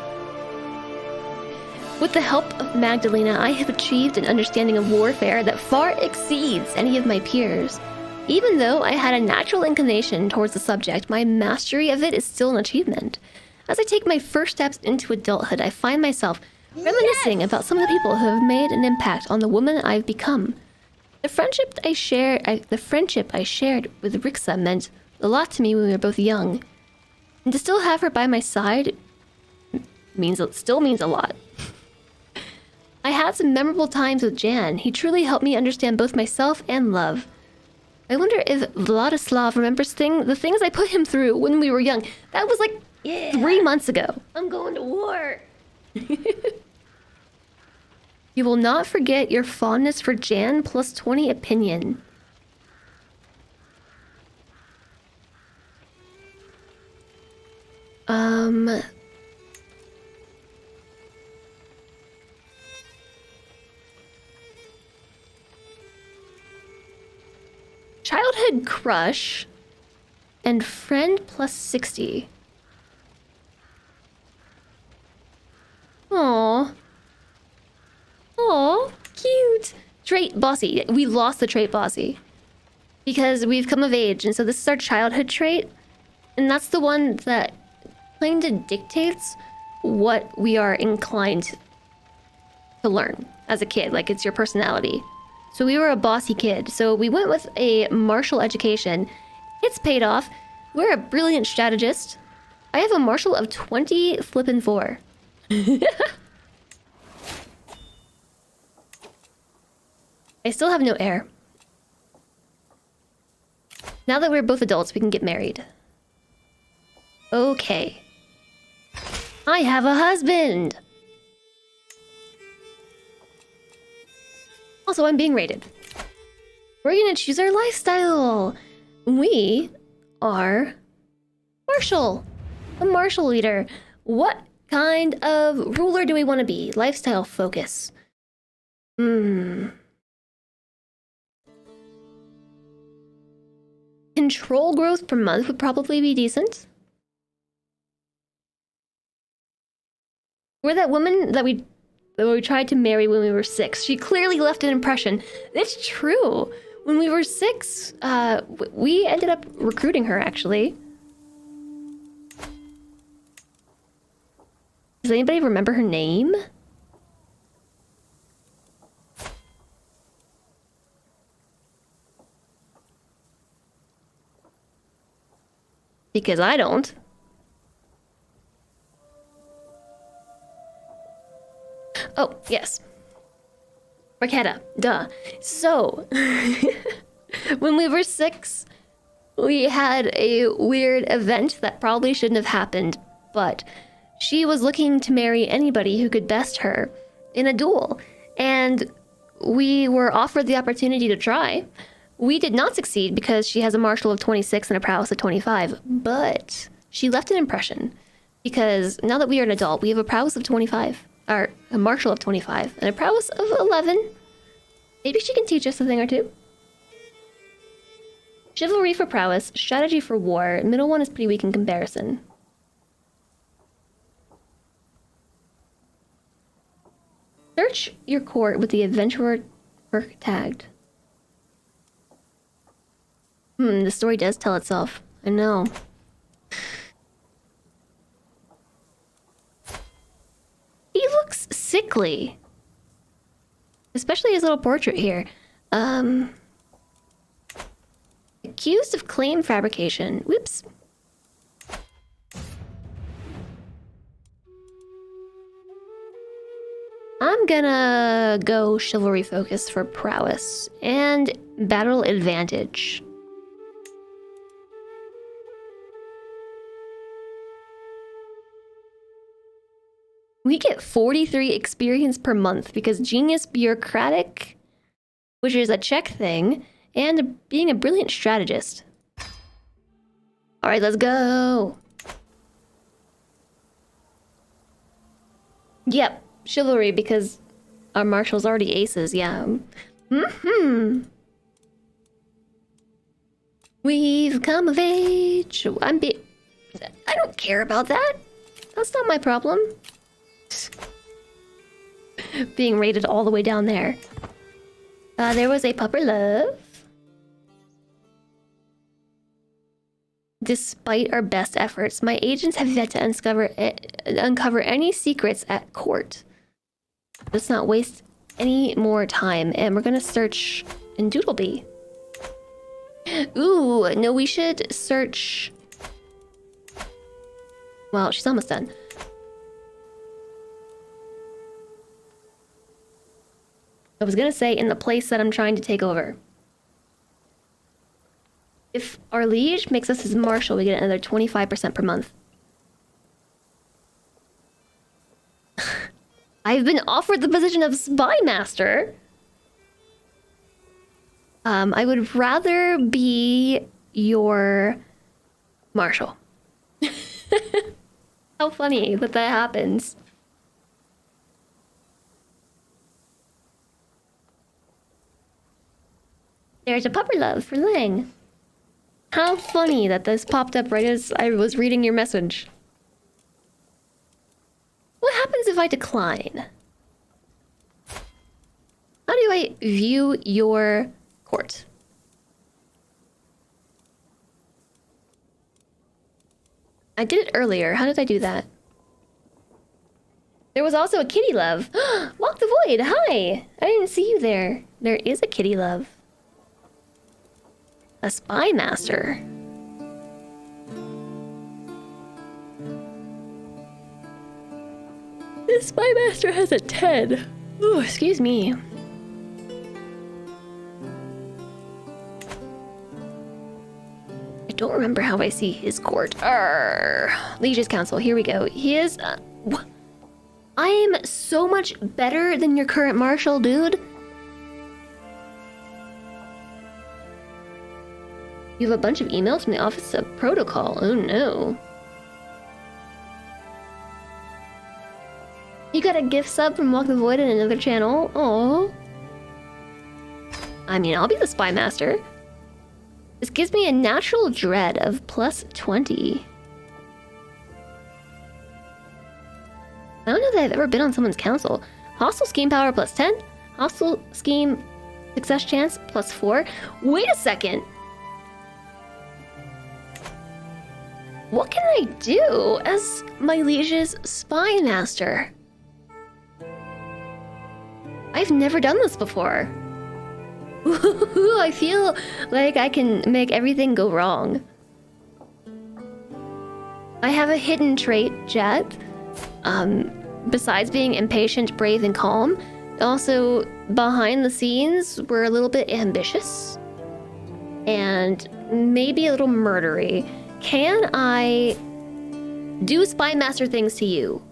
With the help of Magdalena, I have achieved an understanding of warfare that far exceeds any of my peers. Even though I had a natural inclination towards the subject, my mastery of it is still an achievement. As I take my first steps into adulthood, I find myself reminiscing about some of the people who have made an impact on the woman I've become. The friendship I shared with Rixa meant a lot to me when we were both young. And to still have her by my side still means a lot. I had some memorable times with Jan. He truly helped me understand both myself and love. I wonder if Vladislav remembers the things I put him through when we were young. That was like 3 months ago. I'm going to war. You will not forget your fondness for Jan plus 20 opinion. Childhood crush and friend plus 60. Aww. Aww, cute. Trait bossy. We lost the trait bossy. Because we've come of age, and so this is our childhood trait. And that's the one that kind of dictates what we are inclined to learn as a kid. Like, it's your personality. So we were a bossy kid. So we went with a martial education. It's paid off. We're a brilliant strategist. I have a martial of 20 flippin' 4. I still have no heir. Now that we're both adults, we can get married. Okay. I have a husband! Also, I'm being rated. We're gonna choose our lifestyle. We are martial. A martial leader. What kind of ruler do we want to be? Lifestyle focus. Control growth per month would probably be decent. We're that woman that we tried to marry when we were 6. She clearly left an impression. It's true. When we were 6, we ended up recruiting her, actually. Does anybody remember her name? Because I don't. Oh, yes. Raketa, duh. So, when we were 6, we had a weird event that probably shouldn't have happened, but she was looking to marry anybody who could best her in a duel, and we were offered the opportunity to try. We did not succeed because she has a martial of 26 and a prowess of 25, but she left an impression because now that we are an adult, we have a prowess of 25. Or a martial of 25 and a prowess of 11. Maybe she can teach us a thing or two. Chivalry for prowess, strategy for war. Middle one is pretty weak in comparison. Search your court with the adventurer perk tagged. The story does tell itself. I know. He looks sickly. Especially his little portrait here. Accused of claim fabrication. Whoops. I'm gonna go chivalry focus for prowess and battle advantage. We get 43 experience per month because genius bureaucratic, which is a check thing, and being a brilliant strategist. All right, let's go. Yep, chivalry because our martial's already aces, yeah. We've come of age. I don't care about that. That's not my problem. Being rated all the way down there. There was a pupper love. Despite our best efforts, my agents have yet to uncover any secrets at court. Let's not waste any more time, and we're gonna search in Doodlebee. Ooh, no, we should search... Well, she's almost done. I was gonna say in the place that I'm trying to take over. If our liege makes us his marshal, we get another 25% per month. I've been offered the position of spy master. I would rather be your marshal. How funny that that happens. There's a pupper love for Lang. How funny that this popped up right as I was reading your message. What happens if I decline? How do I view your court? I did it earlier. How did I do that? There was also a kitty love. Walk the void. Hi. I didn't see you there. There is a kitty love. A spy master. This spy master has a 10. Ooh, excuse me. I don't remember how I see his court. Liege's council. Here we go. He is... I'm so much better than your current marshal, dude. You have a bunch of emails from the Office of Protocol. Oh no. You got a gift sub from Walk the Void in another channel? Oh. I mean, I'll be the spy master. This gives me a natural dread of plus 20. I don't know that I've ever been on someone's council. Hostile scheme power plus 10. Hostile scheme success chance plus 4. Wait a second. What can I do as my liege's spy master? I've never done this before. I feel like I can make everything go wrong. I have a hidden trait, Jet. Besides being impatient, brave, and calm, also behind the scenes, we're a little bit ambitious. And maybe a little murdery. Can I do spy master things to you?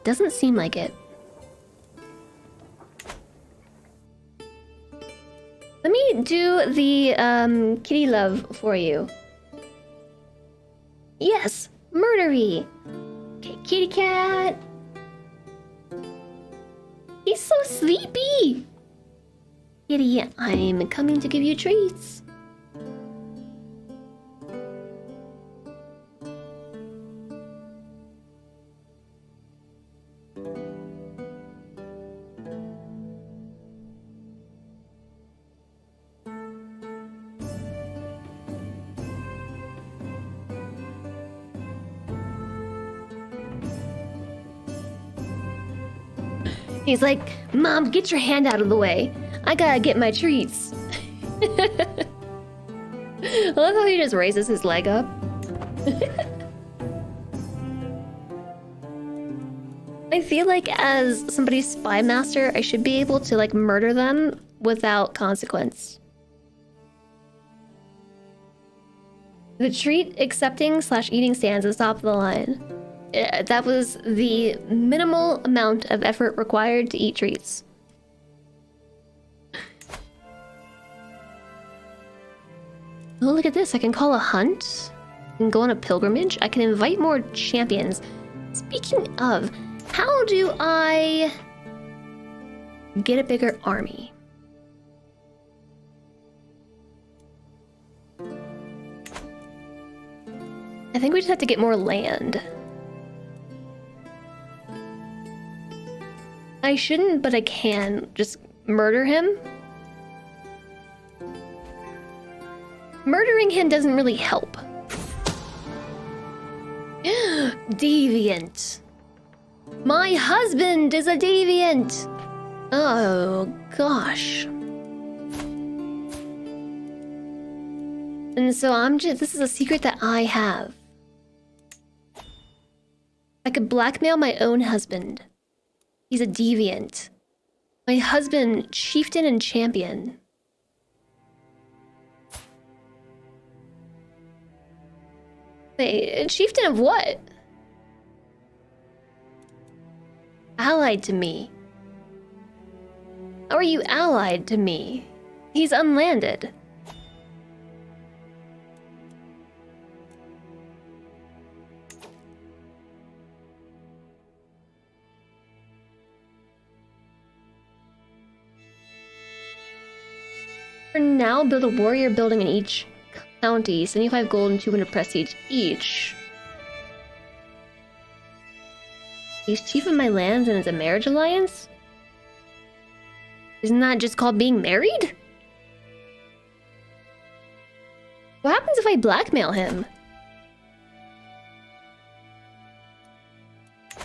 Doesn't seem like it. Let me do the kitty love for you. Yes, murdery. Okay, kitty cat. He's so sleepy. Kitty, I'm coming to give you treats. He's like, Mom, get your hand out of the way. I gotta get my treats. I love how he just raises his leg up. I feel like as somebody's spy master, I should be able to like murder them without consequence. The treat accepting / eating stands is top of the line. That was the minimal amount of effort required to eat treats. Oh, look at this. I can call a hunt. I can go on a pilgrimage. I can invite more champions. Speaking of, how do I get a bigger army? I think we just have to get more land. I shouldn't, but I can. Just murder him. Murdering him doesn't really help. Deviant. My husband is a deviant! Oh, gosh. And so this is a secret that I have. I could blackmail my own husband. He's a deviant. My husband, chieftain and champion. Wait, chieftain of what? Allied to me. How are you allied to me? He's unlanded. For now, build a warrior building in each county, 75 gold and 200 prestige each. He's chief of my lands and it's a marriage alliance? Isn't that just called being married? What happens if I blackmail him?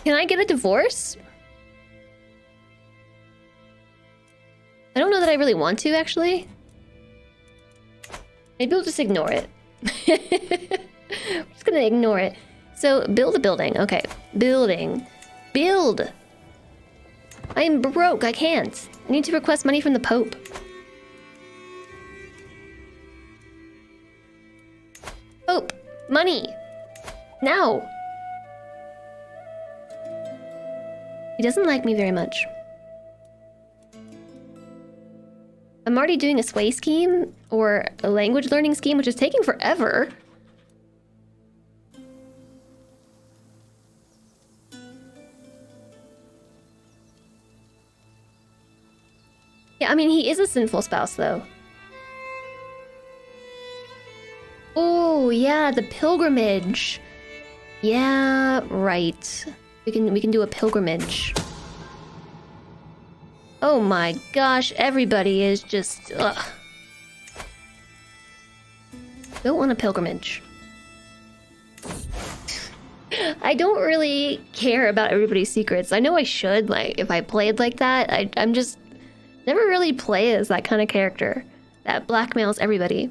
Can I get a divorce? I don't know that I really want to, actually. Maybe we'll just ignore it. I'm just gonna ignore it. So, build a building. Okay, building. Build! I am broke, I can't. I need to request money from the Pope. Pope! Money! Now! He doesn't like me very much. I'm already doing a sway scheme, or a language learning scheme, which is taking forever. Yeah, I mean, he is a sinful spouse, though. Oh, yeah, the pilgrimage. Yeah, right. We can do a pilgrimage. Oh my gosh, everybody is just... ugh. Go on a pilgrimage. I don't really care about everybody's secrets. I know I should, like, if I played like that. I'm just... never really play as that kind of character that blackmails everybody.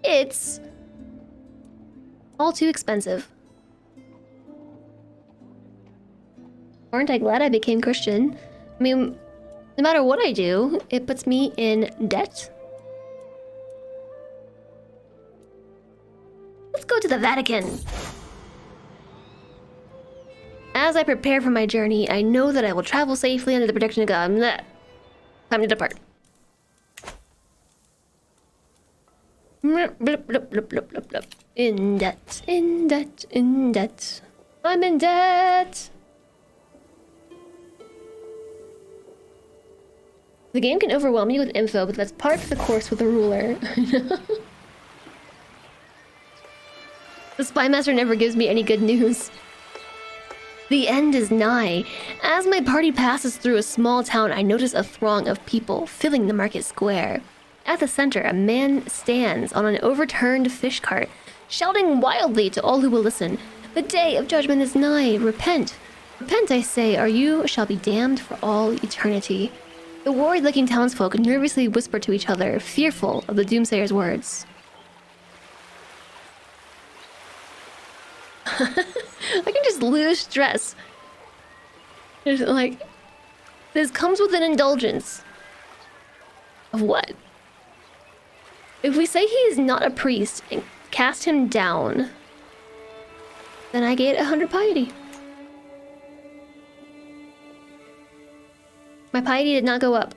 It's... all too expensive. Aren't I glad I became Christian? I mean, no matter what I do, it puts me in debt. Let's go to the Vatican. As I prepare for my journey, I know that I will travel safely under the protection of God. Blech. Time to depart. Blip, blip, blip, blip, blip, blip, blip. In debt, in debt, in debt. I'm in debt. The game can overwhelm you with info, but that's part of the course with a ruler. The spy master never gives me any good news. The end is nigh. As my party passes through a small town, I notice a throng of people filling the market square. At the center, a man stands on an overturned fish cart, shouting wildly to all who will listen. The day of judgment is nigh. Repent. Repent, I say, or you shall be damned for all eternity. The worried-looking townsfolk nervously whisper to each other, fearful of the doomsayer's words. I can just lose stress. There's like... this comes with an indulgence. Of what? If we say he is not a priest and cast him down, then I get 100 piety. My piety did not go up.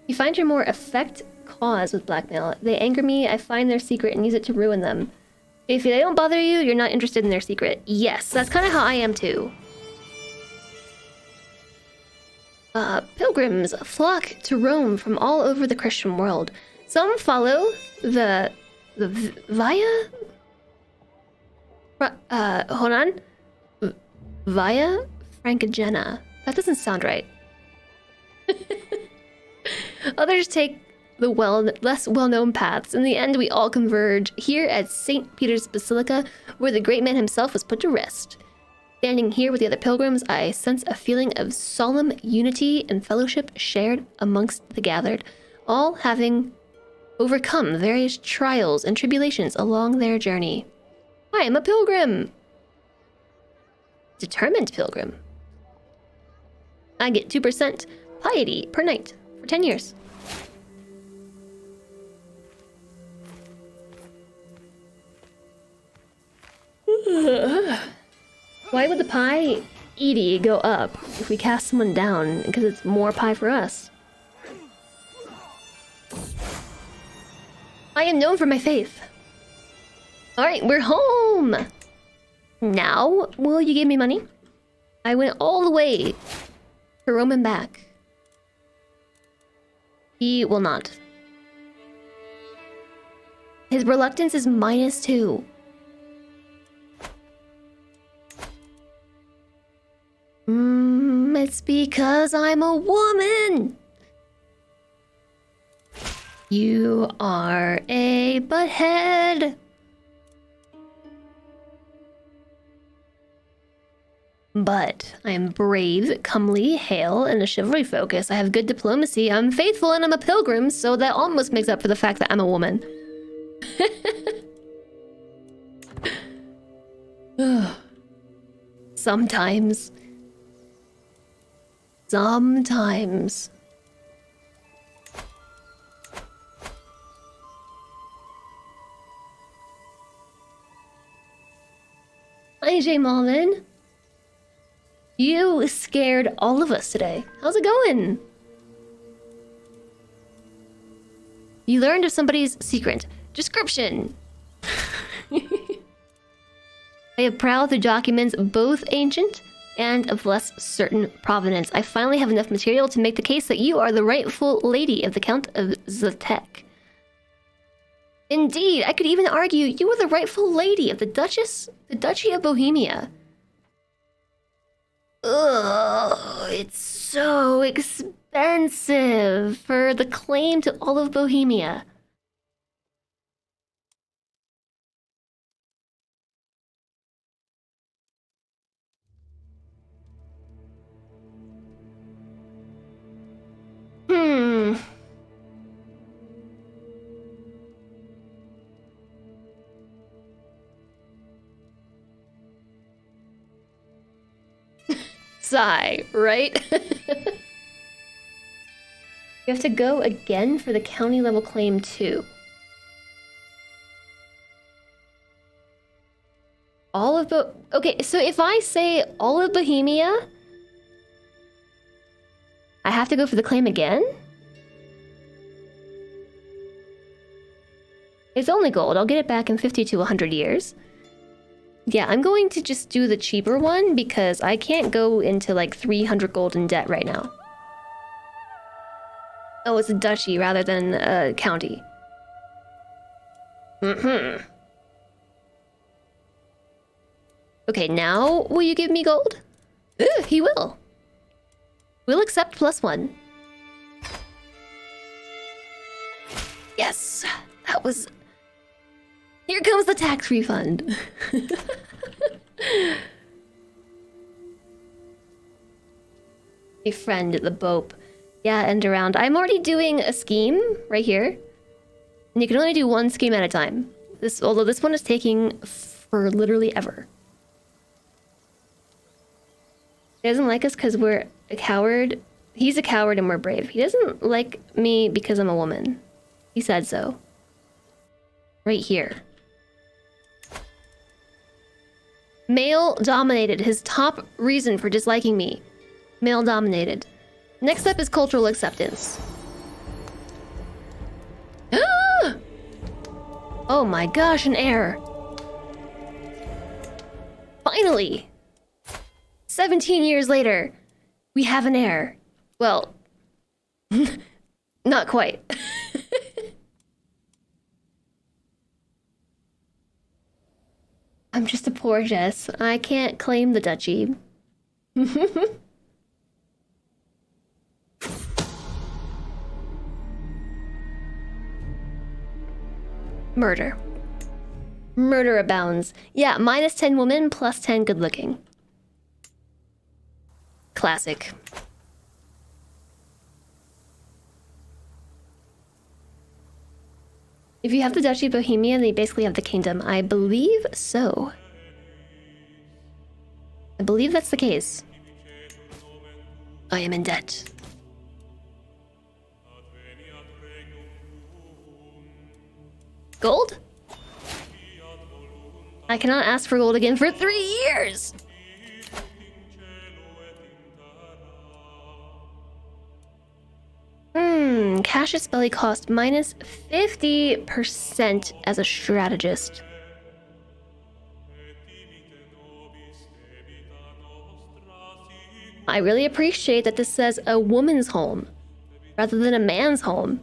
You find your more effect cause with blackmail. They anger me, I find their secret and use it to ruin them. If they don't bother you, you're not interested in their secret. Yes, that's kind of how I am too. Pilgrims flock to Rome from all over the Christian world. Some follow the Via? Hold on. Via Francigena. That doesn't sound right. Others take the less well-known paths. In the end, we all converge here at St. Peter's Basilica, where the great man himself was put to rest. Standing here with the other pilgrims, I sense a feeling of solemn unity and fellowship shared amongst the gathered, all having overcome various trials and tribulations along their journey. I am a pilgrim. Determined pilgrim. I get 2% piety per night for 10 years. Why would the pie Edie go up if we cast someone down? Because it's more pie for us. I am known for my faith. Alright, we're home! Now, will you give me money? I went all the way to Rome and back. He will not. His reluctance is -2. It's because I'm a woman. You are a butthead. But I am brave, comely, hale, and a chivalry focus. I have good diplomacy. I'm faithful, and I'm a pilgrim, so that almost makes up for the fact that I'm a woman. Sometimes. Sometimes. Hi, J. Malvin. You scared all of us today. How's it going? You learned of somebody's secret. Description. I have prowled through documents both ancient and of less certain provenance. I finally have enough material to make the case that you are the rightful lady of the Count of Zatek. Indeed, I could even argue you were the rightful lady of the Duchy of Bohemia. Ugh, it's so expensive for the claim to all of Bohemia. Sigh, right? You have to go again for the county level claim too. All of okay, so if I say all of Bohemia, I have to go for the claim again? It's only gold. I'll get it back in 50 to 100 years. Yeah, I'm going to just do the cheaper one because I can't go into like 300 gold in debt right now. Oh, it's a duchy rather than a county. Okay, now will you give me gold? He will. We'll accept +1. Yes, that was... Here comes the tax refund. A friend at the Bope. Yeah, end around. I'm already doing a scheme right here. And you can only do one scheme at a time. Although this one is taking for literally ever. He doesn't like us because we're a coward. He's a coward and we're brave. He doesn't like me because I'm a woman. He said so. Right here. Male dominated. His top reason for disliking me. Male dominated. Next up is cultural acceptance. Oh my gosh, an heir. Finally! 17 years later, we have an heir. Well, not quite. I'm just a poor Jess. I can't claim the duchy. Murder. Murder abounds. Yeah, minus 10 woman, plus 10 good looking. Classic. If you have the Duchy of Bohemia, then you basically have the kingdom. I believe so. I believe that's the case. I am in debt. Gold? I cannot ask for gold again for 3 years! Cassius Belly cost minus 50% as a strategist. I really appreciate that this says a woman's home rather than a man's home.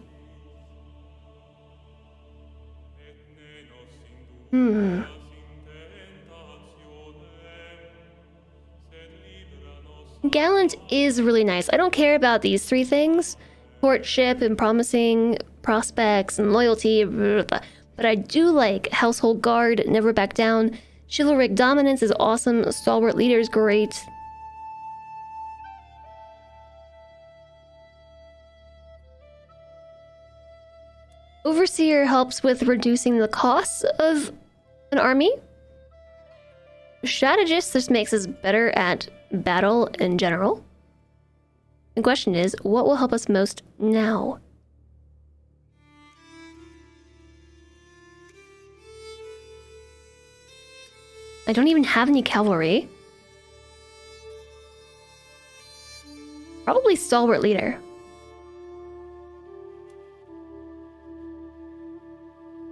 Gallant is really nice. I don't care about these 3 things. Courtship and promising prospects and loyalty, but I do like Household Guard, Never Back Down. Chivalric Dominance is awesome. Stalwart Leader is great. Overseer helps with reducing the costs of an army. Strategist just makes us better at battle in general. The question is, what will help us most now? I don't even have any cavalry. Probably Stalwart Leader.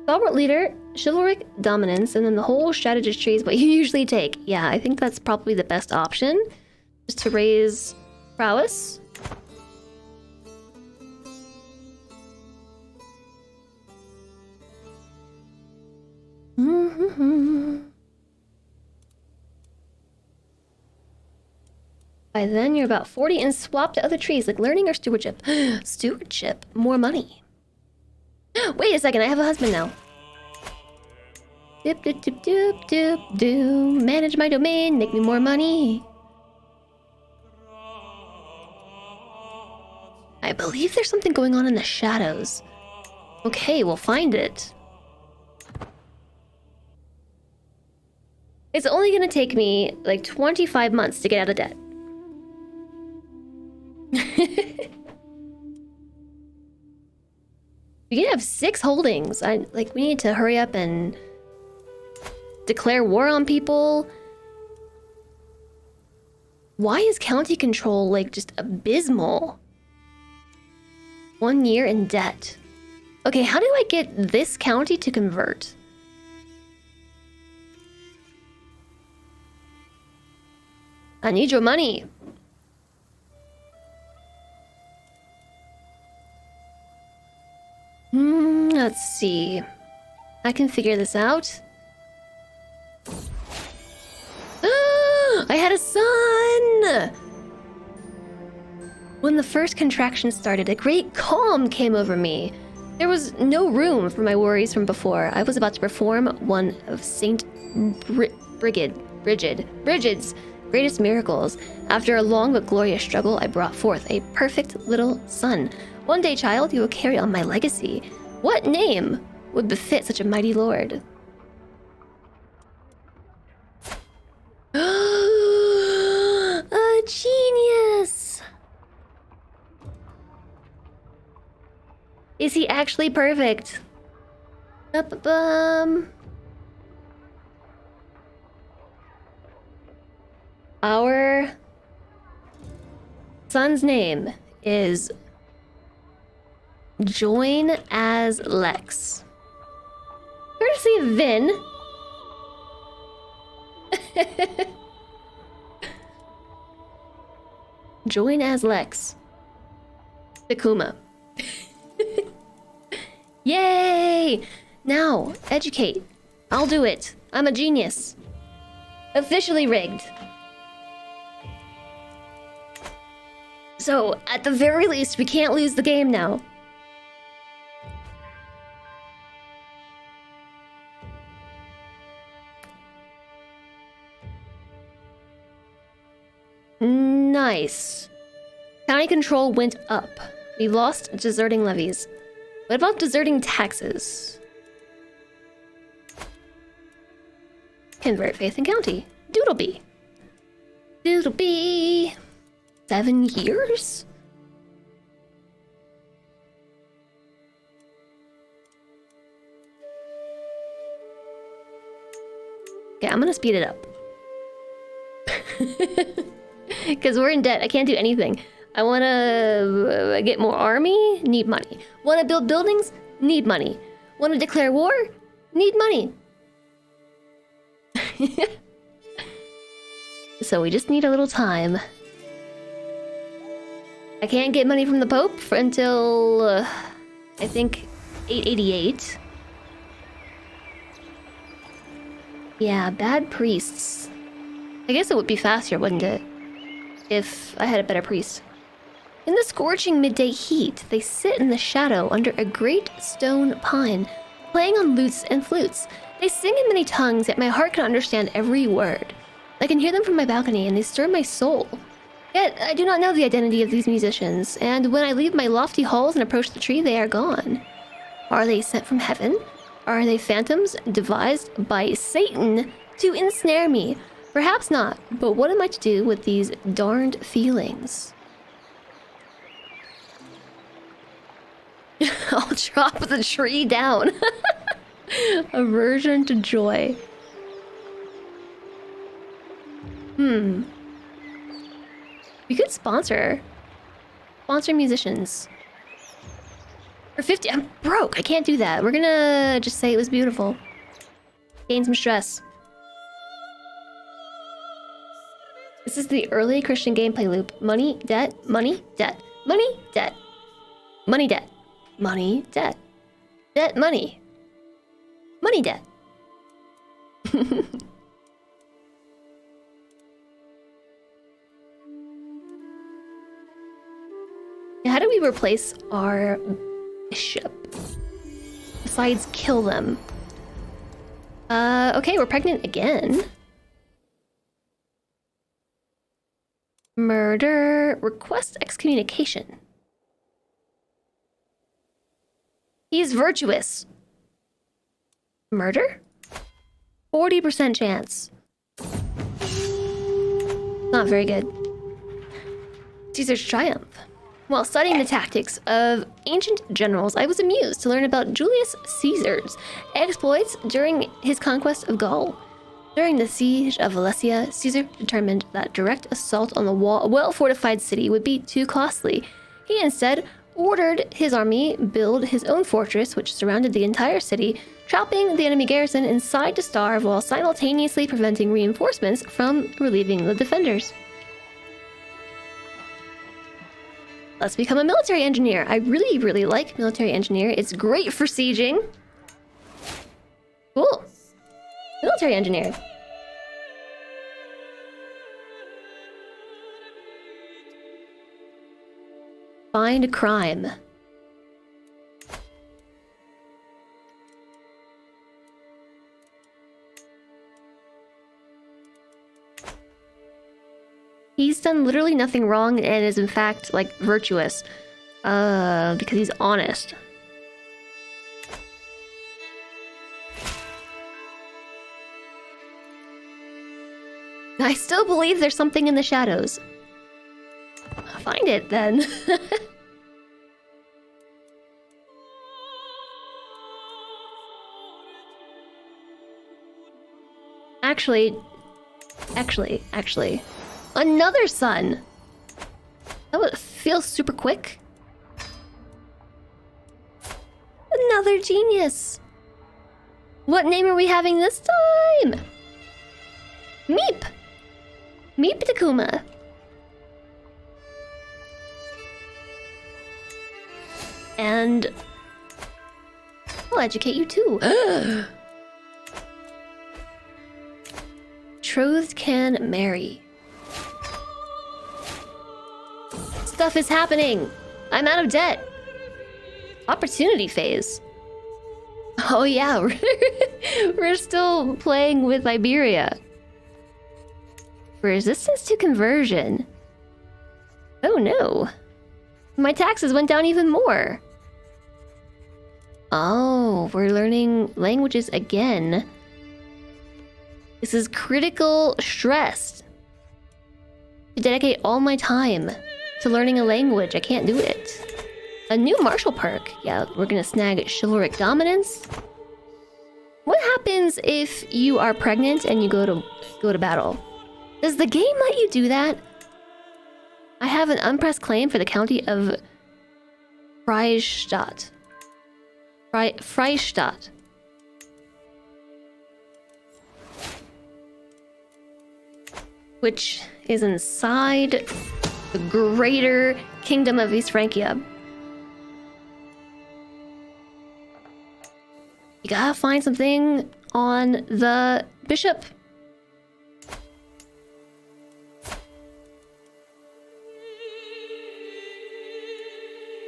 Stalwart Leader, Chivalric Dominance, and then the whole strategist tree is what you usually take. Yeah, I think that's probably the best option. Just to raise prowess. By then, you're about 40 and swap to other trees like learning or stewardship. Stewardship, more money. Wait a second, I have a husband now. Doop doop doop doop doop doop. Manage my domain, make me more money. I believe there's something going on in the shadows. Okay, we'll find it. It's only gonna take me like 25 months to get out of debt. We can have 6 holdings. We need to hurry up and declare war on people. Why is county control like just abysmal? 1 year in debt. Okay, how do I get this county to convert? I need your money. Let's see. I can figure this out. I had a son! When the first contraction started, a great calm came over me. There was no room for my worries from before. I was about to perform one of Saint Brigid's greatest miracles. After a long but glorious struggle, I brought forth a perfect little son. One day, child, you will carry on my legacy. What name would befit such a mighty lord? A genius! Is he actually perfect? Our son's name is Join as Lex. Courtesy of Vin. Join as Lex. Takuma. Yay! Now, educate. I'll do it. I'm a genius. Officially rigged. So, at the very least, we can't lose the game now. Nice. County control went up. We lost deserting levies. What about deserting taxes? Convert faith in county. Doodlebee. Doodlebee. 7 years? Okay, I'm gonna speed it up. Because we're in debt. I can't do anything. I want to get more army? Need money. Want to build buildings? Need money. Want to declare war? Need money. So we just need a little time. I can't get money from the Pope until, I think, 888. Yeah, bad priests. I guess it would be faster, wouldn't it? If I had a better priest. In the scorching midday heat, they sit in the shadow under a great stone pine, playing on lutes and flutes. They sing in many tongues, yet my heart can understand every word. I can hear them from my balcony, and they stir my soul. Yet, I do not know the identity of these musicians, and when I leave my lofty halls and approach the tree, they are gone. Are they sent from heaven? Are they phantoms devised by Satan to ensnare me? Perhaps not, but what am I to do with these darned feelings? I'll chop the tree down. Aversion to joy. We could sponsor musicians. For 50, I'm broke. I can't do that. We're gonna just say it was beautiful. Gain some stress. This is the early Christian gameplay loop. Money, debt, money, debt. Money, debt. Money, debt. Money, debt. Debt, money. Money, debt. How do we replace our bishop? Besides kill them. Okay, we're pregnant again. Murder. Request excommunication. He's virtuous. Murder? 40% chance. Not very good. Caesar's triumph. While studying the tactics of ancient generals, I was amused to learn about Julius Caesar's exploits during his conquest of Gaul. During the siege of Valencia, Caesar determined that direct assault on the well-fortified city would be too costly. He instead ordered his army build his own fortress, which surrounded the entire city, trapping the enemy garrison inside to starve while simultaneously preventing reinforcements from relieving the defenders. Let's become a military engineer. I really, really like military engineer. It's great for sieging. Cool. Military engineer. Find a crime. He's done literally nothing wrong and is in fact like virtuous. Because he's honest. I still believe there's something in the shadows. Find it then. Actually. Another son! That would feel super quick. Another genius! What name are we having this time? Meep! Meep Takuma. And I'll educate you too. Betrothed can marry. Stuff is happening. I'm out of debt. Opportunity phase. Oh yeah, we're still playing with Iberia. Resistance to conversion. Oh no. My taxes went down even more. Oh, we're learning languages again. This is critical stress. To dedicate all my time to learning a language, I can't do it. A new martial perk. Yeah, we're gonna snag chivalric dominance. What happens if you are pregnant and you go to battle? Does the game let you do that? I have an unpressed claim for the county of Freistadt. Freistadt. Which is inside the greater kingdom of East Francia. You gotta find something on the bishop.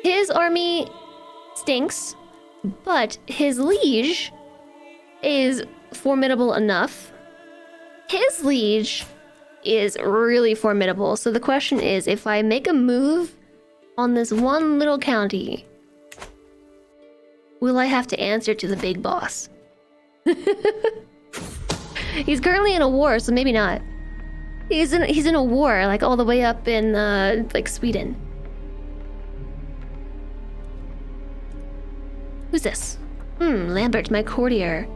His army stinks, but his liege is formidable enough. His liege is really formidable. So the question is, if I make a move on this one little county, will I have to answer to the big boss? He's currently in a war, so maybe not. He's in a war, like all the way up in like Sweden. Who's this? Lambert, my courtier.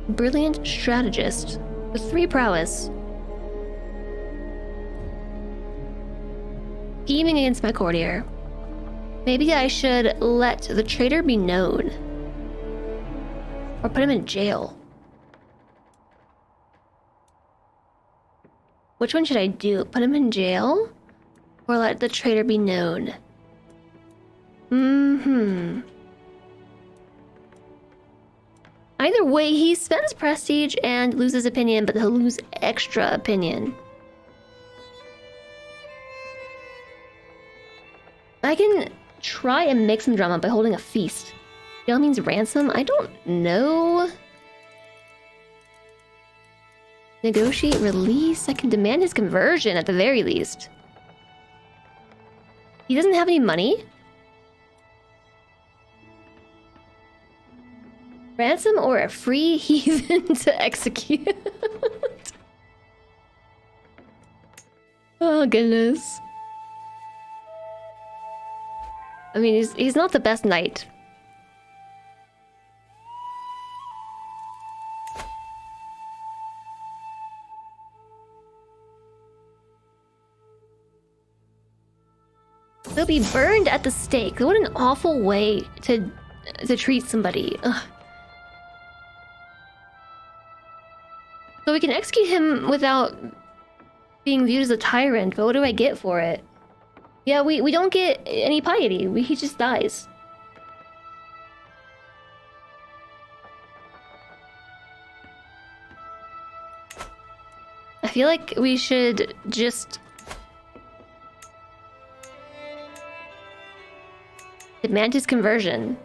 Brilliant strategist with 3 prowess. Scheming against my courtier. Maybe I should let the traitor be known. Or put him in jail. Which one should I do? Put him in jail? Or let the traitor be known? Either way, he spends prestige and loses opinion, but he'll lose extra opinion. I can try and make some drama by holding a feast. Jail means ransom? I don't know. Negotiate release? I can demand his conversion at the very least. He doesn't have any money? Ransom or a free heathen to execute? Oh, goodness. I mean, he's not the best knight. They'll be burned at the stake. What an awful way to treat somebody. Ugh. So we can execute him without being viewed as a tyrant, but what do I get for it? Yeah, we don't get any piety. He just dies. I feel like we should just demand his conversion.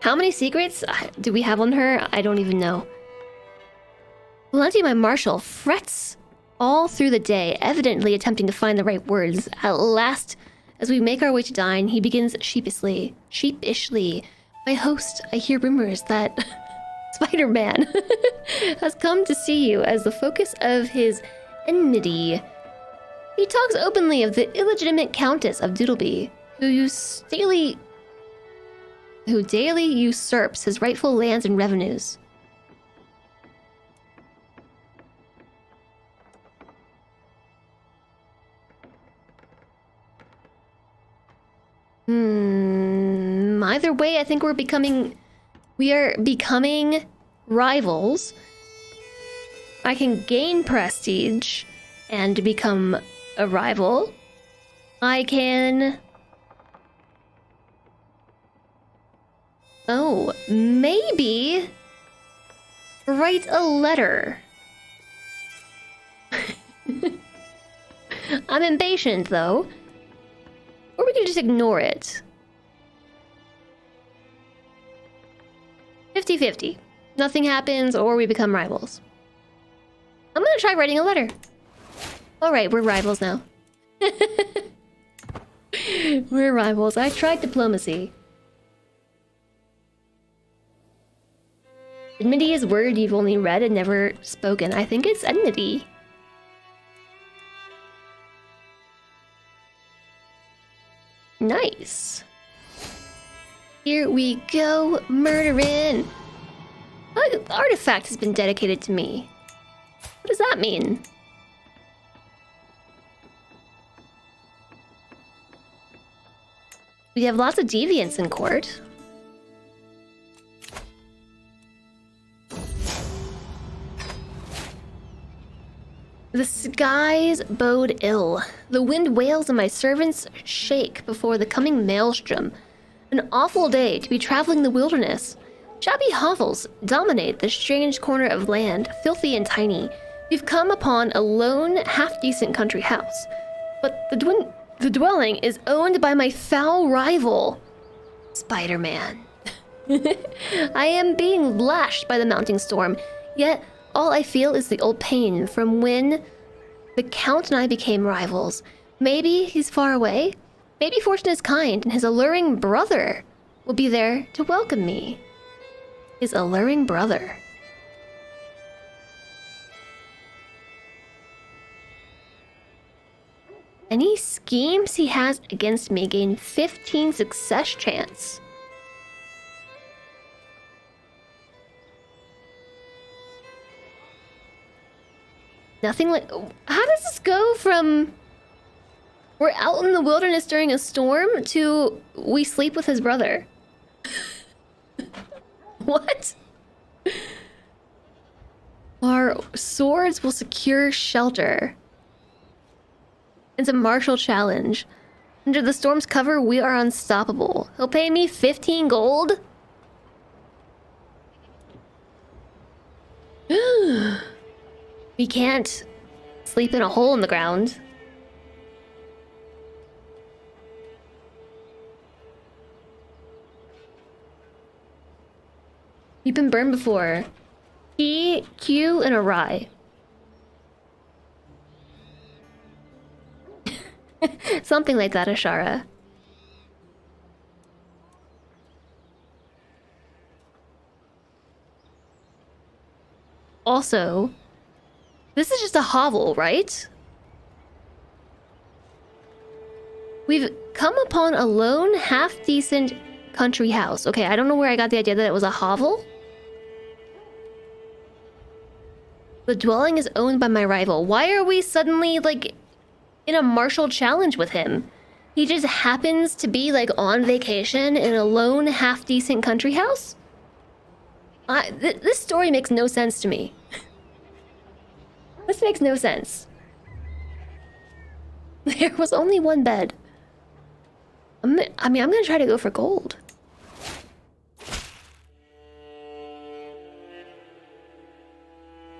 How many secrets do we have on her? I don't even know. Valenti, my marshal, frets all through the day, evidently attempting to find the right words. At last, as we make our way to dine, he begins sheepishly. My host, I hear rumors that Spider-Man has come to see you as the focus of his enmity. He talks openly of the illegitimate Countess of Doodleby, who daily usurps his rightful lands and revenues. Either way, I think we are becoming rivals. I can gain prestige and become a rival. I can... Oh, maybe write a letter. I'm impatient, though. Or we can just ignore it. 50-50. Nothing happens or we become rivals. I'm gonna try writing a letter. Alright, we're rivals now. We're rivals. I tried diplomacy. Enmity is a word you've only read and never spoken. I think it's enmity. Nice. Here we go, murdering. An artifact has been dedicated to me. What does that mean? We have lots of deviants in court. The skies bode ill. The wind wails and my servants shake before the coming maelstrom. An awful day to be traveling the wilderness. Shabby hovels dominate this strange corner of land, filthy and tiny. We've come upon a lone, half-decent country house. But the dwelling is owned by my foul rival, Spider-Man. I am being lashed by the mounting storm, yet all I feel is the old pain from when the Count and I became rivals. Maybe he's far away. Maybe fortune is kind and his alluring brother will be there to welcome me. His alluring brother. Any schemes he has against me gain 15 success chance. Nothing like... How does this go from... We're out in the wilderness during a storm to we sleep with his brother? What? Our swords will secure shelter. It's a martial challenge. Under the storm's cover, we are unstoppable. He'll pay me 15 gold? We can't sleep in a hole in the ground. You've been burned before. P, Q, and a rye. Something like that, Ashara. Also, this is just a hovel, right? We've come upon a lone, half-decent country house. Okay, I don't know where I got the idea that it was a hovel. The dwelling is owned by my rival. Why are we suddenly, like, in a martial challenge with him? He just happens to be, like, on vacation in a lone, half-decent country house? This story makes no sense to me. This makes no sense. There was only one bed. I'm gonna try to go for gold.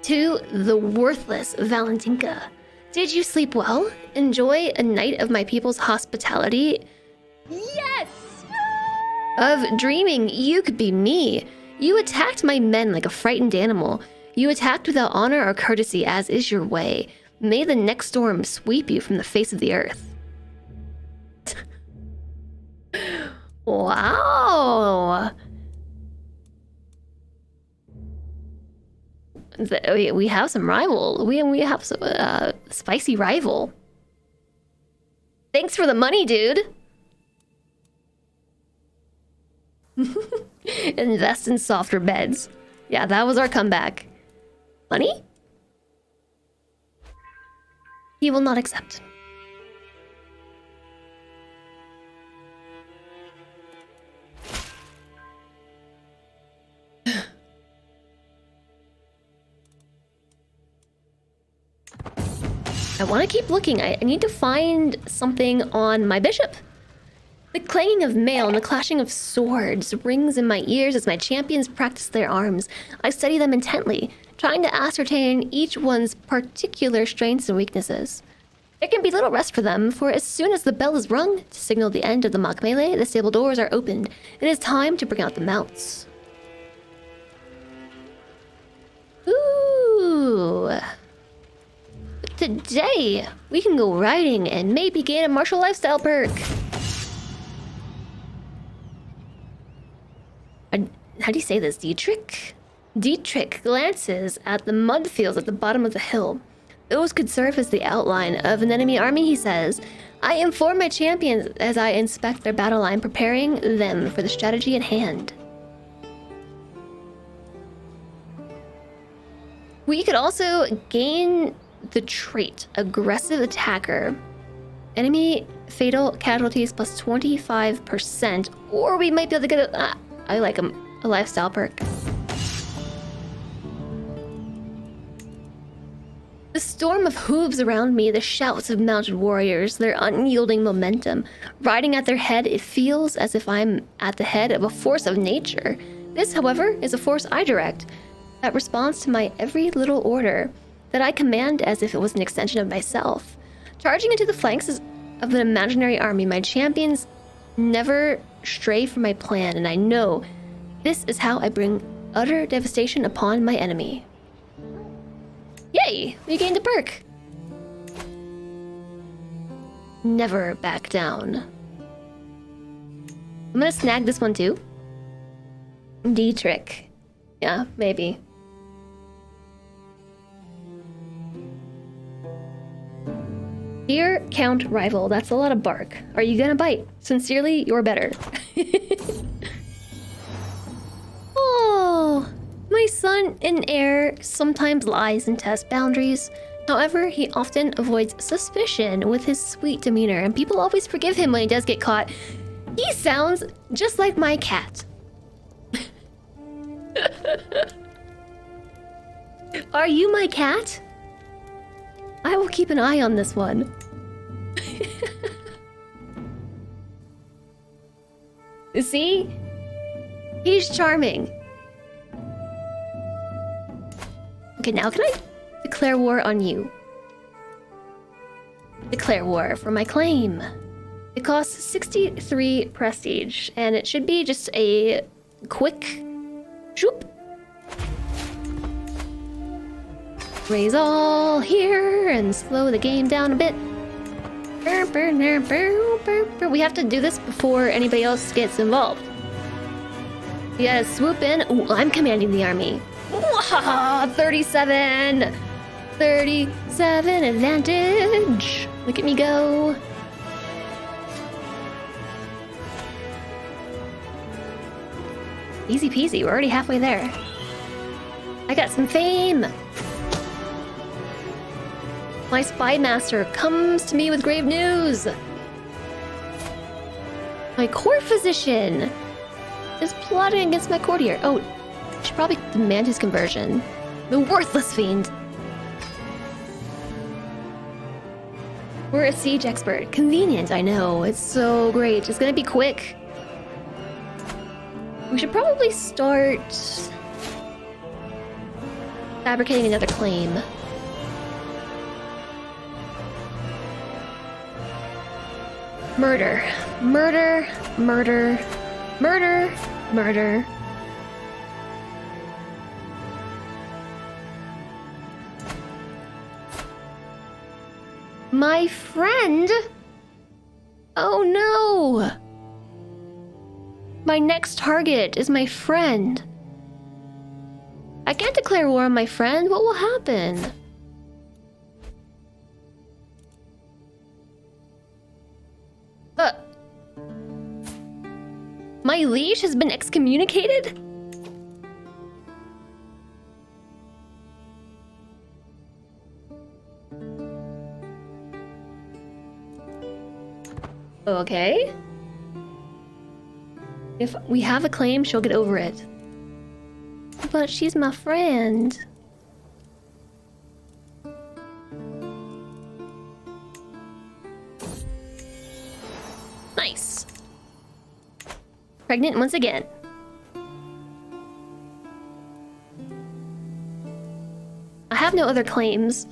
To the worthless Valentinka. Did you sleep well? Enjoy a night of my people's hospitality? Yes! Of dreaming you could be me. You attacked my men like a frightened animal. You attacked without honor or courtesy, as is your way. May the next storm sweep you from the face of the earth. Wow. We have some rival. We have some spicy rival. Thanks for the money, dude. Invest in softer beds. Yeah, that was our comeback. Money? He will not accept. I want to keep looking. I need to find something on my bishop. The clanging of mail and the clashing of swords rings in my ears as my champions practice their arms. I study them intently, trying to ascertain each one's particular strengths and weaknesses. There can be little rest for them, for as soon as the bell is rung to signal the end of the mock melee, the stable doors are opened. It is time to bring out the mounts. Ooh. Today, we can go riding and maybe gain a martial lifestyle perk. How do you say this? Dietrich? Dietrich glances at the mud fields at the bottom of the hill. Those could serve as the outline of an enemy army, he says. I inform my champions as I inspect their battle line, preparing them for the strategy at hand. We could also gain the trait Aggressive Attacker. Enemy fatal casualties plus 25%. Or we might be able to get I like a lifestyle perk. The storm of hooves around me, the shouts of mounted warriors, their unyielding momentum. Riding at their head, it feels as if I'm at the head of a force of nature. This, however, is a force I direct that responds to my every little order, that I command as if it was an extension of myself. Charging into the flanks of an imaginary army, my champions never stray from my plan, and I know this is how I bring utter devastation upon my enemy. Yay! We gained a perk! Never back down. I'm gonna snag this one too. Dietrich. Yeah, maybe. Dear Count Rival, that's a lot of bark. Are you gonna bite? Sincerely, you're better. Oh, my son and heir sometimes lies and tests boundaries. However, he often avoids suspicion with his sweet demeanor, and people always forgive him when he does get caught. He sounds just like my cat. Are you my cat? I will keep an eye on this one. See? He's charming. Okay, now can I declare war on you? Declare war for my claim. It costs 63 prestige, and it should be just a quick shoop. Raise all here and slow the game down a bit. We have to do this before anybody else gets involved. We gotta swoop in. Ooh, I'm commanding the army. 37! 37 advantage! Look at me go. Easy peasy, we're already halfway there. I got some fame! My spy master comes to me with grave news! My court physician is plotting against my courtier. Oh, I should probably demand his conversion. The worthless fiend! We're a siege expert. Convenient, I know. It's so great. It's gonna be quick. We should probably start fabricating another claim. Murder. Murder. Murder. Murder. Murder. My friend? Oh no! My next target is my friend. I can't declare war on my friend. What will happen? My liege has been excommunicated? Okay. If we have a claim, she'll get over it. But she's my friend. Nice. Pregnant once again. I have no other claims.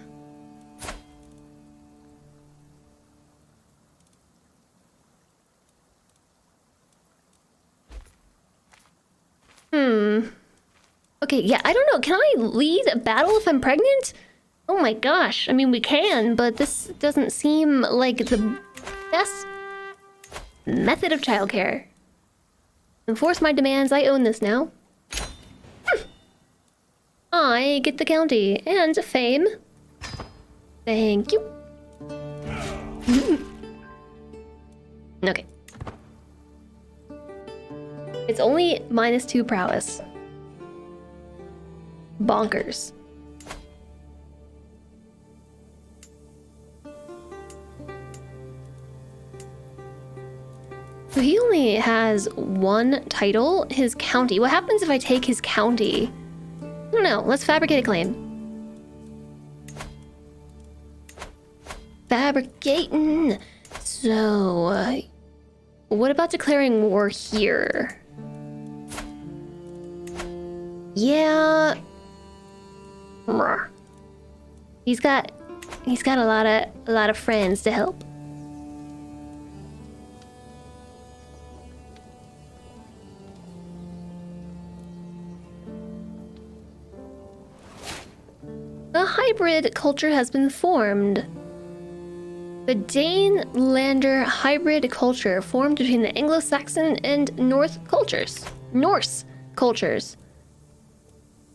Okay, yeah, I don't know. Can I lead a battle if I'm pregnant? Oh my gosh. I mean, we can, but this doesn't seem like the best method of childcare. Enforce my demands. I own this now. I get the county and fame. Thank you. Okay. It's only -2 prowess. Bonkers. So he only has 1 title, his county. What happens if I take his county? I don't know. Let's fabricate a claim. Fabricating. So, what about declaring war here? Yeah. He's got a lot of friends to help. A hybrid culture has been formed. The Dane-Lander hybrid culture formed between the Anglo-Saxon and Norse cultures.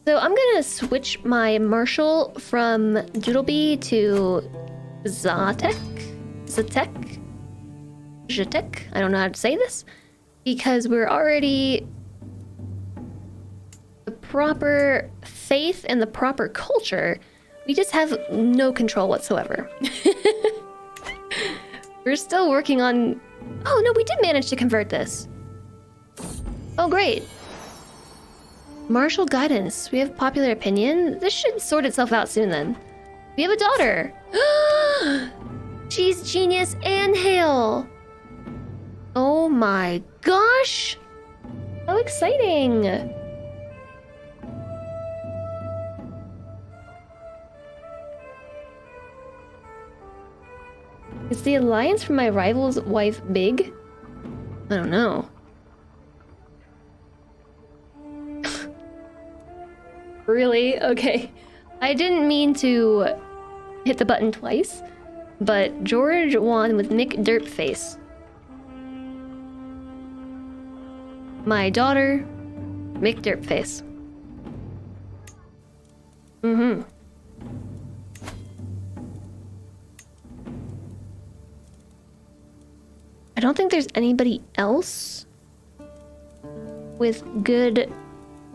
So I'm gonna switch my marshal from Doodleby to Zatek? I don't know how to say this. Because we're already the proper faith and the proper culture. We just have no control whatsoever. We're still working on... Oh no, we did manage to convert this. Oh great. Martial guidance. We have popular opinion. This should sort itself out soon then. We have a daughter. She's genius and hale. Oh my gosh. How exciting. Is the alliance from my rival's wife big? I don't know. Really? Okay. I didn't mean to hit the button twice, but George won with Mick Derpface. My daughter, Mick Derpface. Mm-hmm. I don't think there's anybody else with good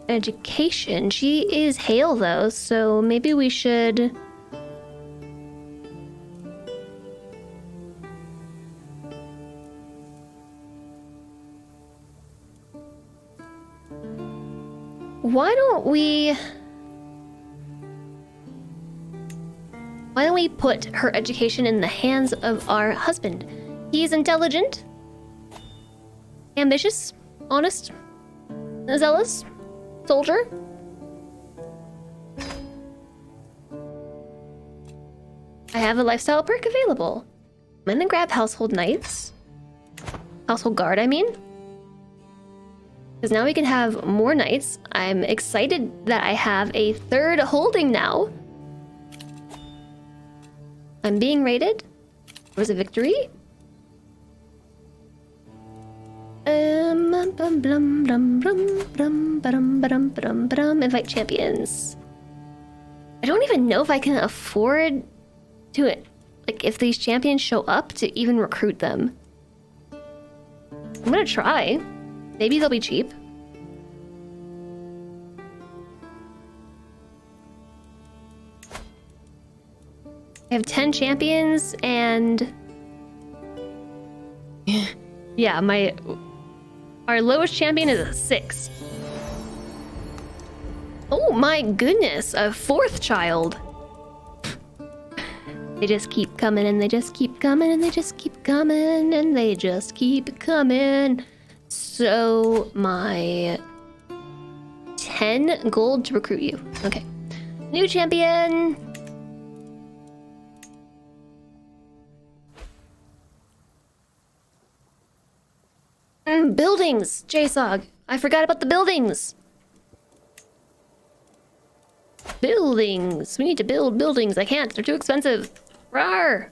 education. She is hale though, so maybe we should... Why don't we put her education in the hands of our husband? He's intelligent, ambitious, honest, zealous, soldier. I have a lifestyle perk available. I'm gonna grab household knights. Household guard, I mean. Because now we can have more knights. I'm excited that I have a 3rd holding now. I'm being raided. It was a victory. Invite champions. I don't even know if I can afford to it. Like, if these champions show up, to even recruit them. I'm gonna try. Maybe they'll be cheap. I have 10 champions and... yeah, our lowest champion is a 6. Oh my goodness, a 4th child. They just keep coming and they just keep coming and they just keep coming and they just keep coming. So my 10 gold to recruit you. Okay. New champion. Buildings, JSOG. I forgot about the buildings. Buildings. We need to build buildings. I can't. They're too expensive. Rawr.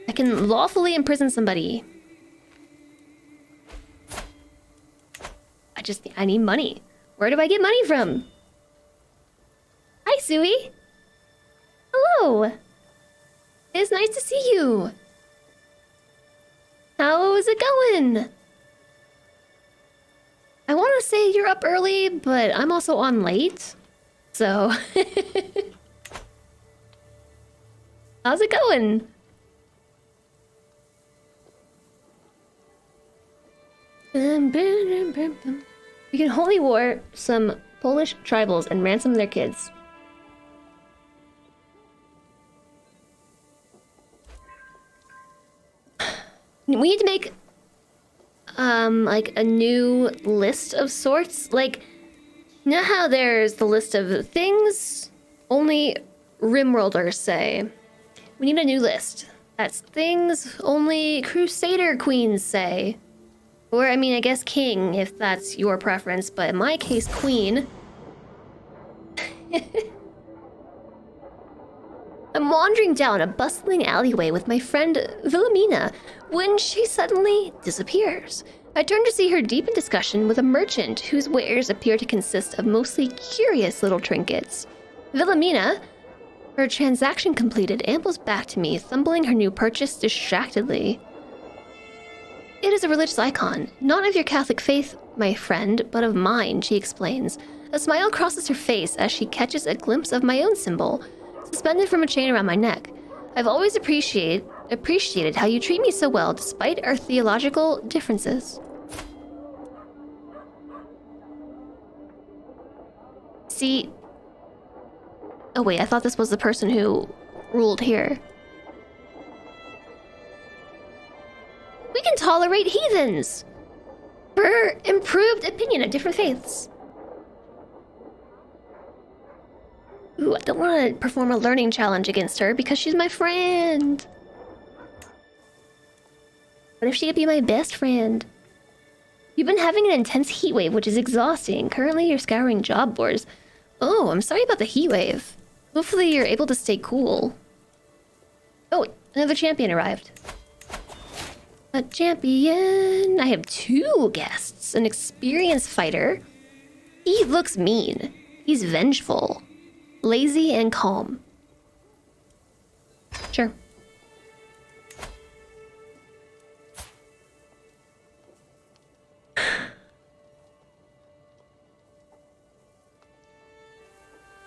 I can lawfully imprison somebody. I need money. Where do I get money from? Hi, Sui. Hello. It's nice to see you. How's it going? I want to say you're up early, but I'm also on late. So... How's it going? We can holy war some Polish tribals and ransom their kids. We need to make like a new list of sorts. Like, you know how there's the list of things only Rimworlders say? We need a new list. That's things only Crusader queens say. Or, I mean, I guess king, if that's your preference, but in my case, queen. I'm wandering down a bustling alleyway with my friend Wilhelmina when she suddenly disappears. I turn to see her deep in discussion with a merchant whose wares appear to consist of mostly curious little trinkets. Wilhelmina, her transaction completed, ambles back to me, thumbling her new purchase distractedly. It is a religious icon, not of your Catholic faith, my friend, but of mine, she explains. A smile crosses her face as she catches a glimpse of my own symbol, suspended from a chain around my neck. I've always appreciated how you treat me so well, despite our theological differences. See... Oh wait, I thought this was the person who ruled here. We can tolerate heathens! For her improved opinion of different faiths. Ooh, I don't want to perform a learning challenge against her because she's my friend. What if she could be my best friend? You've been having an intense heat wave, which is exhausting. Currently, you're scouring job boards. Oh, I'm sorry about the heat wave. Hopefully, you're able to stay cool. Oh, another champion arrived. A champion. I have 2 guests. An experienced fighter. He looks mean. He's vengeful. Lazy and calm. Sure.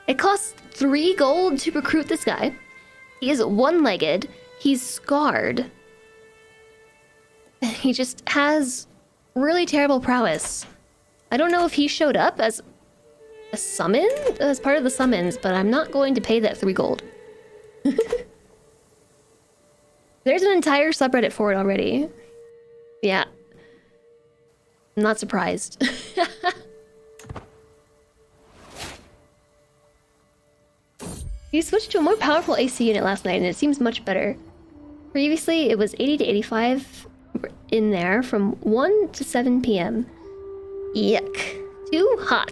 It costs 3 gold to recruit this guy. He is one-legged. He's scarred. He just has really terrible prowess. I don't know if he showed up as a summon? As part of the summons, but I'm not going to pay that 3 gold. There's an entire subreddit for it already. Yeah. I'm not surprised. You switched to a more powerful AC unit last night and it seems much better. Previously, it was 80 to 85 in there from 1 to 7 p.m. Yuck. Too hot.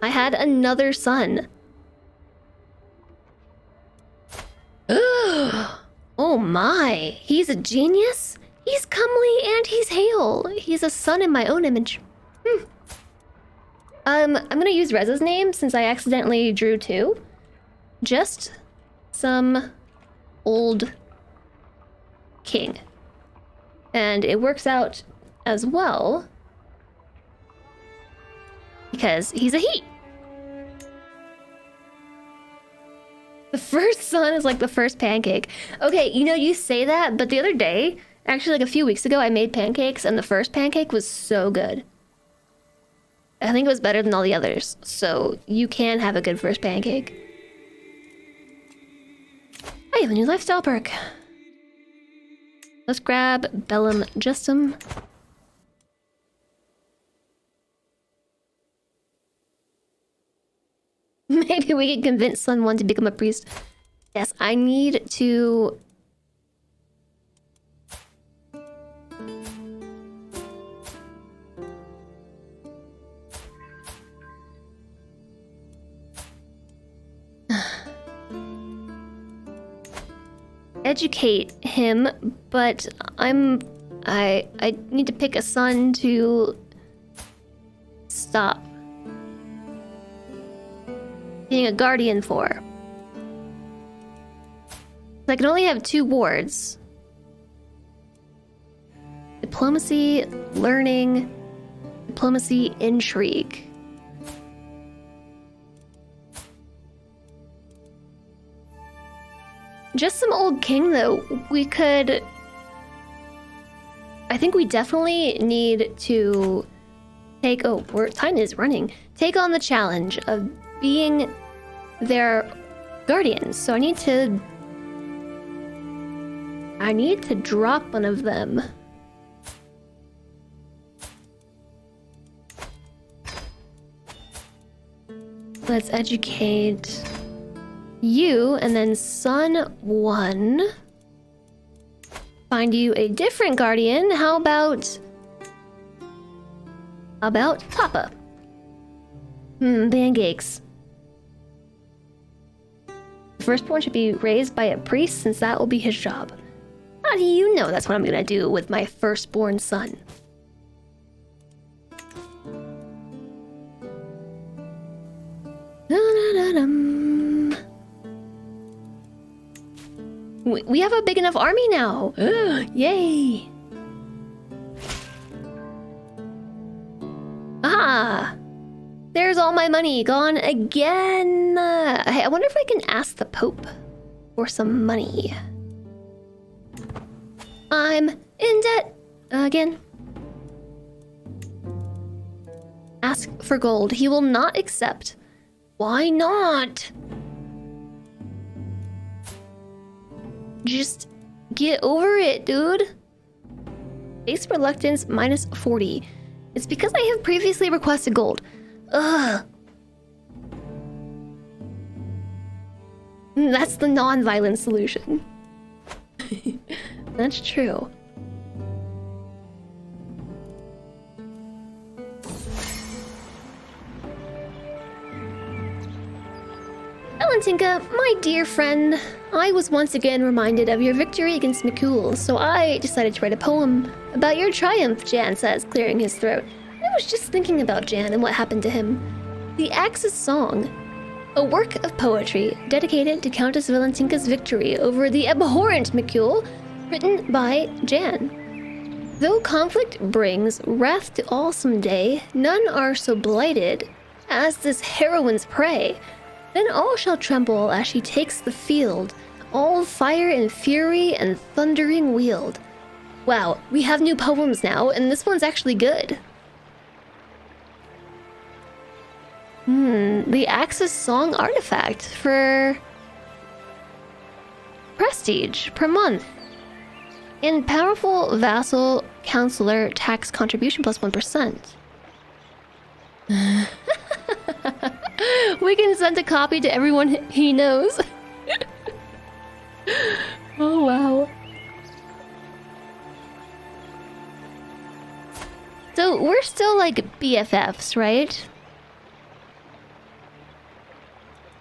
I had another son. Oh my, he's a genius? He's comely and he's hale. He's a son in my own image. I'm gonna use Reza's name since I accidentally drew 2. Just some old king. And it works out as well because he's a he. The first son is like the first pancake. Okay, you know, you say that, but the other day, actually like a few weeks ago, I made pancakes and the first pancake was so good. I think it was better than all the others. So you can have a good first pancake. I have a new lifestyle perk. Let's grab Bellum Justum. Maybe we can convince Sun 1 to become a priest. Yes, I need to... educate him, but I need to pick a son to stop being a guardian for. I can only have 2 wards. Diplomacy, learning, diplomacy, intrigue. Just some old king, though. We could... I think we definitely need to take... Oh, time is running. Take on the challenge of being their guardians. So I need to drop one of them. Let's educate you, and then son 1. Find you a different guardian. How about Papa? Pancakes. Firstborn should be raised by a priest, since that will be his job. How do you know that's what I'm gonna do with my firstborn son? We have a big enough army now. Yay. Ah, there's all my money gone again. Hey, I wonder if I can ask the Pope for some money. I'm in debt again. Ask for gold. He will not accept. Why not? Just get over it, dude. Base reluctance -40. It's because I have previously requested gold. Ugh. That's the non-violent solution. That's true. Valentinka, my dear friend, I was once again reminded of your victory against McCool, so I decided to write a poem about your triumph, Jan says, clearing his throat. I was just thinking about Jan and what happened to him. The Axe's Song, a work of poetry dedicated to Countess Valentinka's victory over the abhorrent McCool, written by Jan. Though conflict brings wrath to all someday, none are so blighted as this heroine's prey. Then all shall tremble as she takes the field, all fire and fury and thundering wield. Wow, we have new poems now, and this one's actually good. The Axe's Song artifact for prestige per month. And powerful vassal counselor tax contribution plus 1%. We can send a copy to everyone he knows. Oh, wow. So we're still like BFFs, right?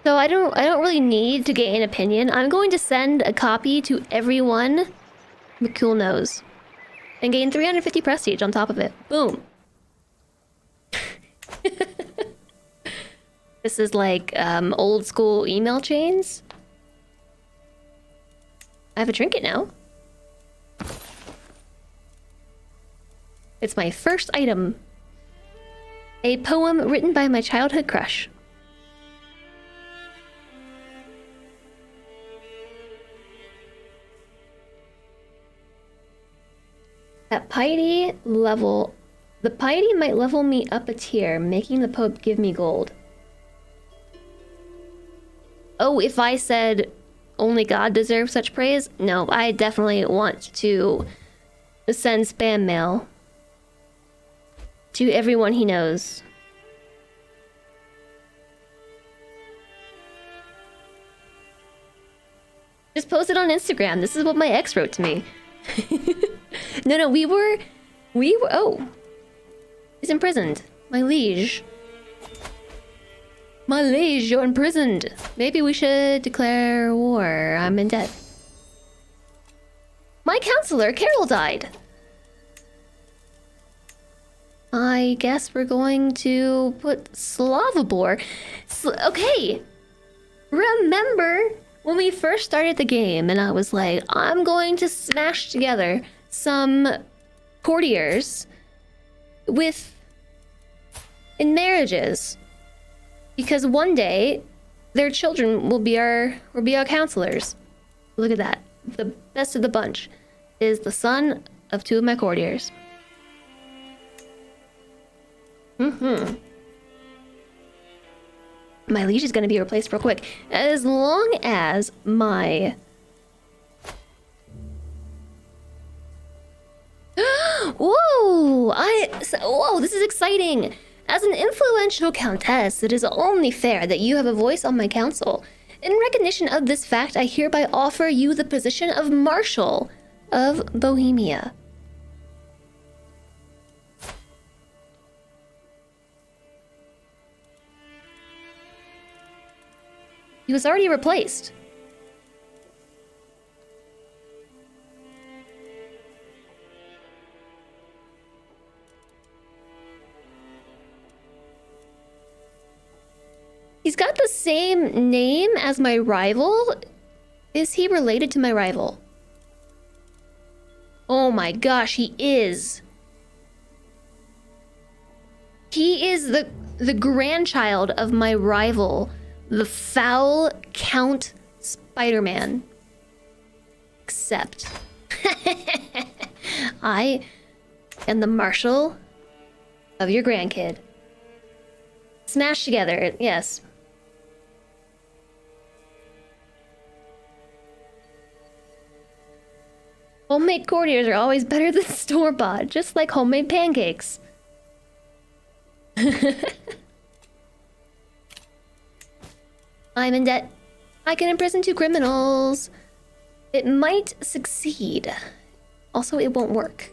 So I don't really need to gain an opinion. I'm going to send a copy to everyone McCool knows. And gain 350 prestige on top of it. Boom. This is like old school email chains. I have a trinket now. It's my first item. A poem written by my childhood crush. At piety level, the piety might level me up a tier, making the Pope give me gold. Oh, if I said only God deserves such praise? No, I definitely want to send spam mail to everyone he knows. Just post it on Instagram. This is what my ex wrote to me. No, we were, oh. He's imprisoned. My liege. My liege, you're imprisoned. Maybe we should declare war. I'm in debt. My counselor, Carol, died. I guess we're going to put Slavobor. Okay. Remember when we first started the game and I was like, I'm going to smash together some courtiers in marriages, because one day their children will be our counselors. Look at that. The best of the bunch is the son of two of my courtiers. My liege is going to be replaced real quick. As long as my... Whoa! Whoa, this is exciting! As an influential countess, it is only fair that you have a voice on my council. In recognition of this fact, I hereby offer you the position of Marshal of Bohemia. He was already replaced. He's got the same name as my rival. Is he related to my rival? Oh my gosh, he is. He is the grandchild of my rival, the foul Count Spider-Man. Except I am the marshal of your grandkid. Smash together, yes. Homemade courtiers are always better than store-bought, just like homemade pancakes. I'm in debt. I can imprison 2 criminals. It might succeed. Also, it won't work.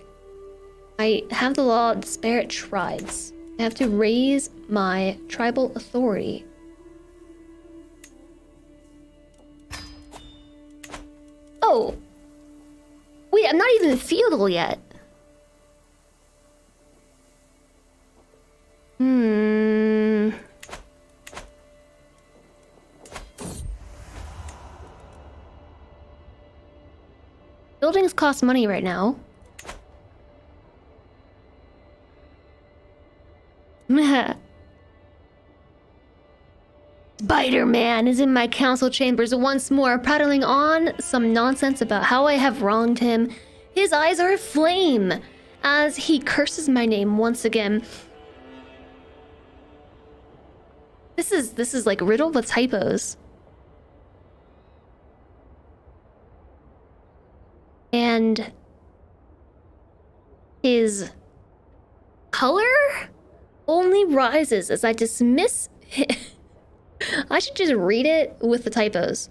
I have the law of disparate tribes. I have to raise my tribal authority. Oh! Wait, I'm not even feudal yet. Buildings cost money right now. Spider-Man is in my council chambers once more, prattling on some nonsense about how I have wronged him. His eyes are aflame as he curses my name once again. This is like riddled with typos. And his color only rises as I dismiss I should just read it with the typos.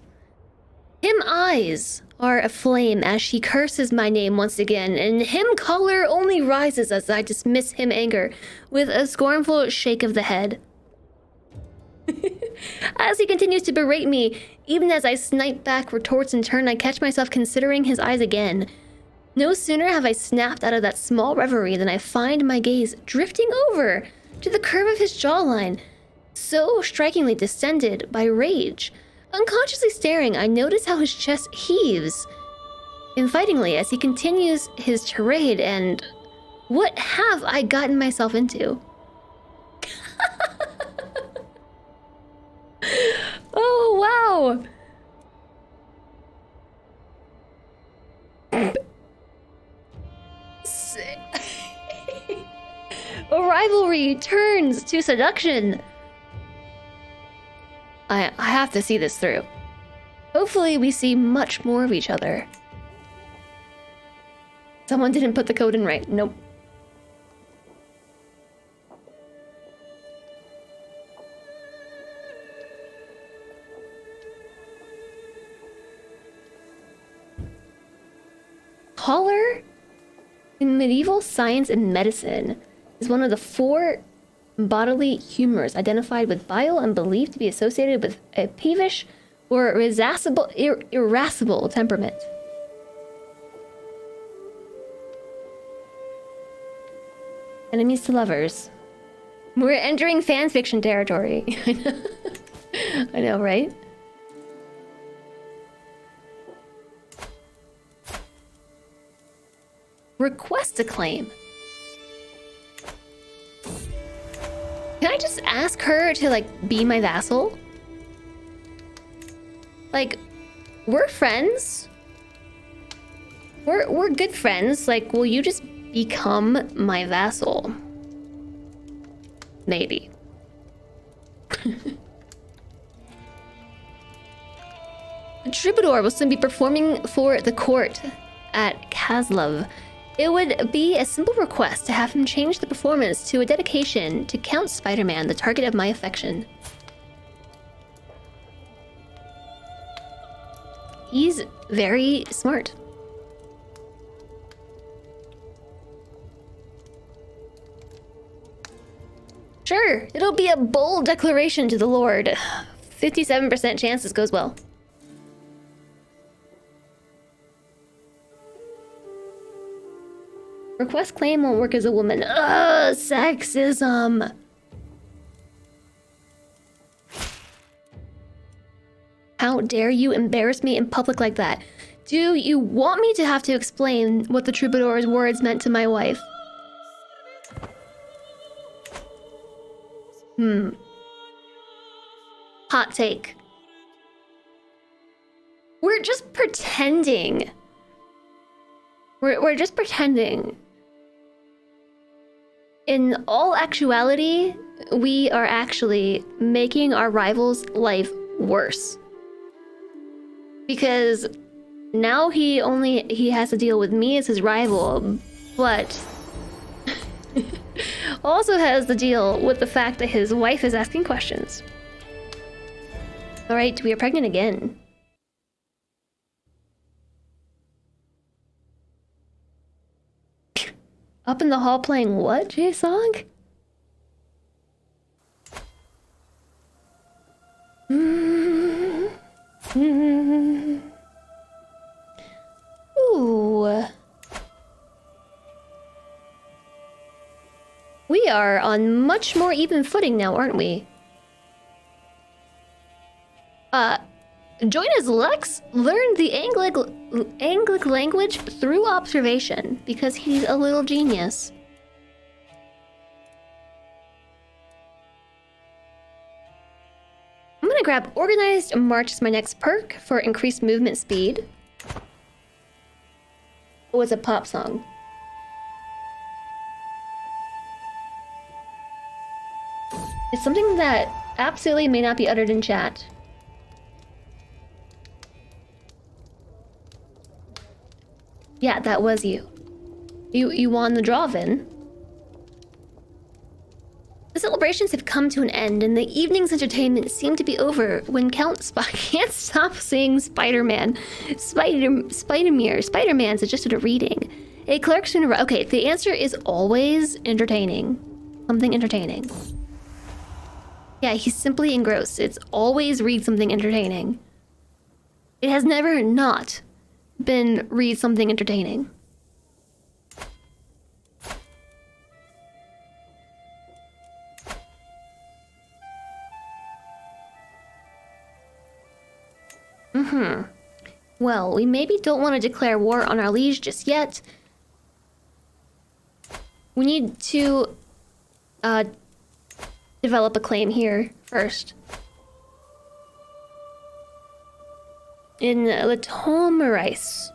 Him eyes are aflame as she curses my name once again, and him color only rises as I dismiss him anger with a scornful shake of the head. As he continues to berate me, even as I snipe back retorts in turn, I catch myself considering his eyes again. No sooner have I snapped out of that small reverie than I find my gaze drifting over to the curve of his jawline, so strikingly distended by rage. Unconsciously staring, I notice how his chest heaves invitingly as he continues his tirade, and what have I gotten myself into? Oh, wow! A rivalry turns to seduction. I have to see this through. Hopefully we see much more of each other. Someone didn't put the code in right. Nope. Color in medieval science and medicine is one of the 4 bodily humors identified with bile and believed to be associated with a peevish or irascible temperament. Enemies to lovers. We're entering fanfiction territory. I know, right? Request a claim. Can I just ask her to, like, be my vassal? Like, we're friends. We're good friends. Like, will you just become my vassal? Maybe. A troubadour will soon be performing for the court at Kaslov. It would be a simple request to have him change the performance to a dedication to Count Spider-Man, the target of my affection. He's very smart. Sure, it'll be a bold declaration to the Lord. 57% chance this goes well. Request claim won't work as a woman. Ugh, sexism. How dare you embarrass me in public like that? Do you want me to have to explain what the troubadour's words meant to my wife? Hot take. We're just pretending. We're just pretending. In all actuality, we are actually making our rival's life worse. Because now he has to deal with me as his rival, but also has to deal with the fact that his wife is asking questions. Alright, we are pregnant again. Up in the hall playing what, J-Song? Ooh. We are on much more even footing now, aren't we? Join as Lex learned the Anglic language through observation because he's a little genius. I'm gonna grab Organized March as my next perk for increased movement speed. Oh, it's a pop song. It's something that absolutely may not be uttered in chat. Yeah, that was you. You won the draw, Vin. The celebrations have come to an end, and the evening's entertainment seemed to be over when can't stop saying Spider-Man. Spider-Man suggested a reading. A clerk soon arrived. Okay, the answer is always entertaining. Something entertaining. Yeah, he's simply engrossed. It's always read something entertaining. It has never not been read something entertaining. Well, we maybe don't want to declare war on our liege just yet. We need to develop a claim here first. In Latomeris.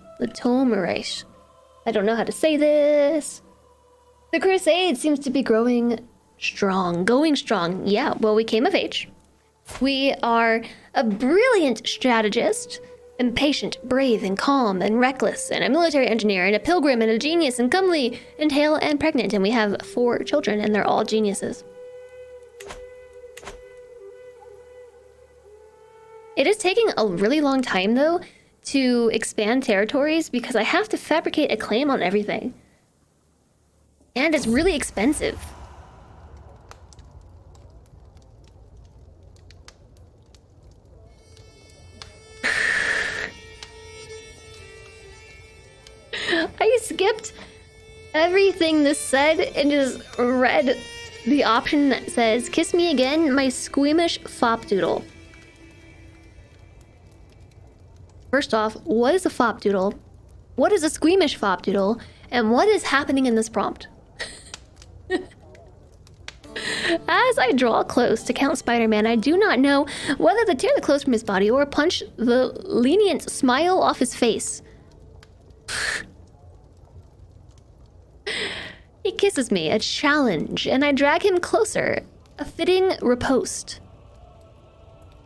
I don't know how to say this. The crusade seems to be going strong. Yeah, well, we came of age. We are a brilliant strategist, impatient, brave, and calm, and reckless, and a military engineer, and a pilgrim, and a genius, and comely, and hale, and pregnant, and we have 4 children, and they're all geniuses. It is taking a really long time, though, to expand territories because I have to fabricate a claim on everything. And it's really expensive. I skipped everything this said and just read the option that says, "Kiss me again, my squeamish fopdoodle." First off, what is a fopdoodle? What is a squeamish fopdoodle? And what is happening in this prompt? As I draw close to Count Spider-Man, I do not know whether to tear the clothes from his body or punch the lenient smile off his face. He kisses me, a challenge, and I drag him closer, a fitting riposte.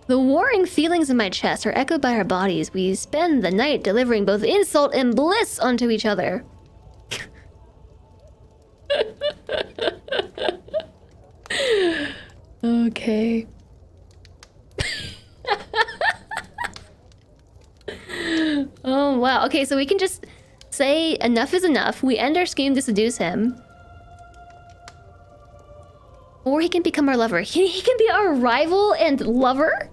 The warring feelings in my chest are echoed by our bodies. We spend the night delivering both insult and bliss onto each other. Okay. Oh, wow. Okay, so we can just say enough is enough. We end our scheme to seduce him. Or he can become our lover. He can be our rival and lover?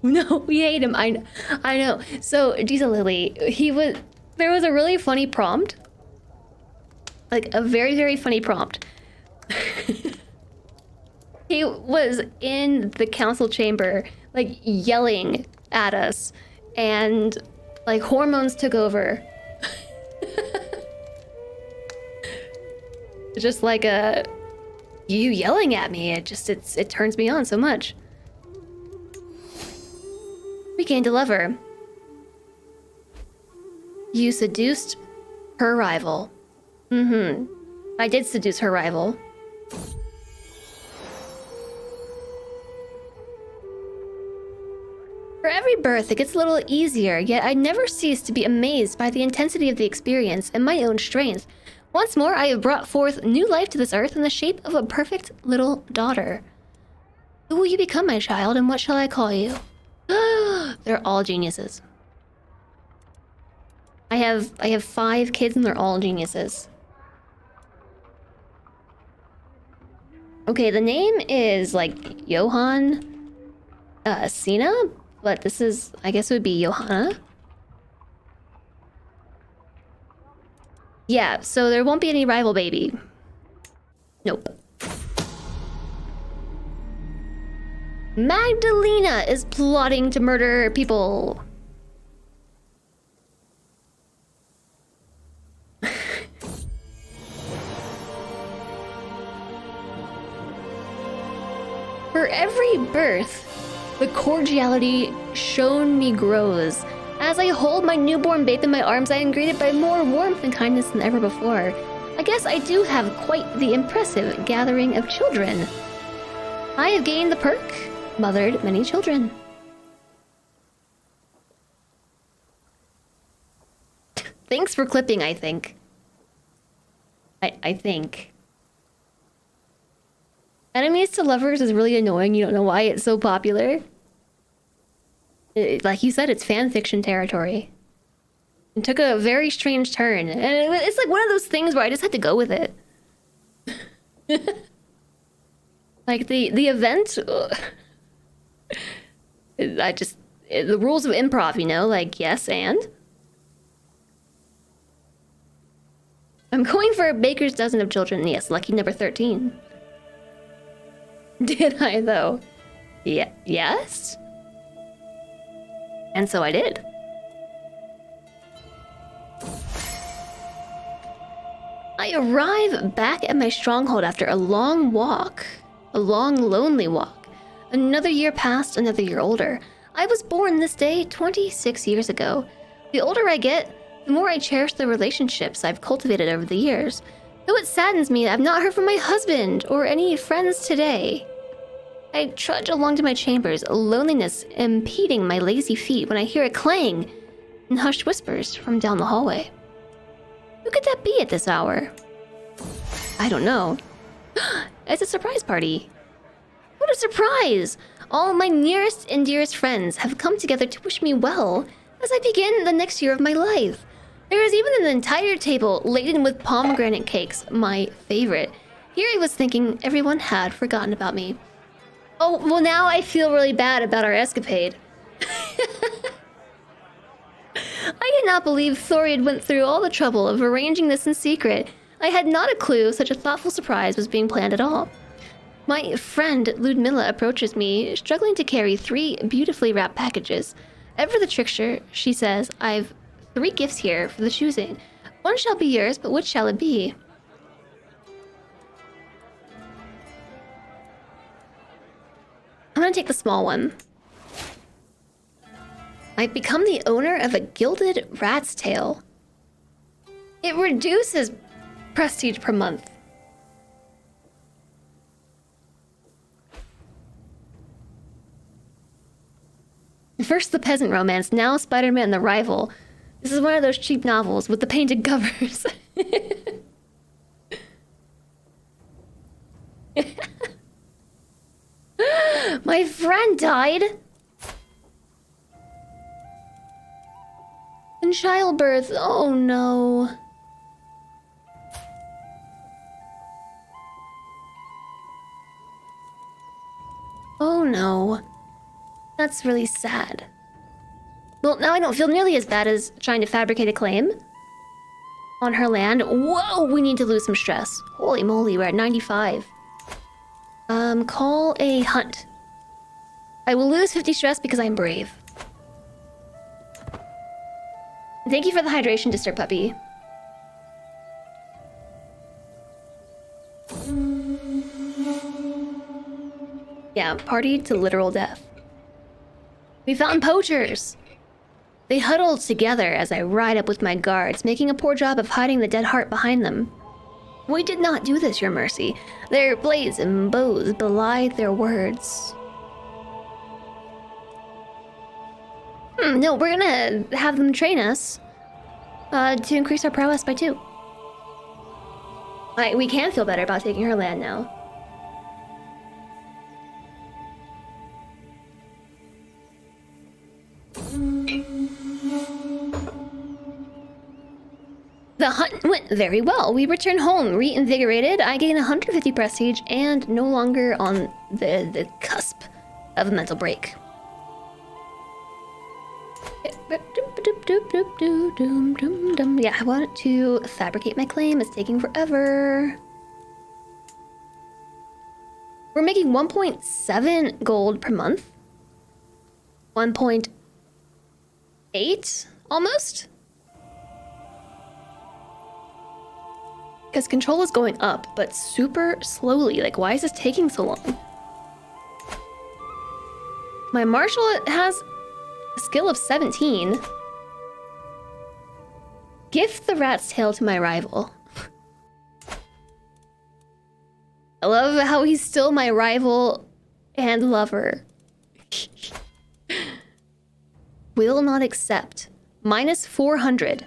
No, we hate him. I know. So, Jesus Lily, there was a really funny prompt. Like, a very, very funny prompt. He was in the council chamber, like, yelling at us. And, like, hormones took over. Just like you yelling at me, it turns me on so much. We gained a lover. You seduced her rival. I did seduce her rival. For every birth, it gets a little easier, yet I never cease to be amazed by the intensity of the experience and my own strength. Once more, I have brought forth new life to this earth in the shape of a perfect little daughter. Who will you become, my child, and what shall I call you? They're all geniuses. I have 5 kids and they're all geniuses. Okay, the name is like Johann Cena, but this is, I guess it would be Johanna. Yeah, so there won't be any rival baby. Nope. Magdalena is plotting to murder people. For every birth, the cordiality shown me grows. As I hold my newborn babe in my arms, I am greeted by more warmth and kindness than ever before. I guess I do have quite the impressive gathering of children. I have gained the perk, mothered many children. Thanks for clipping, I think. I think. Enemies to lovers is really annoying. You don't know why it's so popular. Like you said, it's fan fiction territory. It took a very strange turn. And it's like one of those things where I just had to go with it. Like the event... the rules of improv, you know? Like, yes, and? I'm going for a baker's dozen of children. Yes, lucky number 13. Did I, though? Yeah, yes? And so I did. I arrive back at my stronghold after a long walk. A long, lonely walk. Another year passed, another year older. I was born this day 26 years ago. The older I get, the more I cherish the relationships I've cultivated over the years. Though it saddens me that I've not heard from my husband or any friends today. I trudge along to my chambers, loneliness impeding my lazy feet when I hear a clang and hushed whispers from down the hallway. Who could that be at this hour? I don't know. It's a surprise party. What a surprise! All my nearest and dearest friends have come together to wish me well as I begin the next year of my life. There is even an entire table laden with pomegranate cakes, my favorite. Here I was thinking everyone had forgotten about me. Oh, well, now I feel really bad about our escapade. I could not believe Thoriad went through all the trouble of arranging this in secret. I had not a clue such a thoughtful surprise was being planned at all. My friend Ludmilla approaches me, struggling to carry 3 beautifully wrapped packages. Ever the trickster, she says, I've 3 gifts here for the choosing. One shall be yours, but which shall it be? I'm gonna take the small one. I've become the owner of a gilded rat's tail. It reduces prestige per month. First the peasant romance, now Spider-Man the rival. This is one of those cheap novels with the painted covers. My friend died. In childbirth, oh no. Oh no. That's really sad. Well, now I don't feel nearly as bad as trying to fabricate a claim on her land. Whoa, we need to lose some stress. Holy moly, we're at 95. Call a hunt. I will lose 50 stress because I'm brave. Thank you for the hydration, Disturb Puppy. Yeah, party to literal death. We found poachers! They huddled together as I ride up with my guards, making a poor job of hiding the dead heart behind them. We did not do this, your mercy. Their blades and bows belied their words. No, we're gonna have them train us to increase our prowess by 2. We can feel better about taking her land now. The hunt went very well. We returned home reinvigorated. I gained 150 prestige and no longer on the cusp of a mental break. Yeah, I want to fabricate my claim. It's taking forever. We're making 1.7 gold per month. 1.8 almost. Because control is going up, but super slowly. Like, why is this taking so long? My martial has a skill of 17. Gift the rat's tail to my rival. I love how he's still my rival and lover. Will not accept. Minus 400.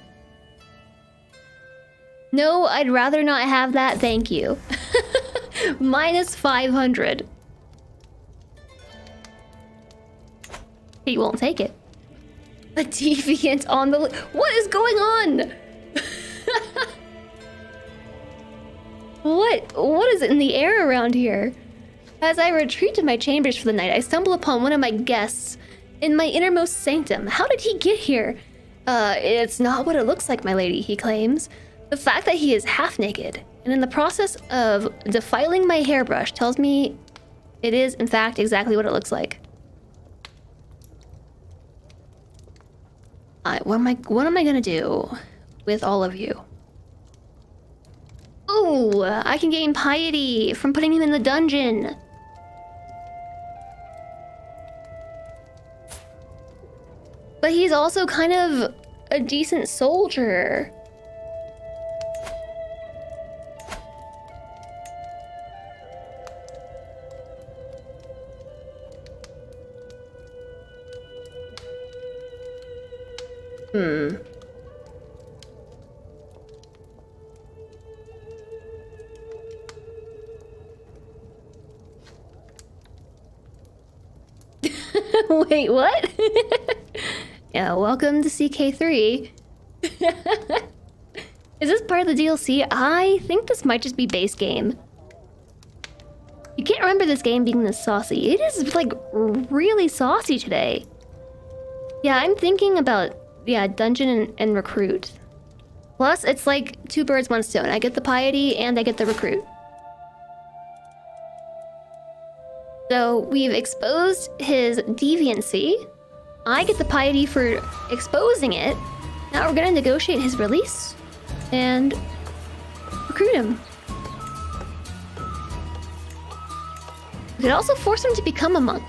No, I'd rather not have that, thank you. Minus 500. He won't take it. A deviant on the... What is going on? What is in the air around here? As I retreat to my chambers for the night, I stumble upon one of my guests in my innermost sanctum. How did he get here? It's not what it looks like, my lady, he claims. The fact that he is half naked and in the process of defiling my hairbrush tells me it is, in fact, exactly what it looks like. What am I gonna do with all of you? Oh, I can gain piety from putting him in the dungeon. But he's also kind of a decent soldier. Wait, what? Yeah, welcome to CK3. Is this part of the DLC? I think this might just be base game. You can't remember this game being this saucy. It is, like, really saucy today. Yeah, I'm thinking about Yeah, dungeon and recruit. Plus, it's like 2 birds, 1 stone. I get the piety and I get the recruit. So we've exposed his deviancy. I get the piety for exposing it. Now we're gonna negotiate his release and recruit him. We could also force him to become a monk.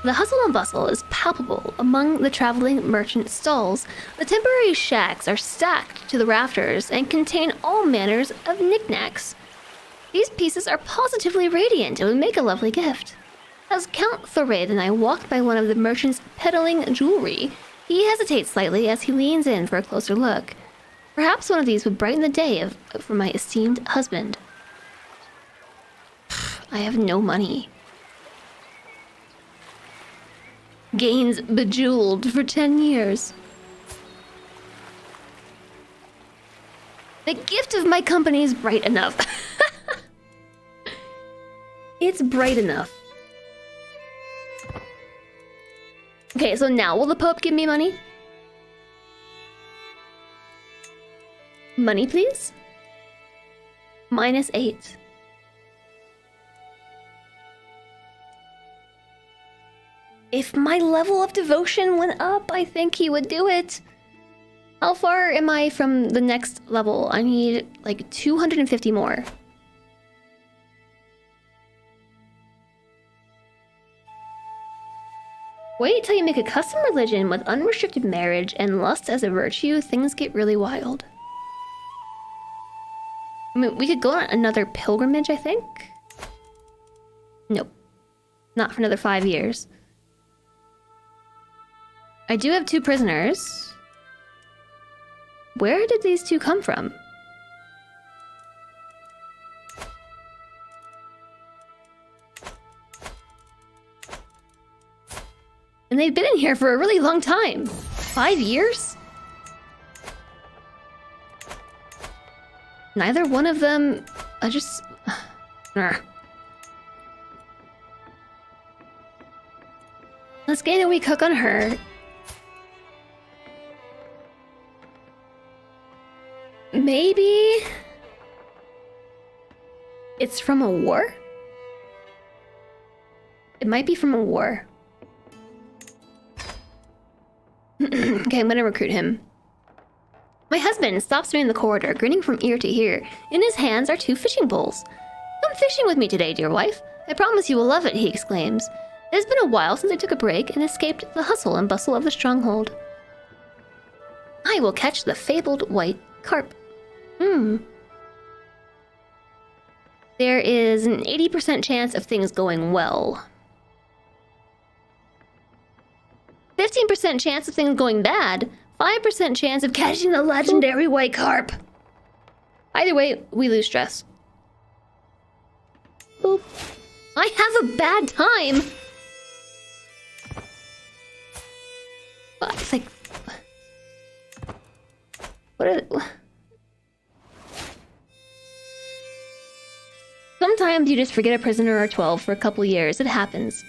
The hustle and bustle is palpable among the traveling merchant stalls. The temporary shacks are stacked to the rafters and contain all manners of knickknacks. These pieces are positively radiant and would make a lovely gift. As Count Thorid and I walk by one of the merchants peddling jewelry, he hesitates slightly as he leans in for a closer look. Perhaps one of these would brighten the day for my esteemed husband. I have no money. Gains bejeweled for 10 years. The gift of my company is bright enough. It's bright enough. Okay, so now will the Pope give me money? Money, please? -8. If my level of devotion went up, I think he would do it. How far am I from the next level? I need like 250 more. Wait till you make a custom religion with unrestricted marriage and lust as a virtue, things get really wild. I mean, we could go on another pilgrimage, I think. Nope. Not for another 5 years. I do have 2 prisoners. Where did these 2 come from? And they've been in here for a really long time. 5 years? Neither one of them... I just... Let's gain a weak hook on her. Maybe... it's from a war? It might be from a war. Okay, I'm gonna recruit him. My husband stops me in the corridor, grinning from ear to ear. In his hands are 2 fishing poles. Come fishing with me today, dear wife. I promise you will love it, he exclaims. It has been a while since I took a break and escaped the hustle and bustle of the stronghold. I will catch the fabled white carp. There is an 80% chance of things going well. 15% chance of things going bad. 5% chance of catching the legendary white carp. Either way, we lose stress. Oop. I have a bad time. But it's like... what are... Sometimes you just forget a prisoner or 12 for a couple years. It happens.